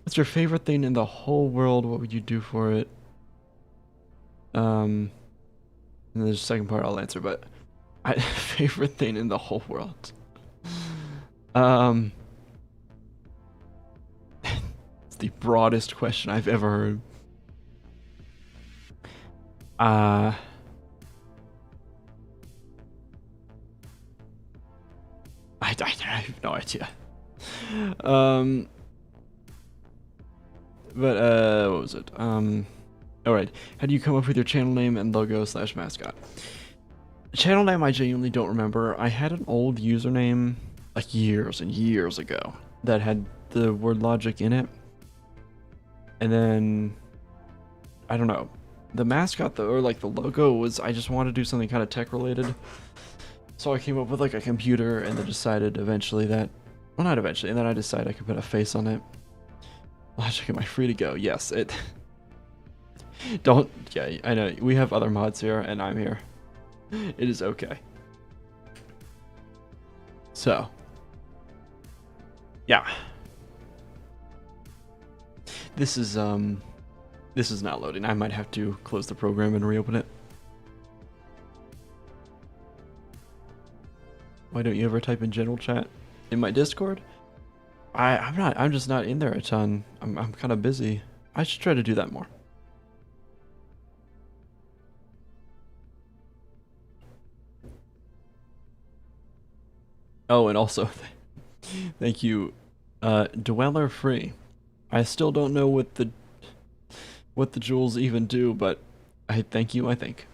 What's your favorite thing in the whole world? What would you do for it? And there's a second part I'll answer, but favorite thing in the whole world. It's the broadest question I've ever heard. I have no idea. But what was it? Alright. How do you come up with your channel name and logo / mascot? Channel name I genuinely don't remember. I had an old username like years and years ago that had the word logic in it. And then I don't know. The mascot though, or like the logo was, I just wanted to do something kind of tech related. So I came up with like a computer and then decided eventually that, well not eventually, and then I decided I could put a face on it. Logic, am I free to go? Yes, it... Don't... Yeah, I know. We have other mods here, and I'm here. It is okay. So. Yeah. This is not loading. I might have to close the program and reopen it. Why don't you ever type in general chat in my Discord? I'm just not in there a ton. I'm kind of busy. I should try to do that more. Oh, and also thank you, Dweller Free. I still don't know what the jewels even do, but I thank you, I think.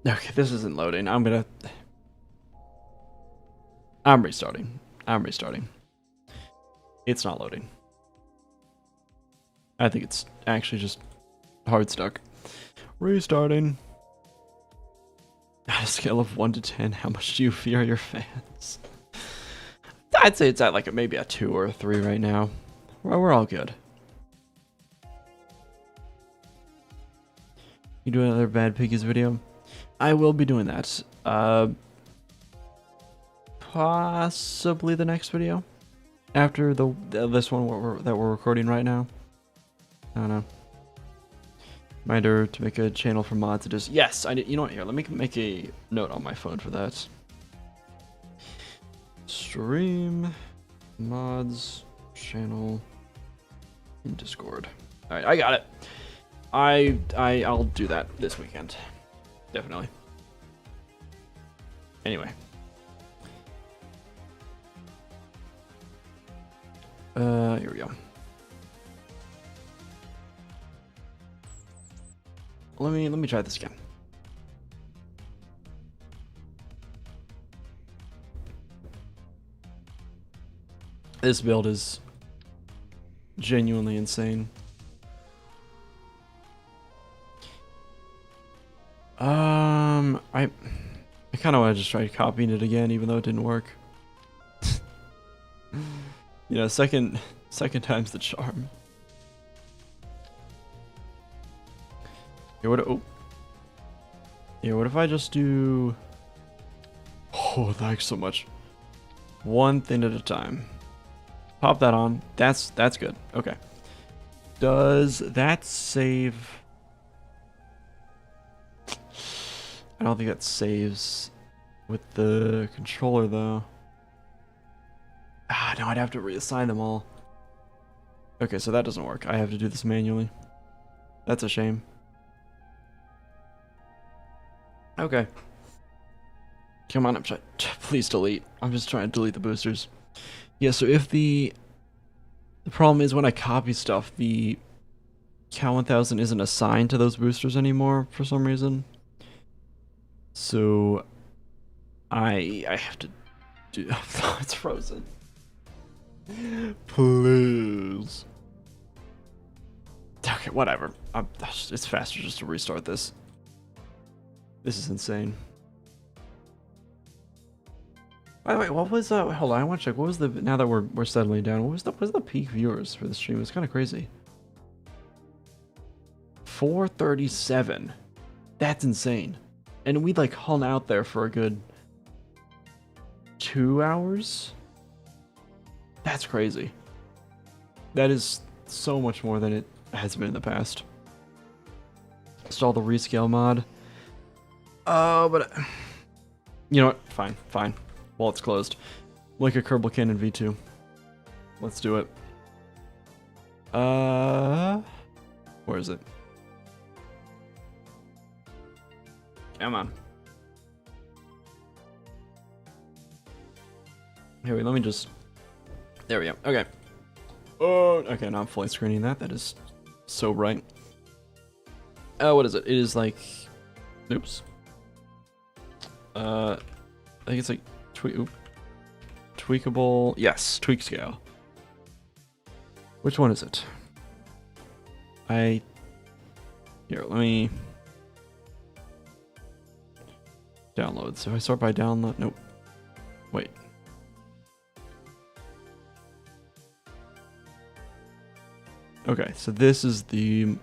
Okay, this isn't loading. I'm restarting. I'm restarting. It's not loading. I think it's actually just hard stuck. Restarting. On a scale of 1 to 10, how much do you fear your fans? I'd say it's at like maybe a 2 or a 3 right now. We're all good. You do another Bad Piggies video? I will be doing that. Possibly the next video after this one that we're recording right now. I don't know. Reminder to make a channel for mods. It is yes. You know what? Here, let me make a note on my phone for that. Stream mods channel in Discord. All right, I got it. I'll do that this weekend. Definitely. Anyway. Here we go. Let me try this again. This build is genuinely insane. I kind of want to just try copying it again, even though it didn't work. You know, second time's the charm. Here, what if I just do? Oh, thanks so much. One thing at a time. Pop that on. That's good. Okay. Does that save? I don't think that saves with the controller though. Ah, no, I'd have to reassign them all. Okay, so that doesn't work. I have to do this manually. That's a shame. Okay. Come on, please delete. I'm just trying to delete the boosters. Yeah, so if the problem is when I copy stuff, the Cal 1000 isn't assigned to those boosters anymore for some reason. So I have to do it's frozen. Please. Okay, whatever. It's faster just to restart this. This is insane. By the way, what was hold on, I want to check. What was the now that we're settling down? What was the peak viewers for the stream? It's kind of crazy. 437. That's insane. And we like hung out there for a good 2 hours. That's crazy. That is so much more than it has been in the past. Install the rescale mod. But you know what? Fine. Well, it's closed. Like a Kerbal Cannon V2. Let's do it. Where is it? Come on. Here, wait, let me just... There we go. Okay. Oh, okay, now I'm fully screening that. That is so bright. What is it? It is like... Oops. I think it's like... Tweakable... Yes, tweak scale. Which one is it? Here, let me... Download. So if I start by download... Nope. Wait. Okay, so this is the...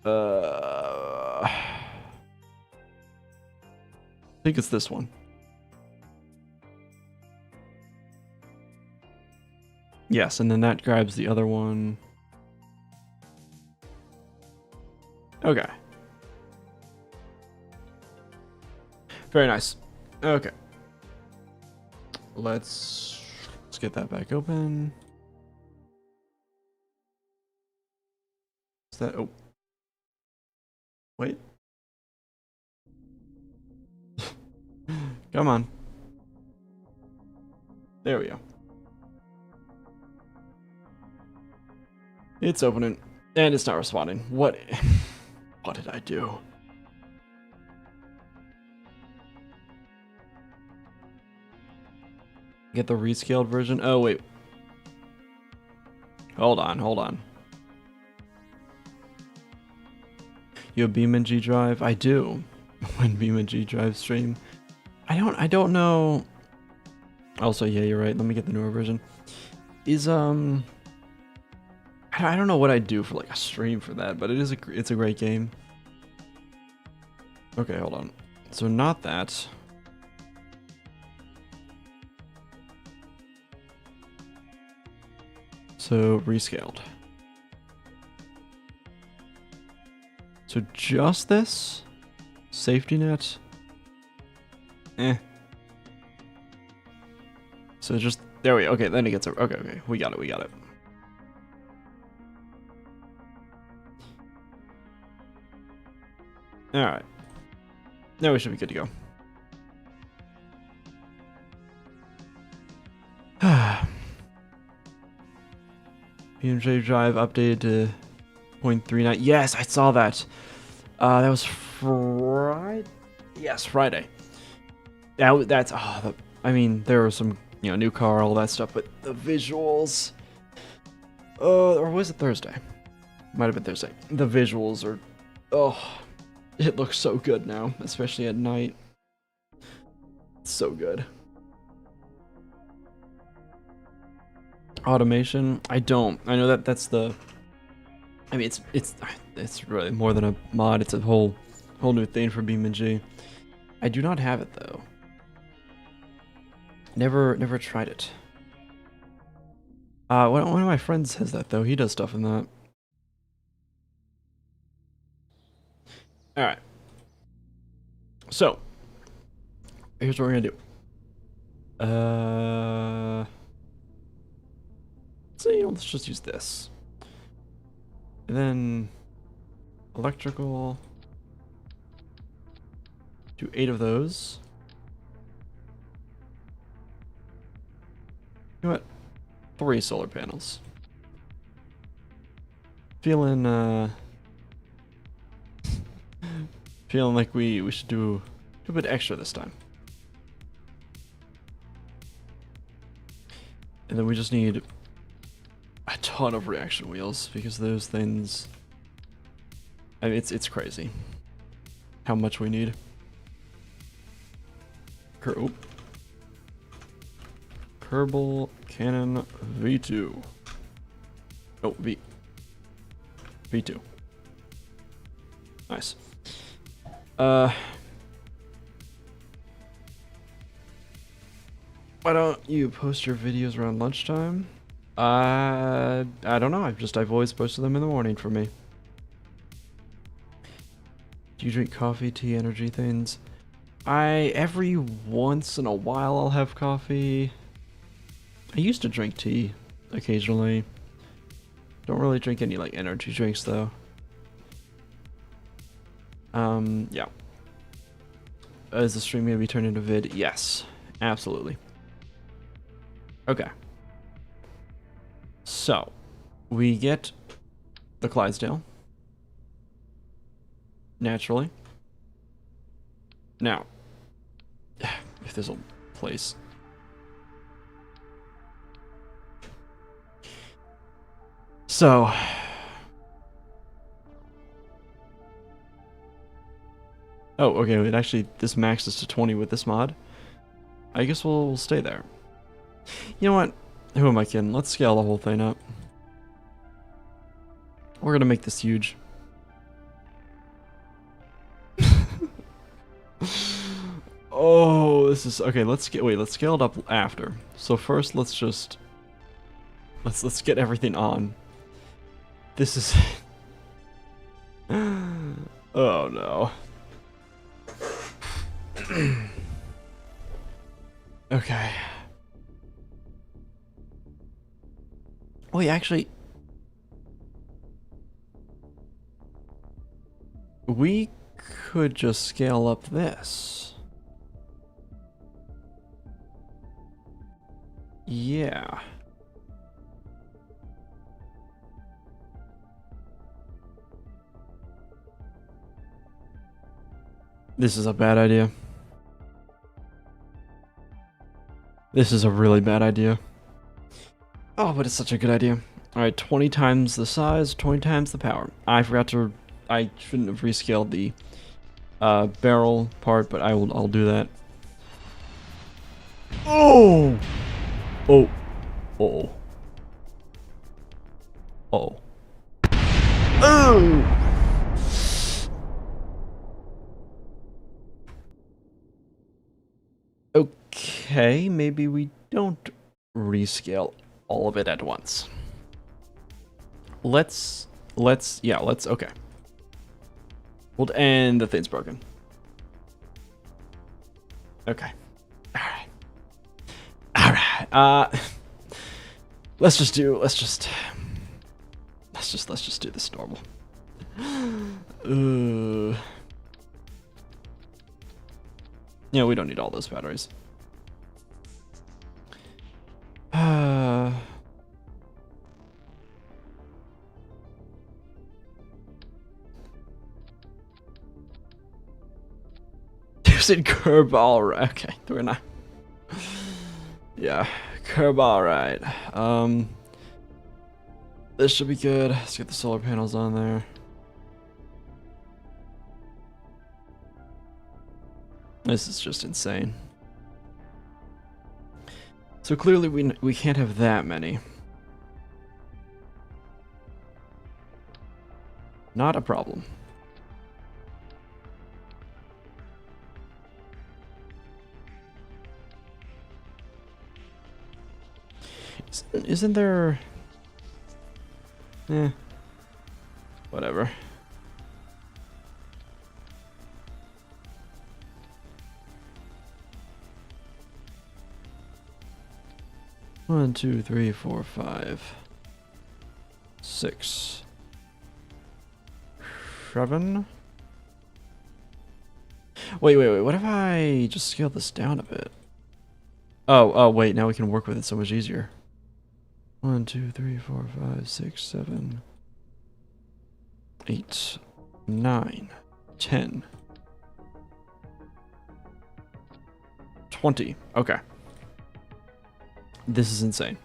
I think it's this one. Yes, and then that grabs the other one. Okay. Very nice. Okay. Let's get that back open. Is that... Oh. Wait. Come on. There we go. It's opening, and it's not responding. What? What did I do? Get the rescaled version? Oh, wait. Hold on, hold on. You have BeamNG Drive? I do. When BeamNG Drive stream. I don't know. Also, yeah, you're right. Let me get the newer version. Is, I don't know what I'd do for, like, a stream for that, but it's a great game. Okay, hold on. So, not that. So, rescaled. So, just this? Safety net? Eh. So, just... There we go. Okay, then it gets... Okay, okay. We got it, we got it. Alright. Now we should be good to go. BeamNG Drive updated to 0.39. Yes, I saw that. That was Friday. Yes, Friday. That's. Oh, I mean, there was some, new car, all that stuff, but the visuals. Or was it Thursday? Might have been Thursday. The visuals are. Oh, it looks so good now, especially at night. It's so good. Automation, I don't. I know that's the. I mean, it's really more than a mod. It's a whole new thing for BeamNG. I do not have it though. Never tried it. One of my friends has that though. He does stuff in that. All right. So here's what we're gonna do. So let's just use this. And then electrical. Do 8 of those. You know what? 3 solar panels. Feeling like we should do a bit extra this time. And then we just need a ton of reaction wheels because those things, I mean, it's crazy how much we need. Kerbal Cannon V2. Oh, V2. Nice. Why don't you post your videos around lunchtime? I don't know. I've always posted them in the morning for me. Do you drink coffee, tea, energy things? Every once in a while I'll have coffee. I used to drink tea occasionally. Don't really drink any like energy drinks though. Yeah. Is the stream gonna be turned into vid? Yes, absolutely. Okay. So, we get the Clydesdale. Naturally. Now, if there's a place. So, oh, okay, it actually, this maxes to 20 with this mod. I guess we'll stay there. You know what? Who am I kidding? Let's scale the whole thing up. We're gonna make this huge. Oh, this is okay. Let's scale it up after. So first, let's get everything on. This is. Oh no. Okay. Wait, actually, we could just scale up this. Yeah. This is a bad idea. This is a really bad idea. Oh, but it's such a good idea. Alright, 20 times the size, 20 times the power. I forgot to... I shouldn't have rescaled the barrel part, but I'll do that. Oh! Oh. Oh. Oh. Oh! Okay, maybe we don't rescale all of it at once. Okay. Well, and the thing's broken. Okay. Alright. Let's just do this normal. Yeah, we don't need all those batteries. Using curb, alright. Okay, we're not. Yeah, curb, alright. This should be good. Let's get the solar panels on there. This is just insane. So clearly we can't have that many. Not a problem. Isn't there... whatever. One, two, three, four, 5, 6, 7. Wait. What if I just scale this down a bit? Oh, wait. Now we can work with it so much easier. 1, 2, 3, 4, 5, 6, 7, 8, 9, 10, 20. Okay. This is insane.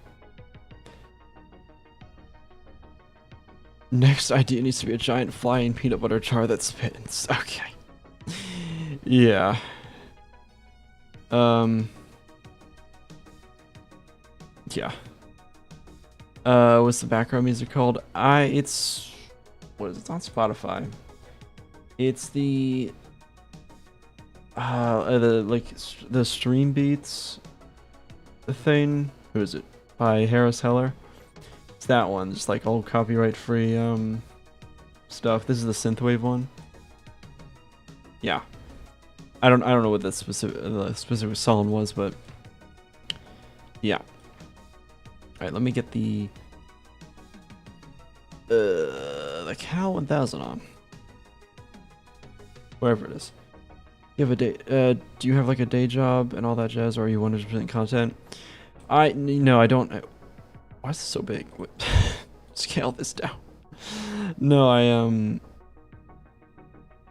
Next idea needs to be a giant flying peanut butter jar that spins. Okay. Yeah. Yeah. What's the background music called? It's... what is it? It's on Spotify. It's the the stream beats thing. Who is it? By Harris Heller. It's that one. Just like all copyright free stuff. This is the synthwave one. Yeah. I don't know what the specific song was, but yeah. Alright, let me get the Cal 1000 on. Wherever it is. You have a day, do you have like a day job and all that jazz, or are you 100% content? No, I don't. Why is this so big? Scale this down. No,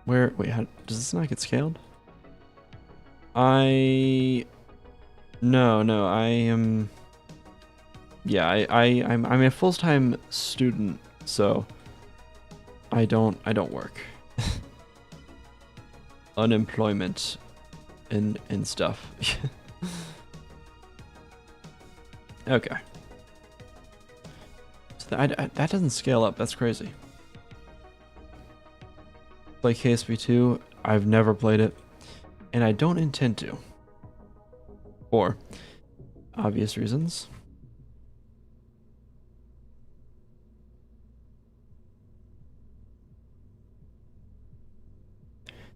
wait, how, does this not get scaled? No, I am, yeah, I'm a full-time student, so I don't work. Unemployment and stuff. Okay. So that doesn't scale up. That's crazy. Play KSP 2. I've never played it, and I don't intend to. For obvious reasons.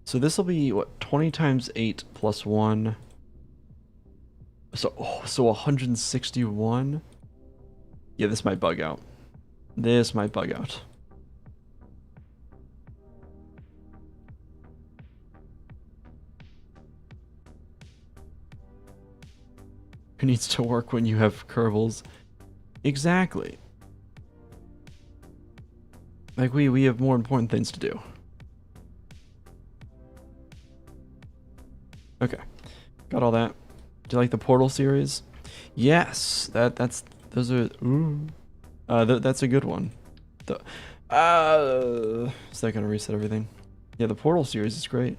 So this will be what, 20 times 8 plus 1. So 161. Yeah, this might bug out. This might bug out. Who needs to work when you have Kerbals? Exactly. Like we have more important things to do. Okay, got all that. Do you like the Portal series? Yes, those are. Ooh, that's a good one. The is that gonna reset everything? Yeah, the Portal series is great.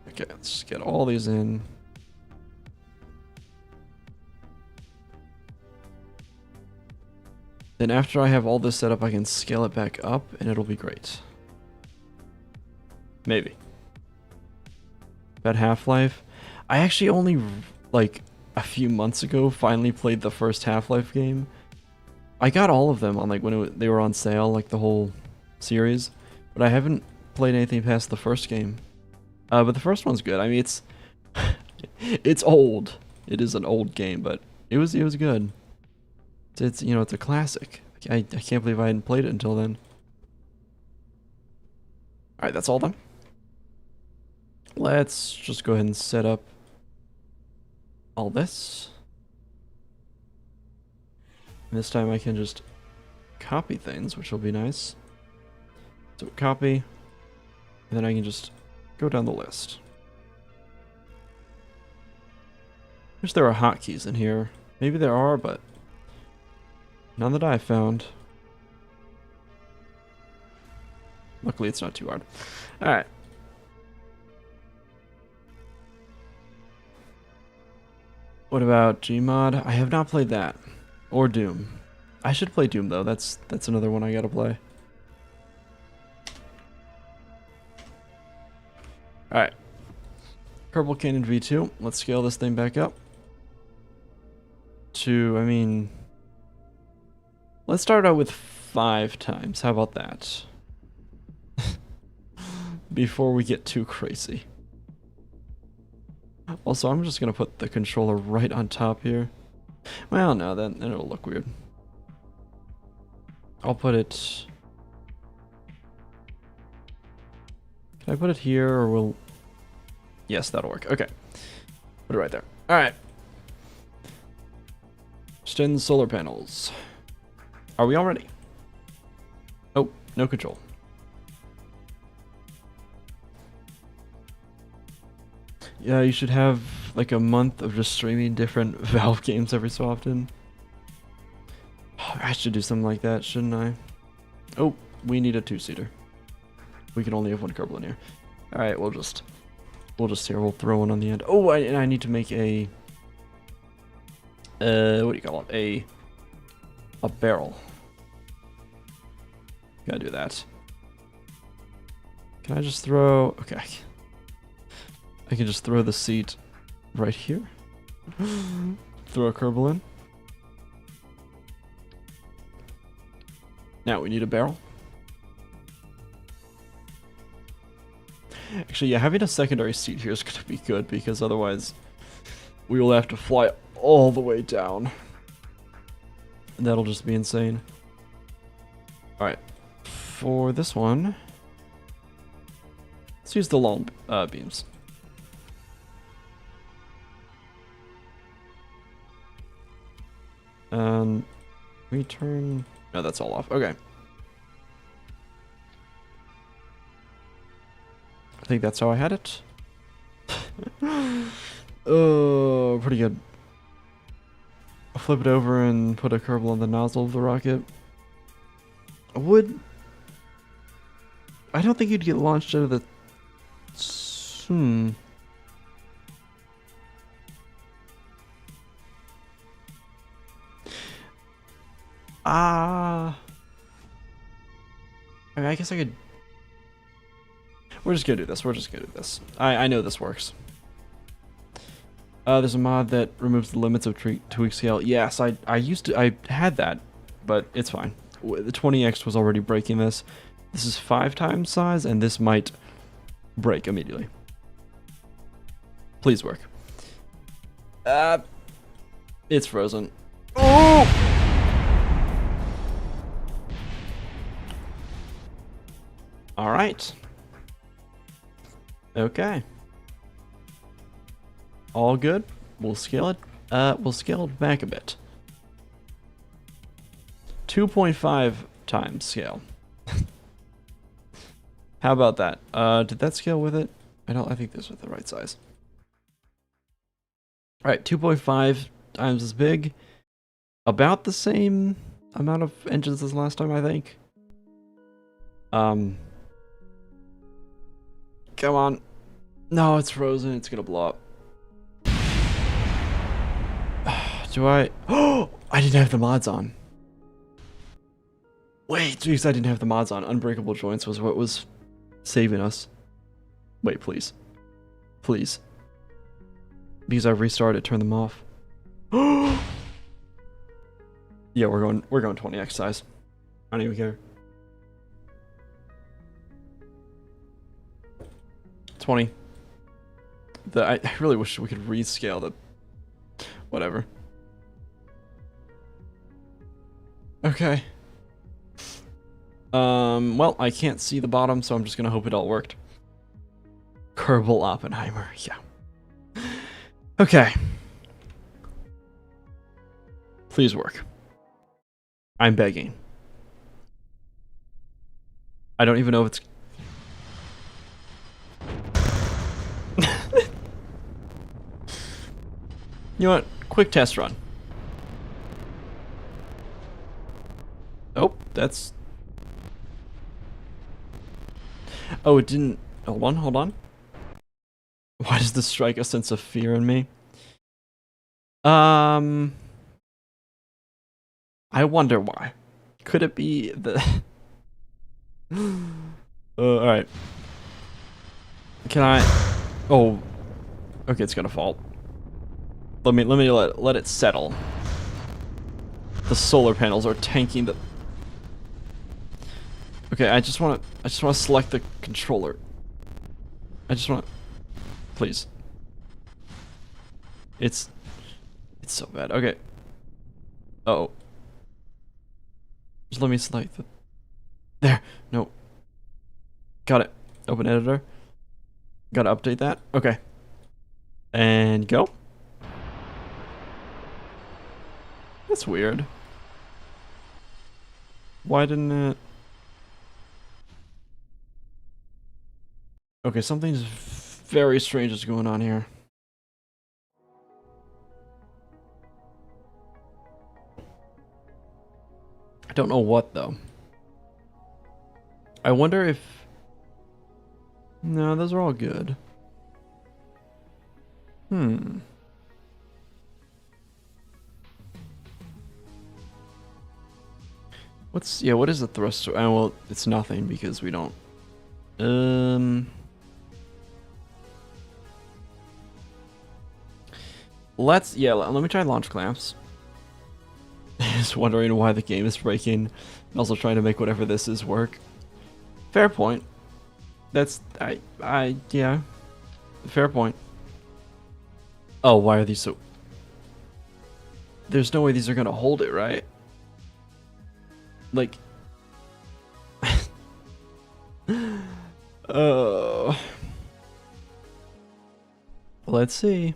Okay, let's just get all these in. Then after I have all this set up, I can scale it back up and it'll be great. Maybe. About Half-Life. I actually only, like, a few months ago finally played the first Half-Life game. I got all of them on, like, when they were on sale, like, the whole series. But I haven't played anything past the first game. But the first one's good. I mean, it's... it's old. It is an old game, but it was good. It's you know, it's a classic. I can't believe I hadn't played it until then. Alright, that's all done. Let's just go ahead and set up all this. And this time I can just copy things, which will be nice. So copy, and then I can just go down the list. Wish there are hotkeys in here. Maybe there are, but none that I found. Luckily, it's not too hard. Alright. What about Gmod? I have not played that. Or Doom. I should play Doom, though. That's another one I gotta play. Alright. Kerbal Canyon V2. Let's scale this thing back up. I mean... Let's start out with 5 times. How about that? Before we get too crazy. Also, I'm just gonna put the controller right on top here. Well, no, then it'll look weird. I'll put it... Can I put it here, or will... Yes, that'll work. Okay. Put it right there. Alright. Extend solar panels. Are we all ready? Oh, no control. Yeah, you should have like a month of just streaming different Valve games every so often. I should do something like that, shouldn't I? Oh, we need a 2-seater. We can only have one Kerbal in here. Alright, we'll just throw one on the end. Oh, I need to make a... what do you call it? A barrel. Gotta do that. Can I just throw... Okay. I can just throw the seat right here. Throw a Kerbal in. Now we need a barrel. Actually, yeah, having a secondary seat here is going to be good, because otherwise we will have to fly all the way down. And that'll just be insane. Alright. For this one, let's use the long beams. Return... No, that's all off. Okay. I think that's how I had it. Oh, pretty good. I'll flip it over and put a Kerbal on the nozzle of the rocket. I don't think you'd get launched out of the... I mean, I guess I could... We're just gonna do this. I know this works. There's a mod that removes the limits of tweak scale. Yes, I had that, but it's fine. The 20x was already breaking this. This is 5 times size, and this might break immediately. Please work. It's frozen. Oh! All right. Okay. All good. We'll scale it We'll scale it back a bit. 2.5 times scale. How about that? Did that scale with it? I think this was the right size. Alright, 2.5 times as big. About the same amount of engines as last time, I think. Come on. No, it's frozen. It's gonna blow up. Do I? Oh, I didn't have the mods on. Wait, geez, I didn't have the mods on. Unbreakable joints was what was saving us. Wait, please. Please. Because I restarted, turn them off. Yeah, we're going 20x size. I don't even care. 20. I really wish we could rescale the whatever. Okay. Well, I can't see the bottom, so I'm just gonna hope it all worked. Kerbal Oppenheimer, yeah. Okay. Please work. I'm begging. I don't even know if it's... You know what? Quick test run. Oh, that's... Oh, it didn't... Hold on. Why does this strike a sense of fear in me? I wonder why. Could it be the... alright. Can I... Oh. Okay, it's gonna fall. Let me let it settle. The solar panels are tanking the... Okay, I just wanna select the controller. I just wanna... Please. It's so bad. Okay. Uh-oh. Just let me select the... There. No. Got it. Open editor. Gotta update that. Okay. And go. That's weird. Why didn't it... Okay, something's very strange is going on here. I don't know what, though. I wonder if... No, those are all good. What is the thruster? Well, it's nothing because we don't... let me try launch clamps. Just wondering why the game is breaking, and also trying to make whatever this is work. Fair point. That's... yeah. Fair point. Oh, why are these so... There's no way these are gonna hold it, right? Like... Oh... Let's see.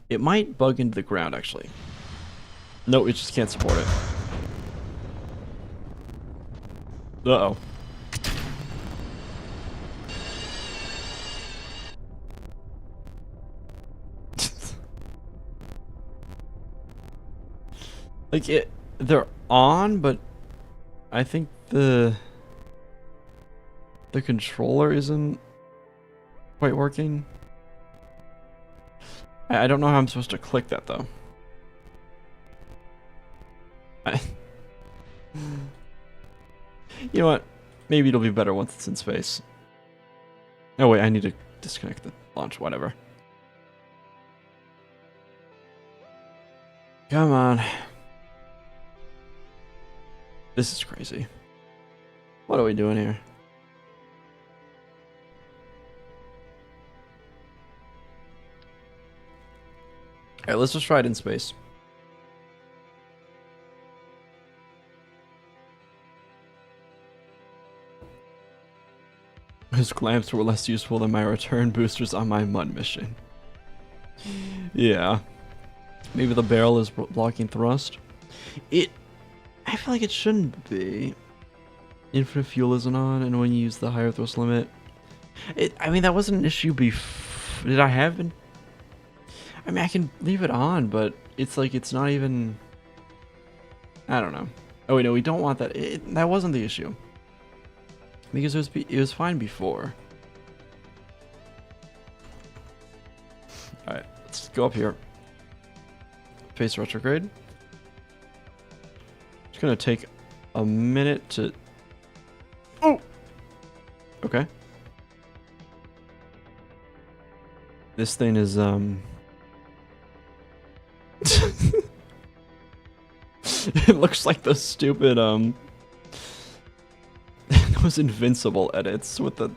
It might bug into the ground, actually. No, it just can't support it. Uh-oh. Like, they're on, but I think the controller isn't quite working. I don't know how I'm supposed to click that, though. You know what? Maybe it'll be better once it's in space. Oh wait, I need to disconnect the launch, whatever. Come on. This is crazy. What are we doing here? Alright, let's just try it in space. His clamps were less useful than my return boosters on my mud mission. Yeah. Maybe the barrel is blocking thrust. I feel like it shouldn't be. Infinite fuel isn't on, and when you use the higher thrust limit, I mean, that wasn't an issue before. Did I have been? I mean, I can leave it on, but it's like it's not even. I don't know. Oh wait, no, we don't want that. That wasn't the issue because it was fine before. All right, let's go up here. Face retrograde. It's gonna take a minute to. Oh. Okay. This thing is it looks like those stupid those invincible edits with the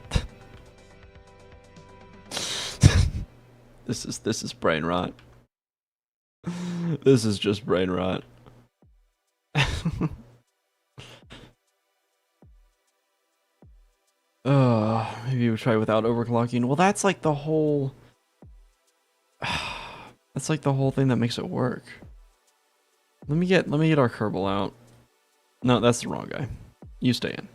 This is brain rot. This is just brain rot. Maybe we try without overclocking. Well, that's like the whole that's like the whole thing that makes it work. Let me get our Kerbal out. No, that's the wrong guy. You stay in.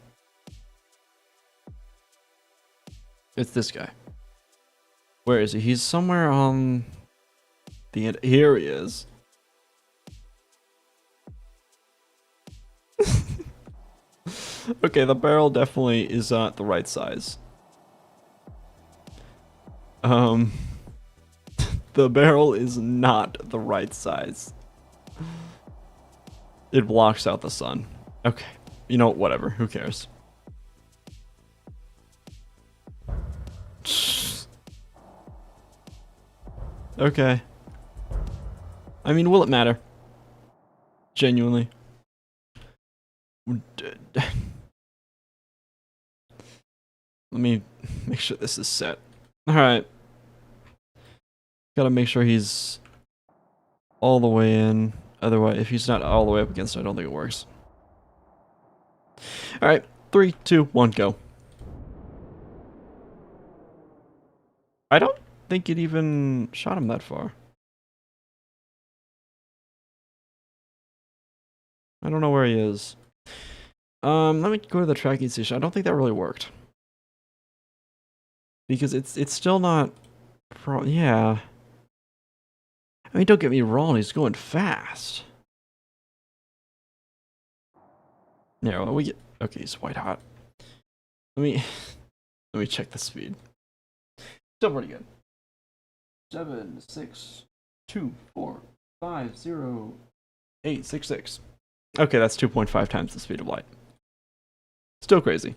It's this guy. Where is he? He's somewhere on the end. Here he is. Okay, the barrel definitely is not the right size. The barrel is not the right size. It blocks out the sun. Okay. You know, whatever. Who cares? Okay. I mean, will it matter? Genuinely. Let me make sure this is set. Alright. Gotta make sure he's all the way in. Otherwise, if he's not all the way up against it, I don't think it works. Alright. 3, 2, 1, go. I don't think it even shot him that far. I don't know where he is. Let me go to the tracking station. I don't think that really worked. Because it's still not yeah. I mean, don't get me wrong, he's going fast. Yeah, well, okay, he's white hot. Let me check the speed. Still pretty good. 7, 6, 2, 4, 5, 0, 8, 6, 6. Okay, that's 2.5 times the speed of light. Still crazy.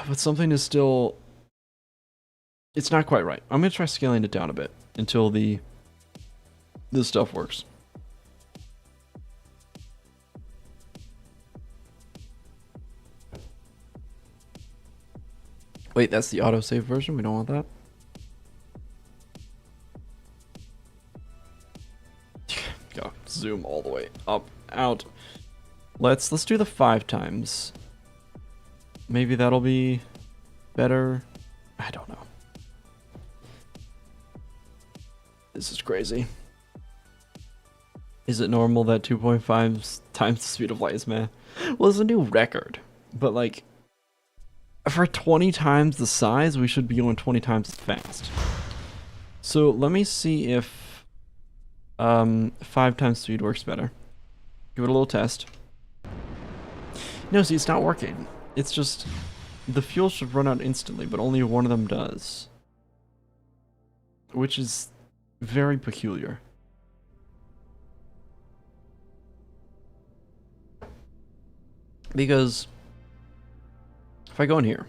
But something is still... It's not quite right. I'm going to try scaling it down a bit until this stuff works. Wait, that's the autosave version? We don't want that? Go zoom all the way up, out. Let's do the 5 times. Maybe that'll be better. I don't know. This is crazy. Is it normal that 2.5 times the speed of light is meh? Well, it's a new record. But like, for 20 times the size, we should be going 20 times as fast. So let me see if 5 times speed works better. Give it a little test. No, see, it's not working. It's just, the fuel should run out instantly, but only one of them does. Which is very peculiar. Because if I go in here,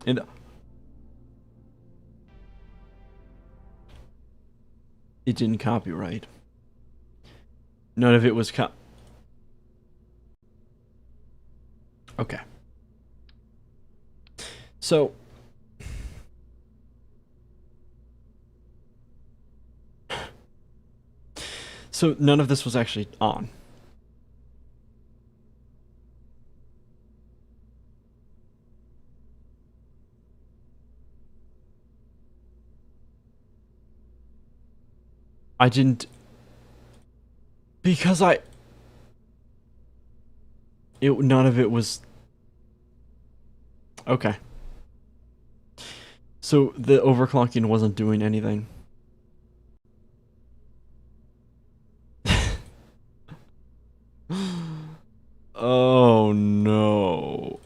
and it didn't copyright. None of it was okay. So none of this was actually on. I didn't... Because none of it was... Okay. So the overclocking wasn't doing anything. Oh no.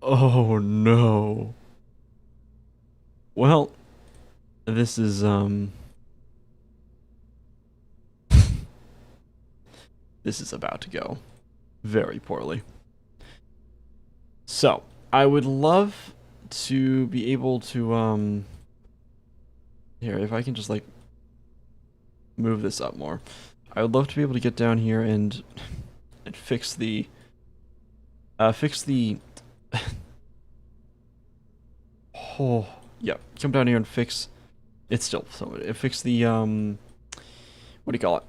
Oh no. Well, this is this is about to go very poorly. So, I would love to be able to here, if I can just like move this up more. I would love to be able to get down here and fix the oh, yeah, come down here and fix it's still so fix the what do you call it?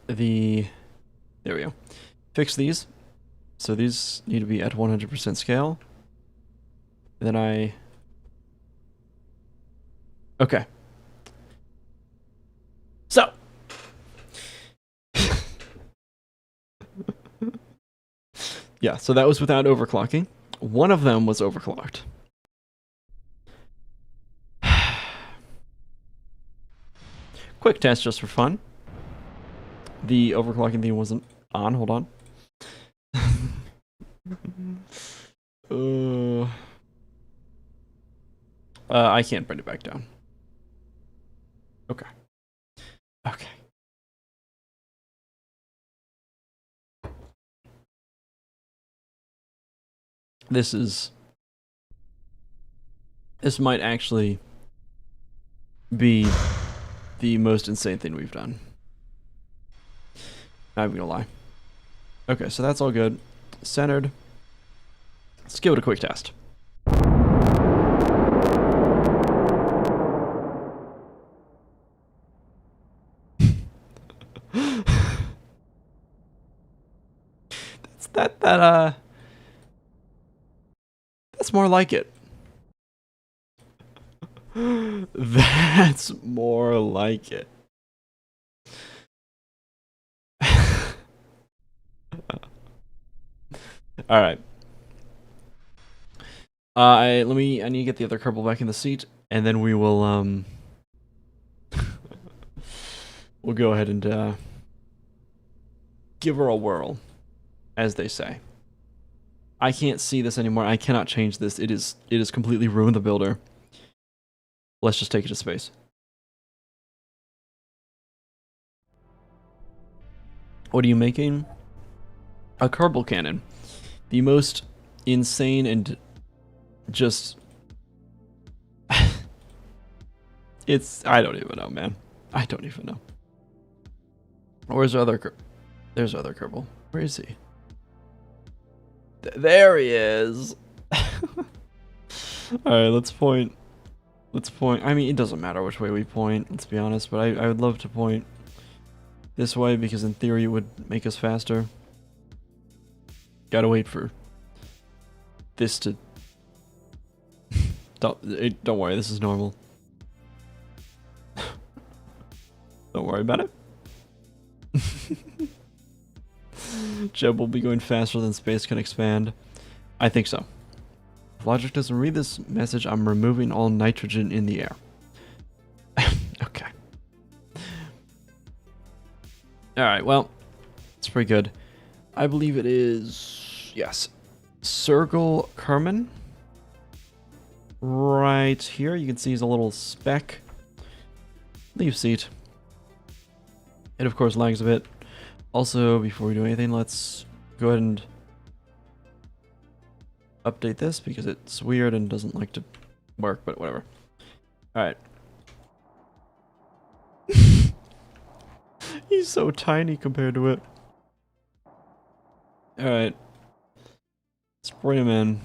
There we go. Fix these. So these need to be at 100% scale. And then okay. So yeah, so that was without overclocking. One of them was overclocked. Quick test just for fun. The overclocking thing wasn't on. Hold on. I can't bring it back down. Okay. Okay. This might actually be the most insane thing we've done. Not even gonna lie. Okay, so that's all good. Centered. Let's give it a quick test. That's more like it. That's more like it. All right. I need to get the other Kerbal back in the seat, and then we will we'll go ahead and give her a whirl, as they say. I can't see this anymore. I cannot change this. It is completely ruined the builder. Let's just take it to space. What are you making? A Kerbal cannon. The most insane and just... I don't even know, man. I don't even know. Where's the other There's other Kerbal. Where is he? There he is! Alright, let's point. Let's point. I mean, it doesn't matter which way we point, let's be honest, but I would love to point this way because in theory it would make us faster. Gotta wait for this to... Don't worry, this is normal. Don't worry about it. Jeb will be going faster than space can expand. I think so. If Logic doesn't read this message, I'm removing all nitrogen in the air. Okay. Alright, well, it's pretty good. I believe it is... Yes. Sergal Kerman. Right here, you can see he's a little speck. Leave seat. It of course lags a bit. Also, before we do anything, let's go ahead and update this because it's weird and doesn't like to work, but whatever. Alright. He's so tiny compared to it. Alright. Let's bring him in.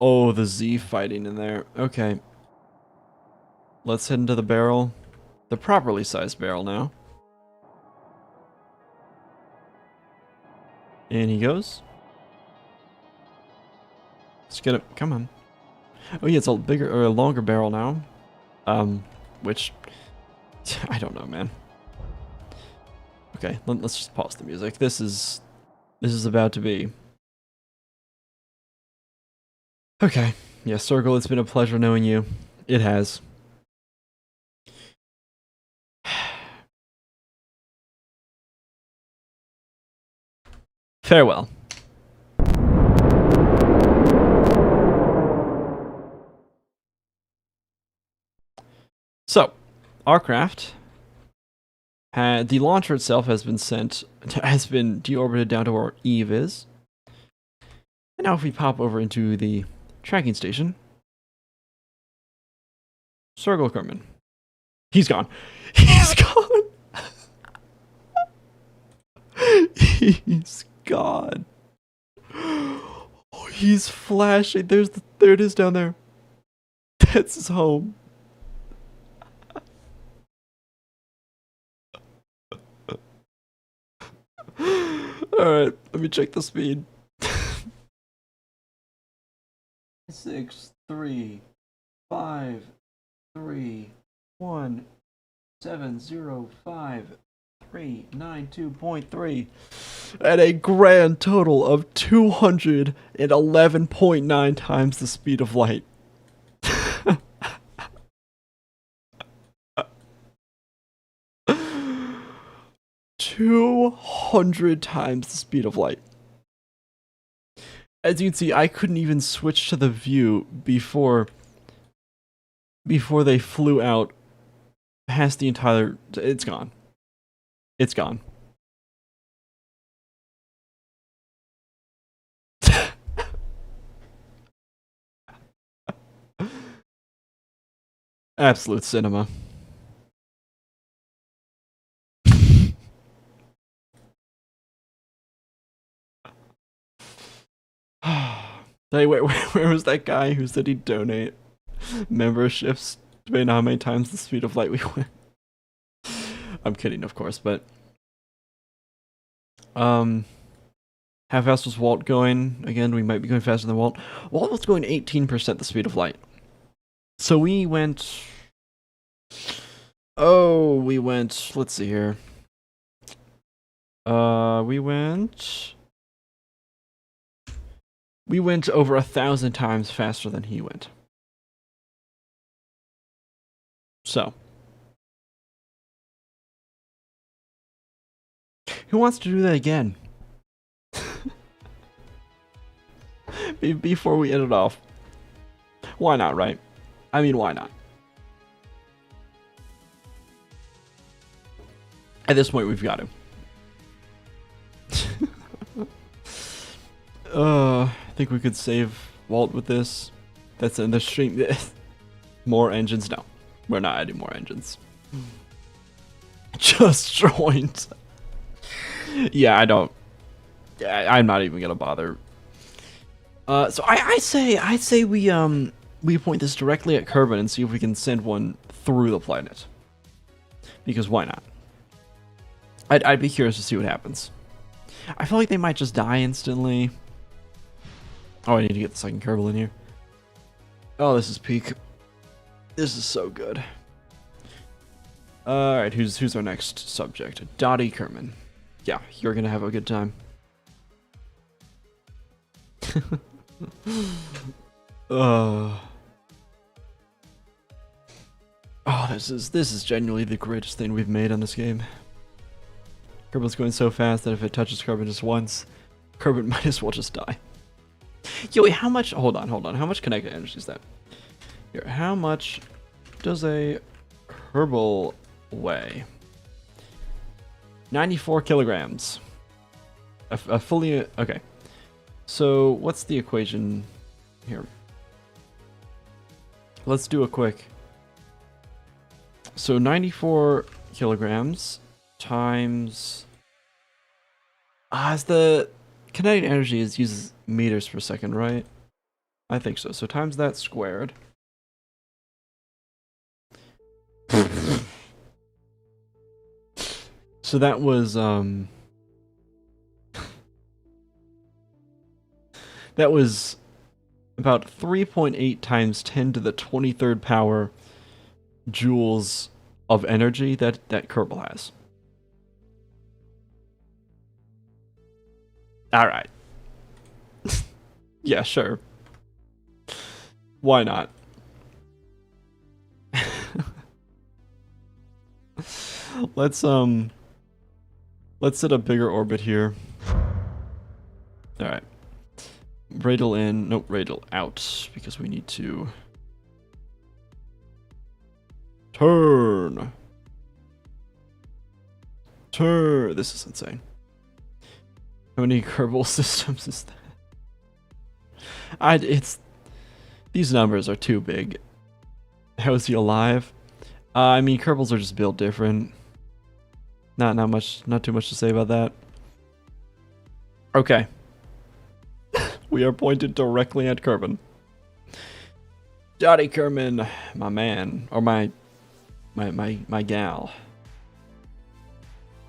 Oh, the Z fighting in there. Okay. Let's head into the barrel. The properly sized barrel now. In he goes. Let's get it. Come on. Oh yeah, it's a bigger or a longer barrel now. Which I don't know, man. Okay, let's just pause the music. This is about to be. Okay. Yeah, Circle, it's been a pleasure knowing you. It has. Farewell. So, our craft the launcher itself has been deorbited down to where Eve is. And now if we pop over into the tracking station, Circle Kerman. He's gone. He's gone. He's gone. Oh, he's flashing. There it is down there. That's his home. Alright, let me check the speed. 6, 3, 5, 3, 1, 7, 0, 5, 3, 9, 2.3. At a grand total of 211.9 times the speed of light. 200 times the speed of light. As you can see, I couldn't even switch to the view before they flew out past the entire... It's gone. It's gone. Absolute cinema. Hey, wait, where was that guy who said he'd donate memberships depending on how many times the speed of light we went? I'm kidding, of course, but how fast was Walt going? Again, we might be going faster than Walt. Walt was going 18% the speed of light. So we went... Oh, we went... Let's see here. We went over 1,000 times faster than he went. So. Who wants to do that again? Before we end it off. Why not, right? I mean, why not? At this point, we've got to. I think we could save Walt with this. That's in the stream. More engines? No. We're not adding more engines. Just joined. Yeah, I don't. I'm not even gonna bother. So I say we point this directly at Kerbin and see if we can send one through the planet. Because why not? I'd be curious to see what happens. I feel like they might just die instantly. Oh, I need to get the second Kerbal in here. Oh, this is peak. This is so good. Alright, who's our next subject? Dottie Kerman. Yeah, you're gonna have a good time. Oh, this is genuinely the greatest thing we've made on this game. Kerbal's going so fast that if it touches Kerbin just once, Kerbin might as well just die. Yo, wait, how much? Hold on. How much kinetic energy is that? Here, how much does a Kerbal weigh? 94 kilograms. A fully... Okay. So, what's the equation here? Let's do a quick... So, 94 kilograms times... the kinetic energy uses meters per second, right? I think so. So, times that squared. So that was that was about 3.8 times 10 to the 23rd power joules of energy that Kerbal has. Alright. Yeah, sure. Why not? Let's set a bigger orbit here. Alright. Radial in, nope, radial out, because we need to turn. This is insane. How many Kerbal systems is that? These numbers are too big. How is he alive? I mean, Kerbals are just built different. Not too much to say about that. Okay. We are pointed directly at Kerbin. Dottie Kerman, my man, or my gal.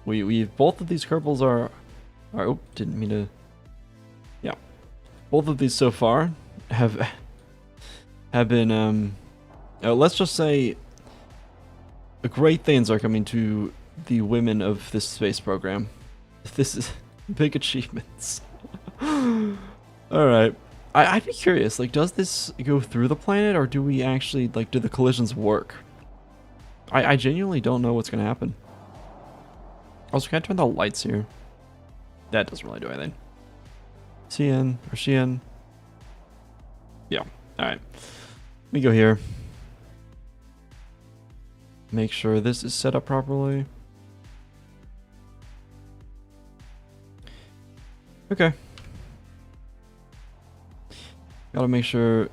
We both of these Kerbals are oh, didn't mean to. Yeah, both of these so far have been let's just say great things are coming to the women of this space program. This is big achievements. Alright. I'd be curious, like, does this go through the planet, or do we actually, like, do the collisions work? I genuinely don't know what's gonna happen. Also, can I turn the lights here? That doesn't really do anything. CN, or CN. Yeah, alright. Let me go here. Make sure this is set up properly. Okay. Gotta make sure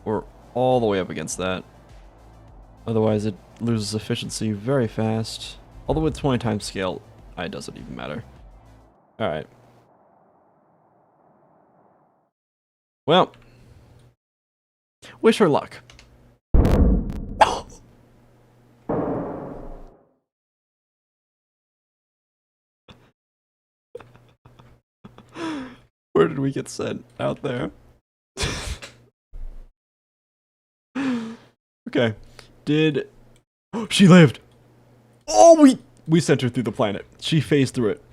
we're all the way up against that. Otherwise it loses efficiency very fast. Although with 20 times scale, it doesn't even matter. Alright. Well. Wish her luck. Where did we get sent? Out there. Okay. She lived! Oh, we sent her through the planet. She phased through it.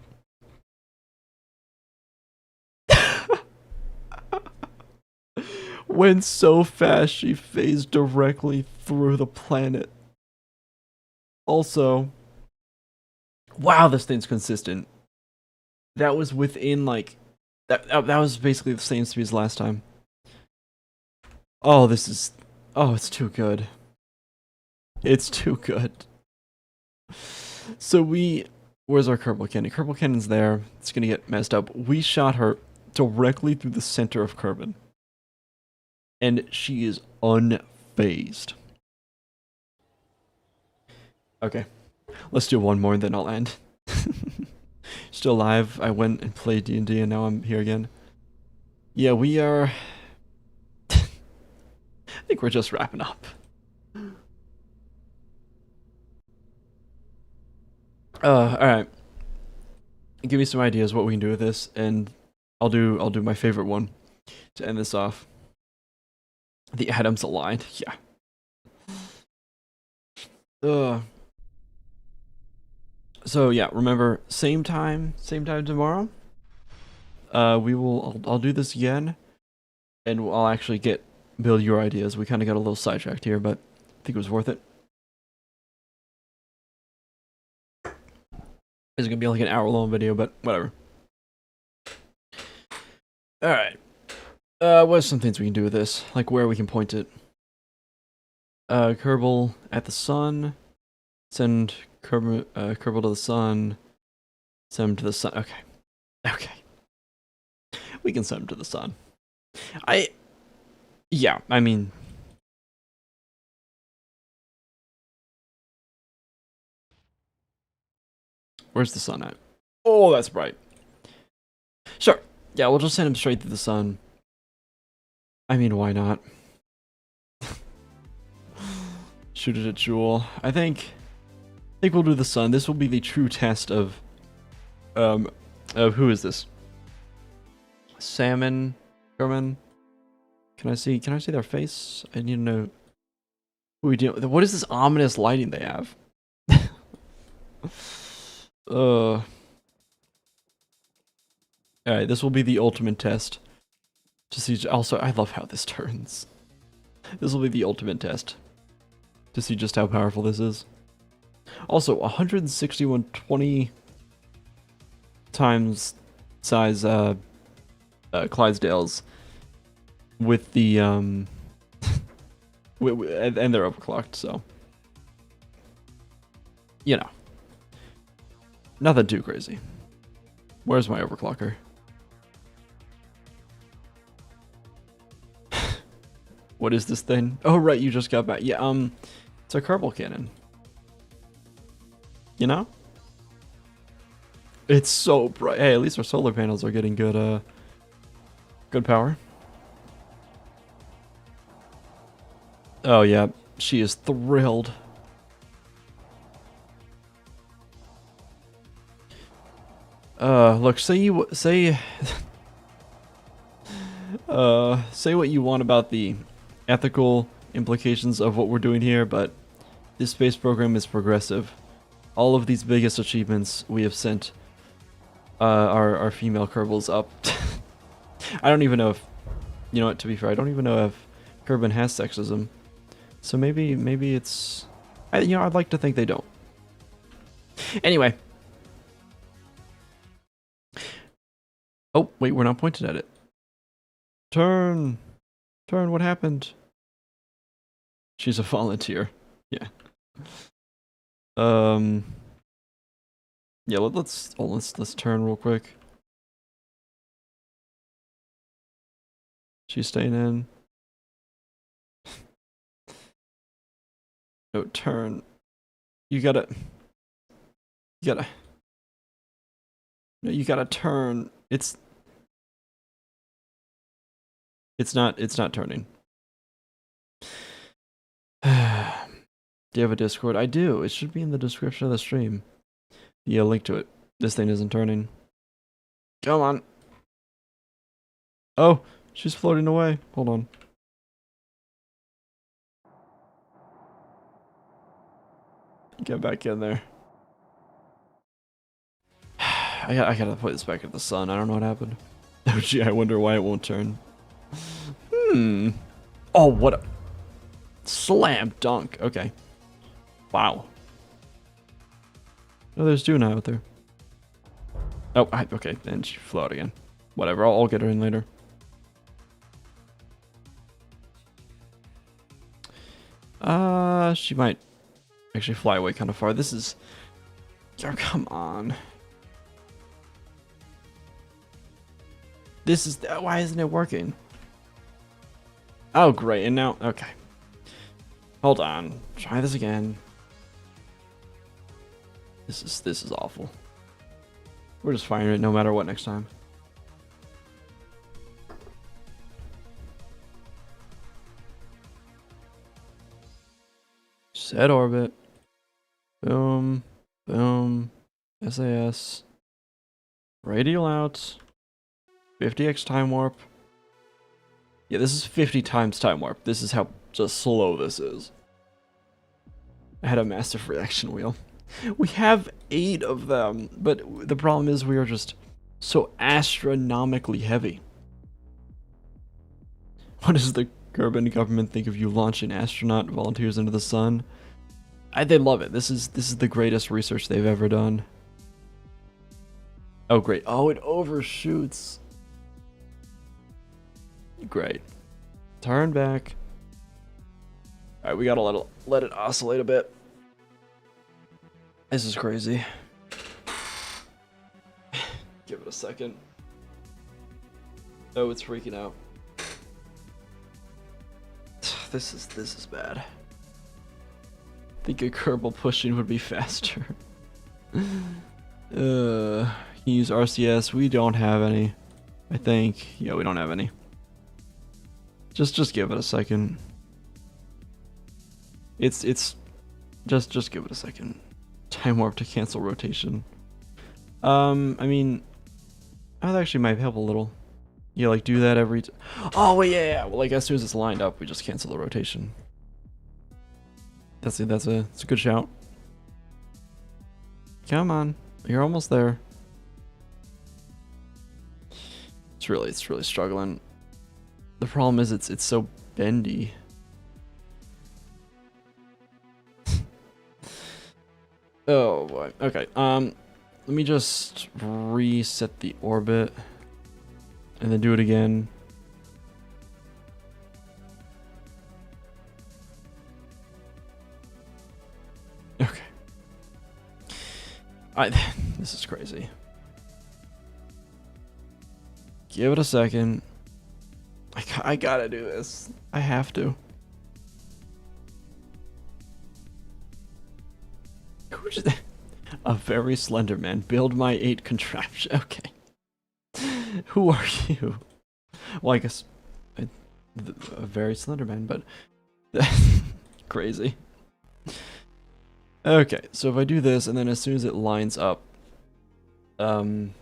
Went so fast, she phased directly through the planet. Also, wow, this thing's consistent. That was within, like, that was basically the same speed as last time. Oh, it's too good. It's too good. So where's our Kerbal Cannon? Kerbal Cannon's there. It's gonna get messed up. We shot her directly through the center of Kerbin. And she is unfazed. Okay. Let's do one more and then I'll end. Still alive. I went and played D&D and now I'm here again. Yeah, we are... I think we're just wrapping up. Alright. Give me some ideas what we can do with this, and I'll do my favorite one to end this off. The atoms aligned, yeah. So yeah, remember, same time tomorrow. I'll do this again, and I'll actually build your ideas. We kind of got a little sidetracked here, but I think it was worth it. It's gonna be like an hour-long video, but whatever. Alright. What are some things we can do with this? Like where we can point it? Kerbal at the sun. Send Kerbal to the sun. Send him to the sun. Okay. Okay. We can send him to the sun. Yeah, I mean... Where's the sun at? Oh, that's bright. Sure. Yeah, we'll just send him straight to the sun. I mean, why not? Shoot it at Jewel. I think we'll do the sun. This will be the true test of who is this? Salmon? Kerman? Can I see their face? I need to know who we deal with. What is this ominous lighting they have? Alright, this will be the ultimate test. To see, also, I love how this turns. This will be the ultimate test. To see just how powerful this is. Also, 161 20 times size, Clydesdales. With the, and they're overclocked, so. You know. Nothing too crazy. Where's my overclocker? What is this thing? Oh, right, you just got back. Yeah, it's a Kerbal cannon. You know? It's so bright. Hey, at least our solar panels are getting good, good power. Oh, yeah, she is thrilled. Look, say what you want about the ethical implications of what we're doing here, but this space program is progressive. All of these biggest achievements we have sent our female Kerbals up. I don't even know if, you know what, to be fair, I don't even know if Kerbin has sexism. So maybe it's, you know, I'd like to think they don't. Anyway. Oh, wait, we're not pointed at it. Turn, what happened? She's a volunteer. Yeah. Yeah, let's turn real quick. She's staying in. No, turn. You gotta no, you gotta turn. It's not turning. Do you have a Discord? I do. It should be in the description of the stream. Yeah, link to it. This thing isn't turning. Come on. Oh, she's floating away. Hold on. Get back in there. I gotta put this back in the sun. I don't know what happened. Oh gee, I wonder why it won't turn. Oh, what a slam dunk. Okay. Wow. Oh, there's Juna out there. Oh, okay, and she flew out again. Whatever, I'll get her in later. She might actually fly away kind of far. This is... Oh, come on. This is... Why isn't it working? Oh, great, and now... Okay. Hold on. Try this again. This is awful. We're just firing it no matter what next time. Set orbit. Boom. Boom. SAS. Radial out. 50x time warp. Yeah, this is 50 times time warp. This is how just slow this is. I had a massive reaction wheel. We have 8 of them, but the problem is we are just so astronomically heavy. What does the Kerbin government think of you launching astronaut volunteers into the sun? They love it. This is the greatest research they've ever done. Oh great. Oh, it overshoots. Great. Turn back. Alright, we gotta let it oscillate a bit. This is crazy. Give it a second. Oh, it's freaking out. This is bad. I think a Kerbal pushing would be faster. Can you use RCS? We don't have any. I think. Yeah, we don't have any. Just give it a second. It's just give it a second. Time warp to cancel rotation. I mean, that actually might help a little. You like do that every oh wait, yeah. Well, like as soon as it's lined up, we just cancel the rotation. That's a good shout. Come on, you're almost there. It's really struggling. The problem is it's so bendy. Oh boy. Okay. Let me just reset the orbit and then do it again. Okay. This is crazy. Give it a second. I gotta do this. I have to. A very slender man. Build my 8 contraption. Okay. Who are you? Well, I guess a very slender man, but crazy. Okay, so if I do this, and then as soon as it lines up, then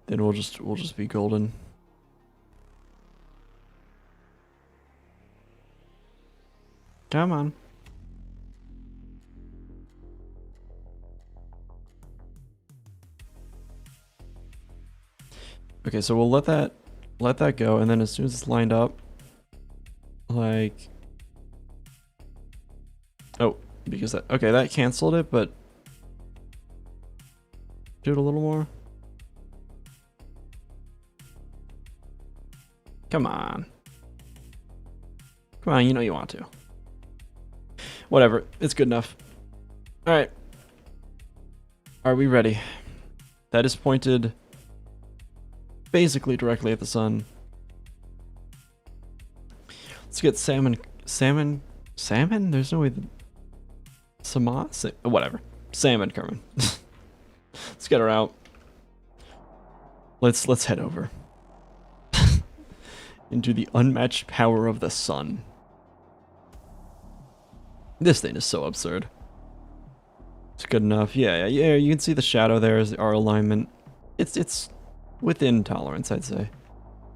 we'll just be golden. Come on. Okay, so we'll let that go, and then as soon as it's lined up, like, oh, because that canceled it, but do it a little more. Come on, you know you want to. Whatever, it's good enough. All right, are we ready? That is pointed basically directly at the sun. Let's get salmon. There's no way. Whatever. Salmon coming. Let's get her out. Let's head over into the unmatched power of the sun. This thing is so absurd. It's good enough. Yeah. You can see the shadow there is our alignment. It's within tolerance, I'd say.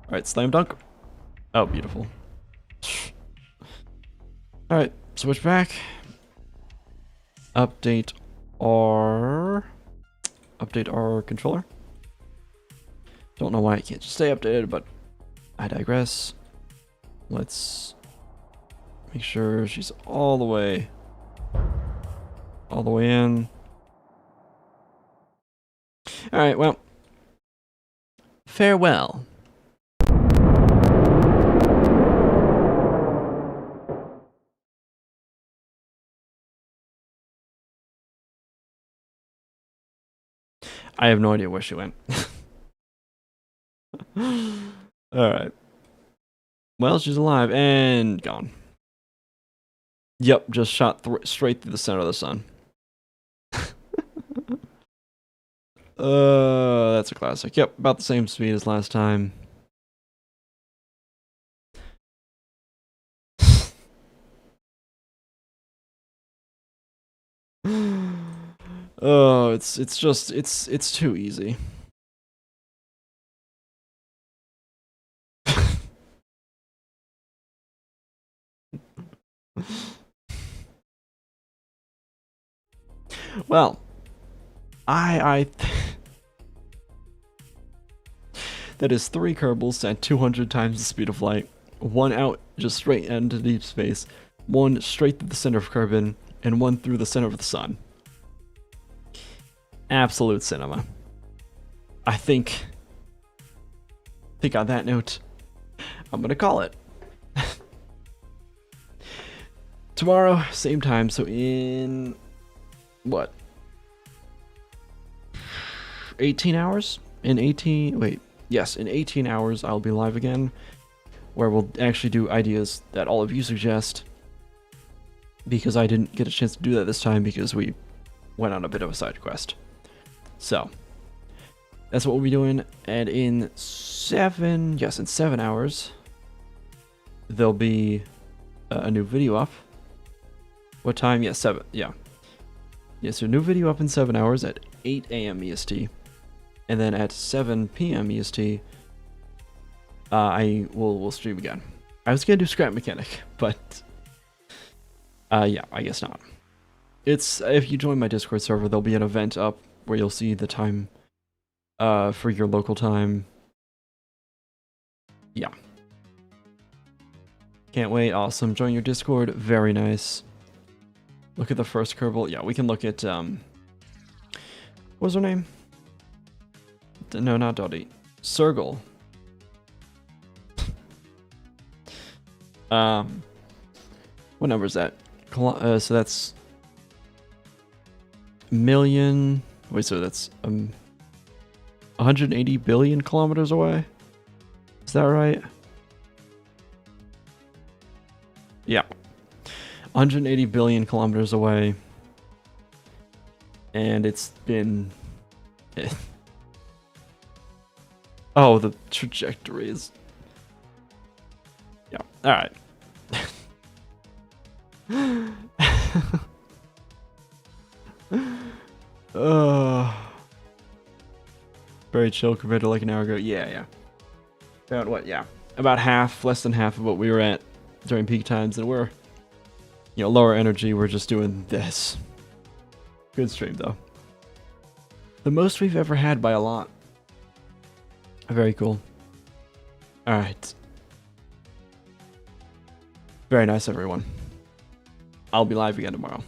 Alright, slam dunk. Oh, beautiful. Alright, switch back. Update our controller. Don't know why it can't just stay updated, but I digress. Let's make sure she's all the way in. Alright, well. Farewell. I have no idea where she went. Alright. Well, she's alive and gone. Yep, just shot straight through the center of the sun. That's a classic. Yep, about the same speed as last time. Oh, it's too easy. Well, that is 3 Kerbals at 200 times the speed of light, 1 out just straight into deep space, 1 straight through the center of Kerbin, and 1 through the center of the sun. Absolute cinema. I think on that note, I'm gonna call it. Tomorrow, same time, so in what? 18 hours? In 18 hours I'll be live again, where we'll actually do ideas that all of you suggest, because I didn't get a chance to do that this time because we went on a bit of a side quest. So that's what we'll be doing, and in 7 hours there'll be a new video up. What time? Yeah, 7. Yeah, so new video up in 7 hours at 8 a.m. EST. and then at 7 p.m. EST, we'll stream again. I was gonna do Scrap Mechanic, but yeah, I guess not. It's if you join my Discord server, there'll be an event up where you'll see the time for your local time. Yeah. Can't wait. Awesome. Join your Discord. Very nice. Look at the first Kerbal. Yeah, we can look at what was her name? No, not Dottie. Sergal. What number is that? So that's million. Wait, so that's 180 billion kilometers away. Is that right? Yeah. 180 billion kilometers away. And it's been... Oh, the trajectory is... Yeah, alright. Very chill compared to like an hour ago. Yeah. About what? Yeah. About half, less than half of what we were at during peak times. And we're, lower energy. We're just doing this. Good stream, though. The most we've ever had by a lot. Very cool. Alright. Very nice, everyone. I'll be live again tomorrow.